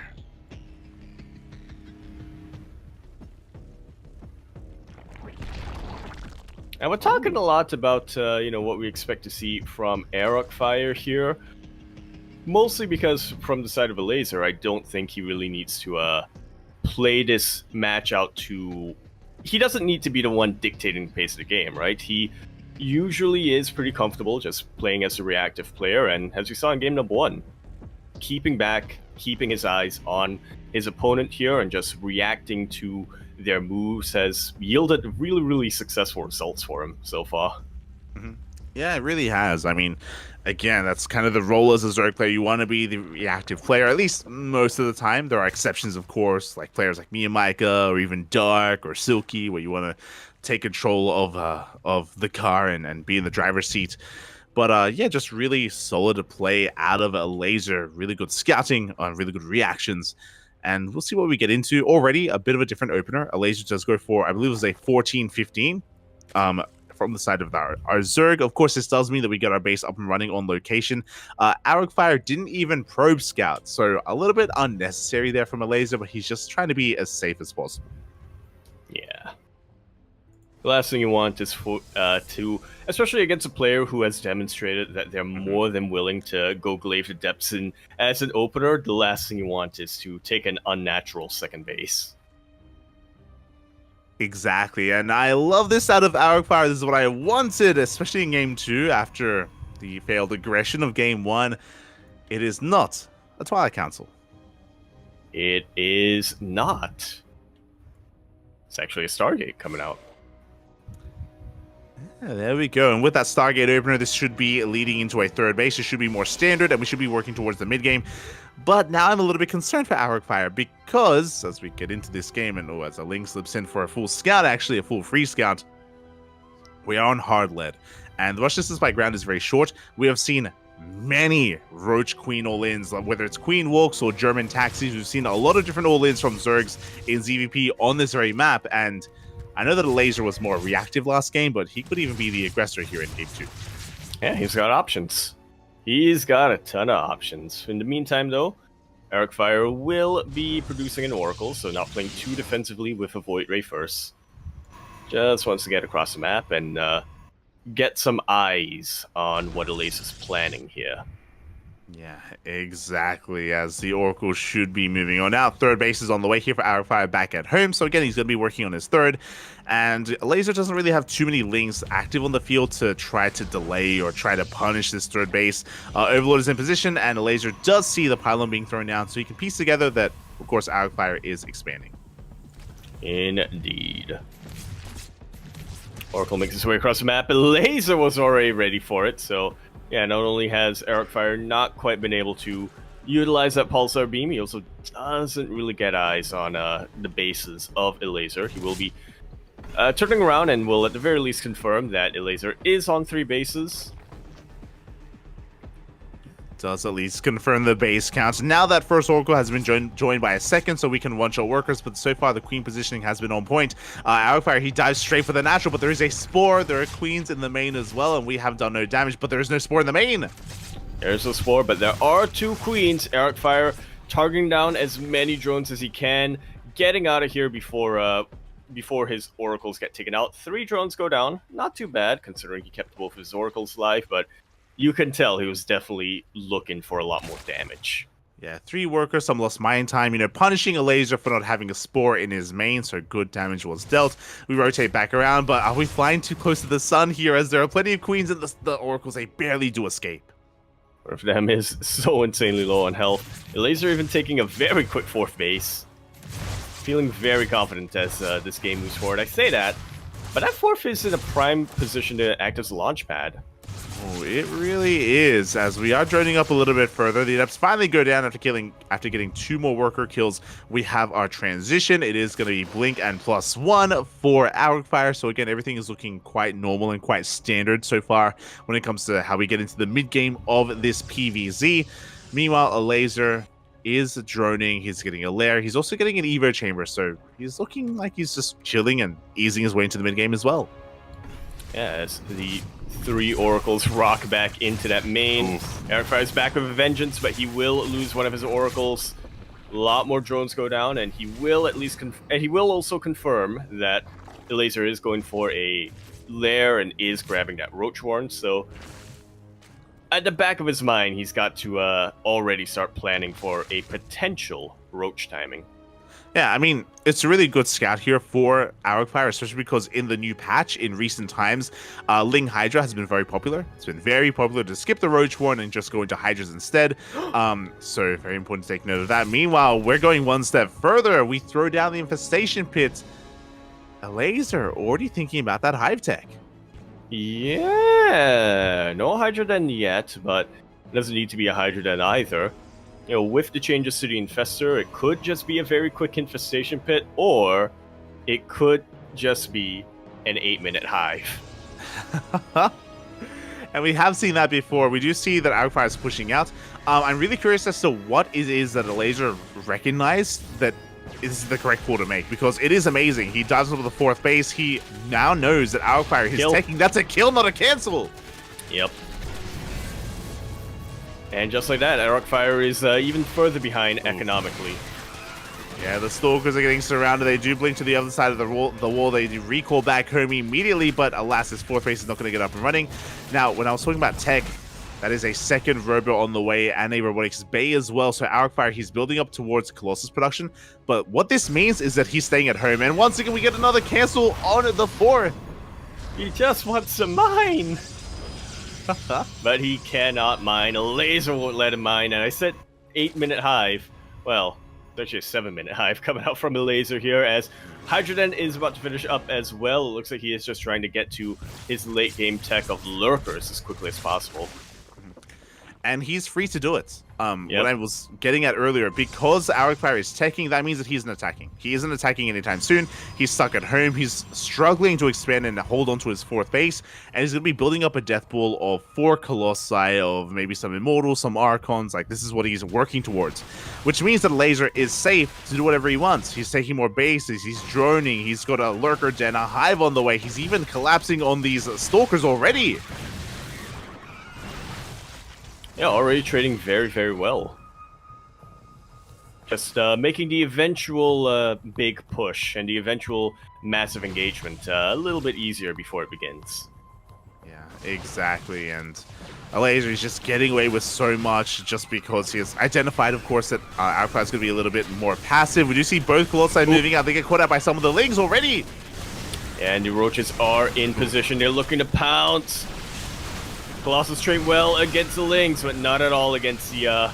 S3: And we're talking a lot about, what we expect to see from Arcfire here. Mostly because from the side of Aleser, I don't think he really needs to play this match out to... He doesn't need to be the one dictating the pace of the game, right? He usually is pretty comfortable just playing as a reactive player, and as we saw in game number 1, keeping back, keeping his eyes on his opponent here, and just reacting to their moves has yielded really, really successful results for him so far.
S2: Mm-hmm. Yeah, it really has. I mean, again, that's kind of the role as a Zerg player. You want to be the reactive player, at least most of the time. There are exceptions, of course, like players like me and Micah, or even Dark or Silky, where you want to take control of the car and be in the driver's seat. But yeah, just really solid to play out of Aleser. Really good scouting, really good reactions. And we'll see what we get into. Already a bit of a different opener. Aleser does go for, I believe it was a 14-15 from the side of our Zerg. Of course, this does mean that we get our base up and running on location. Arcfire didn't even probe scout, so a little bit unnecessary there from Aleser, but he's just trying to be as safe as possible.
S3: Yeah. The last thing you want is for to, especially against a player who has demonstrated that they're more than willing to go glaive to depths. And as an opener, the last thing you want is to take an unnatural second base.
S2: Exactly, and I love this out of Arcfire. This is what I wanted, especially in Game 2 after the failed aggression of Game 1. It is not a Twilight Council.
S3: It is not. It's actually a Stargate coming out.
S2: Yeah, there we go. And with that Stargate opener, this should be leading into a third base. It should be more standard, and we should be working towards the mid-game. But now I'm a little bit concerned for Arcfire because, as we get into this game, and as a link slips in for a full scout, actually a full free scout, we are on hard lead. And the rush distance by ground is very short. We have seen many Roach Queen all-ins, whether it's Queen Walks or German Taxis. We've seen a lot of different all-ins from Zergs in ZVP on this very map, and I know that Aleser was more reactive last game, but he could even be the aggressor here in Game 2.
S3: Yeah, he's got options. He's got a ton of options. In the meantime, though, Arcfire will be producing an Oracle, so not playing too defensively with a Void Ray first. Just wants to get across the map and get some eyes on what Aleser's planning here.
S2: Yeah, exactly, as the Oracle should be moving on out. Third base is on the way here for Arcfire back at home, so again, he's going to be working on his third. And Aleser doesn't really have too many links active on the field to try to delay or try to punish this third base. Overlord is in position, and Aleser does see the pylon being thrown down, so he can piece together that, of course, Arcfire is expanding.
S3: Indeed. Oracle makes his way across the map, but Aleser was already ready for it, so yeah, not only has Arcfire not quite been able to utilize that Pulsar Beam, he also doesn't really get eyes on the bases of Aleser. He will be turning around and will at the very least confirm that Aleser is on 3 bases.
S2: Does at least confirm the base count. Now that first Oracle has been joined by a second, so we can one-shot workers, but so far the Queen positioning has been on point. Arcfire, he dives straight for the natural, but there is a Spore. There are Queens in the main as well, and we have done no damage, but there is no Spore in the main.
S3: There's a Spore, but there are 2 Queens. Arcfire targeting down as many drones as he can, getting out of here before his Oracles get taken out. 3 drones go down. Not too bad, considering he kept both of his Oracles alive, but you can tell he was definitely looking for a lot more damage.
S2: Yeah, 3 workers, some lost mine time, punishing Aleser for not having a Spore in his main, so good damage was dealt. We rotate back around, but are we flying too close to the sun here, as there are plenty of Queens and the Oracles, they barely do escape.
S3: One of them is so insanely low on health. Aleser even taking a very quick 4th base. Feeling very confident as this game moves forward. I say that, but that 4th is in a prime position to act as a launch pad.
S2: Oh, it really is, as we are droning up a little bit further. The adepts finally go down after getting 2 more worker kills. We have our transition. It is going to be Blink and +1 for Arcfire. So again, everything is looking quite normal and quite standard so far when it comes to how we get into the mid-game of this PvZ. Meanwhile, Aleser is droning. He's getting a lair. He's also getting an Evo chamber, so he's looking like he's just chilling and easing his way into the mid-game as well.
S3: Yeah, as the 3 Oracles rock back into that main. Arcfire's back with a vengeance, but he will lose one of his Oracles. A lot more drones go down, and he will at least he will also confirm that Aleser is going for a lair and is grabbing that Roach Warren. So at the back of his mind, he's got to already start planning for a potential Roach timing.
S2: Yeah, I mean, it's a really good scout here for Arcfire, especially because in the new patch in recent times, Ling Hydra has been very popular. It's been very popular to skip the Roach Warren and just go into Hydras instead. So very important to take note of that. Meanwhile, we're going one step further. We throw down the Infestation Pit. Aleser already thinking about that Hive Tech.
S3: Yeah, no Hydra Den yet, but it doesn't need to be a Hydra Den either. With the changes to the Infestor, it could just be a very quick Infestation Pit, or it could just be an 8-minute Hive.
S2: And we have seen that before. We do see that Arcfire is pushing out. I'm really curious as to what it is that Aleser recognized that is the correct call to make, because it is amazing. He dives over the 4th base. He now knows that Arcfire is taking. That's a kill, not a cancel.
S3: Yep. And just like that, Arcfire is even further behind economically.
S2: Yeah, the Stalkers are getting surrounded. They do blink to the other side of the wall. They do recall back home immediately, but alas, this fourth base is not going to get up and running. Now, when I was talking about tech, that is a second robot on the way and a robotics bay as well. So Arcfire, he's building up towards Colossus production. But what this means is that he's staying at home. And once again, we get another cancel on the fourth.
S3: He just wants to mine. But he cannot mine. Aleser won't let him mine. And I said 8-minute hive. Well, there's actually a 7-minute hive coming out from Aleser here as Hydroden is about to finish up as well. It looks like he is just trying to get to his late game tech of lurkers as quickly as possible.
S2: And he's free to do it. What I was getting at earlier, because Arcfire is teching, that means that he isn't attacking. He isn't attacking anytime soon. He's stuck at home. He's struggling to expand and hold on to his fourth base. And he's going to be building up a death pool of 4 Colossi, of maybe some Immortals, some Archons. Like, this is what he's working towards. Which means that Aleser is safe to do whatever he wants. He's taking more bases. He's droning. He's got a Lurker Den, a Hive on the way. He's even collapsing on these Stalkers already.
S3: Yeah, already trading very, very well. Just making the eventual big push and the eventual massive engagement a little bit easier before it begins.
S2: Yeah, exactly. And Aleser is just getting away with so much just because he has identified, of course, that Arcfire is going to be a little bit more passive. We do see both Colossi moving out. They get caught out by some of the Lings already.
S3: And the Roaches are in position. They're looking to pounce. Colossus trade well against the Lings, but not at all against the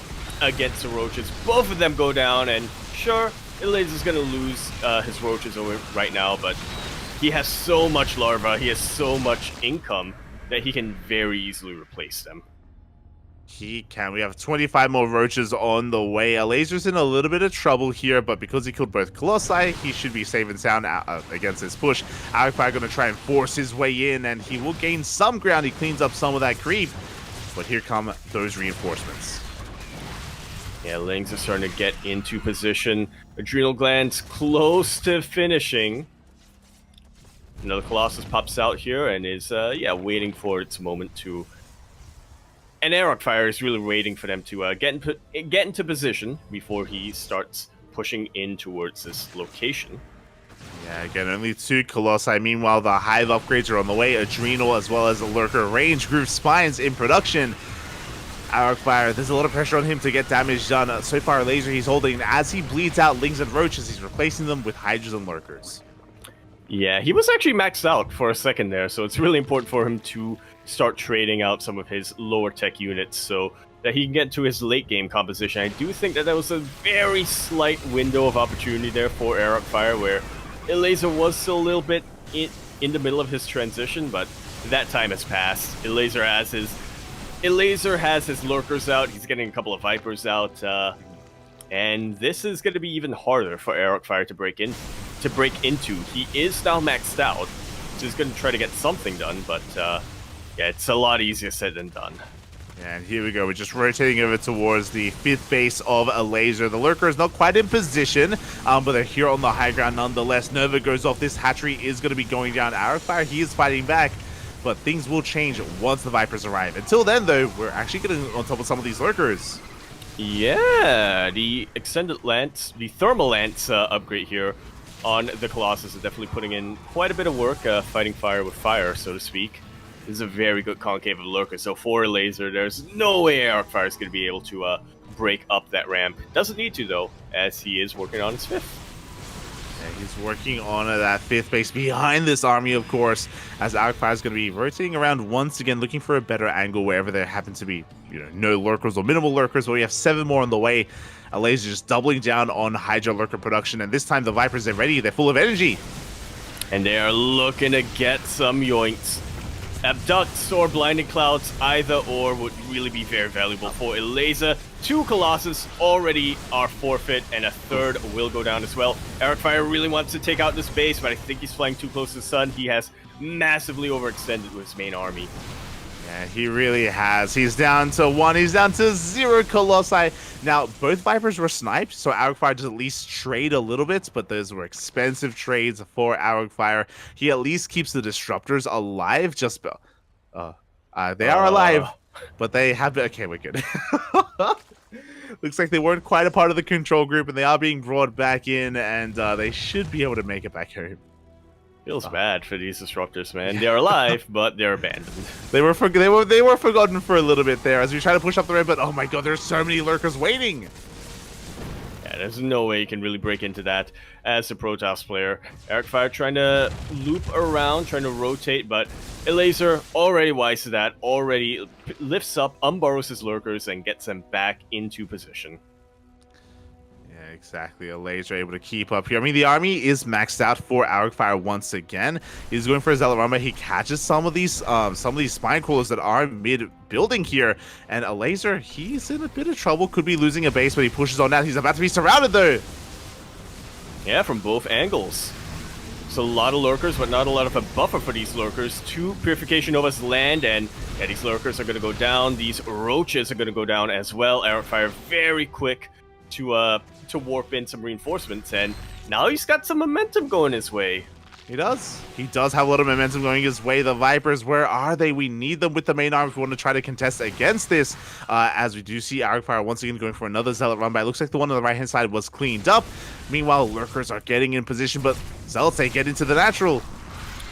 S3: Roaches. Both of them go down, and sure, Aleser's gonna lose his Roaches over right now, but he has so much larva, he has so much income that he can very easily replace them.
S2: He can. We have 25 more Roaches on the way. Aleser's in a little bit of trouble here, but because he killed both Colossi, he should be safe and sound against this push. Arcfire going to try and force his way in, and he will gain some ground. He cleans up some of that creep, but here come those reinforcements.
S3: Yeah, Lings are starting to get into position. Adrenal Glands close to finishing. Another Colossus pops out here and is, waiting for its moment to... And Arcfire is really waiting for them to get into position before he starts pushing in towards this location.
S2: Yeah, again, only 2 Colossi. Meanwhile, the Hive upgrades are on the way. Adrenal as well as a Lurker. Range Groove Spines in production. Arcfire, there's a lot of pressure on him to get damage done. So far, Aleser he's holding. As he bleeds out Lings and Roaches, he's replacing them with Hydras and Lurkers.
S3: Yeah, he was actually maxed out for a second there, so it's really important for him to start trading out some of his lower tech units so that he can get to his late game composition. I do think that there was a very slight window of opportunity there for Arcfire where Aleser was still a little bit in the middle of his transition, but that time has passed. Aleser has his Lurkers out, he's getting a couple of Vipers out, and this is going to be even harder for Arcfire to break into. He is now maxed out, so he's going to try to get something done, but yeah, it's a lot easier said than done.
S2: And here we go. We're just rotating over towards the 5th base of Aleser. The Lurker is not quite in position, but they're here on the high ground nonetheless. Nova goes off. This hatchery is going to be going down. Arcfire, he is fighting back, but things will change once the Vipers arrive. Until then, though, we're actually getting on top of some of these Lurkers.
S3: Yeah, the extended lance, the thermal lance upgrade here on the Colossus is definitely putting in quite a bit of work, fighting fire with fire, so to speak. This is a very good concave of Lurker, so for Aleser, there's no way Arcfire is going to be able to break up that ramp. Doesn't need to, though, as he is working on his 5th.
S2: Yeah, he's working on that 5th base behind this army, of course, as Arcfire is going to be rotating around once again, looking for a better angle wherever there happen to be, no Lurkers or minimal Lurkers, but we have 7 more on the way. Aleser just doubling down on Hydra Lurker production, and this time the Vipers are ready. They're full of energy.
S3: And they are looking to get some yoinks. Abducts or Blinding Clouds, either or would really be very valuable for Aleser. 2 Colossus already are forfeit, and a 3rd will go down as well. Arcfire really wants to take out this base, but I think he's flying too close to the sun. He has massively overextended with his main army.
S2: Yeah, he really has. He's down to 1. He's down to 0 Colossi. Now, both Vipers were sniped, so Arcfire does at least trade a little bit, but those were expensive trades for Arcfire. He at least keeps the Disruptors alive. Just they are alive, but they have... Okay, we're good. Looks like they weren't quite a part of the control group, and they are being brought back in, and they should be able to make it back home.
S3: Feels bad for these disruptors, man. They're alive, but they're abandoned.
S2: They were forgotten for a little bit there as we try to push up the ramp, but oh my god, there's so many lurkers waiting.
S3: Yeah, there's no way you can really break into that as a Protoss player. Ericfire trying to loop around, trying to rotate, but Aleser already wise to that, already lifts up, unburrows his lurkers, and gets them back into position.
S2: Yeah, exactly. Aleser able to keep up here. I mean, the army is maxed out for Arcfire once again. He's going for his Zealot, he catches some of these spine crawlers that are mid-building here, and Aleser, he's in a bit of trouble. Could be losing a base, but he pushes on that. He's about to be surrounded though.
S3: Yeah, from both angles. So a lot of lurkers, but not a lot of a buffer for these lurkers. 2 Purification Novas land, and yeah, these lurkers are going to go down. These roaches are going to go down as well. Arcfire very quick to warp in some reinforcements, and now he's got some momentum going his way.
S2: He does. He does have a lot of momentum going his way. The Vipers, where are they? We need them with the main arm if we want to try to contest against this. As we do see Arcfire once again going for another Zealot run by. It looks like the one on the right-hand side was cleaned up. Meanwhile, Lurkers are getting in position, but Zealots, they get into the natural.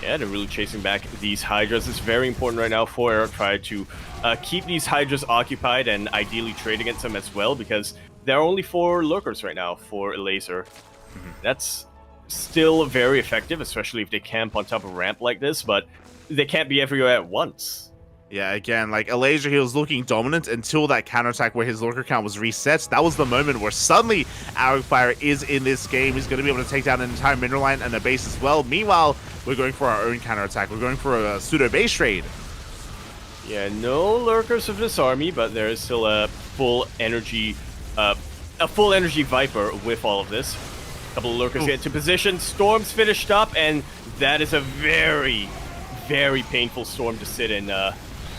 S3: Yeah, they're really chasing back these Hydras. It's very important right now for Arcfire to keep these Hydras occupied and ideally trade against them as well, because there are only 4 lurkers right now for Aleser. That's still very effective, especially if they camp on top of a ramp like this, but they can't be everywhere at once.
S2: Yeah, again, like Aleser, he was looking dominant until that counterattack where his lurker count was reset. That was the moment where suddenly Arcfire is in this game. He's going to be able to take down an entire mineral line and a base as well. Meanwhile, we're going for our own counterattack. We're going for a pseudo base trade.
S3: Yeah, no lurkers of this army, but there is still a full energy Viper with all of this. A couple of lurkers get into position. Storm's finished up, and that is a very, very painful storm to sit in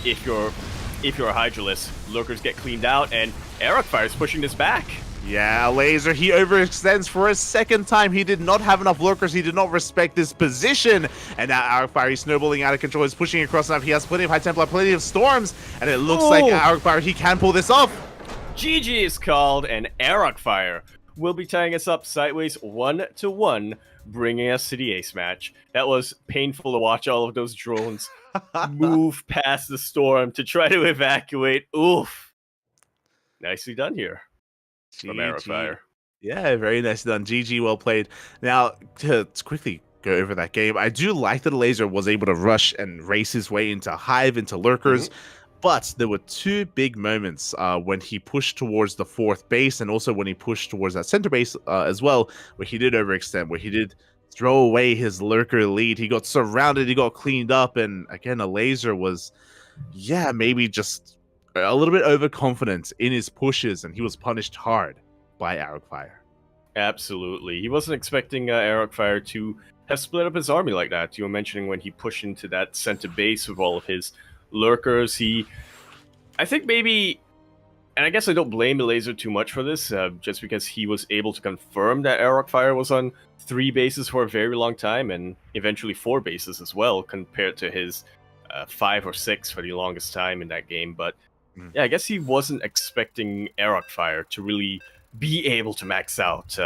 S3: if you're a Hydraless. Lurkers get cleaned out, and Arcfire is pushing this back.
S2: Yeah, Aleser, he overextends for a second time. He did not have enough lurkers. He did not respect this position. And now Arcfire, he's snowballing out of control. He's pushing across enough. He has plenty of High Templar, plenty of storms. And it looks like Arcfire, he can pull this off.
S3: GG is called, and Arcfire will be tying us up sideways 1-1, bringing us to the ace match. That was painful to watch all of those drones move past the storm to try to evacuate. Oof. Nicely done here from Arcfire.
S2: Yeah, very nicely done. GG, well played. Now, to quickly go over that game, I do like that Aleser was able to rush and race his way into Hive, into lurkers. But there were 2 big moments when he pushed towards the 4th base, and also when he pushed towards that center base as well, where he did overextend, where he did throw away his lurker lead. He got surrounded, he got cleaned up, and again, Aleser was, yeah, maybe just a little bit overconfident in his pushes, and he was punished hard by Arcfire. Absolutely.
S3: He wasn't expecting Arcfire to have split up his army like that. You were mentioning when he pushed into that center base with all of his lurkers, I think maybe, and I guess I don't blame Aleser too much for this, just because he was able to confirm that Arcfire was on 3 bases for a very long time, and eventually 4 bases as well, compared to his 5 or 6 for the longest time in that game. But yeah, I guess he wasn't expecting Arcfire to really be able to max out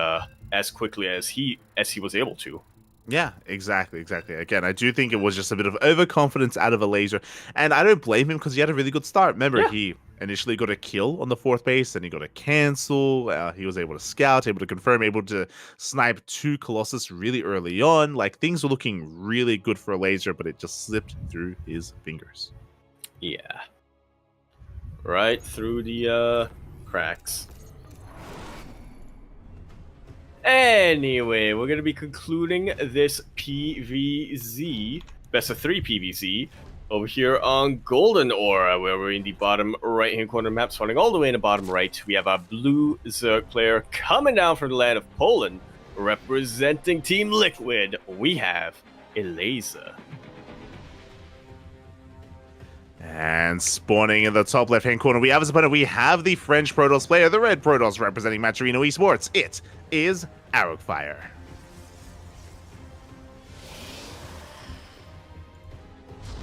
S3: as quickly as he was able to.
S2: Yeah, exactly. Again, I do think it was just a bit of overconfidence out of Aleser, and I don't blame him because he had a really good start. Remember, he initially got a kill on the 4th base, then he got a cancel. He was able to scout, able to confirm, able to snipe 2 Colossus really early on. Like, things were looking really good for Aleser, but it just slipped through his fingers.
S3: Yeah. Right through the cracks. Anyway, we're going to be concluding this PvZ, best of 3 PvZ, over here on Golden Aura, where we're in the bottom right-hand corner map, spawning all the way in the bottom right. We have our blue Zerg player coming down from the land of Poland, representing Team Liquid. We have Aleser.
S2: And spawning in the top left-hand corner, we have as opponent, we have the French Protoss player, the red Protoss representing Maturino Esports. It is Arcfire.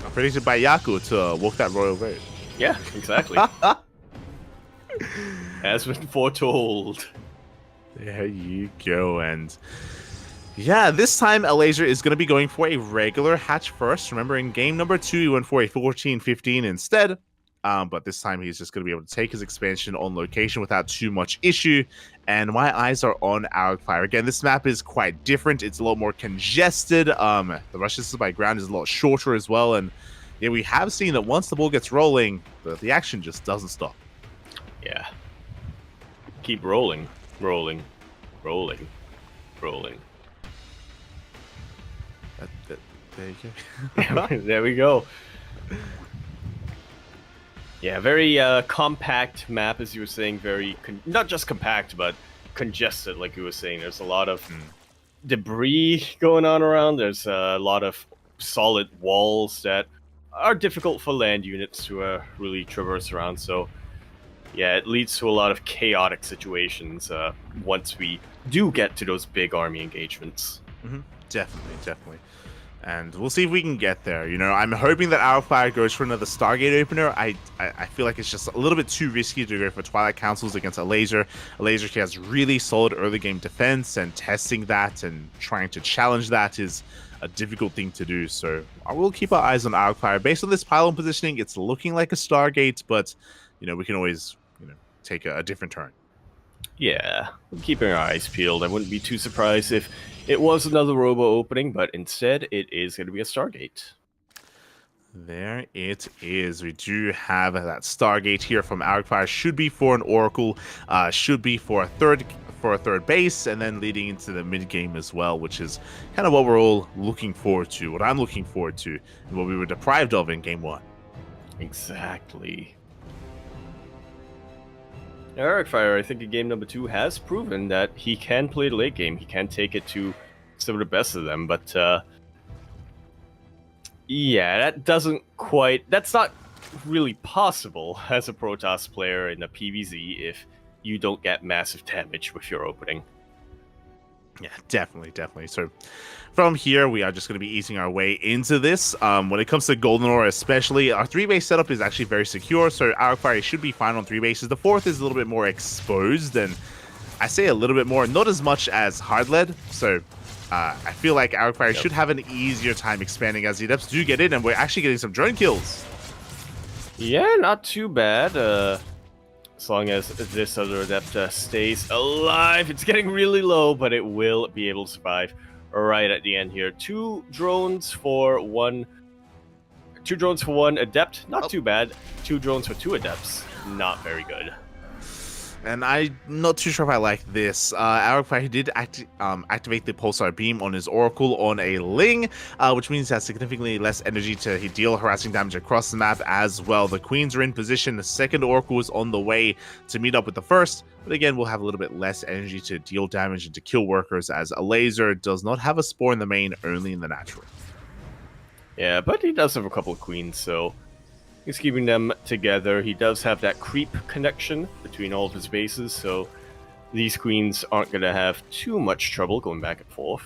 S2: I'm predicted by Yaku to walk that royal road.
S3: Yeah, exactly. Has been foretold.
S2: There you go, and yeah, this time Aleser is going to be going for a regular hatch first. Remember, in game number 2, he went for a 14-15 instead, but this time he's just going to be able to take his expansion on location without too much issue, and my eyes are on Arcfire. Again, this map is quite different. It's a lot more congested. The rush distance by ground is a lot shorter as well, and yeah, we have seen that once the ball gets rolling, the action just doesn't stop.
S3: Yeah. Keep rolling. Rolling. Rolling. Rolling.
S2: There you go.
S3: There we go. Yeah, very compact map, as you were saying. Very not just compact, but congested, like you were saying. There's a lot of debris going on around. There's a lot of solid walls that are difficult for land units to really traverse around. So, yeah, it leads to a lot of chaotic situations once we do get to those big army engagements.
S2: Definitely. And we'll see if we can get there. You know, I'm hoping that Arcfire goes for another Stargate opener. I feel like it's just a little bit too risky to go for Twilight Councils against Aleser. Aleser has really solid early game defense, and testing that and trying to challenge that is a difficult thing to do. So I will keep our eyes on Arcfire. Based on this pylon positioning, it's looking like a Stargate, but you know, we can always, you know, take a different turn.
S3: Yeah, I'm keeping our eyes peeled. I wouldn't be too surprised if it was another Robo opening, but instead it is going to be a Stargate.
S2: There it is. We do have that Stargate here from Arcfire. Should be for an Oracle, should be for a third base, and then leading into the mid game as well, which is kind of what we're all looking forward to, what I'm looking forward to, and what we were deprived of in game 1.
S3: Exactly. Arcfire, I think in game number 2 has proven that he can play the late game. He can take it to some of the best of them, but yeah, that's not really possible as a Protoss player in a PvZ if you don't get massive damage with your opening.
S2: Yeah, definitely. So from here, we are just going to be easing our way into this. When it comes to Golden Ore especially, our 3-base setup is actually very secure, so Arcfire should be fine on 3 bases. The 4th is a little bit more exposed, and I say a little bit more, not as much as Hard Lead, so I feel like Arcfire should have an easier time expanding as the Adepts do get in, and we're actually getting some drone kills.
S3: Yeah, not too bad. As long as this other Adept stays alive. It's getting really low, but it will be able to survive right at the end here. 2 drones for one Adept. Not too bad. 2 drones for 2 Adepts. Not very good.
S2: And I'm not too sure if I like this. Arcfire did activate the Pulsar Beam on his Oracle on a Ling, which means he has significantly less energy to deal harassing damage across the map as well. The Queens are in position. The second Oracle is on the way to meet up with the first, but again, we'll have a little bit less energy to deal damage and to kill workers, as Aleser does not have a Spore in the main, only in the natural.
S3: Yeah, but he does have a couple of Queens, so he's keeping them together. He does have that creep connection between all of his bases, so these Queens aren't going to have too much trouble going back and forth.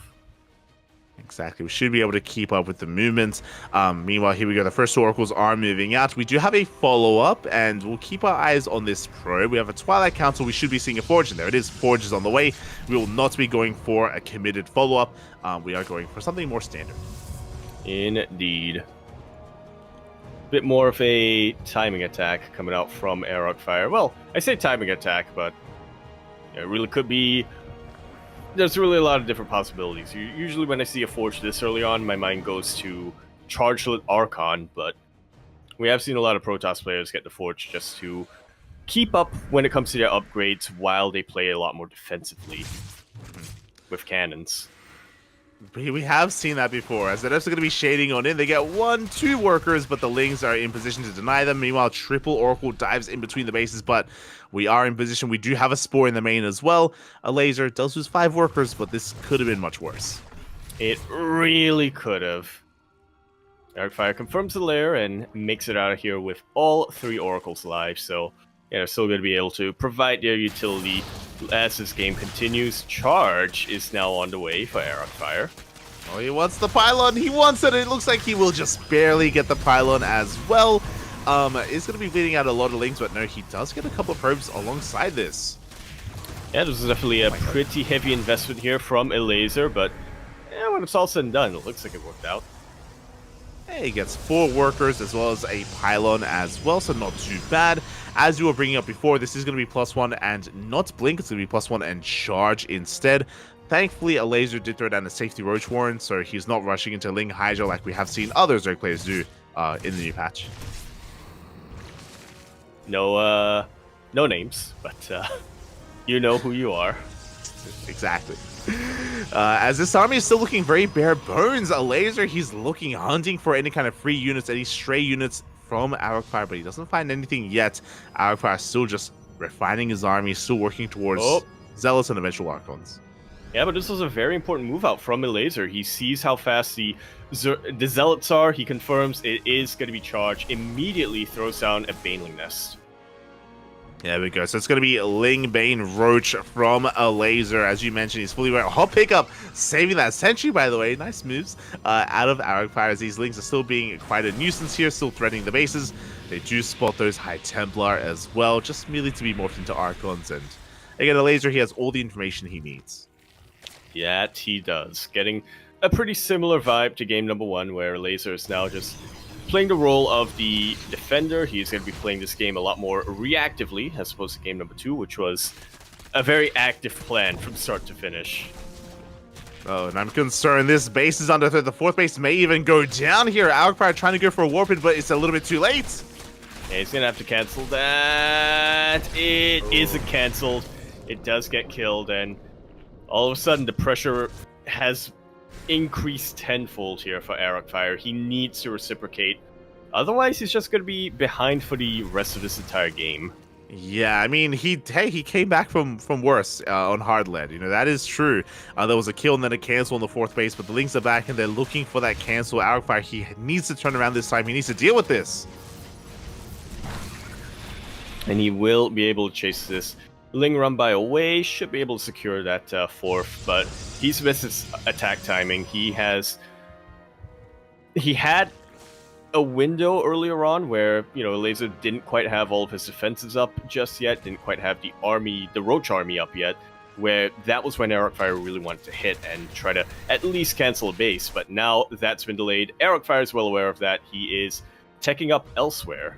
S2: Exactly. We should be able to keep up with the movements. Meanwhile, here we go. The first 2 Oracles are moving out. We do have a follow-up, and we'll keep our eyes on this probe. We have a Twilight Council. We should be seeing a Forge, and there it is. Forge is on the way. We will not be going for a committed follow-up. We are going for something more standard.
S3: Indeed. Bit more of a timing attack coming out from Arcfire. Well, I say timing attack, but it really could be. There's really a lot of different possibilities. Usually when I see a Forge this early on, my mind goes to Chargelit Archon, but we have seen a lot of Protoss players get the Forge just to keep up when it comes to their upgrades while they play a lot more defensively with cannons.
S2: We have seen that before, as the Adepts are going to be shading on in. They get 1-2 workers, but the Lings are in position to deny them. Meanwhile, triple Oracle dives in between the bases, but we are in position. We do have a Spore in the main as well. Aleser does lose 5 workers, but this could have been much worse.
S3: It really could have. Arcfire confirms the lair and makes it out of here with all 3 Oracles alive, so yeah, they're still going to be able to provide their utility as this game continues. Charge is now on the way for Arcfire.
S2: Oh, he wants the pylon. He wants it. It looks like he will just barely get the pylon as well. is going to be bleeding out a lot of links, but no, he does get a couple of probes alongside this.
S3: Yeah, this is definitely a pretty heavy investment here from Aleser, but yeah, when it's all said and done, it looks like it worked out.
S2: He gets 4 workers as well as a pylon as well, so not too bad. As you were bringing up before, this is going to be +1 and not blink. It's going to be +1 and charge instead. Thankfully, Aleser did throw down a safety roach warren, so he's not rushing into Ling Hydra like we have seen other Zerg players do in the new patch.
S3: No names, but you know who you are.
S2: Exactly. As this army is still looking very bare bones, Aleser, he's hunting for any kind of free units, any stray units from Arcfire, but he doesn't find anything yet. Arcfire is still just refining his army, still working towards Zealots and eventual Archons.
S3: Yeah, but this was a very important move out from Aleser. He sees how fast the Zealots are, he confirms it is going to be charged, immediately throws down a Baneling Nest.
S2: There we go. So it's going to be Ling Bane Roach from Aleser. As you mentioned, he's fully wearing a hot pickup, saving that sentry, by the way. Nice moves out of Arcfire, as these Lings are still being quite a nuisance here, still threatening the bases. They do spot those High Templar as well, just merely to be morphed into Archons. And again, Aleser, he has all the information he needs.
S3: Yeah, he does. Getting a pretty similar vibe to game number 1, where Aleser is now just playing the role of the defender. He's going to be playing this game a lot more reactively, as opposed to game number 2, which was a very active plan from start to finish.
S2: Oh, and I'm concerned this base is under threat. The 4th base may even go down here. Arcfire trying to go for a warp in, but it's a little bit too late.
S3: Yeah, he's going to have to cancel that. It isn't canceled. It does get killed, and all of a sudden the pressure has increased tenfold here for Arcfire. He needs to reciprocate. Otherwise, he's just going to be behind for the rest of this entire game.
S2: Yeah, I mean, he came back from worse on hard lead. You know, that is true. There was a kill and then a cancel on the 4th base, but the Lings are back and they're looking for that cancel. Arcfire, he needs to turn around this time. He needs to deal with this.
S3: And he will be able to chase this Ling run by away, should be able to secure that 4th, but he's missed his attack timing. He had a window earlier on where, you know, Aleser didn't quite have all of his defenses up just yet, didn't quite have the Roach army up yet, where that was when Arcfire really wanted to hit and try to at least cancel a base, but now that's been delayed. Arcfire is well aware of that. He is teching up elsewhere.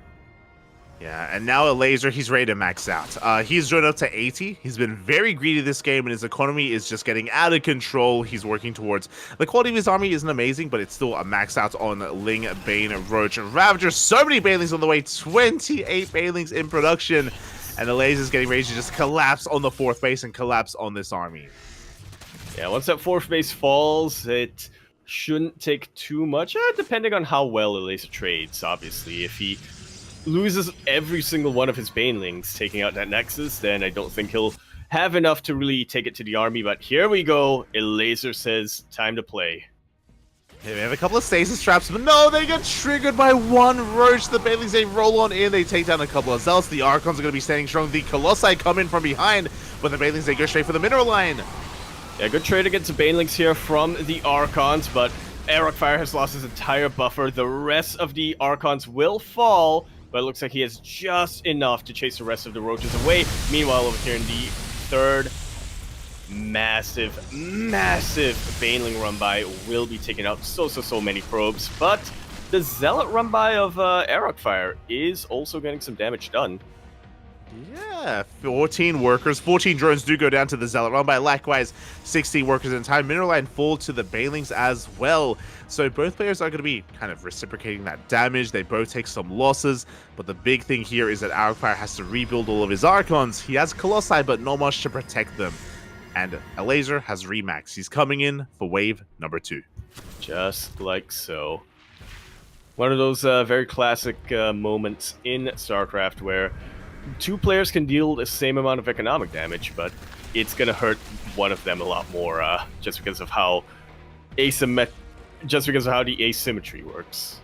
S2: Yeah, and now Aleser, he's ready to max out. He's joined up to 80. He's been very greedy this game, and his economy is just getting out of control. He's working towards... The quality of his army isn't amazing, but it's still a max out on Ling, Bane, Roach, and Ravager. So many Banelings on the way. 28 Banelings in production. And Aleser's getting ready to just collapse on the 4th base and collapse on this army.
S3: Yeah, once that 4th base falls, it shouldn't take too much, depending on how well Aleser trades, obviously. If he loses every single one of his Banelings taking out that Nexus, then I don't think he'll have enough to really take it to the army. But here we go. Aleser says, time to play.
S2: Okay, we have a couple of stasis traps, but no, they get triggered by one Roach. The Banelings, they roll on in, they take down a couple of Zealots. The Archons are going to be standing strong. The Colossi come in from behind, but the Banelings, they go straight for the mineral line.
S3: Yeah, good trade against the Banelings here from the Archons, but Arcfire has lost his entire buffer. The rest of the Archons will fall, but it looks like he has just enough to chase the rest of the Roaches away. Meanwhile, over here in the 3rd, massive Baneling run-by will be taking out so many probes, but the Zealot run-by of Arcfire is also getting some damage done.
S2: Yeah, 14 workers, 14 drones do go down to the Zealot run by. Likewise, 16 workers in time. Mineral line fall to the Banelings as well. So both players are going to be kind of reciprocating that damage. They both take some losses, but the big thing here is that Arcfire has to rebuild all of his Archons. He has Colossi, but not much to protect them. And Aleser has Remax. He's coming in for wave number 2.
S3: Just like so. One of those very classic moments in StarCraft where 2 players can deal the same amount of economic damage, but it's going to hurt one of them a lot more just because of how the asymmetry works.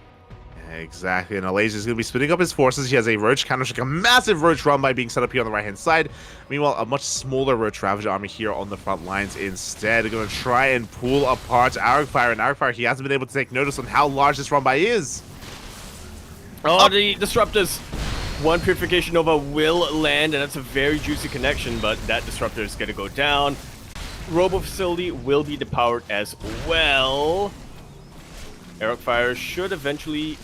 S2: Exactly, and Aleser is going to be splitting up his forces. He has a Roach counter-strike, a massive Roach run by being set up here on the right-hand side. Meanwhile, a much smaller Roach Ravager army here on the front lines instead. They're going to try and pull apart Arcfire, and Arcfire, he hasn't been able to take notice on how large this run by is.
S3: Oh, the Disruptors. One Purification Nova will land, and that's a very juicy connection, but that Disruptor is going to go down. Robo Facility will be depowered as well. Eric Fire should eventually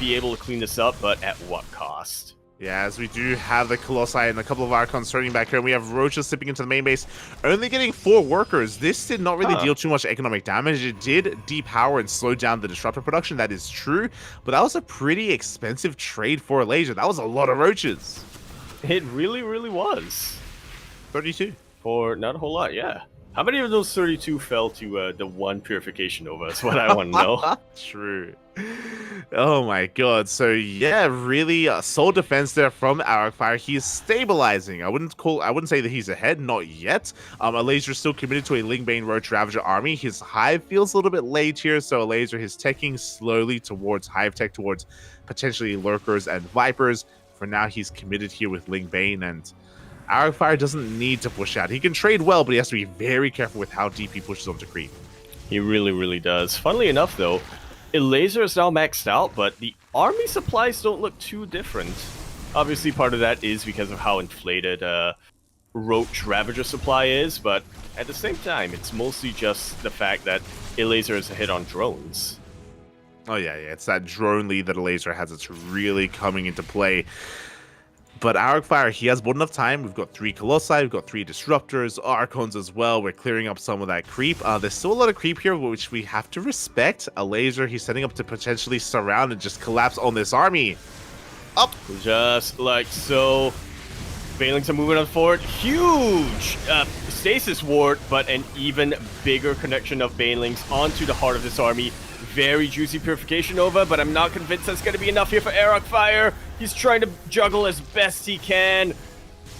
S3: be able to clean this up, but at what cost?
S2: Yeah, as we do have the Colossi and a couple of Archons turning back here, and we have Roaches slipping into the main base, only getting 4 workers. This did not really deal too much economic damage. It did depower and slow down the Disruptor production, that is true, but that was a pretty expensive trade for Aleser. That was a lot of Roaches.
S3: It really, really was.
S2: 32.
S3: For not a whole lot, yeah. How many of those 32 fell to the 1 Purification Nova is what I want to know.
S2: True. Oh my god. So yeah, really solid defense there from Arcfire. He's stabilizing. I wouldn't say that he's ahead, not yet. Aleser is still committed to a Lingbane Roach Ravager army. His Hive feels a little bit late here, so Aleser is teching slowly towards Hive tech, towards potentially Lurkers and Vipers. For now, he's committed here with Lingbane, and Arcfire doesn't need to push out. He can trade well, but he has to be very careful with how deep he pushes onto creep.
S3: He really, really does. Funnily enough, though, Aleser is now maxed out, but the army supplies don't look too different. Obviously, part of that is because of how inflated Roach Ravager supply is, but at the same time, it's mostly just the fact that Aleser is a hit on drones.
S2: Oh yeah, it's that drone lead that Aleser has that's really coming into play. But Arcfire, he has more than enough time. We've got 3 Colossi, we've got 3 Disruptors, Archons as well. We're clearing up some of that creep. There's still a lot of creep here, which we have to respect. Aleser, he's setting up to potentially surround and just collapse on this army. Up!
S3: Just like so. Banelings are moving on forward. Huge stasis ward, but an even bigger connection of Banelings onto the heart of this army. Very juicy Purification Nova, but I'm not convinced that's going to be enough here for Arcfire. He's trying to juggle as best he can.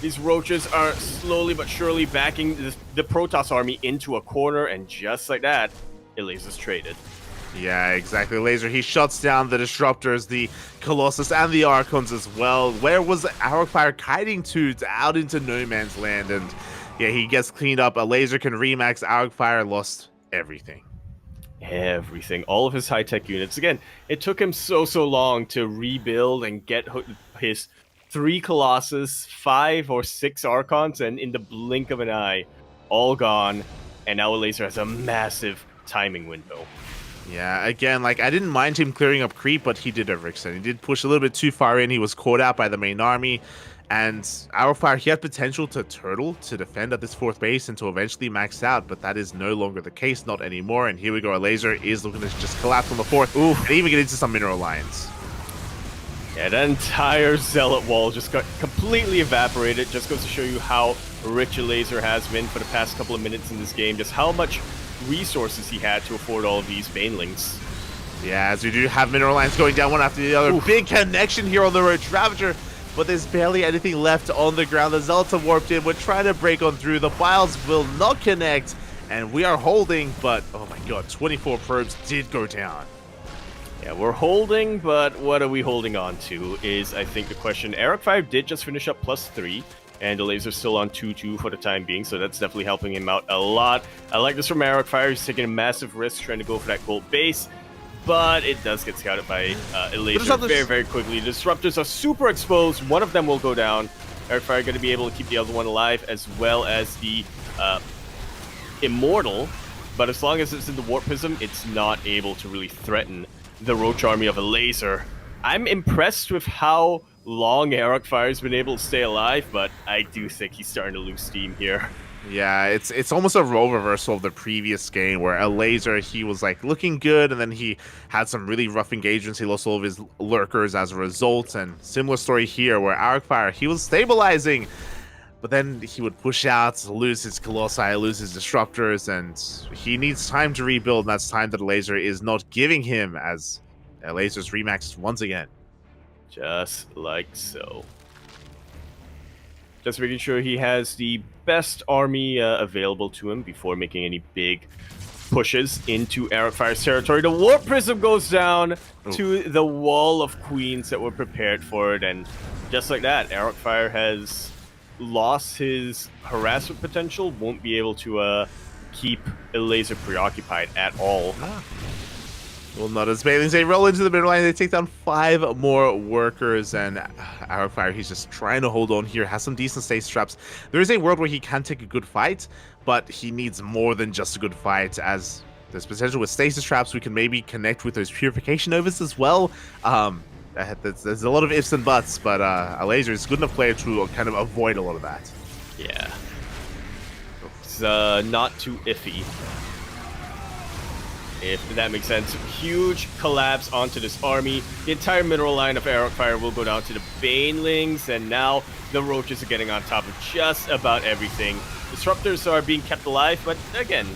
S3: These Roaches are slowly but surely backing the Protoss army into a corner, and just like that, Aleser's traded.
S2: Yeah, exactly. Aleser, he shuts down the Disruptors, the Colossus, and the Archons as well. Where was Arcfire kiting to? Out into no man's land, and yeah, he gets cleaned up. Aleser can remax. Arcfire lost everything.
S3: Everything, all of his high-tech units. Again, it took him so long to rebuild and get his 3 Colossus, 5 or 6 Archons, and in the blink of an eye, all gone. And now Aleser has a massive timing window.
S2: Yeah, again, like, I didn't mind him clearing up creep, but he did overextend. He did push a little bit too far in. He was caught out by the main army. And Arcfire, he had potential to turtle to defend at this 4th base and to eventually max out, but that is no longer the case, not anymore. And here we go, Aleser is looking to just collapse on the 4th. Ooh, and even get into some mineral lines.
S3: Yeah, that entire Zealot wall just got completely evaporated. Just goes to show you how rich Aleser has been for the past couple of minutes in this game. Just how much resources he had to afford all of these Banelings.
S2: Yeah, as we do have mineral lines going down one after the other. Oof. Big connection here on the Roach Ravager. But there's barely anything left on the ground. The Zealots are warped in. We're trying to break on through. The Biles will not connect. And we are holding, but oh my god, 24 probes did go down.
S3: Yeah, we're holding, but what are we holding on to is, I think, the question. Arcfire did just finish up +3, and Aleser's still on 2-2 for the time being, so that's definitely helping him out a lot. I like this from Arcfire. He's taking a massive risk trying to go for that gold base. But it does get scouted by Aleser very, very quickly. The Disruptors are super exposed. One of them will go down. Arcfire going to be able to keep the other one alive, as well as the Immortal. But as long as it's in the Warp Prism, it's not able to really threaten the Roach army of Aleser. I'm impressed with how long Arcfire's been able to stay alive, but I do think he's starting to lose steam here.
S2: Yeah, it's almost a role reversal of the previous game where Aleser, he was like looking good, and then he had some really rough engagements. He lost all of his lurkers as a result, and similar story here where Arcfire, he was stabilizing, but then he would push out, lose his Colossi, lose his Disruptors, and he needs time to rebuild, and that's time that Aleser is not giving him, as Aleser's remaxed once again.
S3: Just like so. Just making sure he has the best army available to him before making any big pushes into Arcfire's territory. The Warp Prism goes down to the Wall of Queens that were prepared for it, and just like that, Arcfire has lost his harassment potential, won't be able to keep Aleser preoccupied at all.
S2: Well, not as Bailings. They roll into the middle line. They take down 5 more workers, and Arrowfire, he's just trying to hold on here. Has some decent stasis traps. There is a world where he can take a good fight, but he needs more than just a good fight, as there's potential with stasis traps. We can maybe connect with those purification overs as well. There's a lot of ifs and buts, but Aleser is a good enough player to kind of avoid a lot of that.
S3: Yeah. It's not too iffy, if that makes sense. Huge collapse onto this army. The entire middle line of Arrowfire will go down to the Banelings, and now the Roaches are getting on top of just about everything. Disruptors are being kept alive, but again,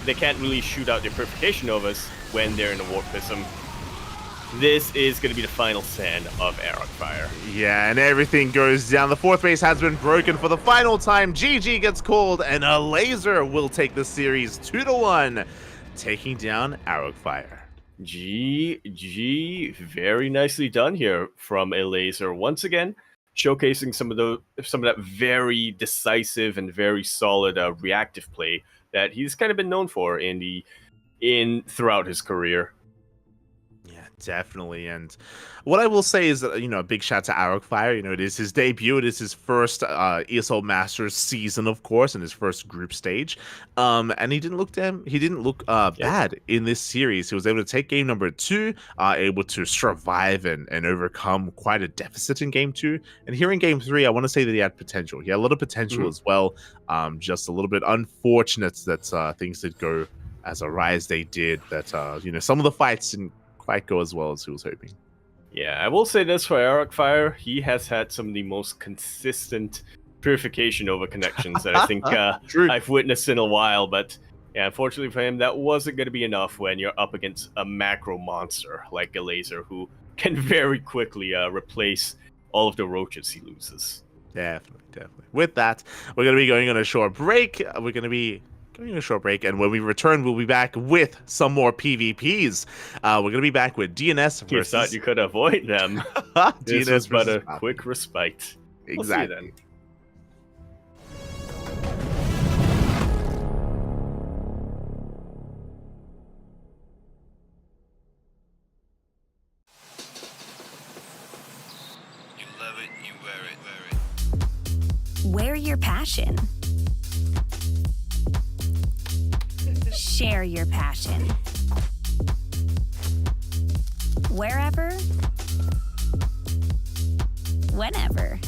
S3: they can't really shoot out their Purification Novas when they're in the Warp Prism. This is going to be the final stand of Arrowfire.
S2: Yeah, and everything goes down. The 4th base has been broken for the final time. GG gets called, and Aleser will take the series 2-1. Taking down Arrowfire.
S3: GG, very nicely done here from Aleser. Once again, showcasing some of that very decisive and very solid reactive play that he's kind of been known for throughout his career.
S2: Yeah, definitely. And what I will say is that, a big shout to Arrowfire. It is his debut. It is his first ESL Masters season, of course, and his first group stage. And he didn't look bad in this series. He was able to take game number 2, able to survive and overcome quite a deficit in game 2. And here in game 3, I want to say that he had potential. He had a lot of potential as well. Just a little bit unfortunate that things did go as awry as they did. That some of the fights didn't quite go as well as he was hoping.
S3: Yeah, I will say this for Arrowfire, he has had some of the most consistent purification over connections that I think I've witnessed in a while, but yeah, unfortunately for him, that wasn't going to be enough when you're up against a macro monster like Aleser, who can very quickly replace all of the roaches he loses.
S2: Definitely. With that, we're going to be going on a short break. And when we return, we'll be back with some more PvPs. We're going to be back with DNS versus...
S3: You thought you could avoid them. This was but a quick respite.
S2: Exactly.
S3: We'll see you then.
S5: You love it, you wear it.
S4: Wear your passion. Share your passion. Wherever, whenever.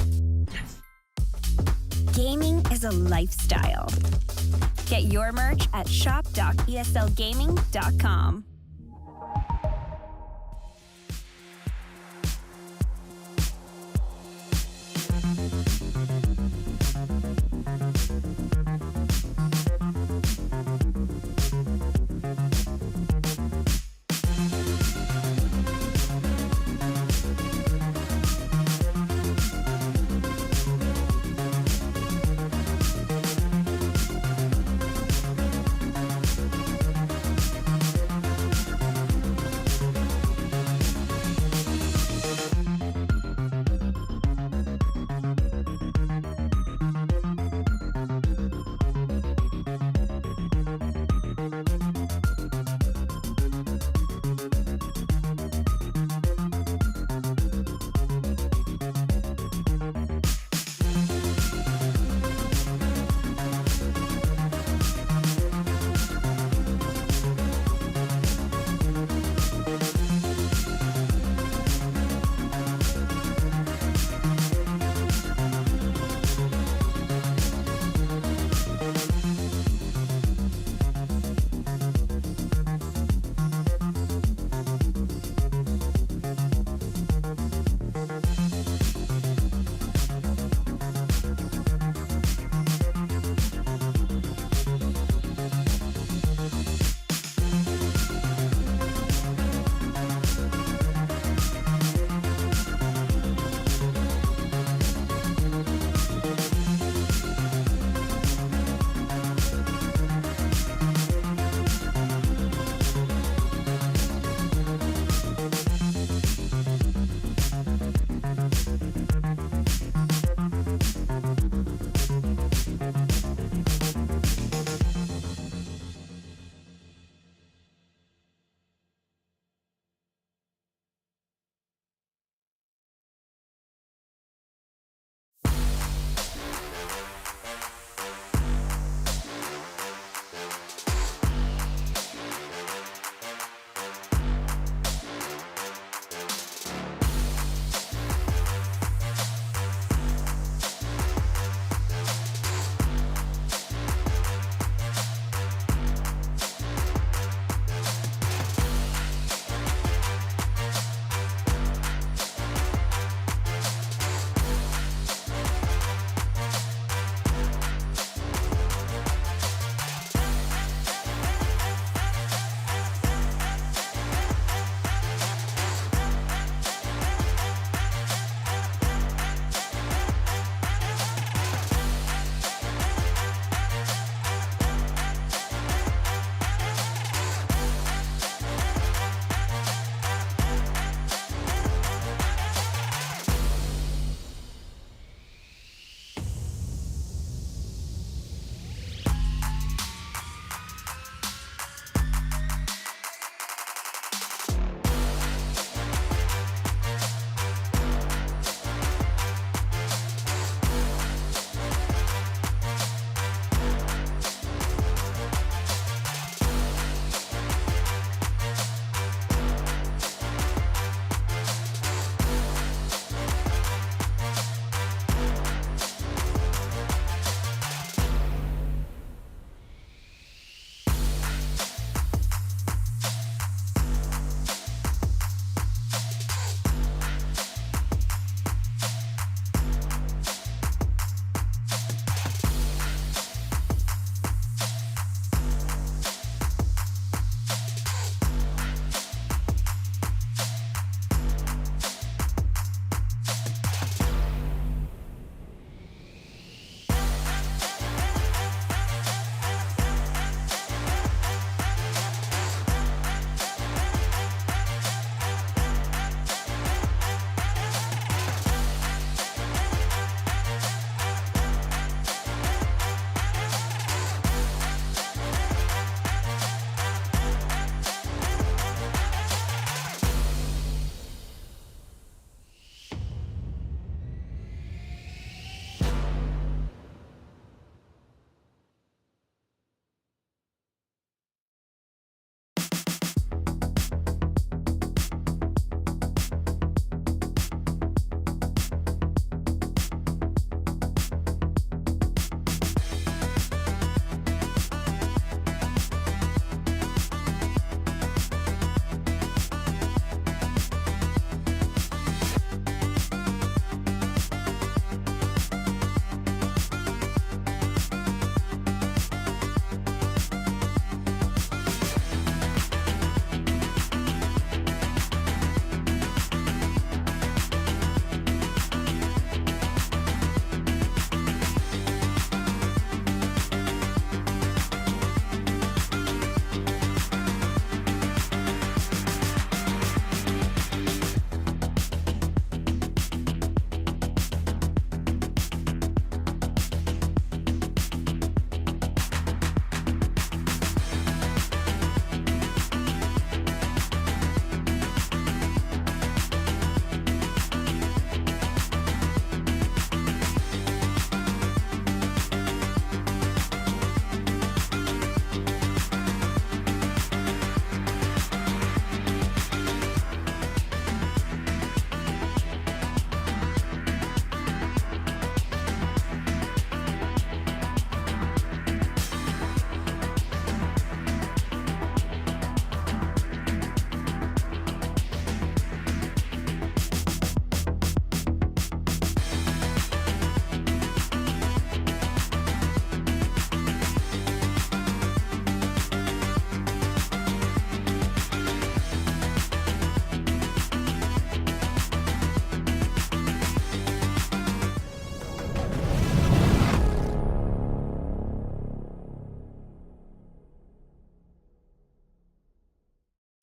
S4: Gaming is a lifestyle. Get your merch at shop.eslgaming.com.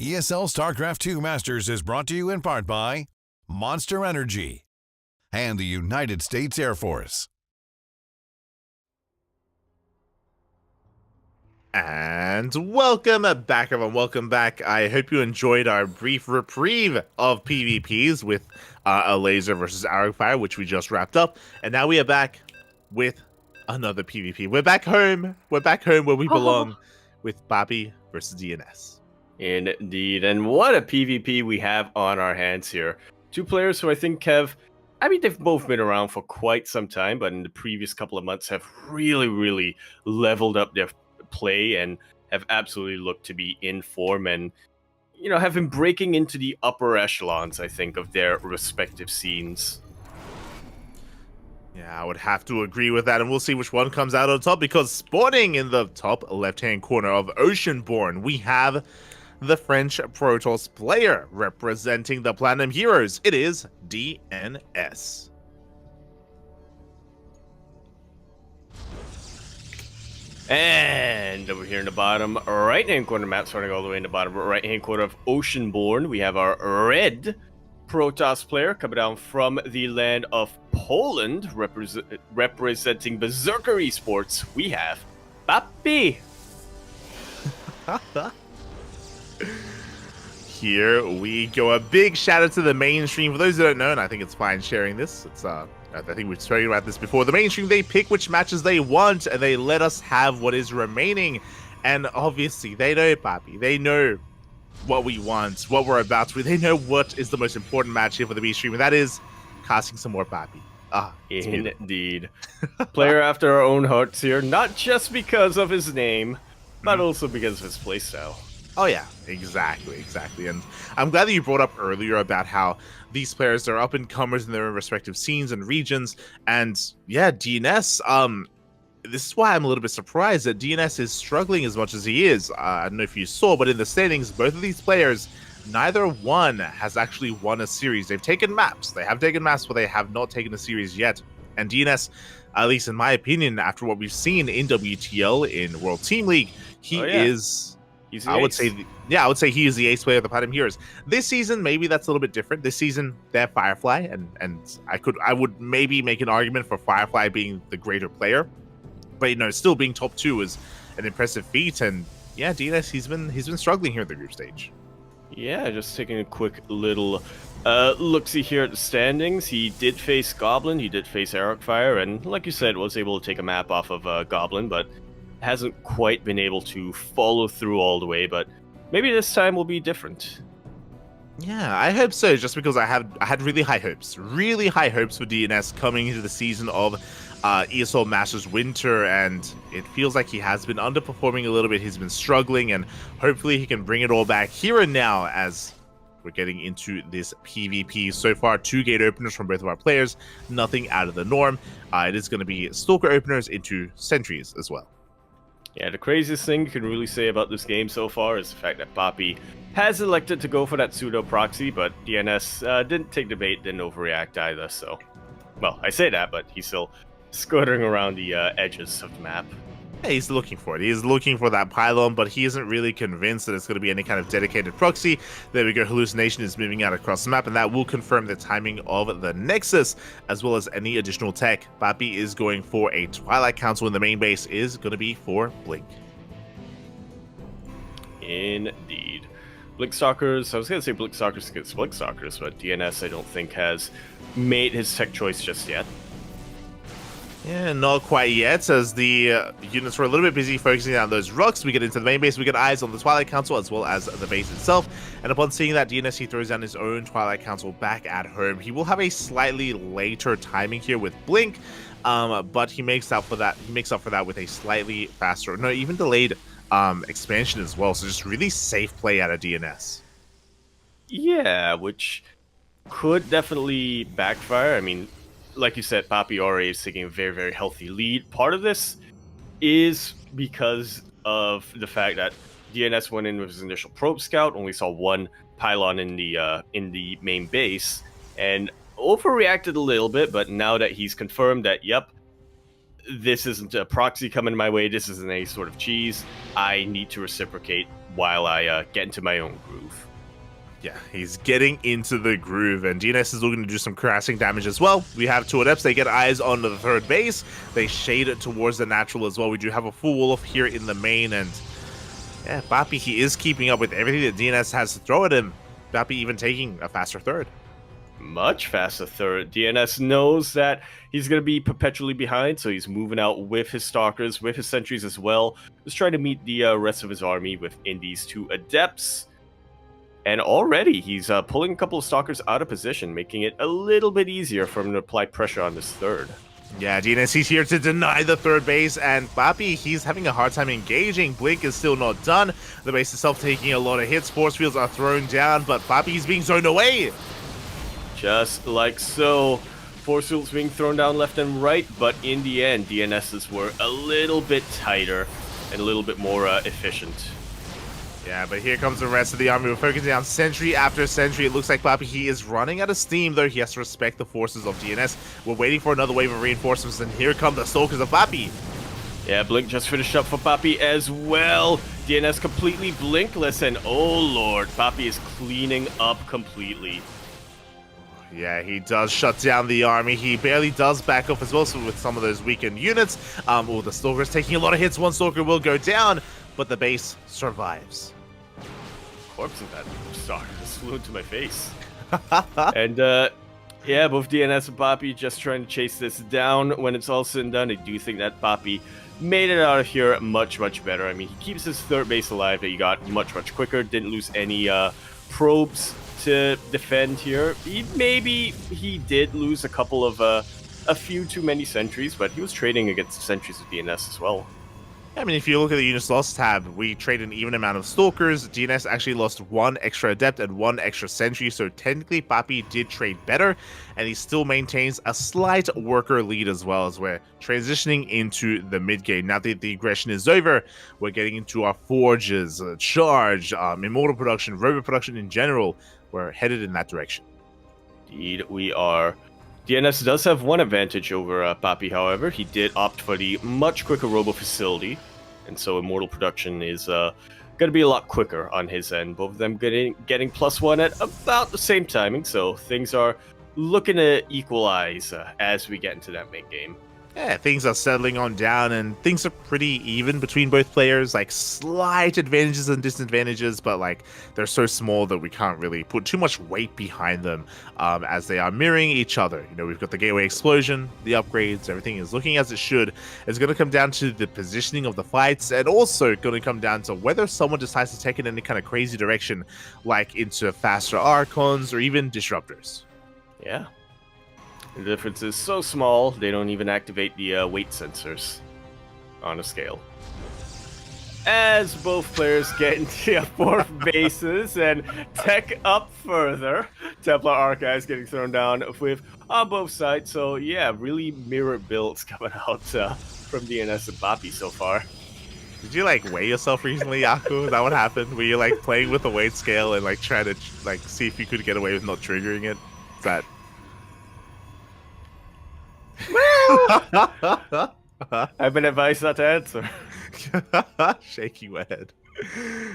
S1: ESL StarCraft 2 Masters is brought to you in part by Monster Energy and the United States Air Force.
S2: And welcome back, everyone. Welcome back. I hope you enjoyed our brief reprieve of PvPs with Aleser versus Fire, which we just wrapped up. And now we are back with another PvP. We're back home. We're back home where we belong with Papy versus DNS.
S3: Indeed. And what a PvP we have on our hands here. Two players who I think have, they've both been around for quite some time, but in the previous couple of months have really leveled up their play and have absolutely looked to be in form and, have been breaking into the upper echelons, I think, of their respective scenes.
S2: Yeah, I would have to agree with that, and we'll see which one comes out on top, because spawning in the top left-hand corner of Oceanborn, we have the French Protoss player representing the Platinum Heroes. It is DNS.
S3: And over here in the bottom right-hand corner map, starting all the way in the bottom right-hand corner of Oceanborn, we have our red Protoss player coming down from the land of Poland, representing Berserker Esports. We have Papy.
S2: Here we go. A big shout out to the mainstream. For those who don't know, and I think it's fine sharing this, it's I think we've spoken about this before. The mainstream, they pick which matches they want, and they let us have what is remaining. And obviously, they know, Papy. They know what we want, what we're about to. They know what is the most important match here for the B stream, and that is casting some more Papy.
S3: Indeed. Player after our own hearts here, not just because of his name, but also because of his playstyle.
S2: Oh yeah, exactly. And I'm glad that you brought up earlier about how these players are up-and-comers in their respective scenes and regions. And yeah, DNS, this is why I'm a little bit surprised that DNS is struggling as much as he is. I don't know if you saw, but in the standings, both of these players, neither one has actually won a series. They've taken maps. They have taken maps, but they have not taken a series yet. And DNS, at least in my opinion, after what we've seen in WTL, in World Team League, he is... I would say he is the ace player of the Platinum Heroes. This season, maybe that's a little bit different. This season, they have Firefly, and I would maybe make an argument for Firefly being the greater player, but still being top 2 is an impressive feat. And yeah, DNS, he's been struggling here at the group stage.
S3: Yeah, just taking a quick little look-see here at the standings. He did face Goblin, he did face Fire, and like you said, was able to take a map off of Goblin, but hasn't quite been able to follow through all the way, but maybe this time will be different.
S2: Yeah, I hope so, just because I had really high hopes for DNS coming into the season of ESL Masters Winter, and it feels like he has been underperforming a little bit. He's been struggling, and hopefully he can bring it all back here and now as we're getting into this PvP. So far, 2 gate openers from both of our players, nothing out of the norm. It is going to be Stalker openers into Sentries as well.
S3: Yeah, the craziest thing you can really say about this game so far is the fact that Papy has elected to go for that pseudo proxy, but DNS didn't take the bait, didn't overreact either, so... Well, I say that, but he's still skirting around the edges of the map.
S2: Yeah, he's looking for it. He's looking for that pylon, but he isn't really convinced that it's going to be any kind of dedicated proxy. There we go. Hallucination is moving out across the map, and that will confirm the timing of the Nexus, as well as any additional tech. Papy is going for a Twilight Council, and the main base is going to be for Blink.
S3: Indeed. Blinkstalkers, I was going to say Blinkstalkers against Blinkstalkers, but DNS I don't think has made his tech choice just yet.
S2: Yeah, not quite yet, as the units were a little bit busy focusing on those rocks. We get into the main base, we get eyes on the Twilight Council as well as the base itself. And upon seeing that, DNS, he throws down his own Twilight Council back at home. He will have a slightly later timing here with Blink, but he makes up for that. He makes up for that with a slightly faster, no, even delayed expansion as well. So just really safe play out of DNS.
S3: Yeah, which could definitely backfire. I mean, like you said, Papy already is taking a very healthy lead. Part of this is because of the fact that DNS went in with his initial probe scout, only saw one pylon in the main base, and overreacted a little bit. But now that he's confirmed that, yep, this isn't a proxy coming my way, this isn't any sort of cheese, I need to reciprocate while I get into my own groove.
S2: Yeah, he's getting into the groove, and DNS is looking to do some crashing damage as well. We have two adepts. They get eyes on the third base. They shade it towards the natural as well. We do have a full Wolf here in the main, and yeah, Papy, he is keeping up with everything that DNS has to throw at him. Papy even taking a faster third.
S3: Much faster third. DNS knows that he's going to be perpetually behind, so he's moving out with his Stalkers, with his Sentries as well. Just trying to meet the rest of his army within these two Adepts. And already he's pulling a couple of Stalkers out of position, making it a little bit easier for him to apply pressure on this third.
S2: Yeah, DNS, he's here to deny the third base, and Papy, he's having a hard time engaging. Blink is still not done. The base itself taking a lot of hits. Force fields are thrown down, but Papy's being zoned away.
S3: Just like so. Force fields being thrown down left and right, but in the end, DNS's were a little bit tighter and a little bit more efficient.
S2: Yeah, but here comes the rest of the army. We're focusing on sentry after sentry. It looks like Papy, he is running out of steam, though. He has to respect the forces of DNS. We're waiting for another wave of reinforcements, and here come the Stalkers of Papy.
S3: Yeah, Blink just finished up for Papy as well. DNS completely blinkless, and oh lord, Papy is cleaning up completely.
S2: Yeah, he does shut down the army. He barely does back up as well, so with some of those weakened units. The Stalker's taking a lot of hits. One Stalker will go down, but the base survives.
S3: Corpse of that Stalker just flew into my face. And yeah, both DNS and Papy just trying to chase this down. When it's all said and done, I do think that Papy made it out of here much, much better. I mean, he keeps his third base alive that he got much, much quicker. Didn't lose any probes to defend here. Maybe he did lose a couple of a few too many sentries, but he was trading against the sentries of DNS as well.
S2: I mean, if you look at the units lost tab, we traded an even amount of Stalkers. DNS actually lost one extra Adept and one extra Sentry, so technically Papy did trade better, and he still maintains a slight worker lead as well, as we're transitioning into the mid-game. Now that the aggression is over, we're getting into our Forges, Charge, Immortal production, Robot production in general. We're headed in that direction.
S3: Indeed, we are. DNS does have one advantage over Papy, however. He did opt for the much quicker Robo facility, and so Immortal production is going to be a lot quicker on his end. Both of them getting +1 at about the same timing, so things are looking to equalize as we get into that mid-game.
S2: Yeah, things are settling on down, and things are pretty even between both players. Like, slight advantages and disadvantages, but like they're so small that we can't really put too much weight behind them as they are mirroring each other. You know, we've got the Gateway Explosion, the upgrades, everything is looking as it should. It's going to come down to the positioning of the fights, and also going to come down to whether someone decides to take it in any kind of crazy direction, like into faster Archons or even Disruptors.
S3: Yeah. The difference is so small, they don't even activate the weight sensors on a scale. As both players get into fourth bases and tech up further, Templar Archives getting thrown down with on both sides. So yeah, really mirror builds coming out from DNS and Papy so far.
S2: Did you like weigh yourself recently, Yaku? Is that what happened? Were you like playing with the weight scale and like trying to like see if you could get away with not triggering it? Is that...
S3: I've been advised not to answer.
S2: Shaky head.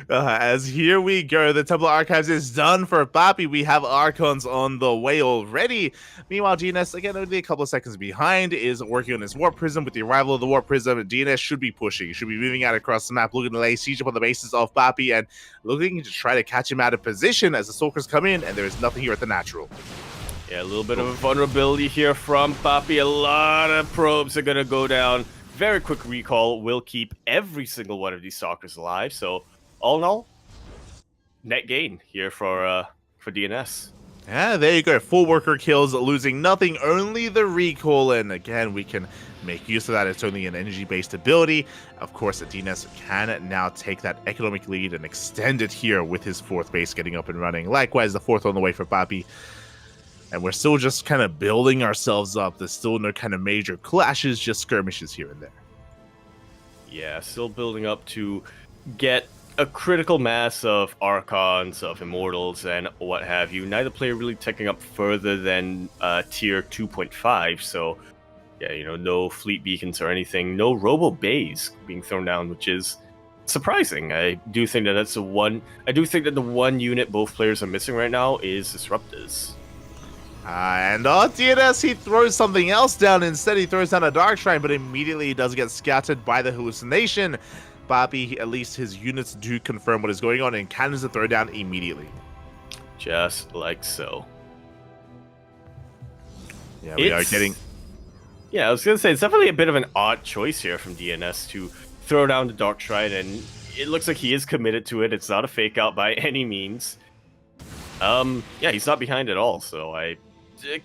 S2: As here we go, the Templar Archives is done for Papy. We have Archons on the way already. Meanwhile, DNS, again, only a couple of seconds behind, is working on his Warp Prism. With the arrival of the Warp Prism, DNS should be pushing. He should be moving out across the map, looking to lay siege upon the bases of Papy and looking to try to catch him out of position as the Stalkers come in, and there is nothing here at the natural.
S3: Yeah, a little bit of a vulnerability here from Papy. A lot of probes are going to go down. Very quick recall will keep every single one of these Stalkers alive. So, all in all, net gain here for DNS.
S2: Yeah, there you go. 4 worker kills, losing nothing, only the recall. And again, we can make use of that. It's only an energy-based ability. Of course, DNS can now take that economic lead and extend it here with his 4th base getting up and running. Likewise, the 4th on the way for Papy. And we're still just kind of building ourselves up. There's still no kind of major clashes, just skirmishes here and there.
S3: Yeah, still building up to get a critical mass of Archons, of Immortals, and what have you. Neither player really taking up further than tier 2.5, so yeah, you know, no fleet beacons or anything. No Robo Bays being thrown down, which is surprising. I do think that that's the one. I do think that the one unit both players are missing right now is Disruptors.
S2: And DNS, he throws something else down. Instead, he throws down a Dark Shrine, but immediately he does get scattered by the hallucination. Papy, at least his units do confirm what is going on and cannons the throw down immediately.
S3: Just like so.
S2: Yeah, we are getting...
S3: Yeah, I was going to say, it's definitely a bit of an odd choice here from DNS to throw down the Dark Shrine, and it looks like he is committed to it. It's not a fake out by any means. Yeah, he's not behind at all, so I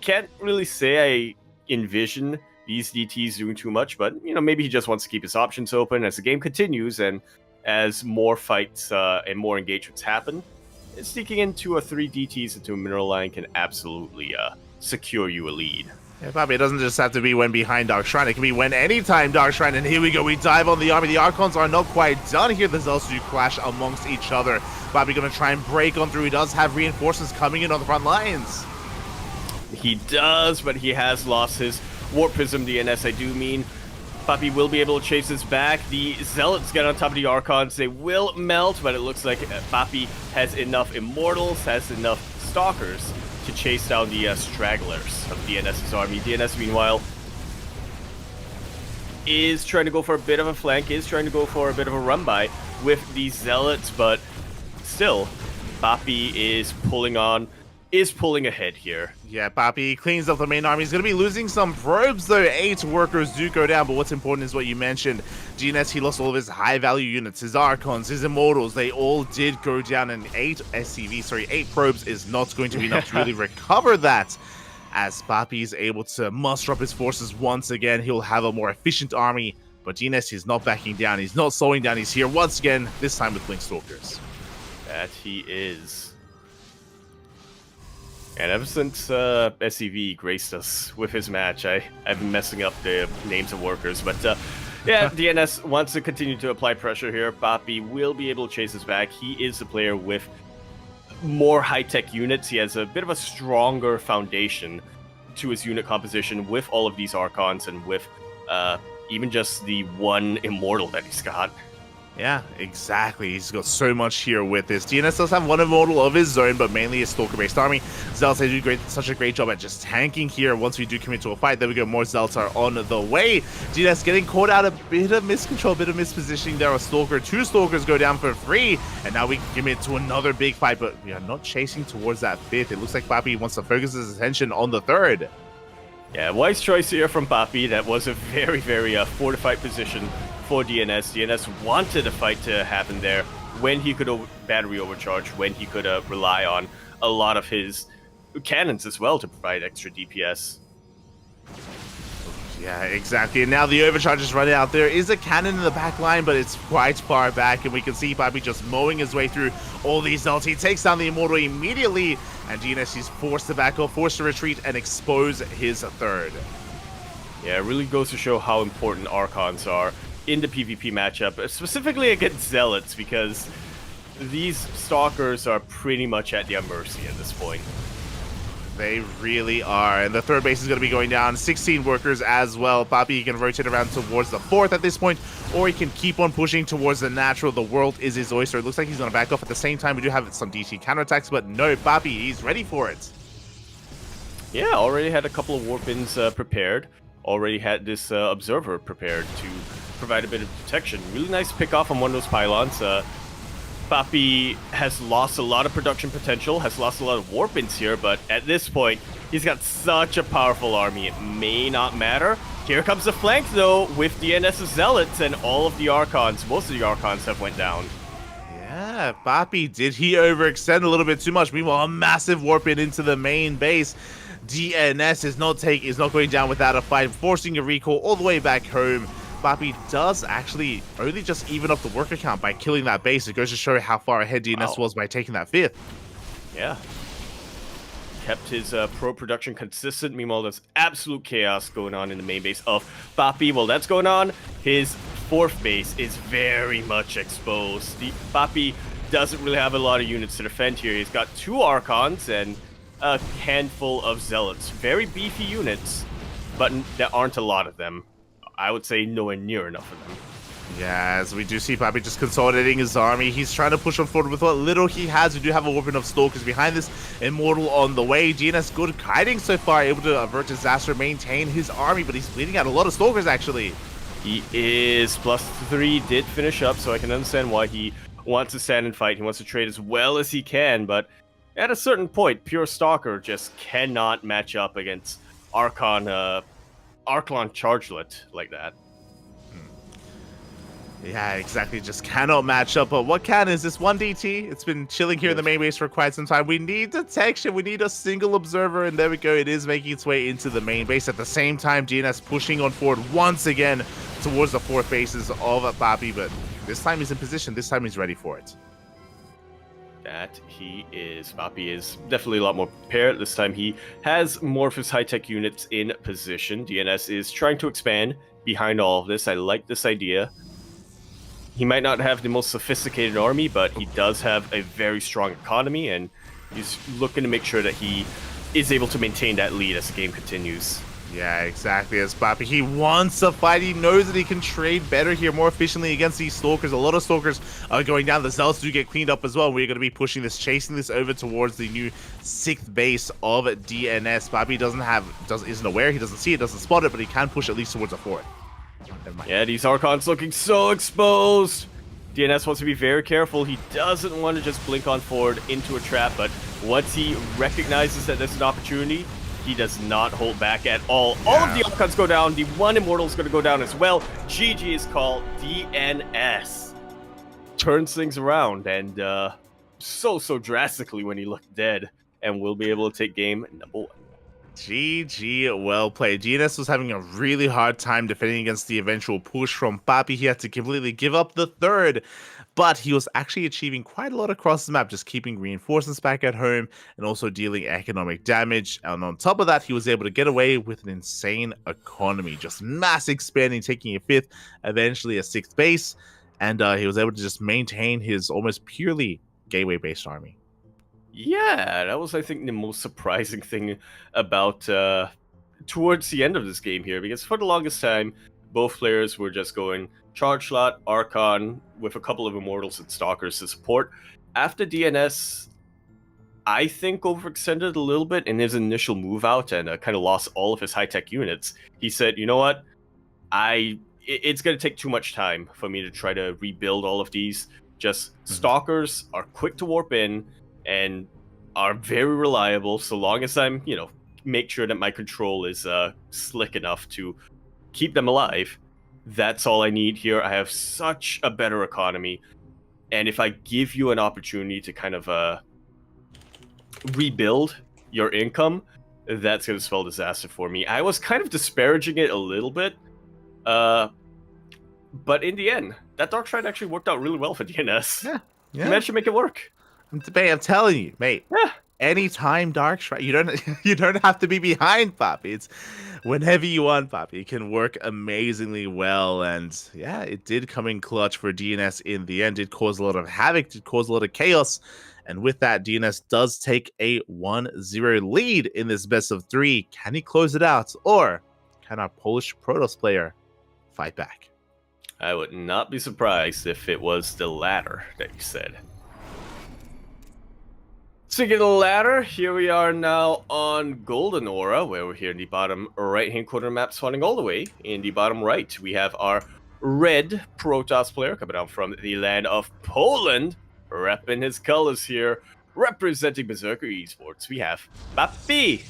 S3: can't really say I envision these DTs doing too much, but, you know, maybe he just wants to keep his options open as the game continues and as more fights and more engagements happen. Sneaking into a 3 DTs into a mineral line can absolutely secure you a lead.
S2: Yeah, Papy, it doesn't just have to be when behind Dark Shrine. It can be when anytime Dark Shrine. And here we go. We dive on the army. The Archons are not quite done here. There's also clash amongst each other. Papy going to try and break on through. He does have reinforcements coming in on the front lines.
S3: He does, but he has lost his Warp Prism DNS, I do mean. Papy will be able to chase this back. The Zealots get on top of the Archons. They will melt, but it looks like Papy has enough Immortals, has enough Stalkers to chase down the stragglers of DNS's army. DNS, meanwhile, is trying to go for a bit of a flank, is trying to go for a bit of a run-by with these Zealots, but still, Papy is pulling ahead here.
S2: Yeah, Papy cleans up the main army. He's going to be losing some probes, though. 8 workers do go down, but what's important is what you mentioned. DNS, he lost all of his high-value units, his Archons, his Immortals. They all did go down, and 8 probes is not going to be enough to really recover that. As Papy is able to muster up his forces once again, he'll have a more efficient army, but DNS, he's not backing down. He's not slowing down. He's here once again, this time with Blink Stalkers.
S3: That he is. And ever since SCV graced us with his match, I've been messing up the names of workers. But yeah, DNS wants to continue to apply pressure here. Papy will be able to chase us back. He is the player with more high-tech units. He has a bit of a stronger foundation to his unit composition with all of these Archons and with even just the one Immortal that he's got.
S2: Yeah, exactly. He's got so much here with this. DNS does have one Immortal of his own, but mainly a Stalker-based army. Zealots, they do such a great job at just tanking here once we do commit to a fight. There we go, more Zealots are on the way. DNS getting caught out a bit of miscontrol, a bit of mispositioning there. A Stalker, 2 Stalkers go down for free, and now we can commit to another big fight, but we are not chasing towards that 5th. It looks like Papy wants to focus his attention on the 3rd.
S3: Yeah, wise choice here from Papy. That was a very, very fortified position for DNS. DNS wanted a fight to happen there when he could battery overcharge, when he could rely on a lot of his cannons as well to provide extra DPS.
S2: Yeah, exactly. And now the overcharge is running out. There is a cannon in the back line, but it's quite far back, and we can see Papy just mowing his way through all these Zealots. He takes down the Immortal immediately, and DNS is forced to back off, forced to retreat, and expose his 3rd.
S3: Yeah, it really goes to show how important Archons are in the PvP matchup, specifically against Zealots, because these Stalkers are pretty much at their mercy at this point.
S2: They really are, and the 3rd base is going to be going down. 16 workers as well. Papy can rotate around towards the 4th at this point, or he can keep on pushing towards the natural. The world is his oyster. It looks like he's going to back off at the same time. We do have some DT counterattacks, but no, Papy, he's ready for it.
S3: Yeah, already had a couple of warp-ins prepared. Already had this observer prepared to provide a bit of detection. Really nice pick off on one of those pylons. Papy has lost a lot of production potential, has lost a lot of warp-ins here, but at this point, he's got such a powerful army, it may not matter. Here comes the flank, though, with DNS's Zealots, and all of the Archons, most of the Archons have went down.
S2: Yeah, Papy, did he overextend a little bit too much? Meanwhile, a massive warp-in into the main base. DNS is not going down without a fight, forcing a recall all the way back home. Papy does actually only just even up the worker count by killing that base. It goes to show how far ahead DNS was by taking that 5th.
S3: Yeah. Kept his pro production consistent. Meanwhile, there's absolute chaos going on in the main base of Papy. While that's going on, his 4th base is very much exposed. Papy doesn't really have a lot of units to defend here. He's got 2 Archons and a handful of Zealots. Very beefy units, but there aren't a lot of them. I would say nowhere near enough of them.
S2: Yeah, as we do see Papy just consolidating his army. He's trying to push on forward with what little he has. We do have a weapon of Stalkers behind this. Immortal on the way. DNS good kiting so far, able to avert disaster, maintain his army, but he's bleeding out a lot of Stalkers actually.
S3: He is +3, did finish up, so I can understand why he wants to stand and fight. He wants to trade as well as he can, but at a certain point, pure Stalker just cannot match up against Archon Chargelet like that.
S2: Yeah, exactly. Just cannot match up. But what can is this 1DT? It's been chilling here in the main base for quite some time. We need detection. We need a single observer. And there we go. It is making its way into the main base. At the same time, DNS pushing on forward once again towards the 4 bases of Papy. But this time he's in position. This time he's ready for it.
S3: That he is. Papy is definitely a lot more prepared. This time he has more of his high-tech units in position. DNS is trying to expand behind all of this. I like this idea. He might not have the most sophisticated army, but he does have a very strong economy, and he's looking to make sure that he is able to maintain that lead as the game continues.
S2: Yeah, exactly. As Papy, he wants a fight. He knows that he can trade better here, more efficiently against these Stalkers. A lot of Stalkers are going down. The Zealots do get cleaned up as well. We're going to be pushing this, chasing this over towards the new 6th base of DNS. Papy isn't aware. He doesn't see it, doesn't spot it, but he can push at least towards a 4th.
S3: Yeah, these Archons looking so exposed. DNS wants to be very careful. He doesn't want to just blink on forward into a trap, but once he recognizes that there's an opportunity, he does not hold back at all. Yeah. All of the Archons go down. The 1 Immortal is going to go down as well. GG is called. DNS turns things around, and so drastically when he looked dead, and we'll be able to take game number 1.
S2: GG, well played. DNS was having a really hard time defending against the eventual push from Papy. He had to completely give up the 3rd, but he was actually achieving quite a lot across the map, just keeping reinforcements back at home and also dealing economic damage. And on top of that, he was able to get away with an insane economy, just mass expanding, taking a 5th, eventually a 6th base, and he was able to just maintain his almost purely gateway-based army.
S3: Yeah, that was, I think, the most surprising thing about towards the end of this game here, because for the longest time, both players were just going Charge Slot, Archon, with a couple of Immortals and Stalkers to support. After DNS, I think, overextended a little bit in his initial move out and kind of lost all of his high-tech units. He said, you know what, it's going to take too much time for me to try to rebuild all of these. Just Stalkers are quick to warp in, and are very reliable, so long as I'm, make sure that my control is slick enough to keep them alive. That's all I need here. I have such a better economy, and if I give you an opportunity to kind of rebuild your income, that's going to spell disaster for me. I was kind of disparaging it a little bit, but in the end, that Dark Shrine actually worked out really well for DNS.
S2: Yeah.
S3: He managed to make it work.
S2: I'm telling you, mate.
S3: Yeah.
S2: Anytime Dark Shrine, you don't have to be behind Papy. It's whenever you want Papy. It can work amazingly well, and yeah, it did come in clutch for DNS in the end. It caused a lot of havoc, did cause a lot of chaos, and with that, DNS does take a 1-0 lead in this best of 3. Can he close it out, or can our Polish Protoss player fight back?
S3: I would not be surprised if it was the latter that you said. Speaking of the ladder, here we are now on Golden Aura, where we're here in the bottom right-hand corner of the map, spawning all the way in the bottom right. We have our red Protoss player coming out from the land of Poland, repping his colors here, representing Berserker Esports. We have Papy.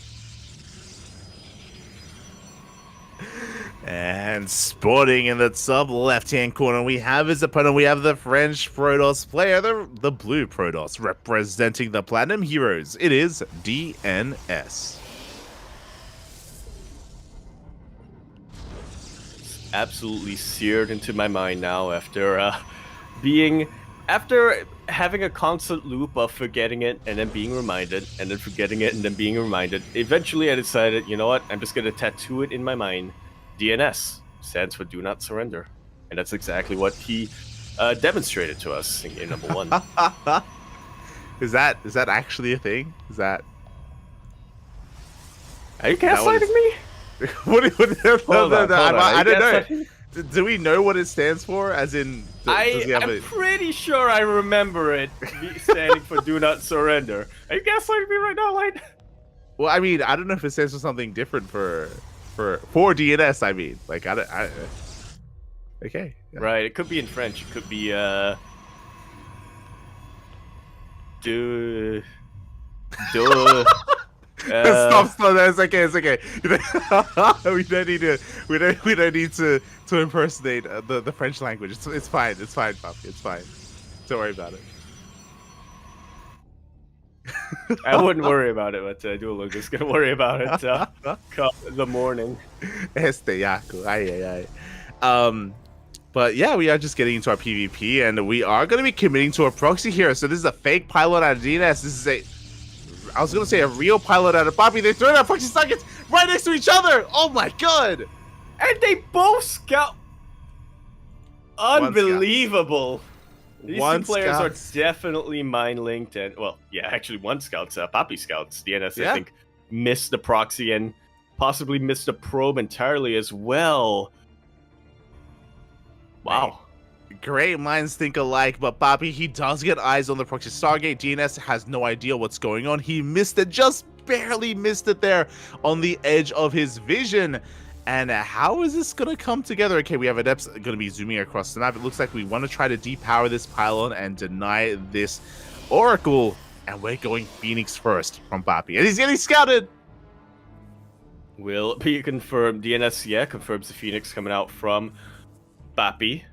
S2: And sporting in the top left-hand corner, we have his opponent. We have the French Protoss player, the blue Protoss, representing the Platinum Heroes. It is DNS.
S3: Absolutely seared into my mind now after having a constant loop of forgetting it and then being reminded and then forgetting it and then being reminded. Eventually I decided, you know what, I'm just going to tattoo it in my mind. DNS stands for Do Not Surrender, and that's exactly what he demonstrated to us in game number 1.
S2: Is that actually a thing? Is that?
S3: Are you gaslighting me?
S2: What? No, I don't know. Do we know what it stands for? As in, does he have
S3: I'm pretty sure I remember it standing for "Do Not Surrender." Are you gaslighting me right now, Light?
S2: Well, I mean, I don't know if it stands for something different for DNS. I mean, like, okay. Yeah.
S3: Right, it could be in French. It could be
S2: Stop! It's okay. It's okay. we don't need to impersonate the French language. It's fine. It's fine, Papy. It's fine. Don't worry about it.
S3: I wouldn't worry about it, but Duolingo's gonna worry about it come the morning. But yeah, we are just getting into our PvP, and we are going to be committing to a proxy here. So this is a fake pilot out of DNS. This is I was going to say a real pilot out of Papy. They threw out proxy sockets right next to each other. Oh my god! And they both scout. Unbelievable. These two players are definitely mind-linked, and well, yeah, actually one scout's Papy scouts. DNS, I think, missed the proxy and possibly missed a probe entirely as well. Wow.
S2: Great minds think alike, but Papy, he does get eyes on the proxy Stargate. DNS has no idea what's going on. He missed it, just barely missed it there on the edge of his vision. And how is this going to come together? Okay, we have Adepts going to be zooming across the map. It looks like we want to try to depower this pylon and deny this Oracle. And we're going Phoenix first from Papy. And he's getting scouted!
S3: Will be confirmed. DNS, yeah, confirms the Phoenix coming out from Papy.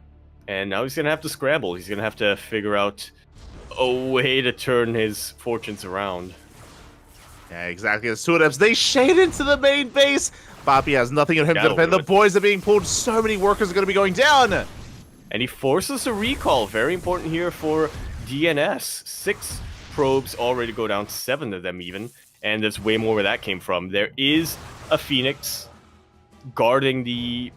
S3: And now he's going to have to scramble. He's going to have to figure out a way to turn his fortunes around.
S2: Yeah, exactly. The two Adepts, they shade into the main base. Papy has nothing in him to defend. The boys are being pulled. So many workers are going to be going down.
S3: And he forces a recall. Very important here for DNS. 6 probes already go down, 7 of them even. And there's way more where that came from. There is a Phoenix guarding the...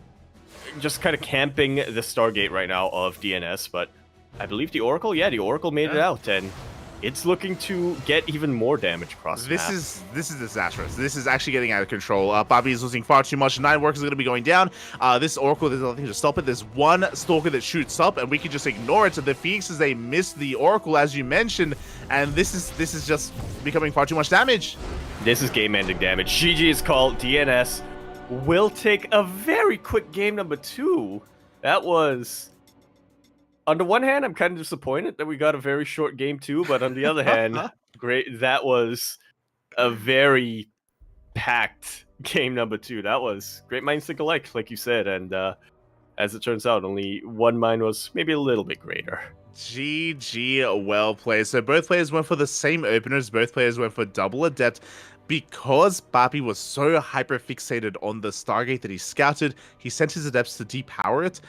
S3: just kind of camping the Stargate right now of DNS, but I believe the Oracle, the Oracle made it out, and it's looking to get even more damage across the map.
S2: This is disastrous. This is actually getting out of control. Papy is losing far too much. 9 workers are going to be going down. This Oracle, there's nothing to stop it. There's one Stalker that shoots up, and we can just ignore it. So the Phoenixes, they missed the Oracle, as you mentioned, and this is just becoming far too much damage.
S3: This is game-ending damage. GG is called. DNS will take a very quick game number 2. That was... on the one hand, I'm kind of disappointed that we got a very short game 2, but on the other hand, great. That was a very packed game number 2. That was great minds think alike, like you said, and as it turns out, only one mind was maybe a little bit greater.
S2: GG, well played. So both players went for the same openers. Both players went for double Adept. Because Papy was so hyper-fixated on the Stargate that he scouted, he sent his Adepts to depower it.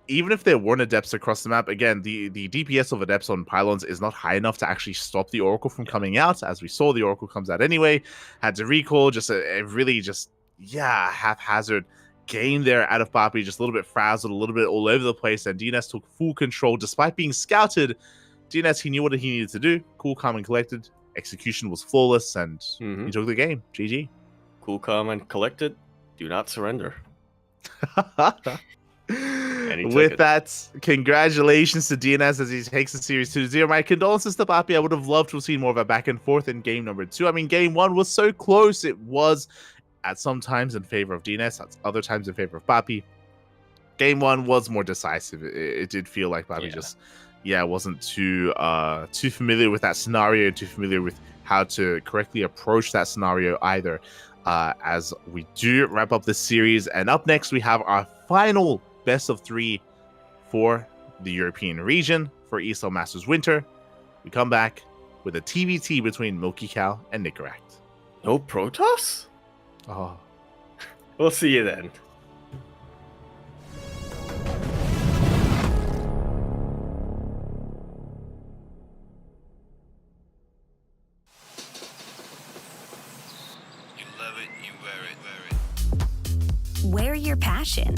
S2: Even if there weren't Adepts across the map, again, the DPS of Adepts on pylons is not high enough to actually stop the Oracle from coming out. As we saw, the Oracle comes out anyway. Had to recall, just a really just, haphazard game there out of Papy. Just a little bit frazzled, a little bit all over the place, and DNS took full control. Despite being scouted, DNS, he knew what he needed to do. Cool, calm, and collected. Execution was flawless, and he took the game. GG.
S3: Cool, calm, and collected. Do not surrender.
S2: With that, congratulations to DNS as he takes the series 2-0. My condolences to Papy. I would have loved to have seen more of a back and forth in game number 2. I mean, game 1 was so close. It was at some times in favor of DNS, at other times in favor of Papy. Game 1 was more decisive. It did feel like Papy just... wasn't too familiar with that scenario, too familiar with how to correctly approach that scenario either. As we do wrap up this series, and up next we have our final best of 3 for the European region for ESL Masters Winter. We come back with a TBT between Milky Cow and Nicaract.
S3: No Protoss?
S2: Oh,
S3: we'll see you then.
S4: Wear your passion.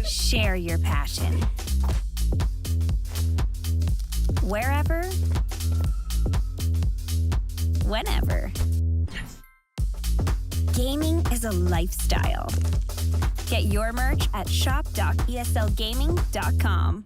S4: Share your passion. Wherever, whenever. Gaming is a lifestyle. Get your merch at shop.eslgaming.com.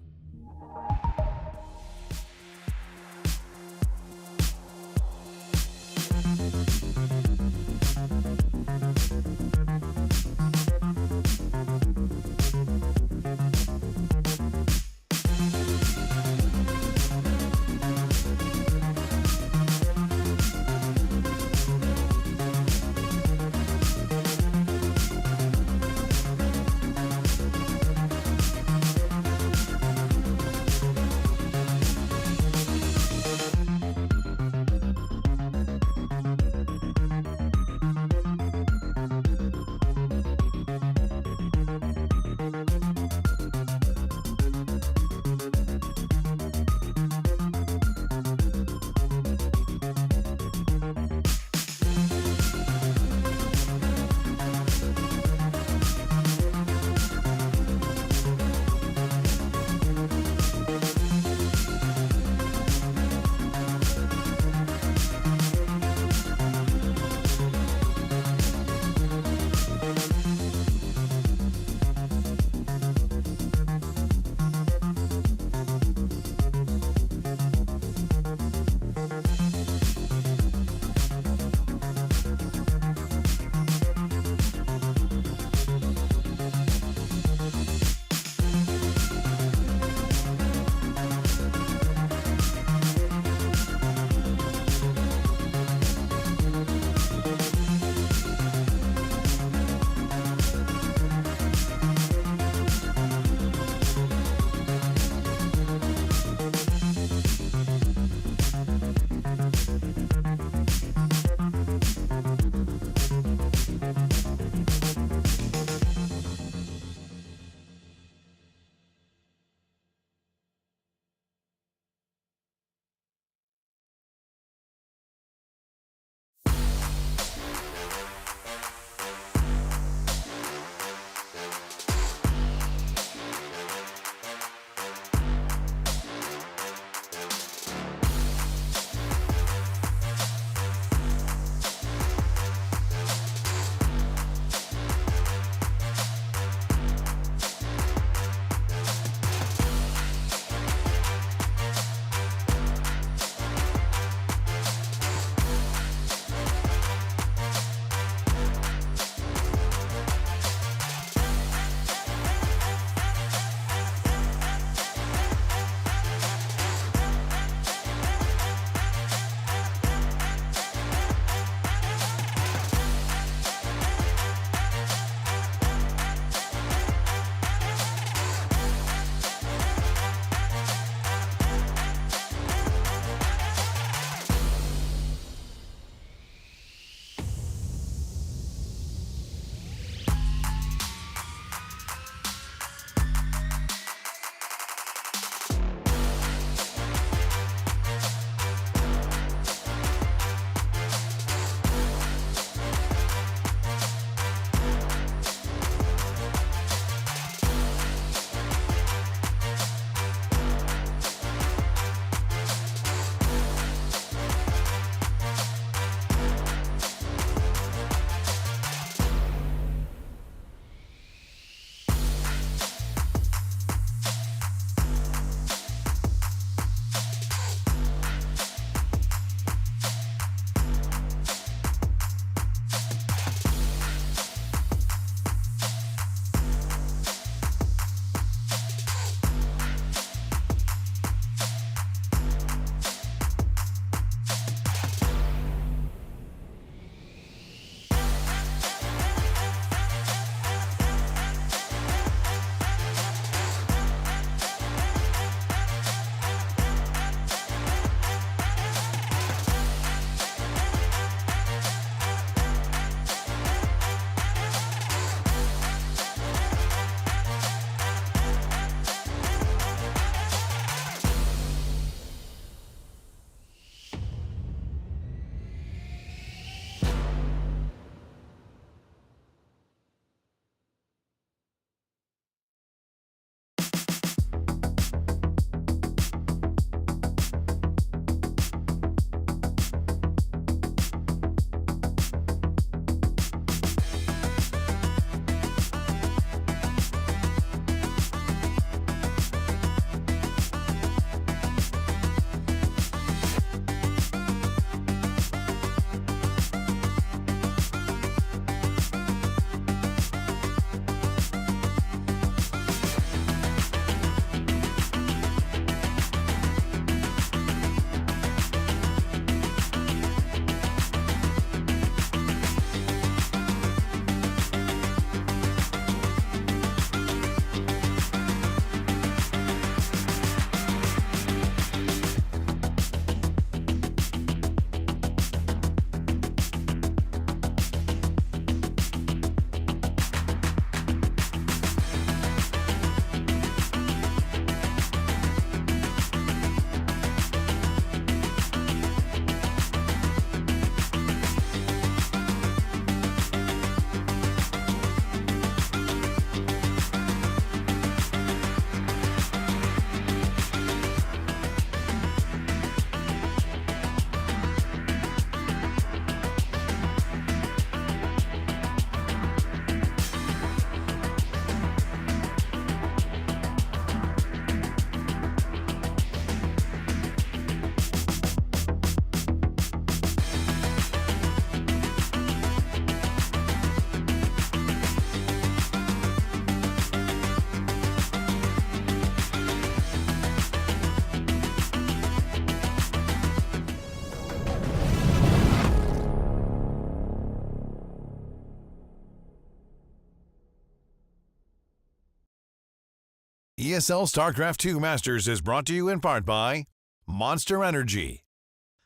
S1: ESL StarCraft 2 Masters is brought to you in part by Monster Energy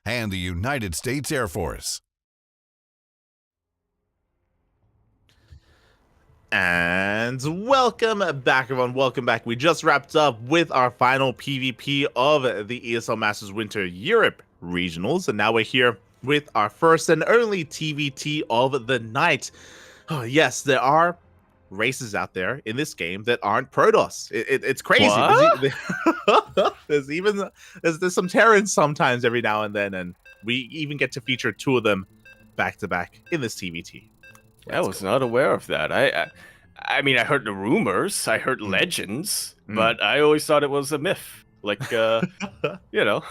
S1: and the United States Air Force.
S2: And welcome back, everyone. Welcome back. We just wrapped up with our final PvP of the ESL Masters Winter Europe Regionals, and now we're here with our first and only TVT of the night. Oh, yes, there are races out there in this game that aren't Protoss. It's crazy. There's some Terrans sometimes every now and then, and we even get to feature two of them back to back in this TVT.
S3: I was not aware of that. I mean, I heard the rumors, I heard legends, but I always thought it was a myth. Like, you know.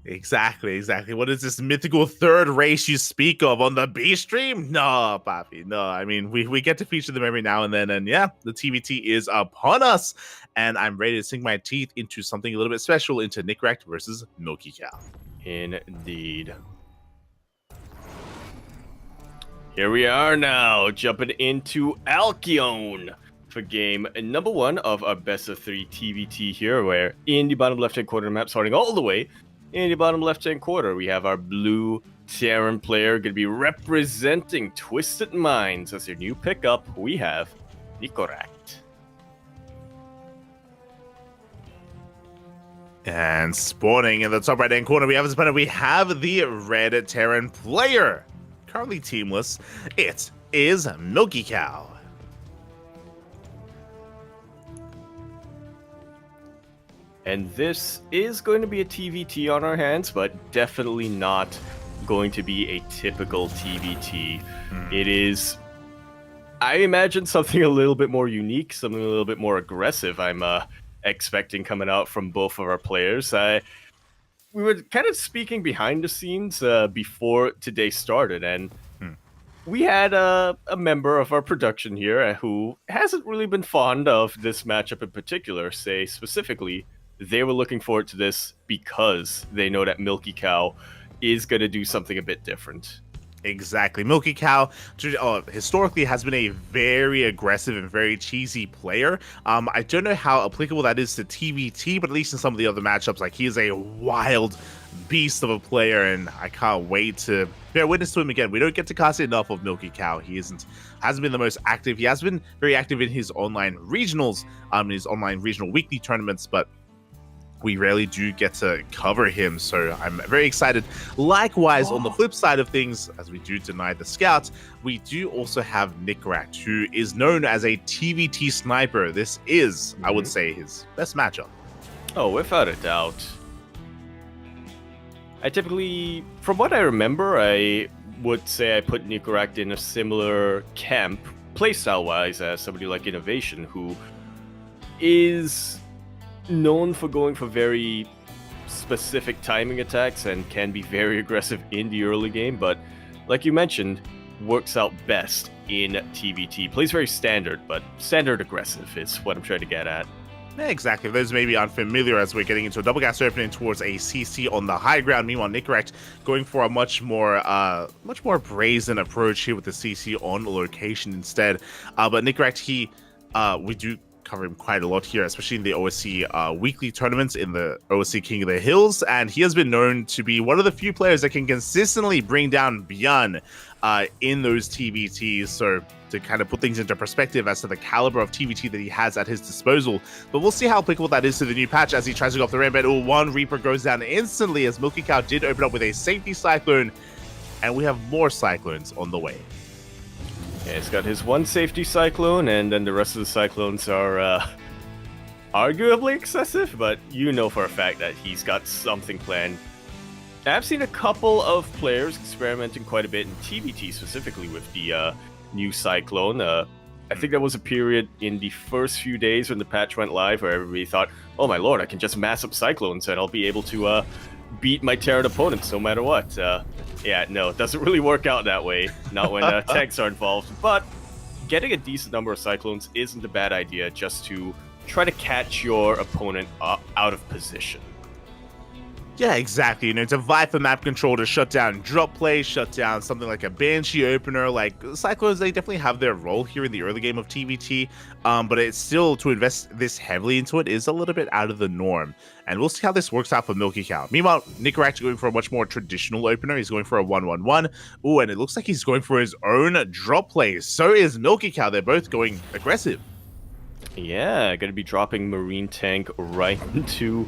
S2: Exactly. What is this mythical third race you speak of on the B stream? No, Papy, no. I mean, we get to feature them every now and then, and yeah, the TVT is upon us, and I'm ready to sink my teeth into something a little bit special, into Nickrat versus Milky Cow.
S3: Indeed. Here we are now, jumping into Alkion for game number 1 of our best of 3 TVT here, where in the bottom left-hand corner of the map, starting all the way in the bottom left-hand corner, we have our blue Terran player going to be representing Twisted Minds as their new pickup. We have Nickrat.
S2: And spawning in the top right-hand corner, we have the red Terran player. Currently teamless, it is Milky Cow.
S3: And this is going to be a TVT on our hands, but definitely not going to be a typical TVT. It is, I imagine, something a little bit more unique, something a little bit more aggressive I'm expecting coming out from both of our players. We were kind of speaking behind the scenes before today started, and we had a member of our production here who hasn't really been fond of this matchup in particular. Say specifically, they were looking forward to this because they know that Milky Cow is going to do something a bit different.
S2: Exactly. Milky Cow historically has been a very aggressive and very cheesy player. I don't know how applicable that is to TVT, but at least in some of the other matchups, like, he is a wild beast of a player, and I can't wait to bear witness to him again. We don't get to cast enough of Milky Cow. He hasn't been the most active. He has been very active in his online regionals, his online regional weekly tournaments, but we rarely do get to cover him, so I'm very excited. Likewise, on the flip side of things, as we do deny the scouts, we do also have Nickrat, who is known as a TVT sniper. This is, I would say, his best matchup.
S3: Oh, without a doubt. I typically, from what I remember, I would say I put Nickrat in a similar camp, playstyle-wise, as somebody like Innovation, who is known for going for very specific timing attacks and can be very aggressive in the early game, but like you mentioned, works out best in TVT. Plays very standard, but standard aggressive is what I'm trying to get at.
S2: Yeah, exactly. Those may be unfamiliar, as we're getting into a double gas opening towards a CC on the high ground. Meanwhile, Nickrat going for a much more brazen approach here with the CC on location instead. But Nickrat, we do cover him quite a lot here, especially in the OSC weekly tournaments in the OSC King of the Hills, and he has been known to be one of the few players that can consistently bring down Bjorn in those TVTs. So to kind of put things into perspective as to the caliber of TVT that he has at his disposal. But we'll see how applicable that is to the new patch as he tries to go off the rampant. One Reaper goes down instantly as Milky Cow did open up with a safety Cyclone, and we have more Cyclones on the way.
S3: Yeah, he's got his one safety Cyclone, and then the rest of the Cyclones are arguably excessive, but you know for a fact that he's got something planned. I've seen a couple of players experimenting quite a bit in TVT, specifically with the new Cyclone. I think there was a period in the first few days when the patch went live where everybody thought, oh my lord, I can just mass up Cyclones and I'll be able to beat my Terran opponents no matter what. Yeah, no, it doesn't really work out that way, not when tanks are involved, but getting a decent number of Cyclones isn't a bad idea, just to try to catch your opponent out of position.
S2: Yeah, exactly. You know, to vie for map control, to shut down drop play, shut down something like a Banshee opener. Like, Cyclones, they definitely have their role here in the early game of TBT, but it's still, to invest this heavily into it is a little bit out of the norm. And we'll see how this works out for Milky Cow. Meanwhile, Nicoract going for a much more traditional opener. He's going for a 1-1-1. Ooh, and it looks like he's going for his own drop plays. So is Milky Cow. They're both going aggressive.
S3: Yeah, going to be dropping Marine Tank right into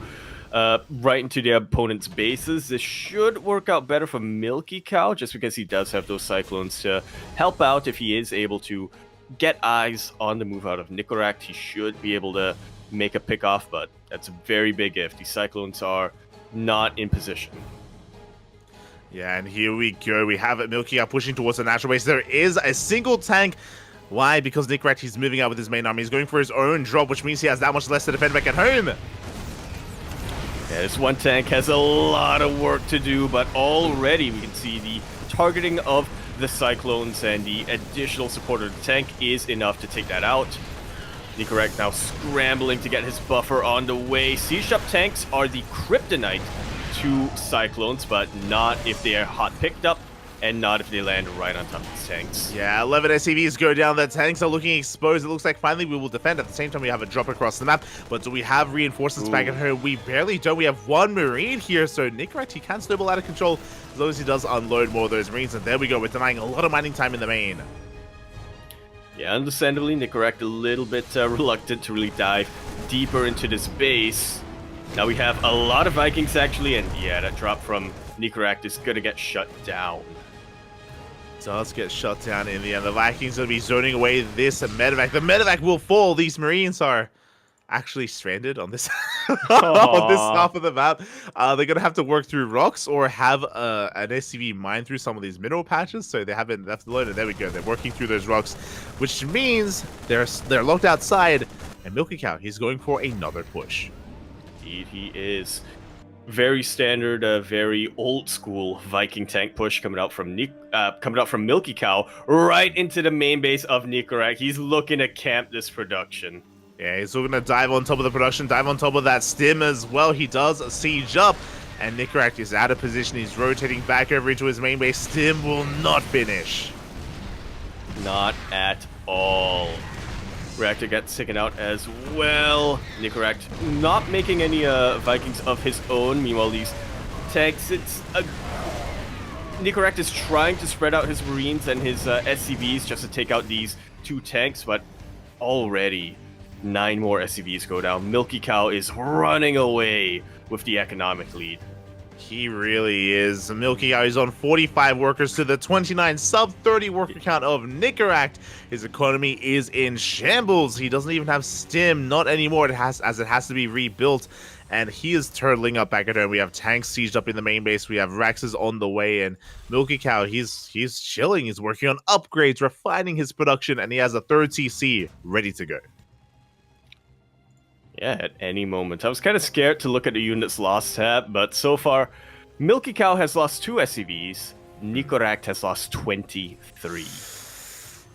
S3: the opponent's bases. This should work out better for Milky Cow, just because he does have those Cyclones to help out if he is able to get eyes on the move out of Nicoract. He should be able to make a pick off, but that's a very big if. These Cyclones are not in position.
S2: Yeah, and here we go. We have Milky Cow pushing towards the natural base. There is a single tank. Why? Because Nicoract, he's moving out with his main army. He's going for his own drop, which means he has that much less to defend back at home.
S3: Yeah, this one tank has a lot of work to do, but already we can see the targeting of the Cyclones and the additional support of the tank is enough to take that out. Nicoract now scrambling to get his buffer on the way. Siege up tanks are the kryptonite to Cyclones, but not if they are hot picked up, and not if they land right on top of these tanks.
S2: Yeah, 11 SCVs go down. The tanks are looking exposed. It looks like finally we will defend. At the same time, we have a drop across the map. But do we have reinforcements back at home? We barely don't. We have one Marine here. So Nicoract, he can snowball out of control as long as he does unload more of those Marines. And there we go. We're denying a lot of mining time in the main.
S3: Yeah, understandably, Nicoract a little bit reluctant to really dive deeper into this base. Now we have a lot of Vikings, actually. And yeah, that drop from Nicoract is going to get shut down.
S2: Does get shut down in the end. The Vikings will be zoning away this medevac. The medevac will fall. These Marines are actually stranded on this on this half of the map. They're gonna have to work through rocks or have an SCV mine through some of these mineral patches. So they haven't left alone. And there we go. They're working through those rocks, which means they're locked outside. And Milky Cow, he's going for another push.
S3: Indeed, he is. Very standard, very old school Viking tank push coming out from Milky Cow right into the main base of Nicoract. He's looking to camp this production.
S2: Yeah, he's looking to dive on top of the production, dive on top of that stim as well. He does siege up, and Nicoract is out of position. He's rotating back over into his main base. Stim will not finish.
S3: Not at all. Reactor gets taken out as well. Nicoract not making any Vikings of his own. Meanwhile, these tanks, Nicoract is trying to spread out his Marines and his SCVs just to take out these two tanks, but already 9 more SCVs go down. Milky Cow is running away with the economic lead.
S2: He really is. Milky Cow is on 45 workers to the 29 sub-30 worker count of Nicoract. His economy is in shambles. He doesn't even have stim, not anymore. It has to be rebuilt. And he is turtling up back at home. We have tanks sieged up in the main base. We have Raxes on the way. And Milky Cow, he's chilling. He's working on upgrades, refining his production, and he has a 3rd CC ready to go.
S3: Yeah, at any moment. I was kind of scared to look at the units lost tab, but so far, Milky Cow has lost 2 SCVs. Nicoract has lost 23.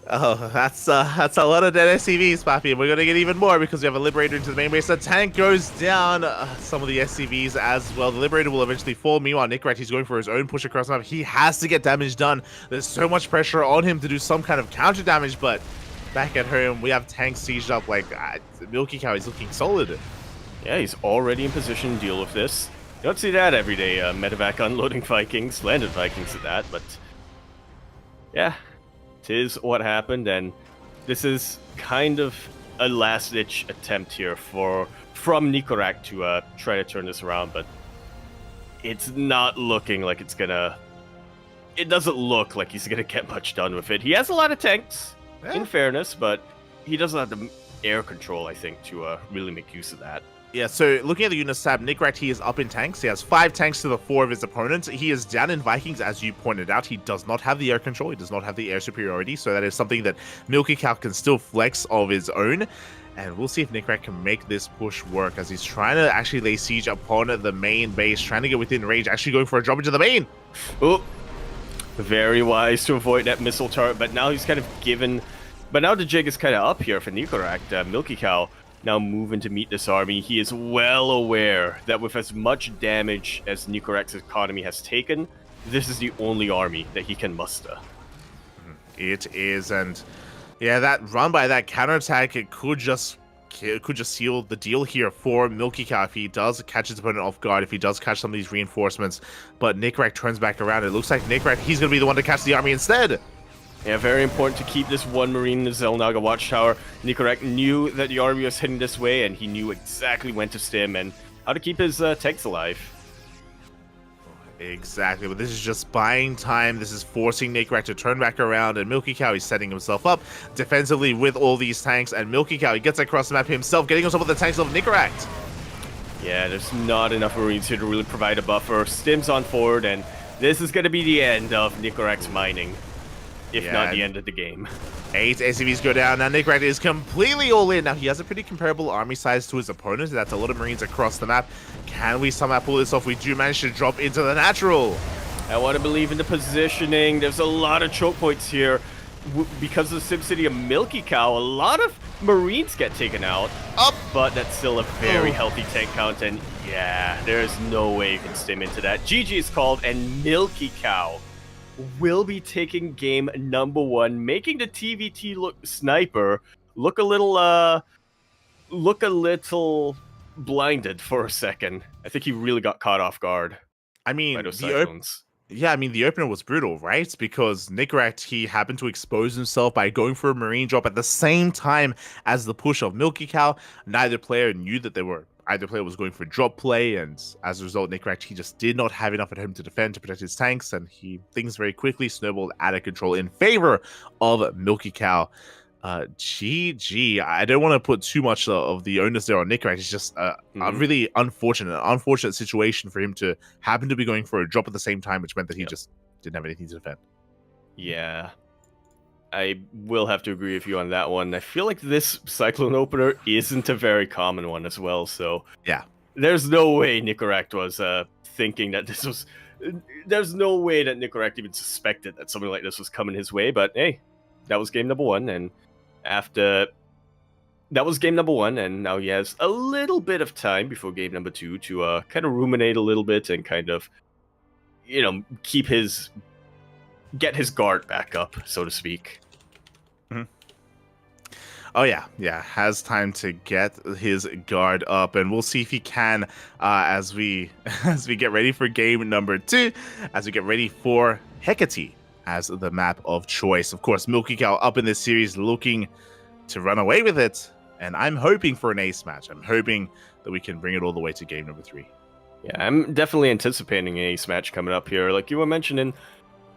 S2: Oh, that's a lot of dead SCVs, Papy, and we're going to get even more because we have a Liberator into the main base. The tank goes down, some of the SCVs as well. The Liberator will eventually fall. Meanwhile, Nicoract, he's going for his own push across the map. He has to get damage done. There's so much pressure on him to do some kind of counter damage, but back at home, we have tanks sieged up. Like, Milky Cow is looking solid.
S3: Yeah, he's already in position to deal with this. You don't see that every day, medevac unloading Vikings, landed Vikings at that, but yeah, 'tis what happened, and this is kind of a last-ditch attempt here from Nicoract to try to turn this around, but it's not looking like it's gonna... It doesn't look like he's gonna get much done with it. He has a lot of tanks, in fairness, but he doesn't have the air control, I think, to really make use of that.
S2: Yeah, so looking at the units tab, Nicoract, he is up in tanks. He has 5 tanks to the 4 of his opponents. He is down in Vikings, as you pointed out. He does not have the air control. He does not have the air superiority, so that is something that Milky Cow can still flex of his own. And we'll see if Nicoract can make this push work, as he's trying to actually lay siege upon the main base, trying to get within range, actually going for a drop into the main.
S3: Oh, very wise to avoid that missile turret, but now he's kind of given... But now the jig is kind of up here for Nicoract. Milky Cow now moving to meet this army. He is well aware that with as much damage as Nicorec's economy has taken, this is the only army that he can muster.
S2: It is, and yeah, that run by that counterattack, it could just seal the deal here for Milky Cow if he does catch his opponent off guard, if he does catch some of these reinforcements. But Nicorec turns back around. It looks like Nicorec, he's going to be the one to catch the army instead.
S3: Yeah, very important to keep this one Marine in the Zelnaga Watchtower. Nicorec knew that the army was heading this way, and he knew exactly when to stim and how to keep his tanks alive.
S2: Exactly, but this is just buying time. This is forcing Nicorec to turn back around, and Milky Cow, he's setting himself up defensively with all these tanks, and Milky Cow, he gets across the map himself, getting himself with the tanks of Nicorec.
S3: Yeah, there's not enough Marines here to really provide a buffer. Stims on forward, and this is going to be the end of Nicorec's mining, if not the end of the game.
S2: 8 SCVs go down. Now Nicorec is completely all in. Now he has a pretty comparable army size to his opponent. That's a lot of Marines across the map. Can we somehow pull this off? We do manage to drop into the natural.
S3: I want to believe in the positioning. There's a lot of choke points here. Because of the SimCity of Milky Cow, a lot of Marines get taken out. But that's still a very healthy tank count. And yeah, there's no way you can stim into that. GG is called, and Milky Cow will be taking game number 1, making the TVT sniper look a little blinded for a second. I think he really got caught off guard.
S2: I mean,
S3: by those cyclones.
S2: The opener was brutal, right? Because Nicorec, he happened to expose himself by going for a Marine drop at the same time as the push of Milky Cow. Neither player knew that either player was going for drop play, and as a result, Nicorec, he just did not have enough at home to defend, to protect his tanks, and things very quickly snowballed out of control in favor of Milky Cow. GG. I don't want to put too much of the onus there on Nicorec. It's just a really unfortunate situation for him to happen to be going for a drop at the same time, which meant that he just didn't have anything to defend.
S3: Yeah. I will have to agree with you on that one. I feel like this Cyclone opener isn't a very common one as well, so
S2: yeah.
S3: There's no way Nicorec was thinking that this was... There's no way that Nicorec even suspected that something like this was coming his way, but hey, that was game number 1, and after... That was game number 1, and now he has a little bit of time before game number 2 to kind of ruminate a little bit and kind of, keep his... get his guard back up, so to speak.
S2: Oh yeah, has time to get his guard up, and we'll see if he can as we get ready for game number 2, as we get ready for Hecate as the map of choice. Of course, Milky Cow up in this series looking to run away with it, and I'm hoping for an ace match. I'm hoping that we can bring it all the way to game number 3.
S3: Yeah, I'm definitely anticipating an ace match coming up here. Like you were mentioning,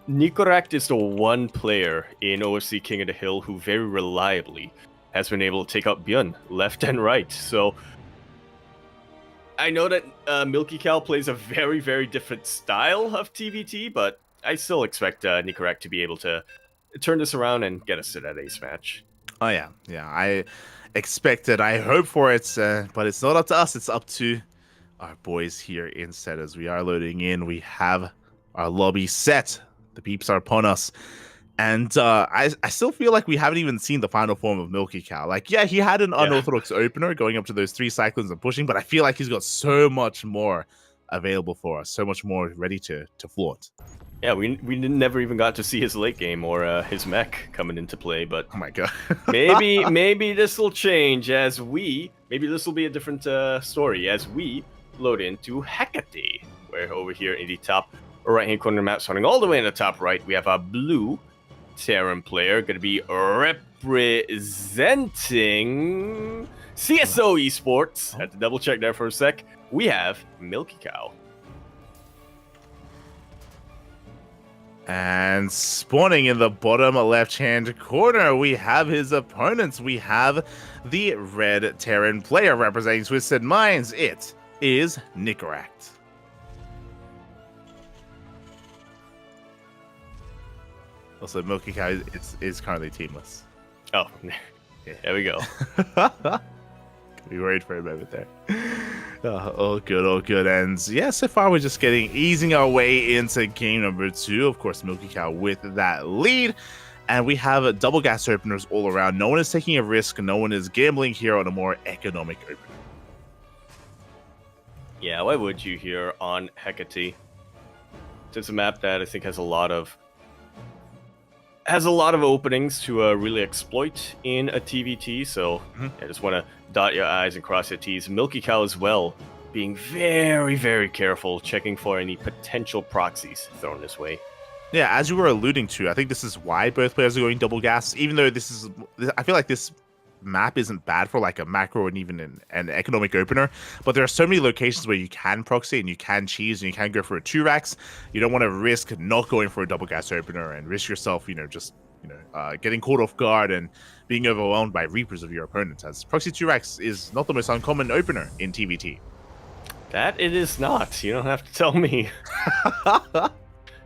S3: Nicorec is the one player in OFC King of the Hill who very reliably has been able to take out Björn left and right. So I know that Milky Cow plays a very, very different style of TVT, but I still expect Nicorec to be able to turn this around and get us to that ace match.
S2: Oh yeah, I expect it. I hope for it, but it's not up to us. It's up to our boys here instead. As we are loading in, we have our lobby set. The peeps are upon us. And I still feel like we haven't even seen the final form of Milky Cow. Like, yeah, he had an unorthodox opener going up to those 3 cyclones and pushing, but I feel like he's got so much more available for us, so much more ready to flaunt.
S3: Yeah, we never even got to see his late game or his mech coming into play, but
S2: oh my god,
S3: maybe this will change as maybe this will be a different story as we load into Hecate, where over here in the top right-hand corner of the map, starting all the way in the top right, we have a blue Terran player going to be representing CSO Esports. Had to double check there for a sec. We have Milky Cow.
S2: And spawning in the bottom left-hand corner, we have his opponents. We have the red Terran player representing Twisted Minds. It is Nicorec. Also, Milky Cow is currently teamless.
S3: Oh, there we go.
S2: We worried for a moment there. All good. And yeah, so far we're just easing our way into game number 2. Of course, Milky Cow with that lead. And we have double gas openers all around. No one is taking a risk. No one is gambling here on a more economic opener.
S3: Yeah, why would you here on Hecate? It's a map that I think has a lot of openings to really exploit in a TVT. So I just want to dot your I's and cross your T's. Milky Cow as well, being very, very careful, checking for any potential proxies thrown this way.
S2: Yeah, as you were alluding to, I think this is why both players are going double gas, even though I feel like this map isn't bad for like a macro and even an economic opener, but there are so many locations where you can proxy and you can cheese and you can go for a 2-racks. You don't want to risk not going for a double gas opener and risk yourself, getting caught off guard and being overwhelmed by Reapers of your opponents, as proxy 2-racks is not the most uncommon opener in TVT.
S3: That it is not. You don't have to tell me.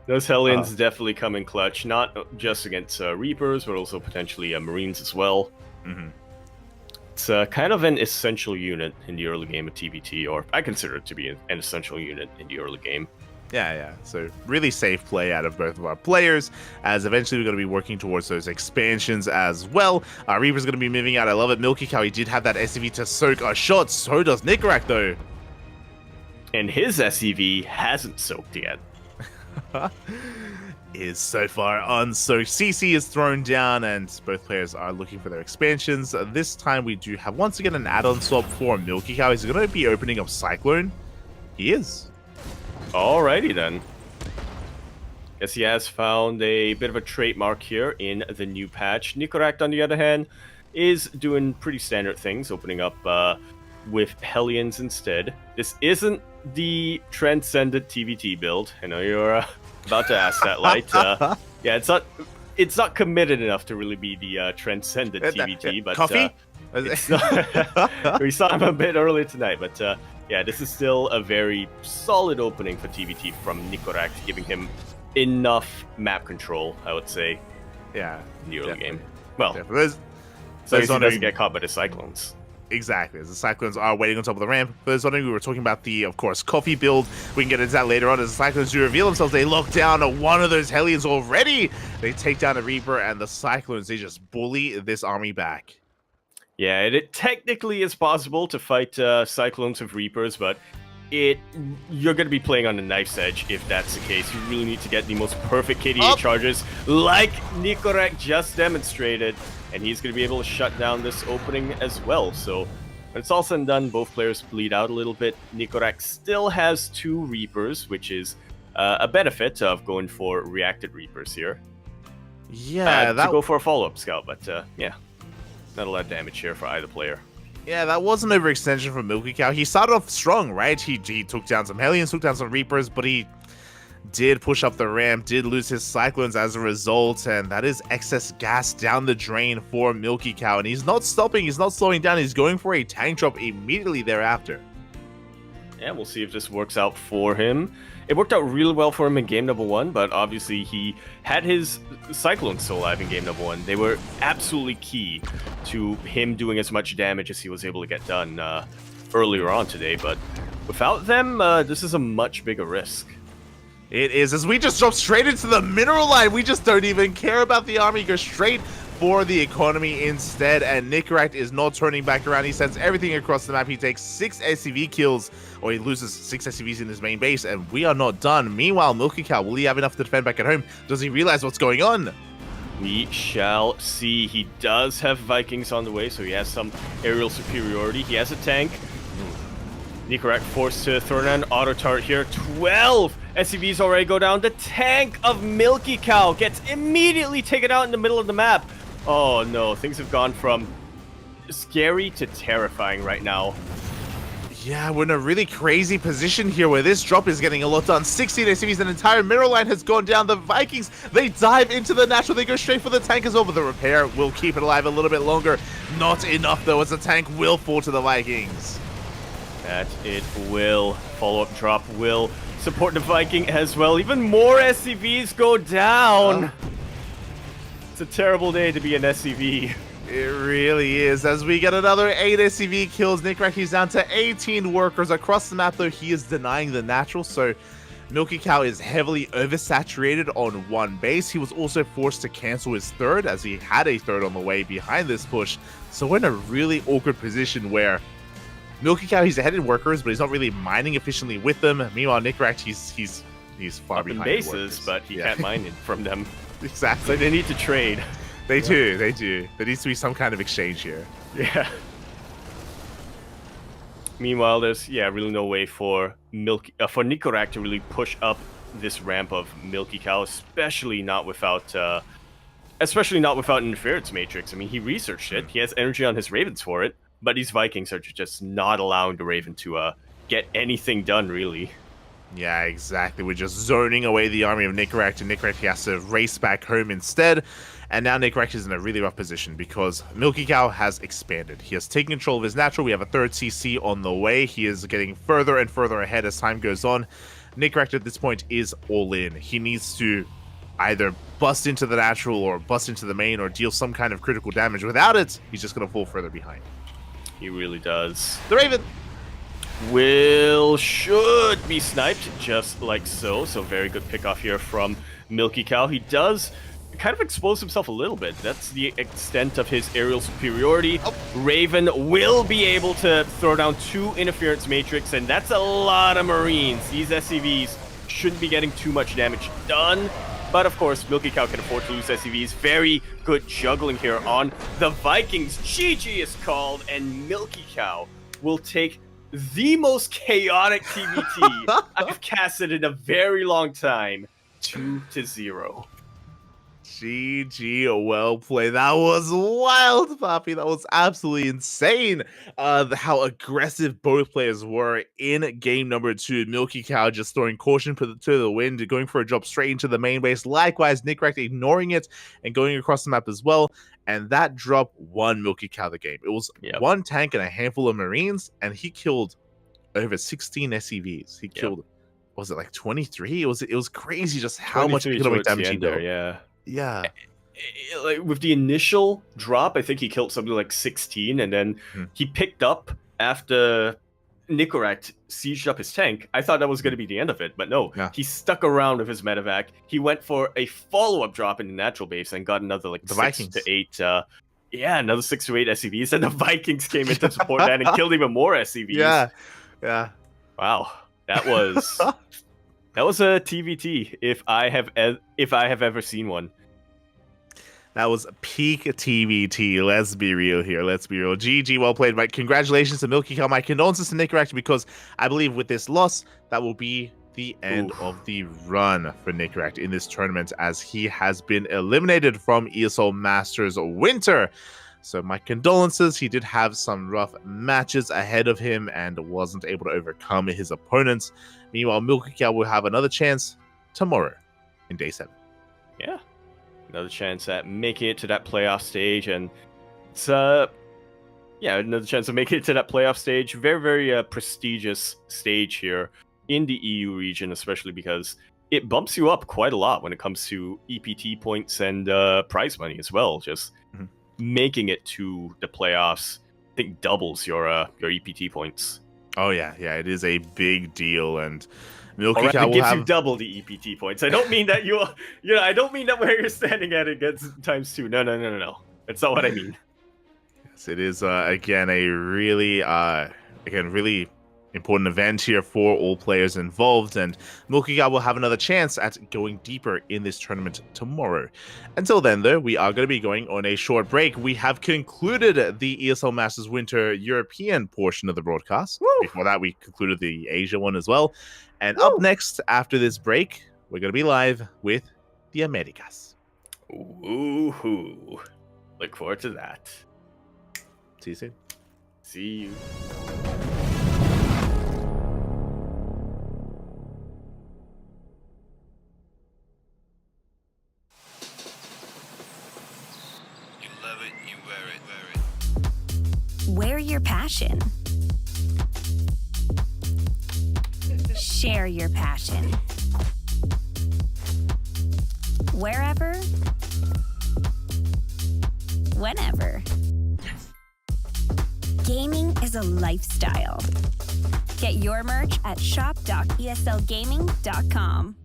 S3: Those Hellions definitely come in clutch, not just against Reapers, but also potentially Marines as well. It's kind of an essential unit in the early game of TBT, or I consider it to be an essential unit in the early game.
S2: Yeah. So really safe play out of both of our players, as eventually we're going to be working towards those expansions as well. Reaper's going to be moving out. I love it. Milky Cow, he did have that SCV to soak a shot. So does Nicorak, though.
S3: And his SCV hasn't soaked yet.
S2: Is so far unsoaked. CC is thrown down, and both players are looking for their expansions. This time we do have once again an add-on swap for Milky Cow. He's going to be opening up Cyclone. He is.
S3: Alrighty then. Guess he has found a bit of a trademark here in the new patch. Nicorak, on the other hand, is doing pretty standard things, opening up with Hellions instead. This isn't the Transcendent TVT build. I know you're about to ask that, Light. Yeah, it's not committed enough to really be the Transcendent TVT, but
S2: coffee?
S3: We saw him a bit earlier tonight, but yeah, this is still a very solid opening for TVT from Nicorak, giving him enough map control, I would say.
S2: Yeah,
S3: in the early game. Well,
S2: so
S3: he doesn't get caught by the Cyclones.
S2: Exactly, as the Cyclones are waiting on top of the ramp. For those wondering, we were talking about the, of course, coffee build. We can get into that later on as the Cyclones do reveal themselves. They lock down one of those Hellions already. They take down a Reaper, and the Cyclones, they just bully this army back.
S3: Yeah, it technically is possible to fight Cyclones with Reapers, but you're going to be playing on the knife's edge if that's the case. You really need to get the most perfect KDA charges, like Nicorak just demonstrated. And he's going to be able to shut down this opening as well. So when it's all said and done, both players bleed out a little bit. Nicorak still has 2 Reapers, which is a benefit of going for reacted Reapers here.
S2: Yeah,
S3: to go for a follow-up scout, but yeah, not a lot of damage here for either player.
S2: Yeah, that was an overextension from Milky Cow. He started off strong, right? He took down some Hellions, took down some Reapers, but he did push up the ramp, did lose his Cyclones as a result, and that is excess gas down the drain for Milky Cow. And he's not stopping, he's not slowing down, he's going for a tank drop immediately thereafter.
S3: Yeah, we'll see if this works out for him. It worked out really well for him in game number 1, but obviously he had his Cyclones still alive in game number 1. They were absolutely key to him doing as much damage as he was able to get done earlier on today, but without them, this is a much bigger risk.
S2: It is, as we just drop straight into the mineral line. We just don't even care about the army. Go straight for the economy instead. And Nicorak is not turning back around. He sends everything across the map. He takes 6 SCV kills, or he loses 6 SCVs in his main base. And we are not done. Meanwhile, Milky Cow, will he have enough to defend back at home? Does he realize what's going on?
S3: We shall see. He does have Vikings on the way, so he has some aerial superiority. He has a tank. Nicorak forced to throw an auto turret here. 12 SCVs already go down. The tank of Milky Cow gets immediately taken out in the middle of the map. Oh no, things have gone from scary to terrifying right now.
S2: Yeah, we're in a really crazy position here where this drop is getting a lot done. 16 SCVs, an entire mineral line has gone down. The Vikings, they dive into the natural. They go straight for the tank as well, but the repair will keep it alive a little bit longer. Not enough though, as the tank will fall to the Vikings.
S3: That it will. Follow-up drop will support the Viking as well. Even more SCVs go down. It's a terrible day to be an SCV.
S2: It really is. As we get another 8 SCV kills, Nicorak is down to 18 workers across the map, though he is denying the natural, so Milky Cow is heavily oversaturated on one base. He was also forced to cancel his third, as he had a third on the way behind this push. So we're in a really awkward position where Milky Cow, he's ahead in workers, but he's not really mining efficiently with them. Meanwhile, Nickracht, he's far
S3: Up in
S2: behind
S3: bases, but he can't mine it from them.
S2: Exactly.
S3: So they need to trade.
S2: They do. There needs to be some kind of exchange here.
S3: Yeah. Meanwhile, there's really no way for Nickracht to really push up this ramp of Milky Cow, especially not without interference matrix. I mean, he researched it. He has energy on his ravens for it, but these Vikings are just not allowing the Raven to get anything done, really.
S2: Yeah, exactly. We're just zoning away the army of Nickracht, and Nickracht has to race back home instead. And now Nickracht is in a really rough position because Milky Cow has expanded. He has taken control of his natural. We have a third CC on the way. He is getting further and further ahead as time goes on. Nickracht at this point is all in. He needs to either bust into the natural or bust into the main or deal some kind of critical damage. Without it, he's just going to fall further behind.
S3: He really does.
S2: The Raven
S3: should be sniped just like so. So very good pick off here from Milky Cow. He does kind of expose himself a little bit. That's the extent of his aerial superiority. Raven will be able to throw down 2 interference matrix, and that's a lot of Marines. These SCVs shouldn't be getting too much damage done. But of course, Milky Cow can afford to lose SCVs. Very good juggling here on the Vikings. GG is called, and Milky Cow will take the most chaotic TBT I've casted in a very long time. 2-0.
S2: GG, well played. That was wild, Papy. That was absolutely insane. How aggressive both players were in game number 2. Milky Cow just throwing caution to the wind, going for a drop straight into the main base. Likewise, Nickracht ignoring it and going across the map as well. And that drop won Milky Cow the game. It was one tank and a handful of Marines, and he killed over 16 SCVs. He killed, was it like 23? It was crazy just how much economic damage he did. Yeah.
S3: Like with the initial drop, I think he killed something like 16, and then he picked up after Nickracht sieged up his tank. I thought that was going to be the end of it, but no. He stuck around with his medevac. He went for a follow-up drop in the natural base and got another like 6 to 8. Another 6 to 8 SCVs, and the Vikings came in to support that and killed even more SCVs.
S2: Yeah.
S3: Wow, that was a TVT if I have ever seen one.
S2: That was peak TVT. Let's be real here. GG, well played, Mike. Congratulations to Milky Cow. My condolences to Nickracht, because I believe with this loss, that will be the end of the run for Nickracht in this tournament, as he has been eliminated from ESL Masters Winter. So my condolences. He did have some rough matches ahead of him and wasn't able to overcome his opponents. Meanwhile, Milky Cow will have another chance tomorrow in day 7.
S3: Yeah. Another chance at making it to that playoff stage, and it's another chance of making it to that playoff stage. Very, very prestigious stage here in the EU region, especially because it bumps you up quite a lot when it comes to EPT points and prize money as well. Just making it to the playoffs, I think, doubles your EPT points.
S2: Oh yeah, it is a big deal, and Milky Cow will
S3: gives
S2: have...
S3: you double the EPT points. I don't mean that I don't mean that where you're standing at it gets ×2. No. That's not what I mean.
S2: Yes, it is again a really really important event here for all players involved, and Milky Cow will have another chance at going deeper in this tournament tomorrow. Until then, though, we are going to be going on a short break. We have concluded the ESL Masters Winter European portion of the broadcast. Before that, we concluded the Asia one as well. And up next, after this break, we're going to be live with the Americas.
S3: Woohoo! Look forward to that.
S2: See you soon.
S3: See you.
S5: You love it, you wear it.
S4: Wear your passion. Share your passion. Wherever, whenever. Gaming is a lifestyle. Get your merch at shop.eslgaming.com.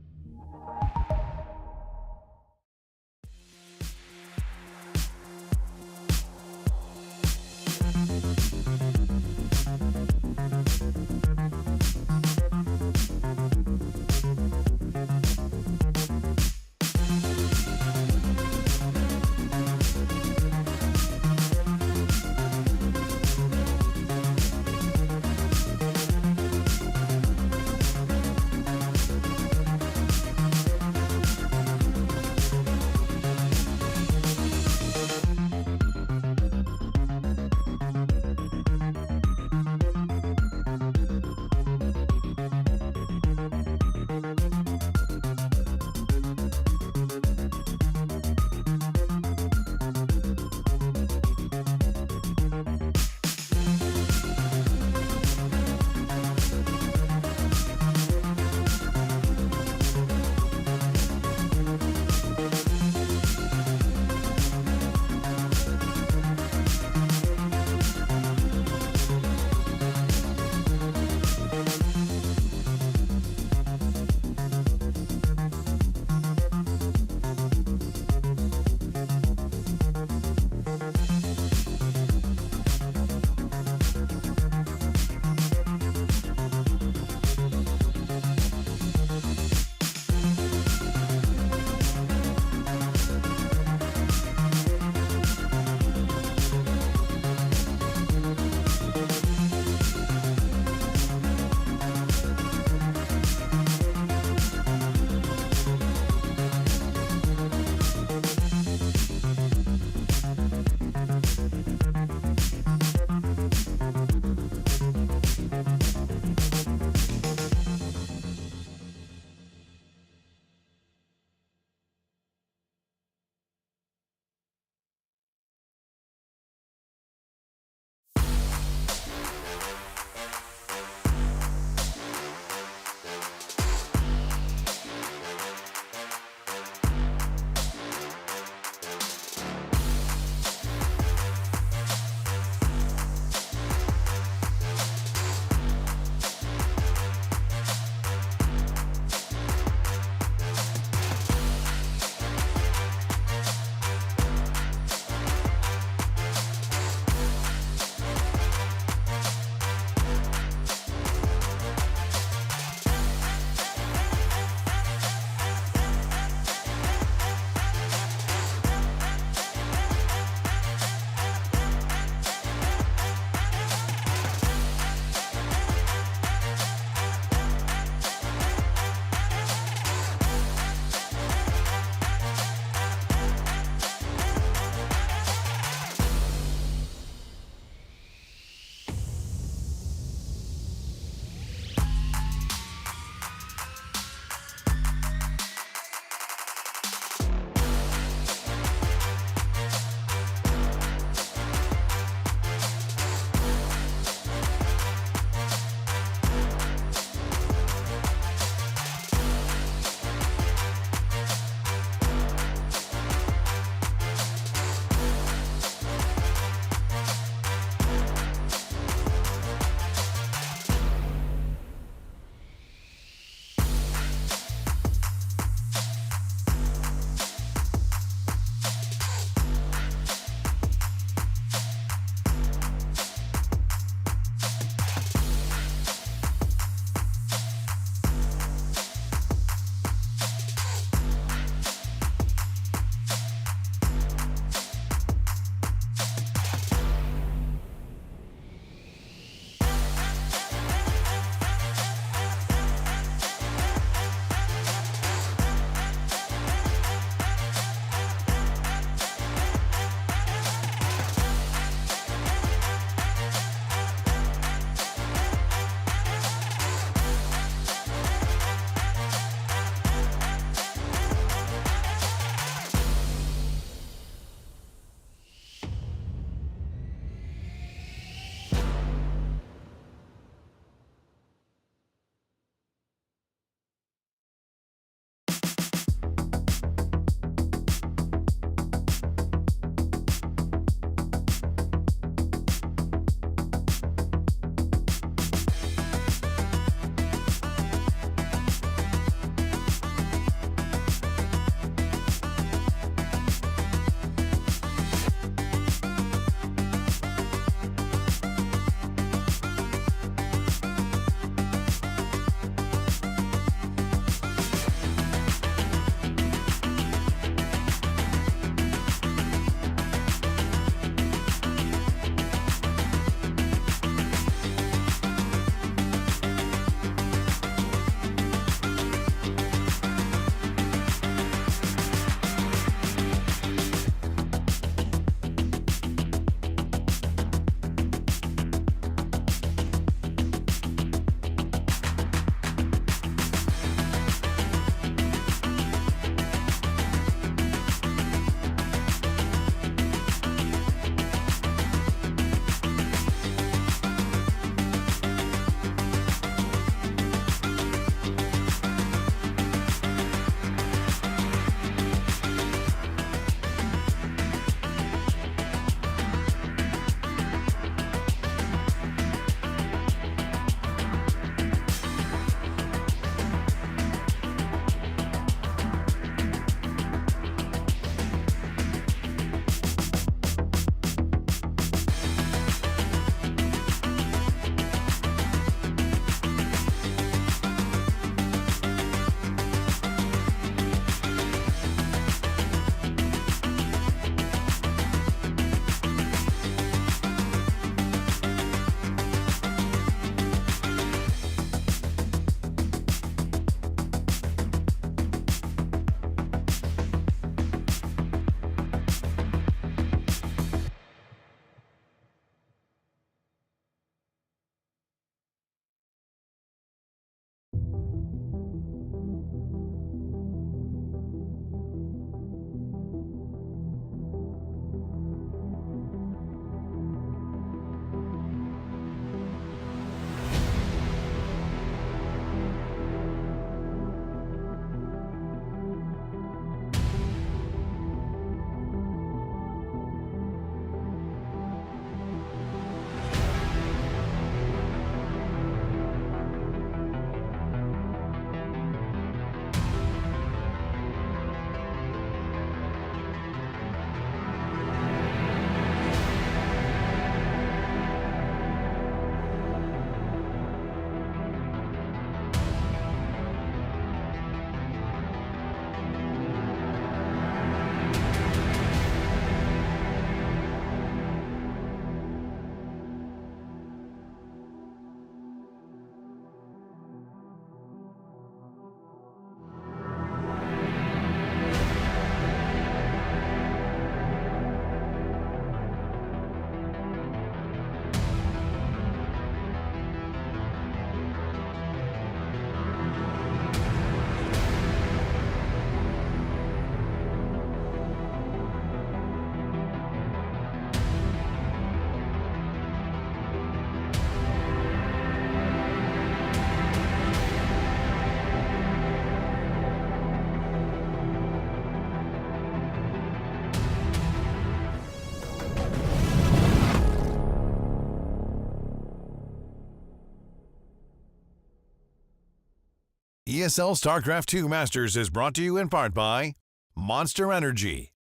S1: ESL StarCraft 2 Masters is brought to you in part by Monster Energy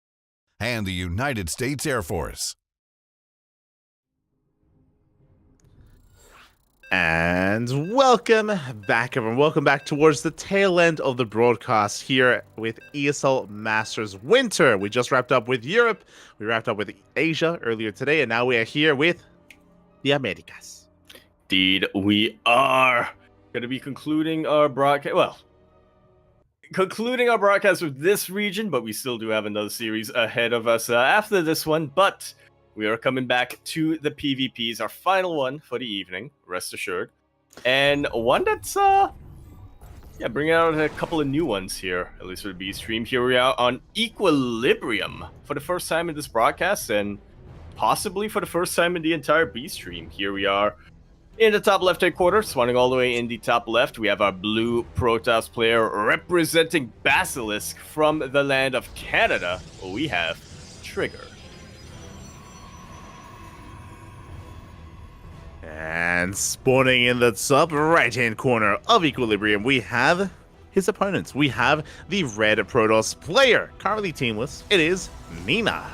S1: and the United States Air Force.
S2: And welcome back, everyone. Welcome back towards the tail end of the broadcast here with ESL Masters Winter. We just wrapped up with Europe. We wrapped up with Asia earlier today, and now we are here with the Americas.
S3: Indeed, we are going to be concluding our broadcast. Well, concluding our broadcast with this region, but we still do have another series ahead of us after this one. But we are coming back to the PvPs, our final one for the evening, rest assured. And one that's, bringing out a couple of new ones here, at least for the B stream. Here we are on Equilibrium for the first time in this broadcast, and possibly for the first time in the entire B stream. Here we are in the top left-hand corner, spawning all the way in the top left. We have our blue Protoss player representing Basilisk from the land of Canada. We have Trigger.
S2: And spawning in the top right-hand corner of Equilibrium, we have his opponents. We have the red Protoss player, currently teamless. It is Nina.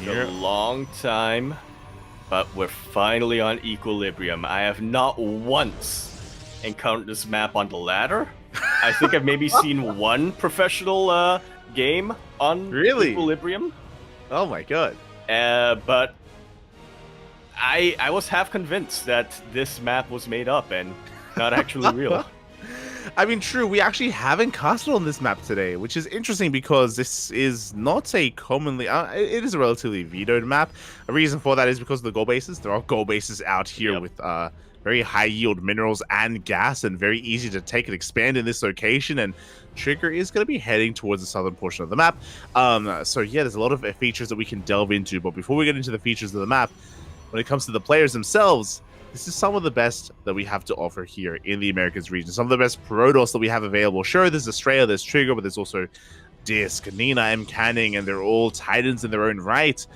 S3: Took a long time, but we're finally on Equilibrium. I have not once encountered this map on the ladder. I think I've maybe seen one professional game on Equilibrium.
S2: Oh my god.
S3: But I was half convinced that this map was made up and not actually real.
S2: I mean, true, we actually haven't casted on this map today, which is interesting because this is not a commonly... it is a relatively vetoed map. A reason for that is because of the gold bases. There are gold bases out here with very high yield minerals and gas, and very easy to take and expand in this location, and Trigger is going to be heading towards the southern portion of the map. So yeah, there's a lot of features that we can delve into, but before we get into the features of the map, when it comes to the players themselves, this is some of the best that we have to offer here in the Americas region. Some of the best Protoss that we have available. Sure, there's Estrella, there's Trigger, but there's also Disc, Nina, M. Canning, and they're all titans in their own right.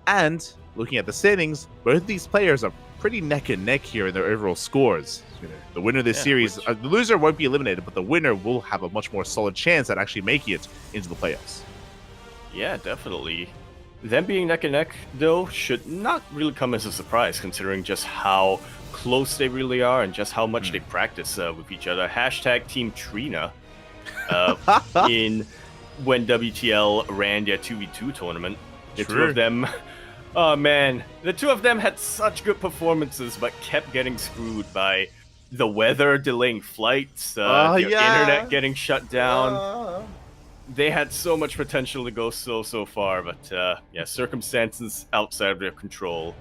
S2: And looking at the standings, both of these players are pretty neck and neck here in their overall scores. You know, the winner of this series, the loser won't be eliminated, but the winner will have a much more solid chance at actually making it into the playoffs.
S3: Yeah, definitely. Them being neck and neck, though, should not really come as a surprise, considering just how close they really are and just how much they practice with each other. Hashtag Team Trina in when WTL ran their 2v2 tournament. The two of them... Oh man, the two of them had such good performances, but kept getting screwed by the weather delaying flights, their internet getting shut down. They had so much potential to go so far, but circumstances outside of their control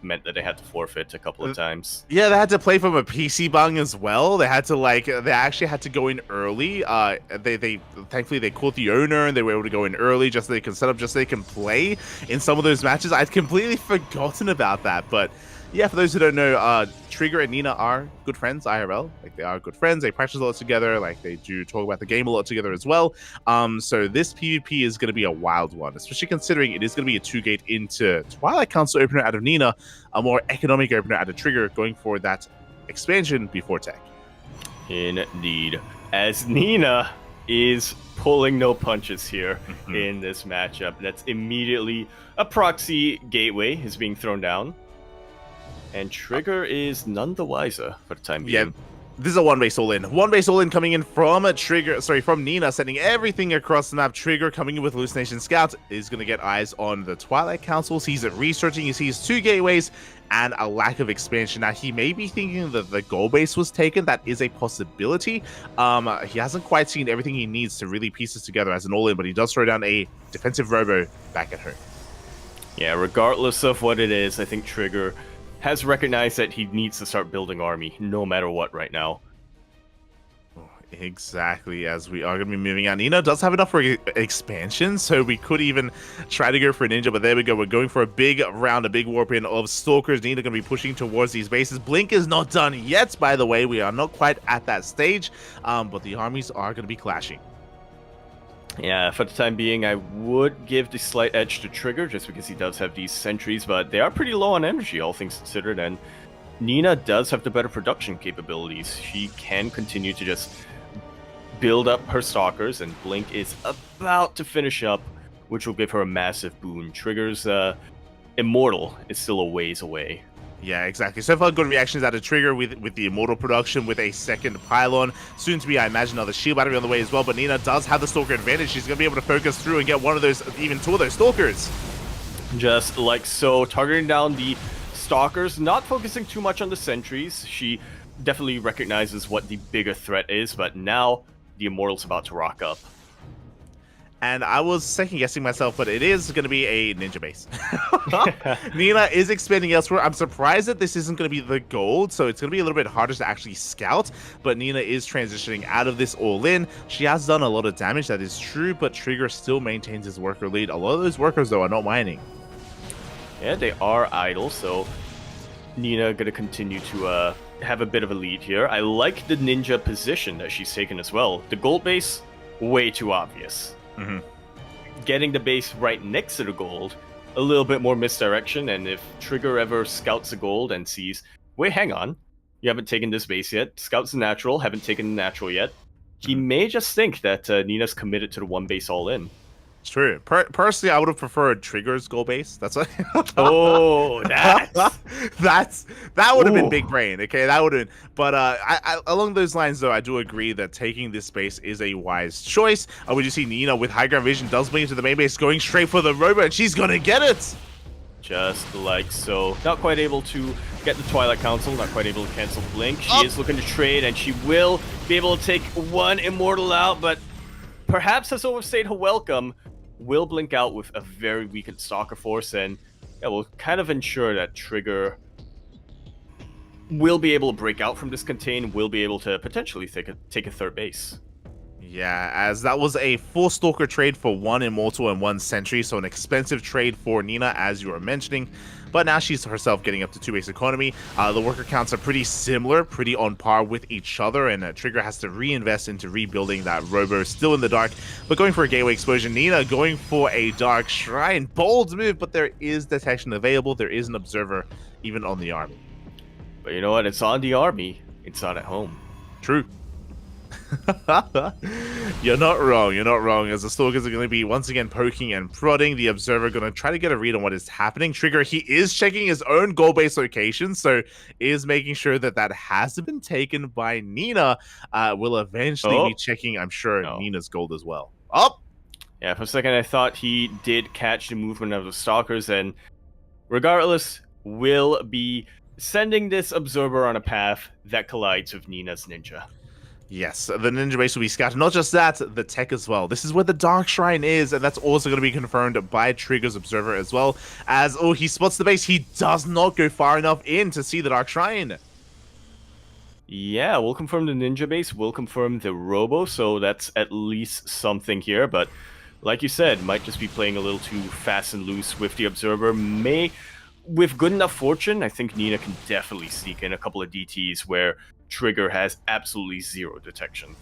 S3: meant that they had to forfeit a couple of times. Yeah,
S2: they had to play from a PC bung as well. They had to they actually had to go in early. They thankfully they called the owner and they were able to go in early just so they can set up, just so they can play in some of those matches. I'd completely forgotten about that, but yeah, for those who don't know, Trigger and Nina are good friends, IRL. Like, they are good friends. They practice a lot together. Like, they do talk about the game a lot together as well. So this PvP is going to be a wild one, especially considering it is going to be a 2-gate into Twilight Council opener out of Nina, a more economic opener out of Trigger, going for that expansion before tech.
S3: Indeed. As Nina is pulling no punches here in this matchup. That's immediately a proxy gateway is being thrown down. And Trigger is none the wiser for the time being.
S2: Yeah, this is a one-base all-in. One-base all-in coming in from from Nina, sending everything across the map. Trigger coming in with Hallucination Scout is going to get eyes on the Twilight Council. Sees it researching. He sees 2 gateways and a lack of expansion. Now, he may be thinking that the goal base was taken. That is a possibility. He hasn't quite seen everything he needs to really piece this together as an all-in, but he does throw down a defensive robo back at her.
S3: Yeah, regardless of what it is, I think Trigger has recognized that he needs to start building army, no matter what right now.
S2: Exactly, as we are going to be moving out. Nina does have enough for expansion, so we could even try to go for a ninja, but there we go. We're going for a big round, a big warp in of Stalkers. Nina going to be pushing towards these bases. Blink is not done yet, by the way. We are not quite at that stage, but the armies are going to be clashing.
S3: Yeah, for the time being, I would give the slight edge to Trigger, just because he does have these sentries, but they are pretty low on energy, all things considered, and Nina does have the better production capabilities. She can continue to just build up her stalkers, and Blink is about to finish up, which will give her a massive boon. Trigger's Immortal is still a ways away.
S2: Yeah, exactly. So far, good reactions out of Trigger with the Immortal production, with a second pylon. Soon to be, I imagine, another shield battery on the way as well. But Nina does have the Stalker advantage. She's going to be able to focus through and get one of those, even two of those Stalkers.
S3: Just like so, targeting down the Stalkers, not focusing too much on the sentries. She definitely recognizes what the bigger threat is, but now the Immortal's about to rock up.
S2: And I was second-guessing myself, but it is going to be a ninja base. Nina is expanding elsewhere. I'm surprised that this isn't going to be the gold, so it's going to be a little bit harder to actually scout. But Nina is transitioning out of this all-in. She has done a lot of damage, that is true, but Trigger still maintains his worker lead. A lot of those workers, though, are not mining.
S3: Yeah, they are idle, so Nina going to continue to have a bit of a lead here. I like the ninja position that she's taken as well. The gold base, way too obvious.
S2: Mm-hmm.
S3: Getting the base right next to the gold, a little bit more misdirection, and if Trigger ever scouts the gold and sees, wait, hang on, you haven't taken this base yet, scouts the natural, haven't taken the natural yet, he may just think that Nina's committed to the one base all in.
S2: It's true. Personally, I would have preferred Trigger's goal base. That's what.
S3: Oh, that
S2: would have been big brain. Okay, that would have been. But I along those lines, though, I do agree that taking this base is a wise choice. We just see Nina with high ground vision does blink into the main base, going straight for the robot, and she's gonna get it.
S3: Just like so. Not quite able to get the Twilight Council, not quite able to cancel Blink. She is looking to trade, and she will be able to take one Immortal out, but perhaps has overstayed her welcome. Will blink out with a very weakened Stalker force, and yeah, will kind of ensure that Trigger will be able to break out from this contain, will be able to potentially take a third base.
S2: Yeah, as that was a full Stalker trade for one Immortal and one Sentry, so an expensive trade for Nina, as you were mentioning. But now she's herself getting up to 2-base economy. The worker counts are pretty similar, pretty on par with each other, and Trigger has to reinvest into rebuilding that Robo, still in the dark, but going for a gateway explosion. Nina going for a Dark Shrine. Bold move, but there is detection available. There is an observer, even on the army.
S3: But you know what? It's on the army. It's not at home.
S2: True. You're not wrong, you're not wrong, as the Stalkers are going to be once again poking and prodding. The Observer going to try to get a read on what is happening. Trigger, he is checking his own goal-based location, so is making sure that that hasn't been taken by Nina. Will eventually be checking, I'm sure, Nina's gold as well.
S3: Yeah, for a second I thought he did catch the movement of the Stalkers, and regardless, will be sending this Observer on a path that collides with Nina's Ninja.
S2: Yes, the Ninja base will be scattered. Not just that, the tech as well. This is where the Dark Shrine is, and that's also going to be confirmed by Trigger's Observer as well. As, he spots the base. He does not go far enough in to see the Dark Shrine.
S3: Yeah, we'll confirm the Ninja base. We'll confirm the Robo, so that's at least something here. But like you said, might just be playing a little too fast and loose with the Observer. With good enough fortune, I think Nina can definitely sneak in a couple of DTs where Trigger has absolutely zero detection.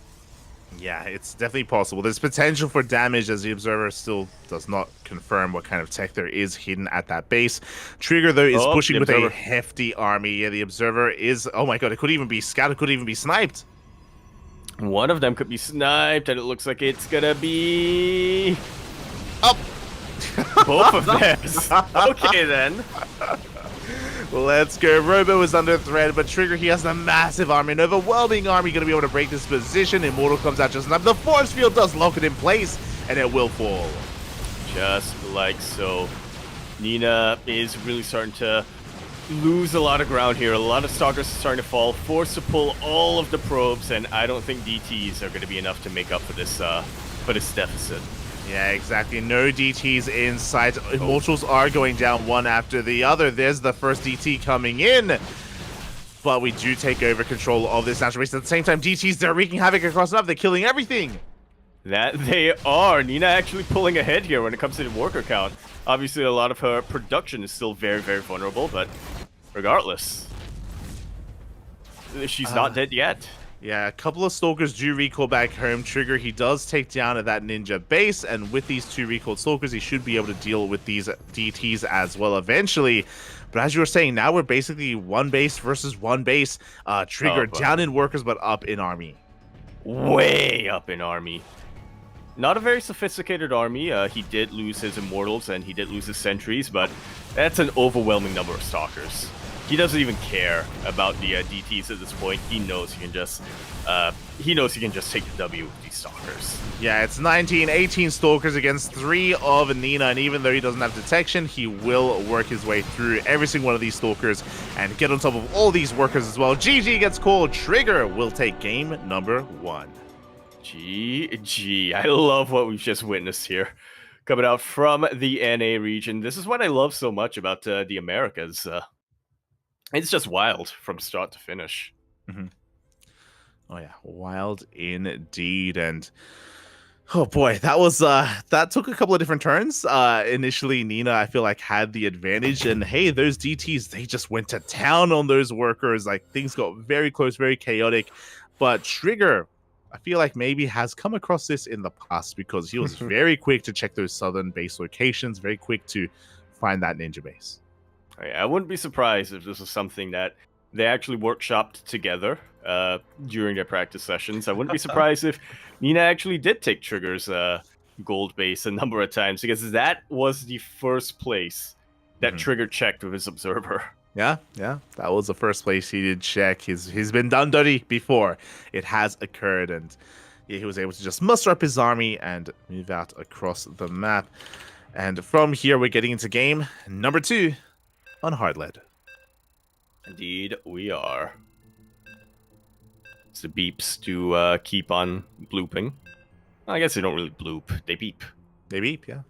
S2: Yeah, it's definitely possible. There's potential for damage, as the Observer still does not confirm what kind of tech there is hidden at that base. Trigger, though, is pushing with a hefty army. Yeah, the Observer is... Oh my god, it could even be scouted, could even be sniped.
S3: One of them could be sniped, and it looks like it's gonna be... Both of them. Okay, then.
S2: Let's go. Robo is under threat, but Trigger, he has a massive army, an overwhelming army, going to be able to break this position. Immortal comes out just enough. The force field does lock it in place, and it will fall.
S3: Just like so. Nina is really starting to lose a lot of ground here. A lot of Stalkers are starting to fall, forced to pull all of the probes, and I don't think DTs are going to be enough to make up for this deficit.
S2: Yeah, exactly. No DTs in sight. Immortals are going down one after the other. There's the first DT coming in. But we do take over control of this natural base. At the same time, DTs, they're wreaking havoc across the map. They're killing everything.
S3: That they are. Nina actually pulling ahead here when it comes to the worker count. Obviously, a lot of her production is still very, very vulnerable, but regardless, she's not dead yet.
S2: Yeah, a couple of Stalkers do recall back home. Trigger, he does take down at that Ninja base, and with these 2 recalled Stalkers, he should be able to deal with these DTs as well eventually. But as you were saying, now we're basically 1 base versus 1 base. Trigger down in workers, but up in army.
S3: Way up in army. Not a very sophisticated army. He did lose his Immortals and he did lose his Sentries, but that's an overwhelming number of Stalkers. He doesn't even care about the DTs at this point. He knows he can just take the W with these Stalkers.
S2: Yeah, it's 19, 18 Stalkers against 3 of Nina, and even though he doesn't have detection, he will work his way through every single one of these Stalkers and get on top of all these workers as well. GG gets called. Trigger will take game number 1.
S3: GG. I love what we've just witnessed here. Coming out from the NA region. This is what I love so much about the Americas. It's just wild from start to finish.
S2: Mm-hmm. Oh yeah, wild indeed. And oh boy, that took a couple of different turns. Initially, Nina, I feel like, had the advantage, and hey, those DTs, they just went to town on those workers. Like, things got very close, very chaotic. But Trigger, I feel like, maybe has come across this in the past because he was very quick to check those southern base locations, very quick to find that ninja base.
S3: I wouldn't be surprised if this was something that they actually workshopped together during their practice sessions. I wouldn't be surprised if Nina actually did take Trigger's gold base a number of times, because that was the first place that Trigger checked with his observer.
S2: Yeah, that was the first place he did check. He's been done dirty before. It has occurred, and yeah, he was able to just muster up his army and move out across the map. And from here, we're getting into game number 2 on hard lead.
S3: Indeed, we are. It's the beeps to keep on blooping. I guess they don't really bloop. They beep.
S2: They beep, yeah.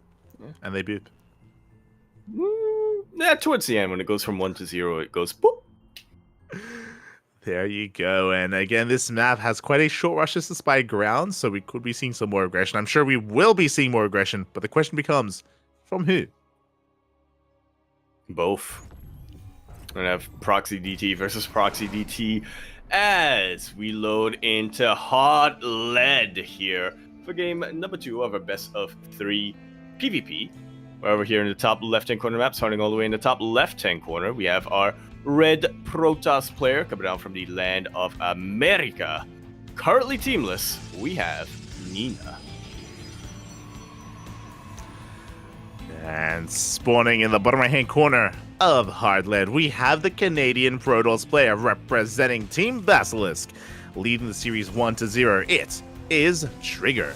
S2: And they boop.
S3: Yeah, towards the end, when it goes from 1 to 0, it goes boop.
S2: There you go. And again, this map has quite a short rush distance by ground, so we could be seeing some more aggression. I'm sure we will be seeing more aggression, but the question becomes, from who?
S3: Both. We're going to have Proxy DT versus Proxy DT as we load into hard lead here for game number 2 of our best of 3 PvP. We're over here in the top left-hand corner map, starting all the way in the top left-hand corner. We have our red Protoss player coming down from the land of America. Currently teamless, we have Nina.
S2: And spawning in the bottom right-hand corner of hard lead, we have the Canadian Protoss player representing Team Basilisk, leading the series 1-0. It is Trigger.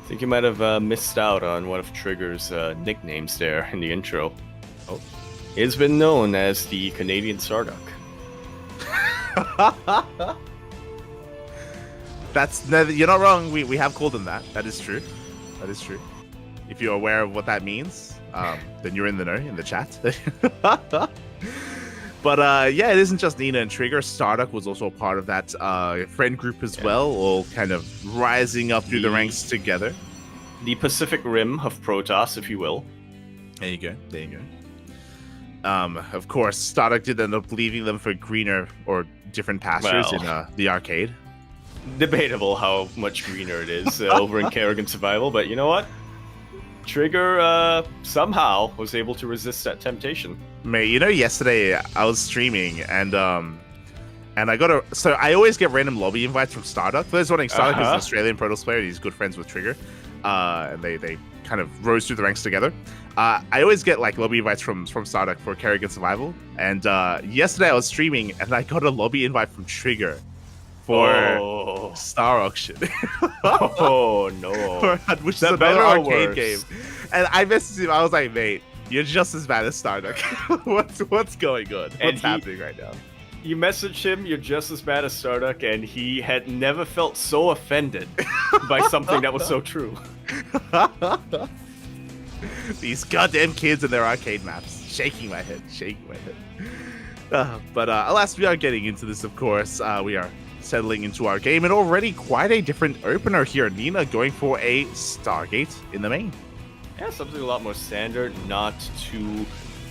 S3: I think you might have missed out on one of Trigger's nicknames there in the intro. Oh, it's been known as the Canadian Starduck.
S2: You're not wrong. We have called him that. That is true. That is true. If you're aware of what that means, then you're in the know in the chat. But yeah, it isn't just Nina and Trigger. Starduck was also a part of that friend group as well, all kind of rising up through the ranks together.
S3: The Pacific Rim of Protoss, if you will.
S2: There you go. There you go. Of course, Starduck did end up leaving them for greener or different pastures in the arcade.
S3: Debatable how much greener it is over in Kerrigan Survival, but you know what? Trigger somehow was able to resist that temptation.
S2: Mate, you know, yesterday I was streaming and I got so I always get random lobby invites from Starduck. For those wondering, Starduck is an Australian Protoss player. He's good friends with Trigger, and they kind of rose through the ranks together. I always get like lobby invites from Starduck for Kerrigan Survival, and yesterday I was streaming and I got a lobby invite from Trigger for Star Auction.
S3: Oh no!
S2: Which is another arcade game. And I messaged him. I was like, mate, you're just as bad as Starduck. What's going on? What's happening right now?
S3: You messaged him, you're just as bad as Starduck, and he had never felt so offended by something that was so true.
S2: These goddamn kids and their arcade maps. Shaking my head. But alas, we are getting into this, of course. We are settling into our game, and already quite a different opener here. Nina going for a Stargate in the main.
S3: Yeah, something a lot more standard, not too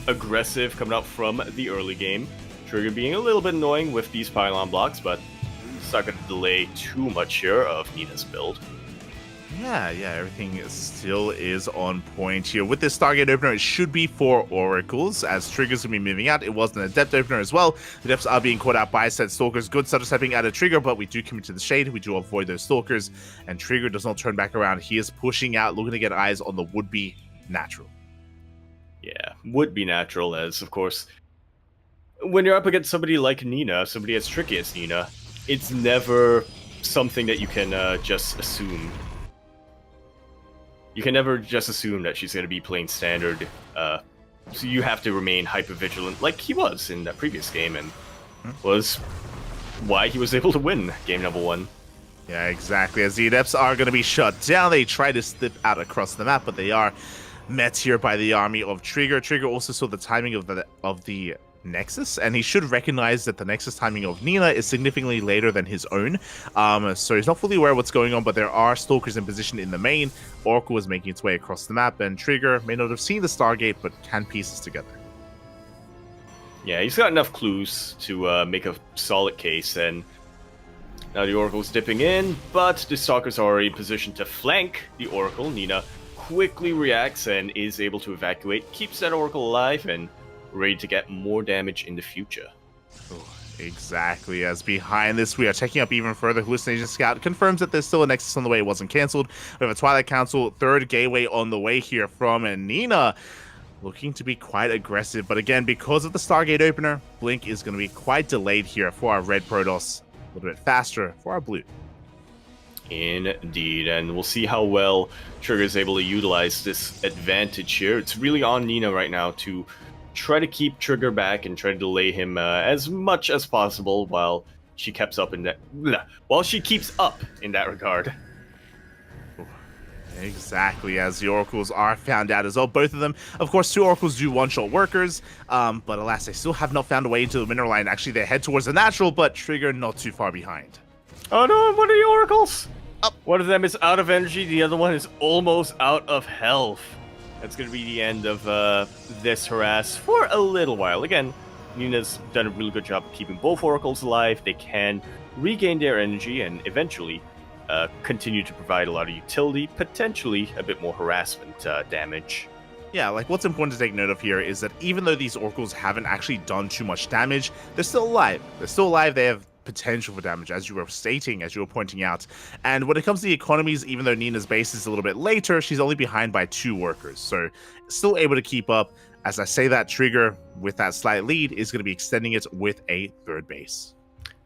S3: aggressive coming out from the early game. Trigger being a little bit annoying with these pylon blocks, but it's not going to delay too much here of Nina's build.
S2: Yeah, everything still is on point here. With this Stargate opener, it should be 4 oracles, as Trigger's going to be moving out. It was an Adept opener as well. The Adepts are being caught out by said Stalkers. Good stutter stepping out of Trigger, but we do commit to the shade. We do avoid those Stalkers, and Trigger does not turn back around. He is pushing out, looking to get eyes on the would-be natural.
S3: Yeah, would be natural, as, of course, when you're up against somebody like Nina, somebody as tricky as Nina, it's never something that you can just assume. You can never just assume that she's going to be playing standard, so you have to remain hyper-vigilant like he was in that previous game, and was why he was able to win game number 1.
S2: Yeah, exactly. As the Adepts are going to be shut down, they try to slip out across the map, but they are met here by the army of Trigger. Trigger also saw the timing of the Nexus, and he should recognize that the Nexus timing of Nina is significantly later than his own. So he's not fully aware of what's going on, but there are Stalkers in position in the main. Oracle is making its way across the map, and Trigger may not have seen the Stargate, but can piece this together.
S3: Yeah, he's got enough clues to make a solid case, and now the Oracle's dipping in, but the Stalkers are already positioned to flank the Oracle. Nina quickly reacts and is able to evacuate, keeps that Oracle alive, and ready to get more damage in the future.
S2: Oh, exactly. As behind this, we are checking up even further. Hallucination Scout confirms that there's still a Nexus on the way. It wasn't cancelled. We have a Twilight Council, 3rd gateway on the way here from Nina. Looking to be quite aggressive, but again, because of the Stargate opener, Blink is going to be quite delayed here for our red Protoss. A little bit faster for our blue.
S3: Indeed, and we'll see how well Trigger is able to utilize this advantage here. It's really on Nina right now to try to keep Trigger back and try to delay him as much as possible while she keeps up in that regard.
S2: Exactly, as the Oracles are found out as well. Both of them, of course, 2 Oracles do one-shot workers, but alas, they still have not found a way into the mineral line. Actually, they head towards the natural, but Trigger not too far behind.
S3: Oh no, one of the Oracles! One of them is out of energy, the other one is almost out of health. That's going to be the end of this harass for a little while. Again, Nina's done a really good job of keeping both Oracles alive. They can regain their energy and eventually continue to provide a lot of utility, potentially a bit more harassment damage.
S2: Yeah, like what's important to take note of here is that even though these Oracles haven't actually done too much damage, they're still alive. They're still alive, they have potential for damage, as you were stating, as you were pointing out. And when it comes to the economies, even though Nina's base is a little bit later, she's only behind by 2 workers, so still able to keep up. As I say that, Trigger, with that slight lead, is going to be extending it with a 3rd base.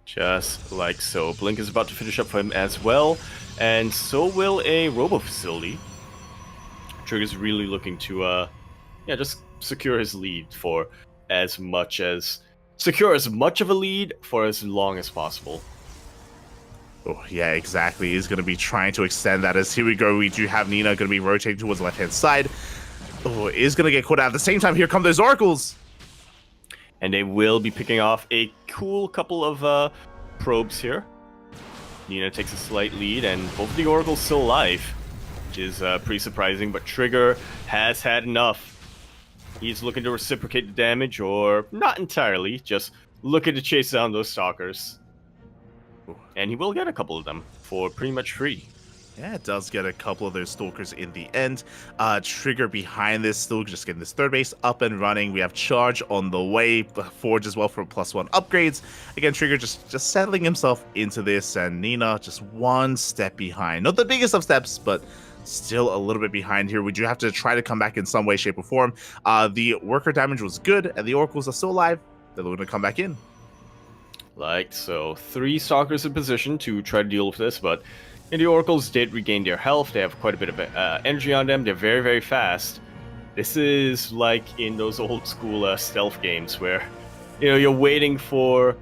S3: Just like so. Blink is about to finish up for him as well, and so will a robo facility. Trigger's really looking to just secure his lead for as much of a lead for as long as possible.
S2: Oh, yeah, exactly. He's going to be trying to extend that. As here we go, we do have Nina going to be rotating towards the left-hand side. Oh, is going to get caught out. At the same time, here come those Oracles.
S3: And they will be picking off a cool couple of probes here. Nina takes a slight lead, and both of the Oracles still alive, which is pretty surprising, but Trigger has had enough. He's looking to reciprocate the damage, or not entirely, just looking to chase down those Stalkers. And he will get a couple of them for pretty much free.
S2: Yeah, it does get a couple of those Stalkers in the end. Trigger behind this, still just getting this 3rd base up and running. We have Charge on the way, Forge as well for +1 upgrades. Again, Trigger just settling himself into this, and Nina just 1 step behind. Not the biggest of steps, but still a little bit behind here. We do have to try to come back in some way, shape, or form. The worker damage was good, and the Oracles are still alive. They're going to come back in.
S3: Like so. 3 Stalkers in position to try to deal with this, but the Oracles did regain their health. They have quite a bit of energy on them. They're very, very fast. This is like in those old school stealth games where, you're waiting for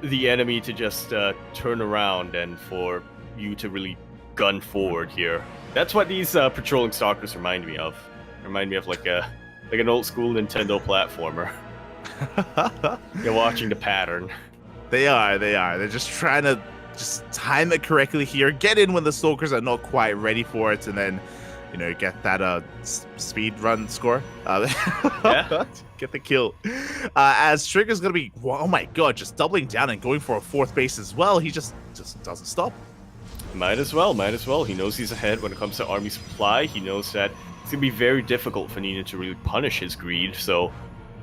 S3: the enemy to just turn around and for you to really gun forward here. That's what these patrolling Stalkers remind me of. Remind me of like an old school Nintendo platformer. You're watching the pattern.
S2: They are. They're just trying to just time it correctly here, get in when the Stalkers are not quite ready for it, and then get that speed run score.
S3: Yeah.
S2: Get the kill. As Trigger's going to be, oh my god, just doubling down and going for a 4th base as well. He just doesn't stop.
S3: Might as well. He knows he's ahead when it comes to army supply. He knows that it's going to be very difficult for Nina to really punish his greed, so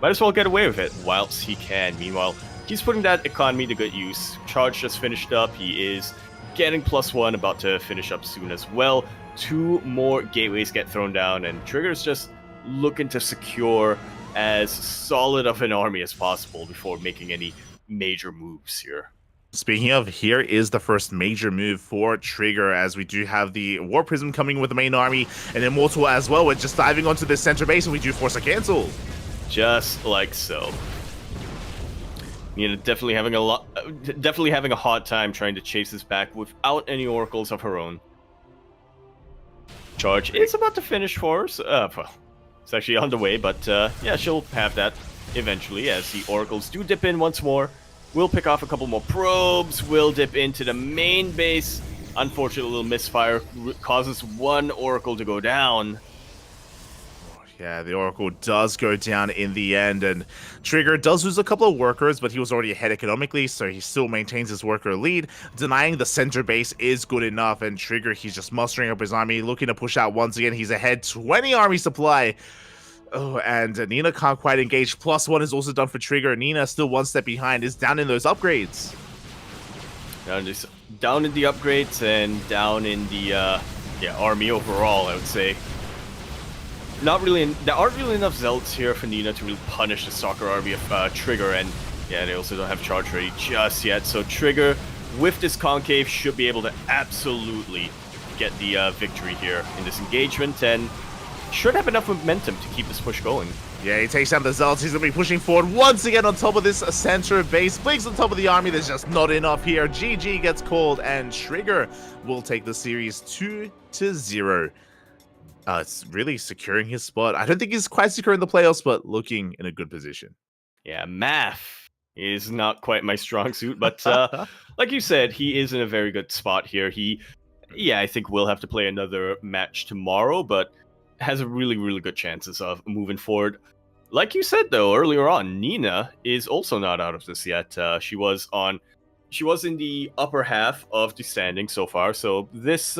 S3: might as well get away with it whilst he can. Meanwhile, he's putting that economy to good use. Charge just finished up. He is getting +1, about to finish up soon as well. 2 more gateways get thrown down, and Trigger's just looking to secure as solid of an army as possible before making any major moves here.
S2: Speaking of, here is the first major move for Trigger, as we do have the War Prism coming with the main army, and Immortal as well. We're just diving onto this center base, and we do force a cancel.
S3: Just like so. Definitely having a hard time trying to chase this back without any oracles of her own. Charge is about to finish for us. Well, it's actually on the way, but yeah, she'll have that eventually as the oracles do dip in once more. We'll pick off a couple more probes. We'll dip into the main base. Unfortunately, a little misfire causes 1 oracle to go down.
S2: Yeah, the Oracle does go down in the end, and Trigger does lose a couple of workers, but he was already ahead economically, so he still maintains his worker lead. Denying the center base is good enough, and Trigger, he's just mustering up his army, looking to push out once again. He's ahead 20 army supply. Oh, and Nina can't quite engage. +1 is also done for Trigger. Nina still 1 step behind, is down in those upgrades.
S3: Down in the upgrades and down in the army overall, I would say. There aren't really enough zealots here for Nina to really punish the soccer army of Trigger, and yeah, they also don't have charge ready just yet. So Trigger, with this concave, should be able to absolutely get the victory here in this engagement, and should have enough momentum to keep this push going.
S2: Yeah, he takes down the zealots. He's going to be pushing forward once again on top of this center base. Blinks on top of the army. There's just not enough here. GG gets called, and Trigger will take the series 2-0. It's really securing his spot. I don't think he's quite secure in the playoffs, but looking in a good position.
S3: Yeah, math is not quite my strong suit, but like you said, he is in a very good spot here. I think we'll have to play another match tomorrow, but has a really, really good chances of moving forward. Like you said, though, earlier on, Nina is also not out of this yet. She was in the upper half of the standing so far, so this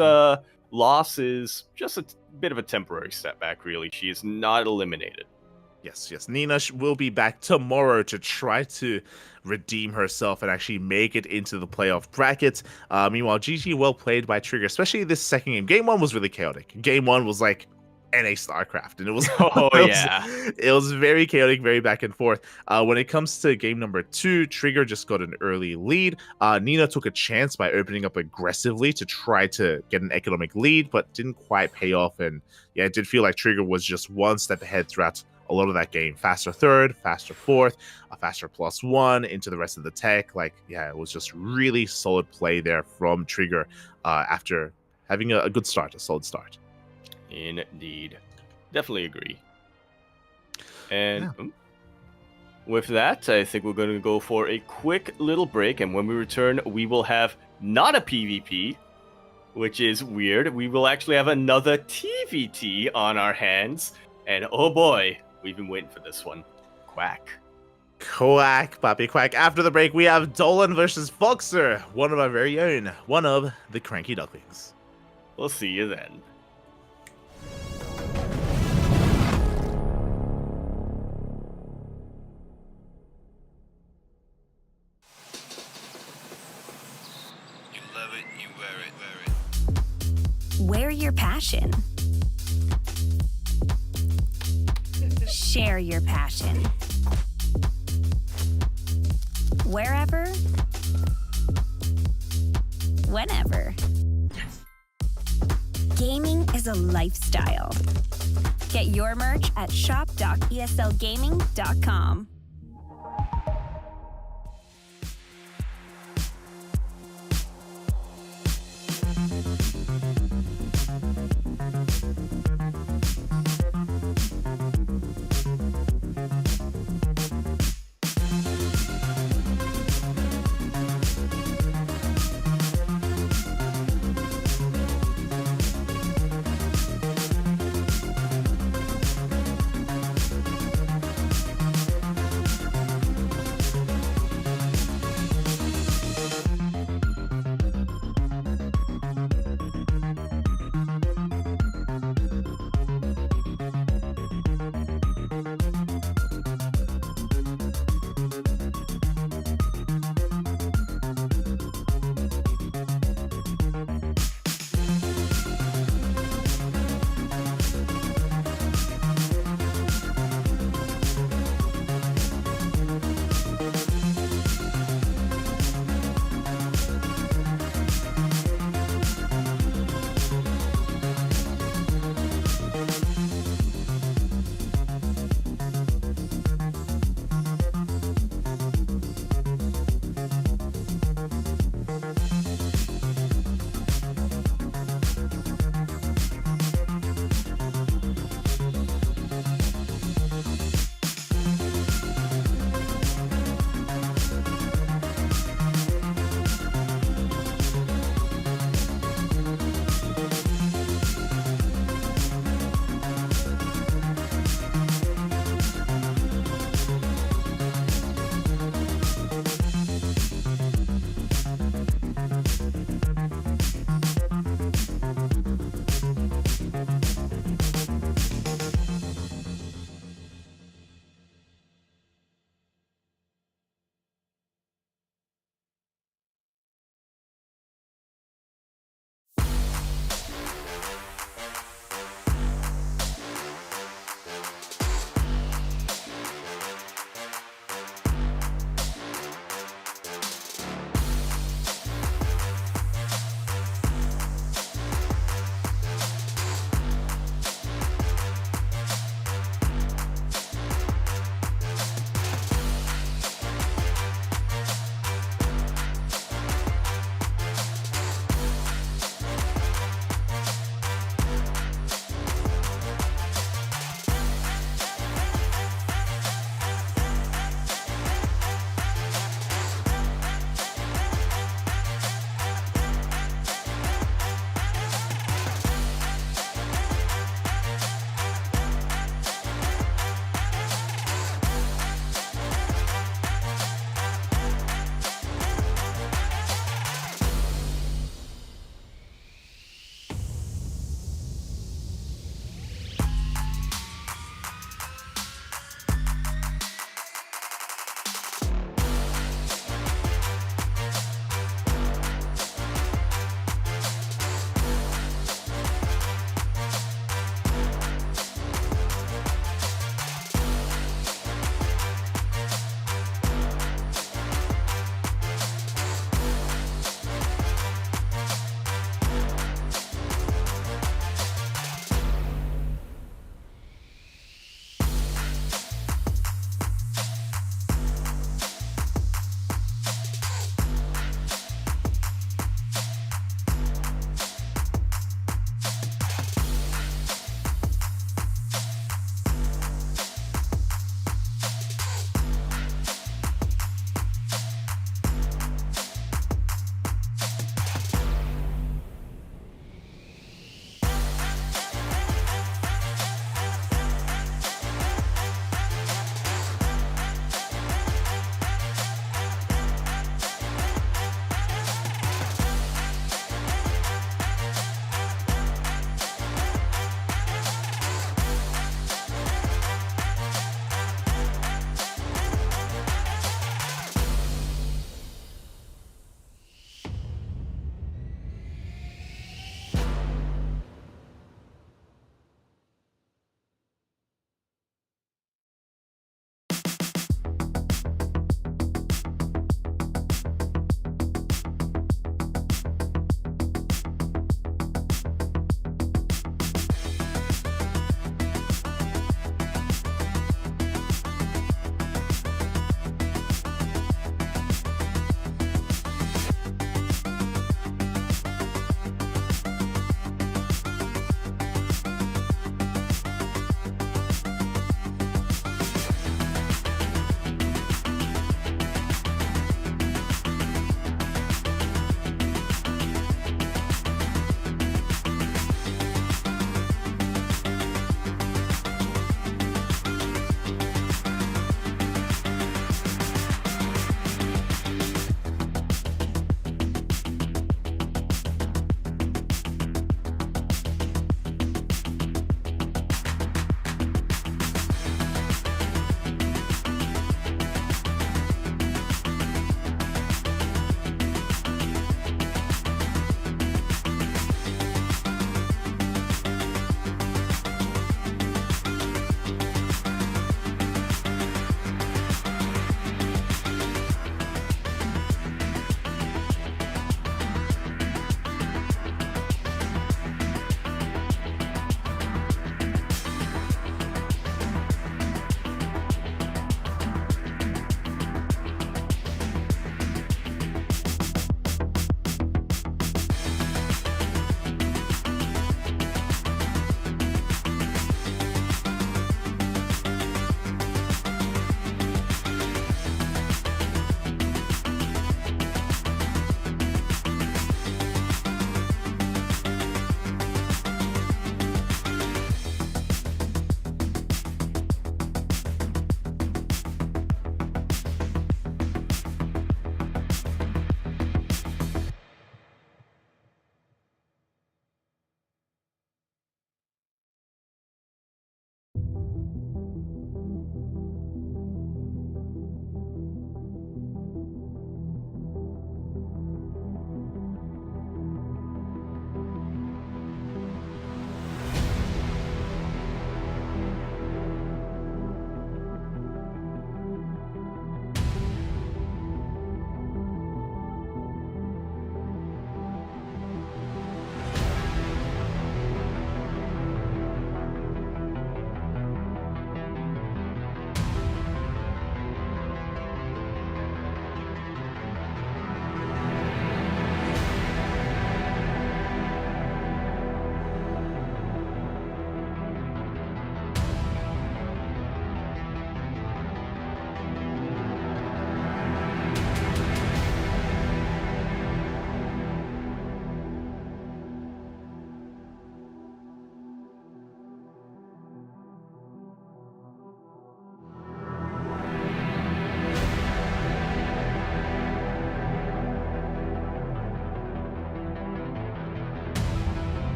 S3: loss is just a bit of a temporary setback, really. She is not eliminated.
S2: Yes. Nina will be back tomorrow to try to redeem herself and actually make it into the playoff bracket. Meanwhile, GG, well played by Trigger, especially this second game. Game 1 was really chaotic. Game 1 was like NA StarCraft, and it was it was very chaotic, very back and forth. When it comes to game number 2, Trigger just got an early lead. Nina took a chance by opening up aggressively to try to get an economic lead, but didn't quite pay off, and yeah, it did feel like Trigger was just 1 step ahead throughout a lot of that game. Faster 3rd, faster 4th, a faster +1 into the rest of the tech. Like, yeah, it was just really solid play there from Trigger after having a good start, a solid start.
S3: Indeed. Definitely agree. And with that, I think we're going to go for a quick little break, and when we return, we will have not a PvP, which is weird. We will actually have another TVT on our hands, and oh boy, we've been waiting for this one. Quack.
S2: Quack, Papy Quack. After the break, we have Dolan versus Foxer, one of our very own, one of the Cranky Ducklings.
S3: We'll see you then.
S4: Wear your passion. Share your passion. Wherever, whenever. Gaming is a lifestyle. Get your merch at shop.eslgaming.com.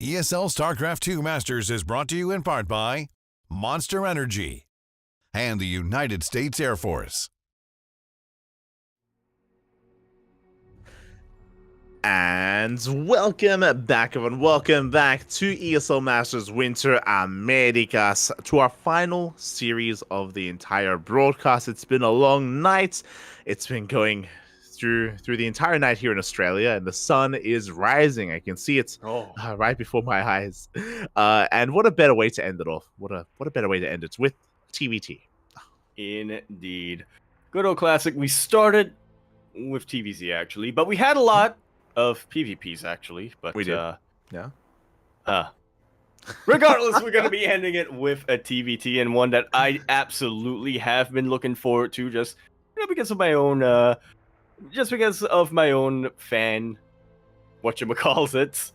S1: ESL StarCraft 2 Masters is brought to you in part by Monster Energy and the United States Air Force.
S2: And welcome back, everyone. Welcome back to ESL Masters Winter Americas, to our final series of the entire broadcast. It's been a long night. It's been going through the entire night here in Australia, and the sun is rising. I can see it right before my eyes. And what a better way to end it off. What a better way to end it with TBT.
S3: Indeed. Good old classic. We started with TVZ, actually, but we had a lot of PvPs, actually. But
S2: we did. Yeah.
S3: Regardless, we're going to be ending it with a TVT, and one that I absolutely have been looking forward to, just because of my own fan, whatchamacallit.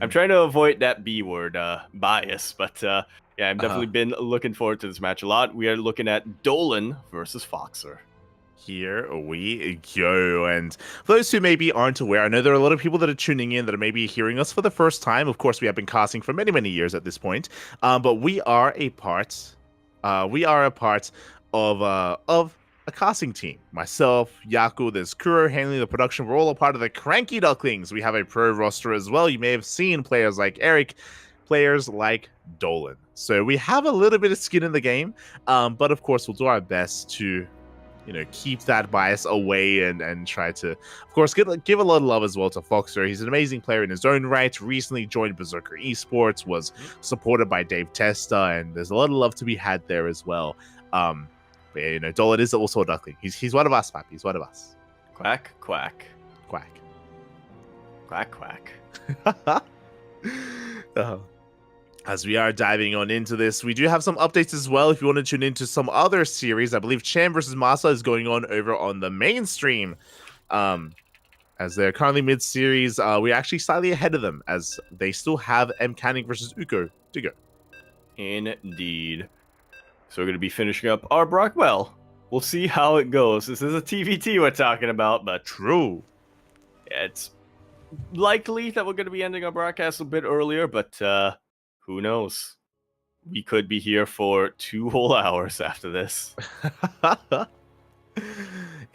S3: I'm trying to avoid that B word, bias, but yeah, I've definitely been looking forward to this match a lot. We are looking at Dolan versus Foxer.
S2: Here we go. And for those who maybe aren't aware, I know there are a lot of people that are tuning in that are maybe hearing us for the first time. Of course, we have been casting for many, many years at this point, but we are a part of a casting team. Myself, Yaku, there's Kuro handling the production. We're all a part of the Cranky Ducklings. We have a pro roster as well. You may have seen players like Eric, players like Dolan. So we have a little bit of skin in the game, but of course, we'll do our best to keep that bias away and try to, of course, give a lot of love as well to Foxer. He's an amazing player in his own right. Recently joined Berserker Esports, was supported by Dave Testa, and there's a lot of love to be had there as well. But yeah, Dolan is also a duckling. He's one of us, Papy. He's one of us.
S3: Quack, quack.
S2: Quack.
S3: Quack, quack.
S2: As we are diving on into this, we do have some updates as well. If you want to tune into some other series, I believe Chan versus Masa is going on over on the mainstream. As they're currently mid-series, we're actually slightly ahead of them, as they still have M. Canning versus Uko to go.
S3: Indeed. So we're going to be finishing up our Brock. Well, we'll see how it goes. This is a TVT we're talking about, but
S2: true.
S3: It's likely that we're going to be ending our broadcast a bit earlier, but who knows? We could be here for 2 whole hours after this.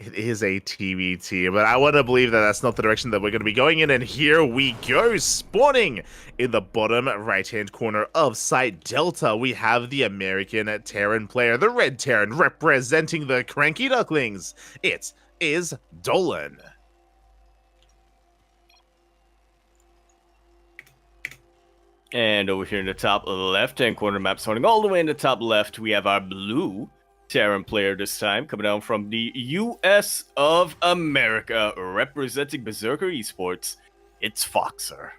S2: It is a TBT, but I want to believe that that's not the direction that we're going to be going in. And here we go, spawning in the bottom right-hand corner of Site Delta. We have the American Terran player, the Red Terran, representing the Cranky Ducklings. It is Dolan.
S3: And over here in the top left-hand corner map, starting all the way in the top left, we have our blue Terran player this time, coming down from the US of America, representing Berserker Esports. It's Foxer.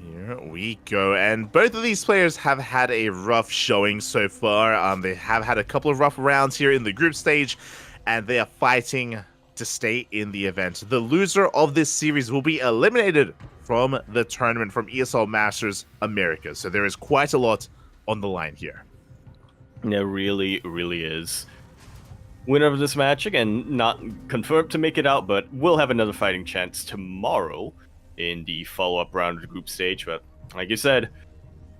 S2: Here we go, and both of these players have had a rough showing so far. They have had a couple of rough rounds here in the group stage, and they are fighting to stay in the event. The loser of this series will be eliminated from the tournament from ESL Masters America. So there is quite a lot on the line here.
S3: There really, really is. Winner of this match, again, not confirmed to make it out, but will have another fighting chance tomorrow in the follow-up round of the group stage. But like you said,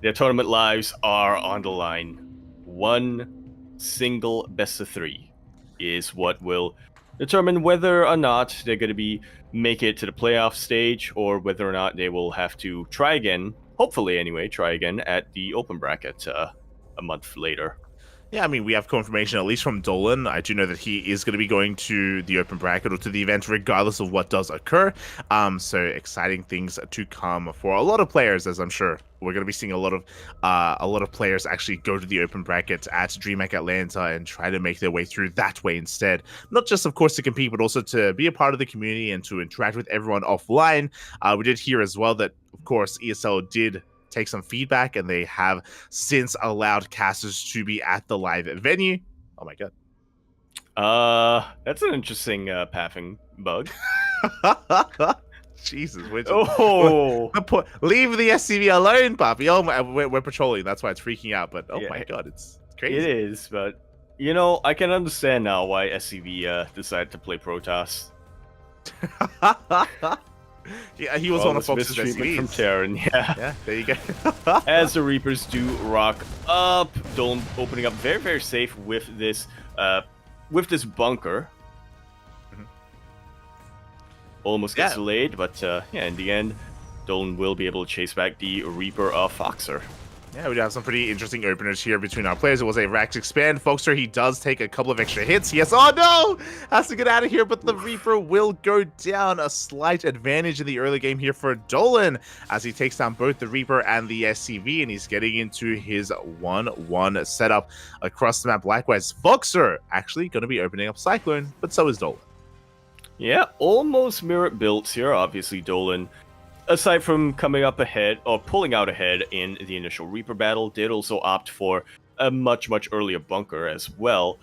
S3: their tournament lives are on the line. One single best of 3 is what will determine whether or not they're going to make it to the playoff stage, or whether or not they will have to try again, hopefully anyway, at the open bracket a month later.
S2: Yeah, I mean, we have confirmation, at least from Dolan. I do know that he is going to be going to the open bracket or to the event regardless of what does occur. So exciting things to come for a lot of players, as I'm sure we're going to be seeing a lot of players actually go to the open bracket at DreamHack Atlanta and try to make their way through that way instead. Not just, of course, to compete, but also to be a part of the community and to interact with everyone offline. We did hear as well that, of course, ESL did take some feedback, and they have since allowed casters to be at the live venue. Oh my god.
S3: That's an interesting pathing bug.
S2: Jesus.
S3: Leave
S2: the SCV alone, Papy. Oh my, we're patrolling. That's why it's freaking out. But oh my god, it's crazy.
S3: It is, but I can understand now why SCV decided to play Protoss.
S2: Yeah, he was one of Fox's
S3: mistreatment from
S2: SCVs.
S3: Terran, yeah.
S2: Yeah, there you go.
S3: As the Reapers do rock up, Dolan opening up very, very safe with this bunker. Almost gets delayed, but yeah, in the end, Dolan will be able to chase back the Reaper of Foxer.
S2: Yeah, we do have some pretty interesting openers here between our players. It was a Rax expand. Foxer, he does take a couple of extra hits. Yes, oh no! Has to get out of here, but the Reaper will go down. A slight advantage in the early game here for Dolan as he takes down both the Reaper and the SCV, and he's getting into his 1-1 setup across the map. Likewise, Foxer actually going to be opening up Cyclone, but so is Dolan.
S3: Yeah, almost mirror builds here. Obviously, Dolan, aside from coming up ahead or pulling out ahead in the initial Reaper battle, did also opt for a much, much earlier bunker as well.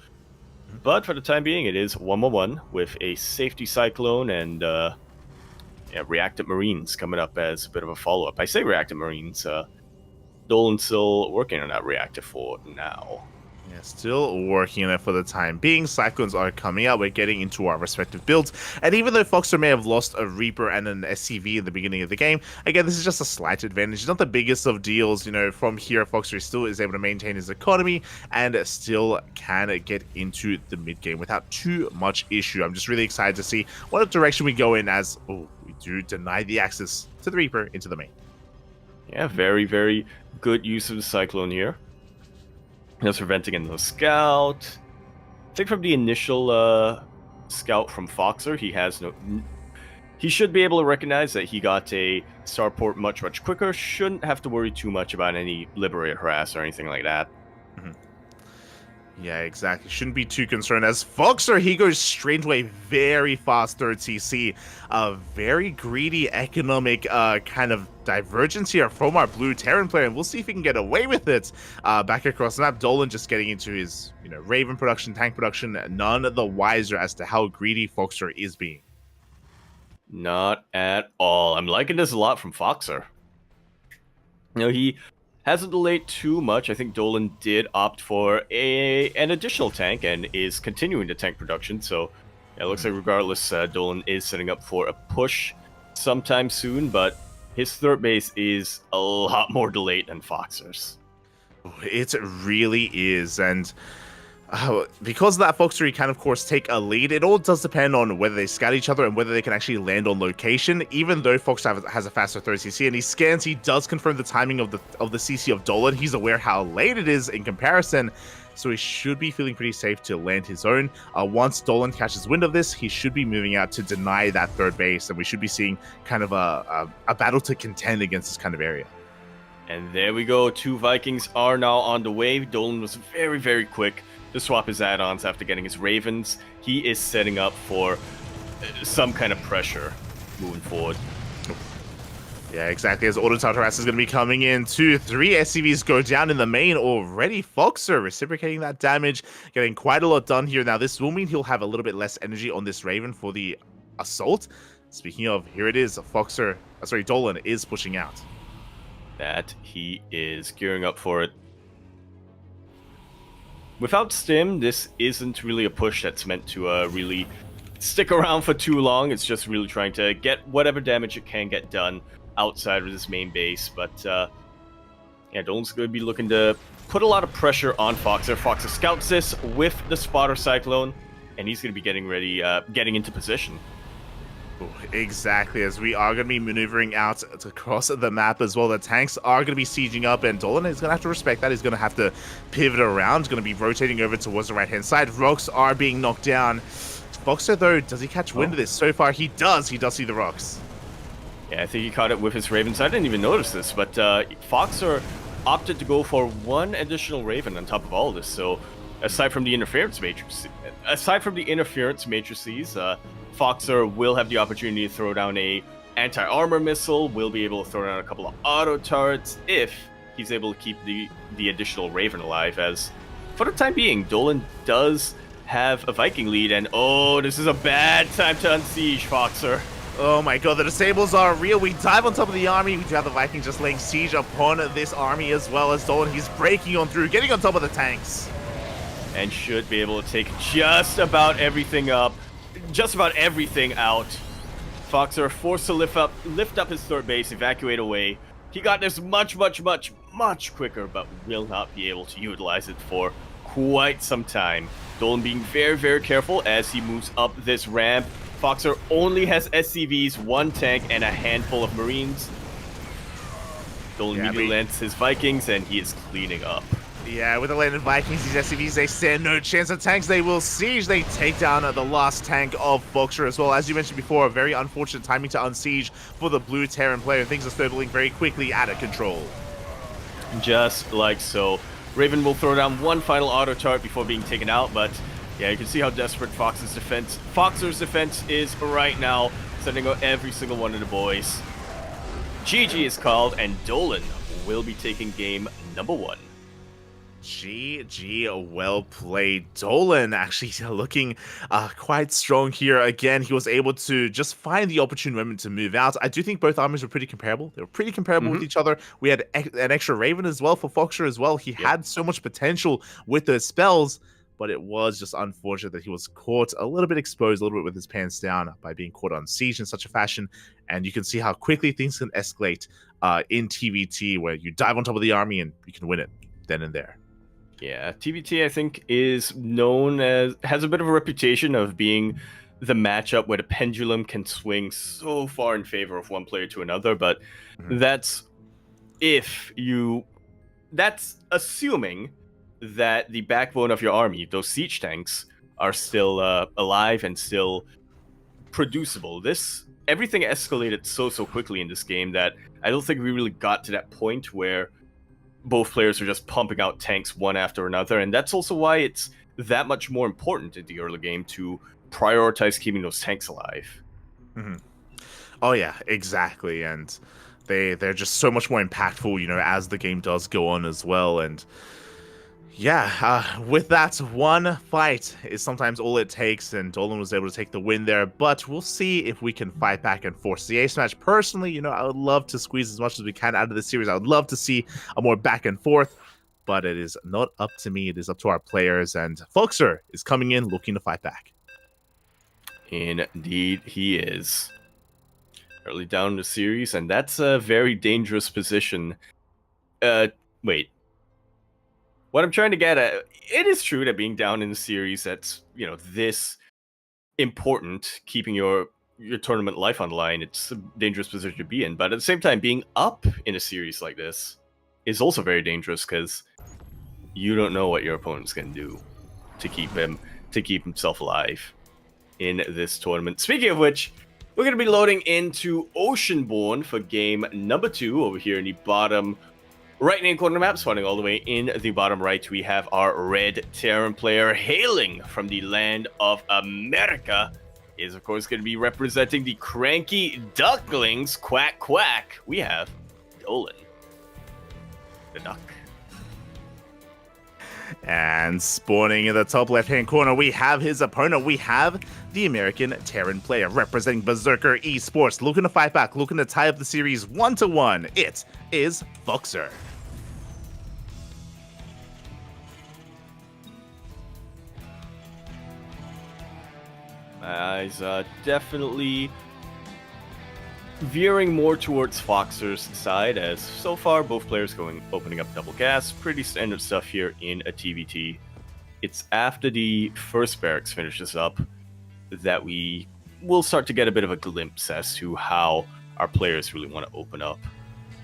S3: But for the time being, it is 1-1 with a safety Cyclone and reactive Marines coming up as a bit of a follow-up. I say reactive Marines. Dolan's still working on that reactive for now.
S2: Yeah, still working on it for the time being. Cyclones are coming out. We're getting into our respective builds. And even though Foxer may have lost a Reaper and an SCV in the beginning of the game, again, this is just a slight advantage. It's not the biggest of deals. You know, from here, Foxer still is able to maintain his economy and still can get into the mid game without too much issue. I'm just really excited to see what direction we go in as we do deny the access to the Reaper into the main.
S3: Yeah, very, very good use of the Cyclone here. That's preventing in the scout. I think from the initial scout from Foxer, he should be able to recognize that he got a starport much, much quicker. Shouldn't have to worry too much about any Liberator harass or anything like that.
S2: Yeah, exactly. Shouldn't be too concerned. As Foxer, he goes straight into a very fast third CC. A very greedy economic kind of divergence here from our blue Terran player, and we'll see if he can get away with it. Back across the map, Dolan just getting into his Raven production, tank production, none the wiser as to how greedy Foxer is being.
S3: Not at all. I'm liking this a lot from Foxer. He hasn't delayed too much. I think Dolan did opt for an additional tank and is continuing the tank production. So it looks like regardless, Dolan is setting up for a push sometime soon, but his third base is a lot more delayed than Foxer's.
S2: It really is, and because of that, Foxer can of course take a lead. It all does depend on whether they scout each other and whether they can actually land on location. Even though Foxer has a faster third CC and he scans, he does confirm the timing of the CC of Dolan. He's aware how late it is in comparison, so he should be feeling pretty safe to land his own. Once Dolan catches wind of this, he should be moving out to deny that third base, and we should be seeing kind of a battle to contend against this kind of area.
S3: And there we go. 2 Vikings are now on the way. Dolan was very, very quick to swap his add-ons after getting his Ravens. He is setting up for some kind of pressure moving forward.
S2: Yeah, exactly. As Auto Harass is going to be coming in. 2, 3 SCVs go down in the main already. Foxer reciprocating that damage, getting quite a lot done here. Now, this will mean he'll have a little bit less energy on this Raven for the assault. Speaking of, here it is. Dolan is pushing out.
S3: That he is gearing up for it. Without Stim, this isn't really a push that's meant to really stick around for too long. It's just really trying to get whatever damage it can get done outside of this main base. But yeah, Dolan's going to be looking to put a lot of pressure on Foxer. Foxer scouts this with the Spotter Cyclone, and he's going to be getting ready, getting into position.
S2: Exactly, as we are going to be maneuvering out across the map as well. The tanks are going to be sieging up, and Dolan is going to have to respect that. He's going to have to pivot around. He's going to be rotating over towards the right-hand side. Rocks are being knocked down. Foxer, though, does he catch wind of this? So far, he does. He does see the rocks.
S3: Yeah, I think he caught it with his Ravens. I didn't even notice this, but Foxer opted to go for 1 additional Raven on top of all of this. So aside from the interference matrices, Foxer will have the opportunity to throw down a anti-armor missile, will be able to throw down a couple of auto turrets if he's able to keep the additional Raven alive, as for the time being, Dolan does have a Viking lead, and oh, this is a bad time to unsiege Foxer.
S2: Oh my god, the disables are real. We dive on top of the army. We do have the Vikings just laying siege upon this army as well as Dolan. He's breaking on through, getting on top of the tanks.
S3: And should be able to take just about everything out Foxer forced to lift up his third base, evacuate away. He got this much quicker, but will not be able to utilize it for quite some time. Dolan being very careful as he moves up this ramp. Foxer only has SCVs, 1 tank, and a handful of Marines. Dolan immediately lands his Vikings, and he is cleaning up.
S2: Yeah, with the landed Vikings, these SCVs, they stand no chance of tanks. They will siege. They take down the last tank of Foxer as well. As you mentioned before, very unfortunate timing to unsiege for the blue Terran player. Things are snowballing very quickly out of control.
S3: Just like so. Raven will throw down one final auto chart before being taken out, but yeah, you can see how desperate Foxer's defense is right now, sending out every single one of the boys. GG is called, and Dolan will be taking game number 1.
S2: GG, well played. Dolan actually looking quite strong here. Again, he was able to just find the opportune moment to move out. I do think both armies were pretty comparable. They were pretty comparable with each other. We had an extra Raven as well for Foxer as well. He had so much potential with those spells, but it was just unfortunate that he was caught a little bit exposed, a little bit with his pants down by being caught on siege in such a fashion. And you can see how quickly things can escalate in TVT, where you dive on top of the army and you can win it then and there.
S3: Yeah, TBT I think has a bit of a reputation of being the matchup where the pendulum can swing so far in favor of one player to another, but that's assuming that the backbone of your army, those siege tanks, are still alive and still producible. Everything escalated so quickly in this game that I don't think we really got to that point where both players are just pumping out tanks one after another, and that's also why it's that much more important in the early game to prioritize keeping those tanks alive.
S2: Oh yeah, exactly, and they're just so much more impactful, you know, as the game does go on as well. And yeah, with that, one fight is sometimes all it takes, and Dolan was able to take the win there, but we'll see if we can fight back and force the ace match. Personally, you know, I would love to squeeze as much as we can out of this series. I would love to see a more back and forth, but it is not up to me. It is up to our players, and Foxer is coming in looking to fight back.
S3: Indeed, he is. Early down in the series, and that's a very dangerous position. Wait. What I'm trying to get at, it is true that being down in the series that's, you know, this important, keeping your tournament life on the line, it's a dangerous position to be in. But at the same time, being up in a series like this is also very dangerous because you don't know what your opponent's going to do to keep himself alive in this tournament. Speaking of which, we're going to be loading into Oceanborn for game number 2 over here in the bottom right-hand corner map. Spawning all the way in the bottom right, we have our red Terran player hailing from the land of America. Is of course going to be representing the cranky ducklings. Quack, quack. We have Dolan, the duck.
S2: And spawning in the top left-hand corner, we have his opponent. We have the American Terran player representing Berserker Esports, looking to fight back, looking to tie up the series 1-1. It is Foxer.
S3: Eyes definitely veering more towards Foxer's side, as so far both players opening up double gas. Pretty standard stuff here in a TVT. It's after the first barracks finishes up that we will start to get a bit of a glimpse as to how our players really want to open up.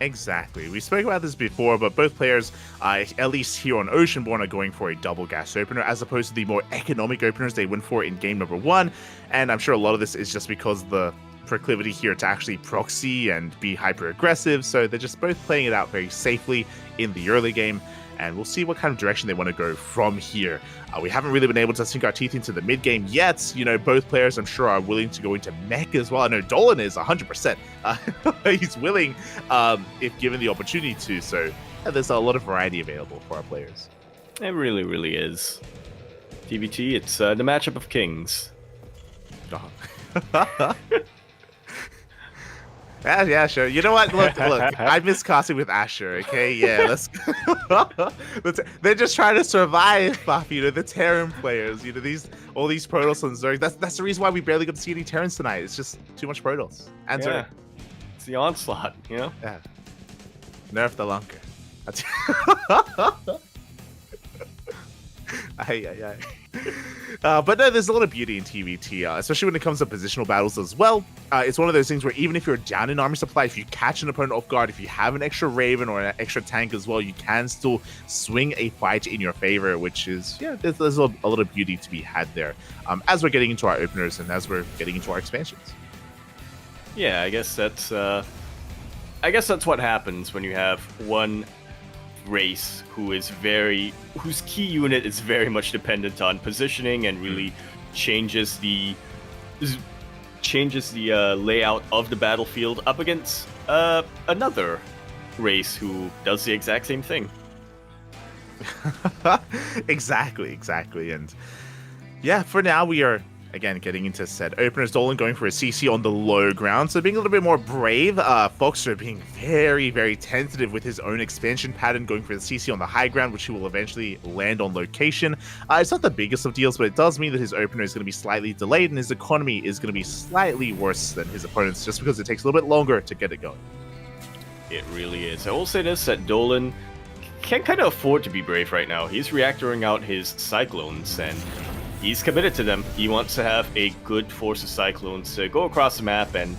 S2: Exactly. We spoke about this before, but both players, at least here on Oceanborn, are going for a double gas opener as opposed to the more economic openers they went for in game number 1. And I'm sure a lot of this is just because the proclivity here to actually proxy and be hyper aggressive. So they're just both playing it out very safely in the early game. And we'll see what kind of direction they want to go from here. We haven't really been able to sink our teeth into the mid game yet. You know, both players, I'm sure, are willing to go into mech as well. I know Dolan is 100%. He's willing if given the opportunity to. So there's a lot of variety available for our players.
S3: It really, really is. TBT, it's the matchup of kings.
S2: Yeah, sure. You know what? Look. I miss Kasi with Asher. Okay, yeah. They're just trying to survive, Papy. You know, the Terran players. You know, all these Protoss and Zerg. That's the reason why we barely got to see any Terrans tonight. It's just too much Protoss and Zerg.
S3: It's the onslaught, you know.
S2: Yeah. Nerf the Lunker. But no, there's a lot of beauty in TVT, especially when it comes to positional battles as well. It's one of those things where even if you're down in army supply, if you catch an opponent off guard, if you have an extra Raven or an extra tank as well, you can still swing a fight in your favor, which is, there's a lot of beauty to be had there as we're getting into our openers and as we're getting into our expansions.
S3: Yeah, I guess that's what happens when you have one race whose key unit is very much dependent on positioning and really changes the layout of the battlefield up against another race who does the exact same thing.
S2: Exactly. And yeah, for now we are again getting into said openers. Dolan going for a CC on the low ground, so being a little bit more brave. Foxer being very, very tentative with his own expansion pattern, going for the CC on the high ground, which he will eventually land on location. It's not the biggest of deals, but it does mean that his opener is going to be slightly delayed and his economy is going to be slightly worse than his opponent's, just because it takes a little bit longer to get it going.
S3: It really is. I will say this, that Dolan can't kind of afford to be brave right now. He's reactoring out his Cyclones, and he's committed to them. He wants to have a good force of Cyclones to go across the map and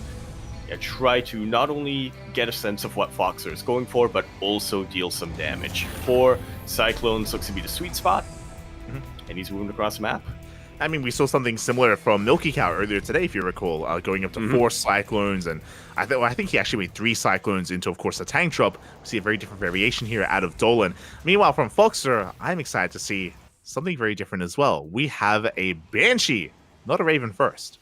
S3: try to not only get a sense of what Foxer is going for, but also deal some damage. 4 Cyclones looks to be the sweet spot, and he's moving across the map.
S2: I mean, we saw something similar from Milky Cow earlier today, if you recall, going up to 4 Cyclones, and I think he actually made 3 Cyclones into, of course, a tank drop. We see a very different variation here out of Dolan. Meanwhile, from Foxer, I'm excited to see something very different as well. We have a Banshee, not a Raven first.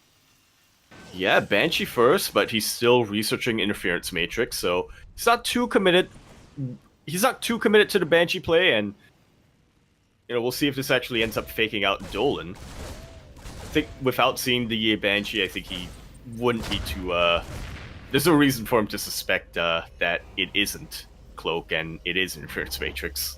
S3: Yeah, Banshee first, but he's still researching Interference Matrix, so he's not too committed. He's not too committed to the Banshee play, and we'll see if this actually ends up faking out Dolan. I think without seeing the Banshee, I think he wouldn't be too. There's no reason for him to suspect that it isn't Cloak and it is Interference Matrix.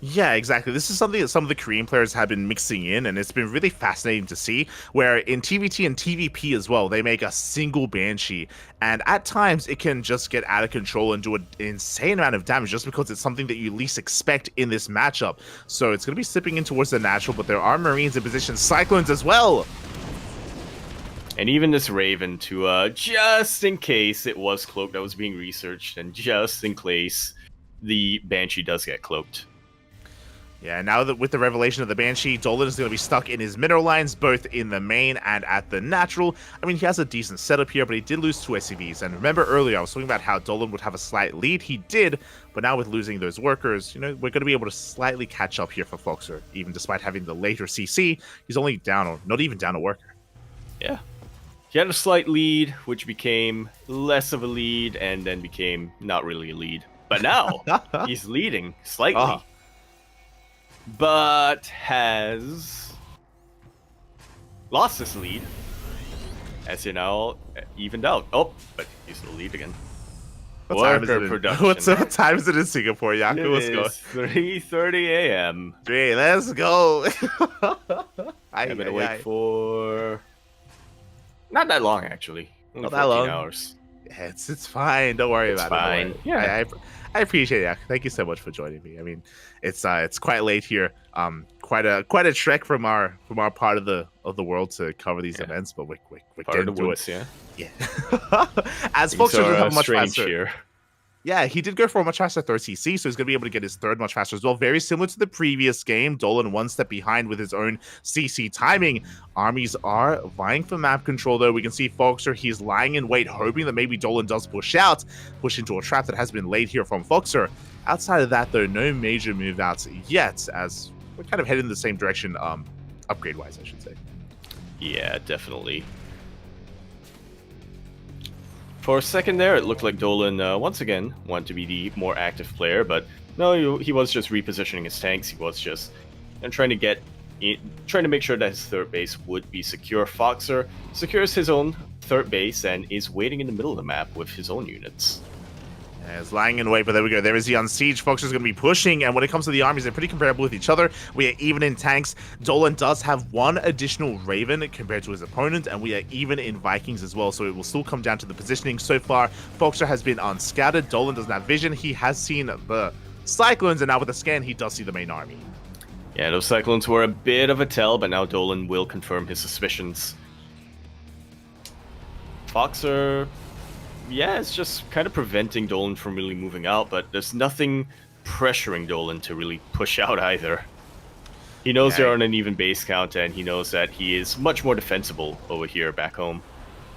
S2: Yeah, exactly. This is something that some of the Korean players have been mixing in, and it's been really fascinating to see, where in TVT and TVP as well, they make a single Banshee, and at times it can just get out of control and do an insane amount of damage just because it's something that you least expect in this matchup. So it's going to be slipping in towards the natural, but there are Marines in position, Cyclones as well.
S3: And even this Raven to, just in case it was Cloak that was being researched, and just in case the Banshee does get cloaked.
S2: Yeah, now that with the revelation of the Banshee, Dolan is going to be stuck in his mineral lines, both in the main and at the natural. I mean, he has a decent setup here, but he did lose 2 SCVs. And remember earlier, I was talking about how Dolan would have a slight lead. He did, but now with losing those workers, we're going to be able to slightly catch up here for Foxer. Even despite having the later CC, he's only down, or not even down a worker.
S3: Yeah. He had a slight lead, which became less of a lead, and then became not really a lead. But now, he's leading slightly. But has lost this lead, as he now evened out. Oh, but he's in the lead again.
S2: What time is it in Singapore, Yaku? Let's go.
S3: 3:30 a.m.
S2: Hey, let's go.
S3: I'm gonna wait for not that long, actually. Only
S2: not that long.
S3: Hours.
S2: Yeah, it's fine. Don't worry about it.
S3: It's fine. Yeah.
S2: I appreciate it. Thank you so much for joining me. I mean, it's quite late here. Quite a trek from our part of the world to cover these events, but we're getting to it. Yeah. As folks are have much faster. Here. Yeah, he did go for a much faster 3rd CC, so he's going to be able to get his 3rd much faster as well. Very similar to the previous game, Dolan 1 step behind with his own CC timing. Armies are vying for map control, though. We can see Foxer, he's lying in wait, hoping that maybe Dolan does push into a trap that has been laid here from Foxer. Outside of that, though, no major move outs yet, as we're kind of heading in the same direction, upgrade-wise, I should say.
S3: Yeah, definitely. For a second there, it looked like Dolan, once again, wanted to be the more active player, but no, he was just repositioning his tanks. He was just trying to make sure that his 3rd base would be secure. Foxer secures his own third base and is waiting in the middle of the map with his own units.
S2: It's lying in wait, but there we go. There is the on siege. Foxer is going to be pushing, and when it comes to the armies, they're pretty comparable with each other. We are even in tanks. Dolan does have one additional Raven compared to his opponent, and we are even in Vikings as well, so it will still come down to the positioning. So far, Foxer has been unscouted. Dolan doesn't have vision. He has seen the Cyclones, and now with the scan, he does see the main army.
S3: Yeah, those Cyclones were a bit of a tell, but now Dolan will confirm his suspicions. Foxer... yeah, it's just kind of preventing Dolan from really moving out, but there's nothing pressuring Dolan to really push out either. He knows they're on an even base count, and he knows that he is much more defensible over here back home.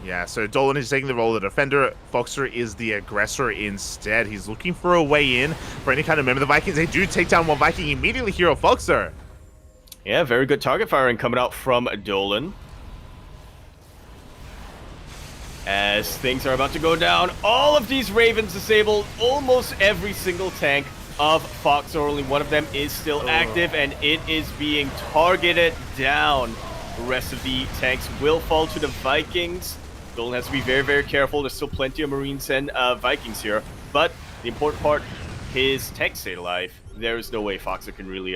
S2: Yeah, so Dolan is taking the role of the defender. Foxer is the aggressor instead. He's looking for a way in for any kind of member. The Vikings, they do take down one Viking immediately here of Foxer.
S3: Yeah, very good target firing coming out from Dolan. As things are about to go down, all of these Ravens disabled almost every single tank of Foxer. Only one of them is still active, and it is being targeted down. The rest of the tanks will fall to the Vikings. Dolan has to be very, very careful. There's still plenty of Marines and Vikings here, but the important part, his tanks stay alive. There is no way Foxer can really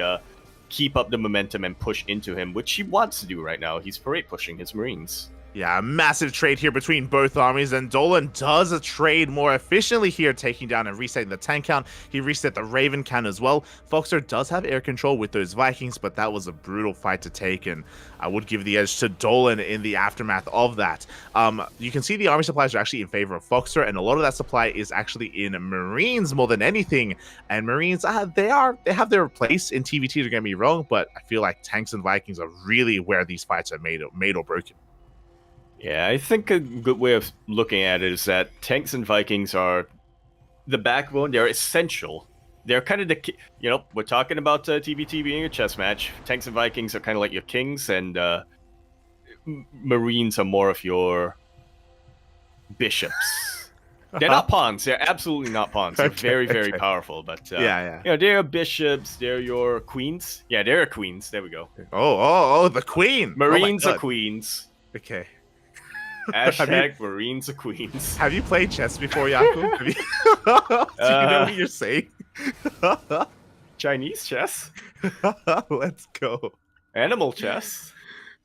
S3: keep up the momentum and push into him, which he wants to do right now. He's parade pushing his Marines.
S2: Yeah, a massive trade here between both armies, and Dolan does a trade more efficiently here, taking down and resetting the tank count. He reset the Raven count as well. Foxer does have air control with those Vikings, but that was a brutal fight to take, and I would give the edge to Dolan in the aftermath of that. You can see the army supplies are actually in favor of Foxer, and a lot of that supply is actually in Marines more than anything. And Marines, they have their place in TVT, don't get me wrong, but I feel like tanks and Vikings are really where these fights are made or broken.
S3: Yeah, I think a good way of looking at it is that tanks and Vikings are the backbone. They're essential. They're kind of the, we're talking about TBT being a chess match. Tanks and Vikings are kind of like your kings, and Marines are more of your bishops. They're not pawns. They're absolutely not pawns. They're very, very powerful. But they're bishops. They're your queens. Yeah, they're queens. There we go.
S2: Oh, the queen.
S3: Marines are queens.
S2: Okay.
S3: Hashtag Marines are queens.
S2: Have you played chess before, Yaku? Do you know what you're saying?
S3: Chinese chess.
S2: Let's go.
S3: Animal chess.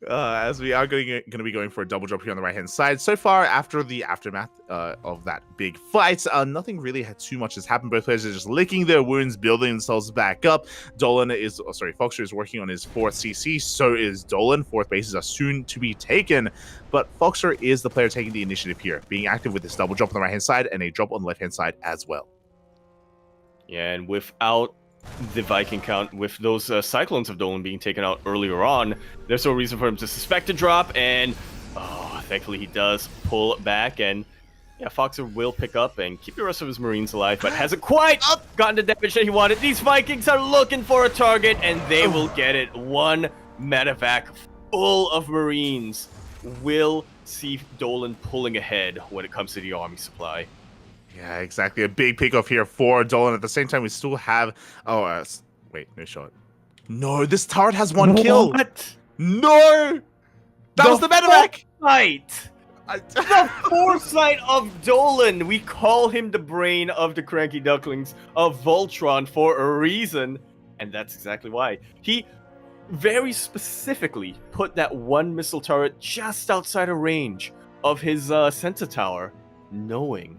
S2: As we are going to be going for a double drop here on the right-hand side. So far, after the aftermath of that big fight, nothing really too much has happened. Both players are just licking their wounds, building themselves back up. Foxer is working on his 4th CC. So is Dolan. 4th bases are soon to be taken. But Foxer is the player taking the initiative here, being active with this double drop on the right-hand side and a drop on the left-hand side as well.
S3: Yeah, and without the Viking count, with those Cyclones of Dolan being taken out earlier on, there's no reason for him to suspect a drop, and thankfully he does pull back, and yeah, Foxer will pick up and keep the rest of his Marines alive, but hasn't quite gotten the damage that he wanted. These Vikings are looking for a target, and they will get it. One medevac full of Marines will see Dolan pulling ahead when it comes to the army supply.
S2: Yeah, exactly. A big pickoff here for Dolan. At the same time, we still have... wait, no shot. No, this turret has one kill.
S3: What?
S2: No! That was the medevac!
S3: Foresight! The foresight of Dolan! We call him the brain of the Cranky Ducklings of Voltron for a reason. And that's exactly why. He very specifically put that one missile turret just outside of range of his sensor tower, knowing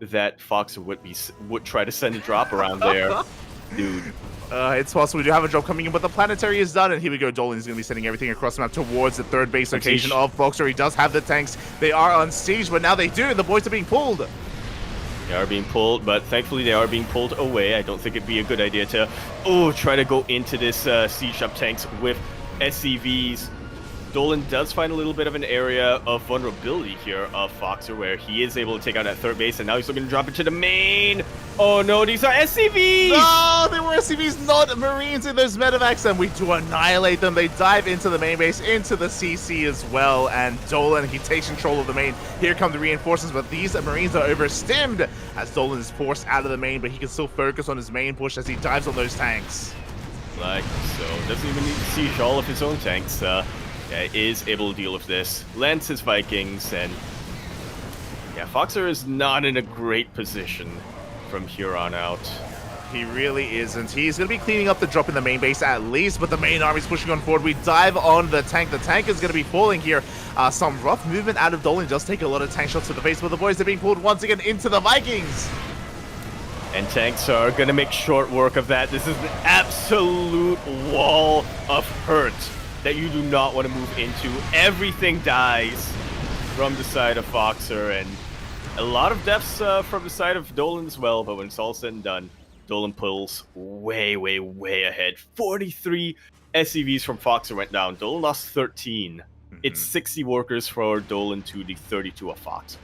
S3: that Foxer would try to send a drop around there. Dude.
S2: It's possible we do have a drop coming in, but the planetary is done, and here we go. Dolan is going to be sending everything across the map towards the 3rd base location of Foxer. He does have the tanks. They are on siege, but now they do. The boys are being pulled.
S3: They are being pulled, but thankfully they are being pulled away. I don't think it'd be a good idea to try to go into this siege up tanks with SCVs. Dolan does find a little bit of an area of vulnerability here of Foxer, where he is able to take out that 3rd base, and now he's looking to drop it to the main. Oh no, these are SCVs!
S2: No, they were SCVs, not Marines in those medevacs, and we do annihilate them. They dive into the main base, into the CC as well, and Dolan, he takes control of the main. Here come the reinforcements, but these Marines are overstimmed as Dolan is forced out of the main, but he can still focus on his main push as he dives on those tanks.
S3: Like so, doesn't even need to siege all of his own tanks. is able to deal with this, lands his Vikings, and yeah, Foxer is not in a great position from here on out.
S2: He really isn't. He's going to be cleaning up the drop in the main base at least, but the main army's pushing on forward. We dive on the tank. The tank is going to be falling here. Some rough movement out of Dolan. Does take a lot of tank shots to the face, but the boys are being pulled once again into the Vikings.
S3: And tanks are going to make short work of that. This is an absolute wall of hurt that you do not want to move into. Everything dies from the side of Foxer, and a lot of deaths from the side of Dolan as well, but when it's all said and done, Dolan pulls way, way, way ahead. 43 SCVs from Foxer went down. Dolan lost 13. It's 60 workers for Dolan to the 32 of Foxer.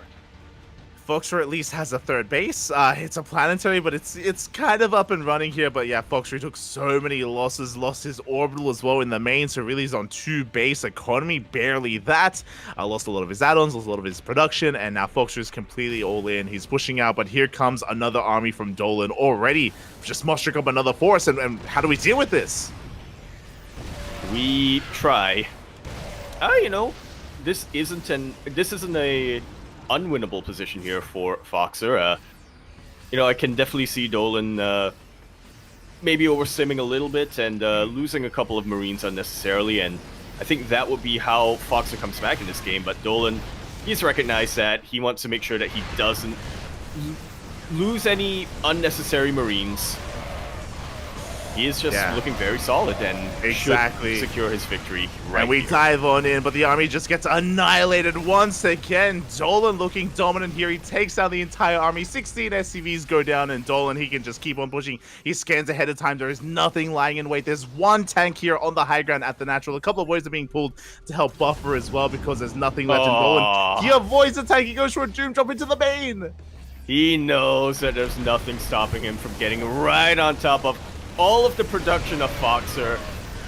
S2: Foxer at least has a third base. It's a planetary, but it's kind of up and running here. But yeah, Foxer took so many losses, lost his orbital as well in the main, so really he's on 2 base economy, barely that. Lost a lot of his add-ons, lost a lot of his production, and now Foxer is completely all in. He's pushing out, but here comes another army from Dolan already, just mustering up another force. And how do we deal with this?
S3: We try. You know, this isn't a unwinnable position here for Foxer. You know, I can definitely see Dolan maybe oversimming a little bit and losing a couple of Marines unnecessarily, and I think that would be how Foxer comes back in this game. But Dolan, he's recognized that. He wants to make sure that he doesn't lose any unnecessary Marines. He is just looking very solid and should secure his victory right
S2: And we
S3: here.
S2: dive on in, but the army just gets annihilated once again. Dolan looking dominant here. He takes down the entire army. 16 SCVs go down, and Dolan, he can just keep on pushing. He scans ahead of time. There is nothing lying in wait. There's one tank here on the high ground at the natural. A couple of boys are being pulled to help buffer as well because there's nothing left in Dolan. He avoids the tank. He goes for a doom drop into the main.
S3: He knows that there's nothing stopping him from getting right on top of all of the production of Foxer.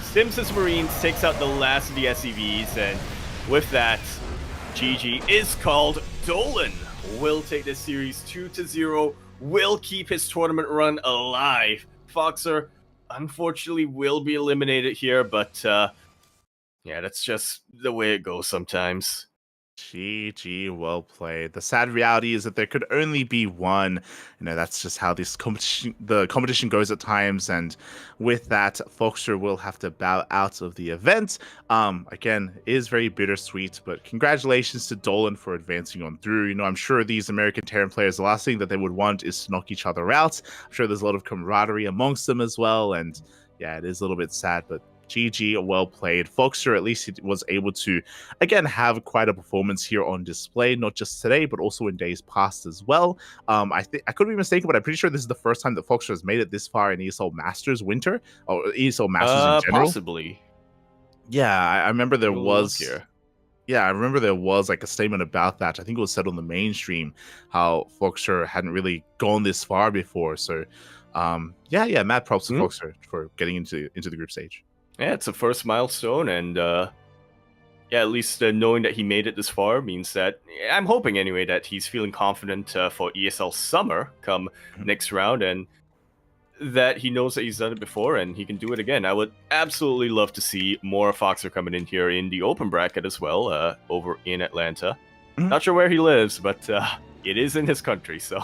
S3: Sims his Marines, takes out the last of the SCVs, and with that, GG is called. Dolan will take this series 2-0, will keep his tournament run alive. Foxer, unfortunately, will be eliminated here, but yeah, that's just the way it goes sometimes.
S2: GG, well played. The sad reality is that there could only be one. You know, that's just how this competition goes at times, and with that, Foxer will have to bow out of the event. Again, it is very bittersweet, but congratulations to Dolan for advancing on through. You know, I'm sure these American Terran players, the last thing that they would want is to knock each other out. I'm sure there's a lot of camaraderie amongst them as well, and yeah, it is a little bit sad, but GG, well played. Foxer, at least he was able to, again, have quite a performance here on display, not just today, but also in days past as well. I could be mistaken, but I'm pretty sure this is the first time that Foxer has made it this far in ESL Masters Winter, or ESL Masters in general.
S3: Possibly.
S2: Yeah, I remember there was... Yeah, I remember there was like a statement about that. I think it was said on the mainstream how Foxer hadn't really gone this far before. So, yeah, mad props to Foxer for getting into the group stage.
S3: Yeah, it's a first milestone, and yeah, at least knowing that he made it this far means that, I'm hoping anyway, that he's feeling confident for ESL Summer come next round, and that he knows that he's done it before and he can do it again. I would absolutely love to see more Foxer coming in here in the open bracket as well, over in Atlanta. Not sure where he lives, but it is in his country, so...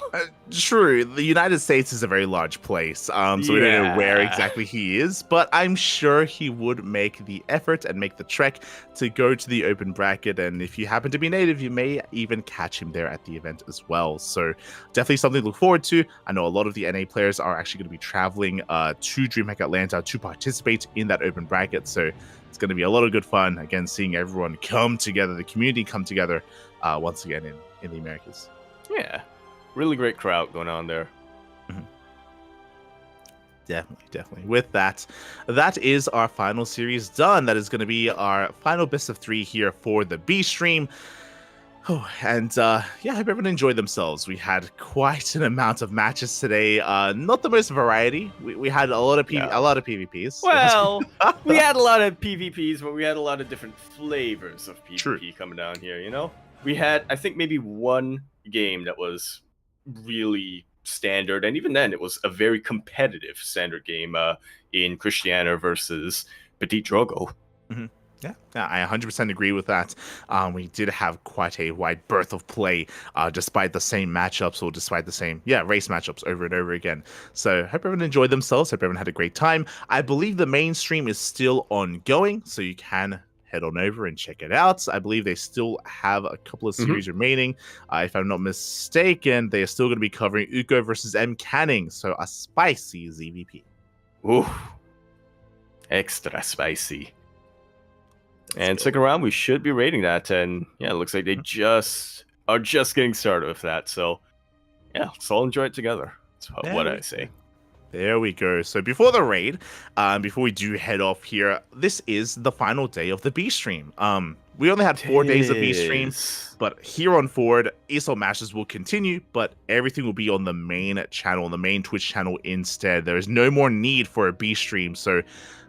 S2: True. The United States is a very large place, so we don't know where exactly he is, but I'm sure he would make the effort and make the trek to go to the open bracket, and if you happen to be native, you may even catch him there at the event as well. So definitely something to look forward to. I know a lot of the NA players are actually going to be traveling to DreamHack Atlanta to participate in that open bracket, so it's going to be a lot of good fun, again, seeing everyone come together, the community come together once again in the Americas.
S3: Yeah, really great crowd going on there.
S2: Definitely. With that, that is our final series done. That is going to be our final best of 3 here for the B stream. Oh, and yeah, I hope everyone enjoyed themselves. We had quite an amount of matches today. Not the most variety. We had a lot of PvPs.
S3: Well, we had a lot of PvPs, but we had a lot of different flavors of PvP coming down here, you know? We had, I think, maybe one game that was really standard, and even then it was a very competitive standard game in Christiano versus Petit Drogo.
S2: Yeah, I 100% agree with that. We did have quite a wide berth of play, despite the same matchups or despite the same, race matchups over and over again. So hope everyone enjoyed themselves. Hope everyone had a great time. I believe the main stream is still ongoing, so you can head on over and check it out. I believe they still have a couple of series remaining. If I'm not mistaken, they are still going to be covering Uko versus M Canning, so a spicy ZVP.
S3: Ooh, extra spicy. And second round, we should be rating that, and yeah, it looks like they are just getting started with that. So yeah, let's all enjoy it together. That's what I say.
S2: There we go. So before the raid, before we do head off here, this is the final day of the B stream. We only had 4 days of B stream, but here on forward, ESL matches will continue, but everything will be on the main channel, the main Twitch channel instead. There is no more need for a B stream, so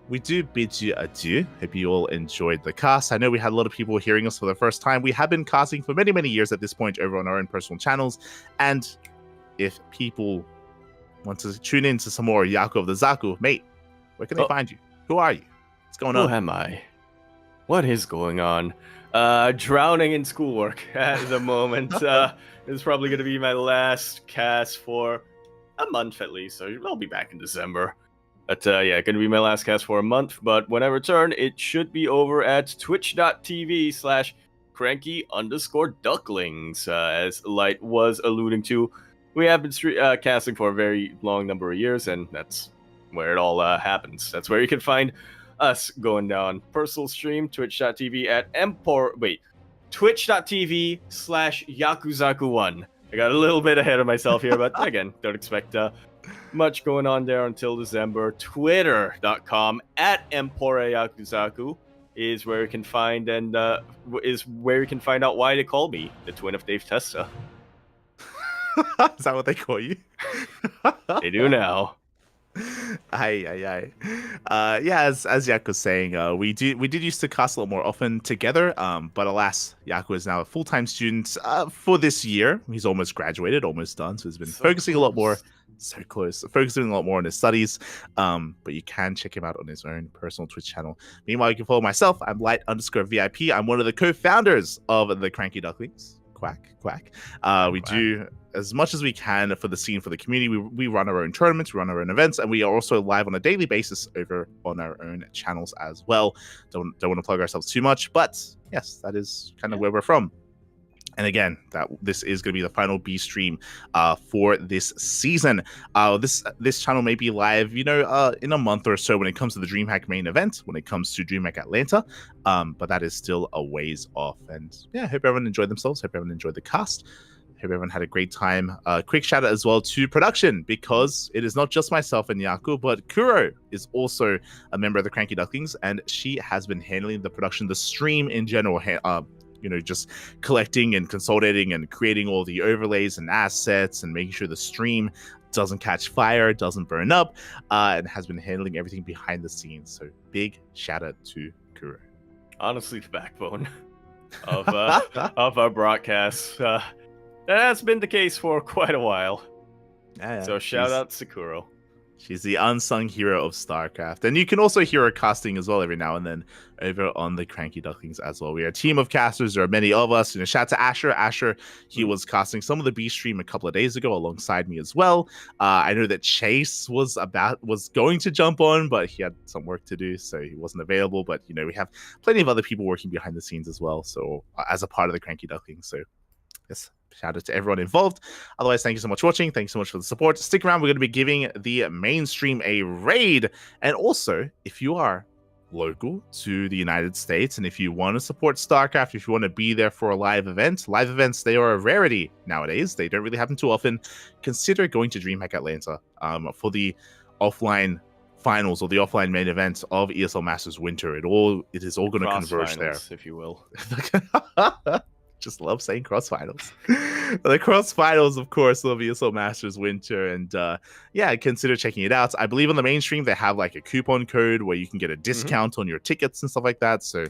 S2: we do bid you adieu. Hope you all enjoyed the cast. I know we had a lot of people hearing us for the first time. We have been casting for many, many years at this point over on our own personal channels. And if people want to tune in to some more Yaku of the Zaku, mate, where can they find you? Who are you? What's going on?
S3: Who am I? What is going on? Drowning in schoolwork at the moment. This is probably going to be my last cast for a month at least. So I'll be back in December. But yeah, going to be my last cast for a month. But when I return, it should be over at twitch.tv/cranky_ducklings. As Light was alluding to, we have been casting for a very long number of years, and that's where it all happens. That's where you can find us going down. Personal stream, twitch.tv/Yakuzaku1. I got a little bit ahead of myself here, but again, don't expect much going on there until December. Twitter.com/EmporeYakuzaku is where you can find out why they call me the twin of Dave Testa.
S2: Is that what they call you?
S3: They do now.
S2: Yeah, as Yaku was saying, we did used to cast a lot more often together, but alas, Yaku is now a full-time student for this year. He's almost graduated, almost done, so he's been focusing a lot more. So close, focusing a lot more on his studies. But you can check him out on his own personal Twitch channel. Meanwhile, you can follow myself. I'm Light_VIP. I'm one of the co-founders of the Cranky Ducklings. Quack. We do as much as we can for the scene, for the community. We run our own tournaments, we run our own events, and we are also live on a daily basis over on our own channels as well. Don't want to plug ourselves too much, but yes, that is kind of where we're from. And again, this is going to be the final B stream for this season. This channel may be live, in a month or so when it comes to the DreamHack main event, when it comes to DreamHack Atlanta. But that is still a ways off. And yeah, hope everyone enjoyed themselves. Hope everyone enjoyed the cast. Hope everyone had a great time. Quick shout out as well to production, because it is not just myself and Yaku, but Kuro is also a member of the Cranky Ducklings, and she has been handling the production, the stream in general. Just collecting and consolidating and creating all the overlays and assets and making sure the stream doesn't catch fire, doesn't burn up, and has been handling everything behind the scenes. So big shout out to Kuro.
S3: Honestly, the backbone of our broadcasts. That has been the case for quite a while. So shout out to Kuro.
S2: She's the unsung hero of StarCraft. And you can also hear her casting as well every now and then over on the Cranky Ducklings as well. We are a team of casters. There are many of us. Shout out to Asher. Asher, he was casting some of the B stream a couple of days ago alongside me as well. I know that Chase was going to jump on, but he had some work to do, so he wasn't available. But, we have plenty of other people working behind the scenes as well, so as a part of the Cranky Ducklings. So, yes. Shout out to everyone involved. Otherwise, thank you so much for watching. Thanks so much for the support. Stick around. We're going to be giving the mainstream a raid. And also, if you are local to the United States and if you want to support StarCraft, if you want to be there for a live events, they are a rarity nowadays. They don't really happen too often. Consider going to DreamHack Atlanta for the offline finals or the offline main event of ESL Masters Winter. It is all going to converge there,
S3: if you will.
S2: Just love saying cross finals. The cross finals, of course, of ESL Masters Winter, and consider checking it out. I believe on the mainstream they have like a coupon code where you can get a discount on your tickets and stuff like that. So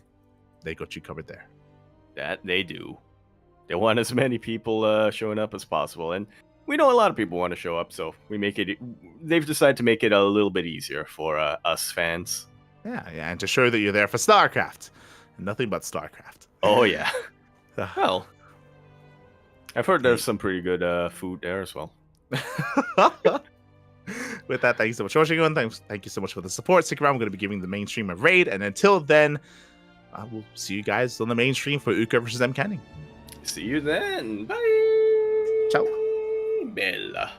S2: they got you covered there.
S3: That they do. They want as many people showing up as possible, and we know a lot of people want to show up, so they've decided to make it a little bit easier for us fans.
S2: Yeah, and to show that you're there for StarCraft. and nothing but StarCraft.
S3: Oh yeah. Well, I've heard there's some pretty good food there as well.
S2: With that, thank you so much for watching, everyone. Thank you so much for the support. Stick around. We're going to be giving the main stream a raid, and until then, we'll see you guys on the main stream for Uka versus M Canning.
S3: See you then. Bye.
S2: Ciao.
S3: Bella.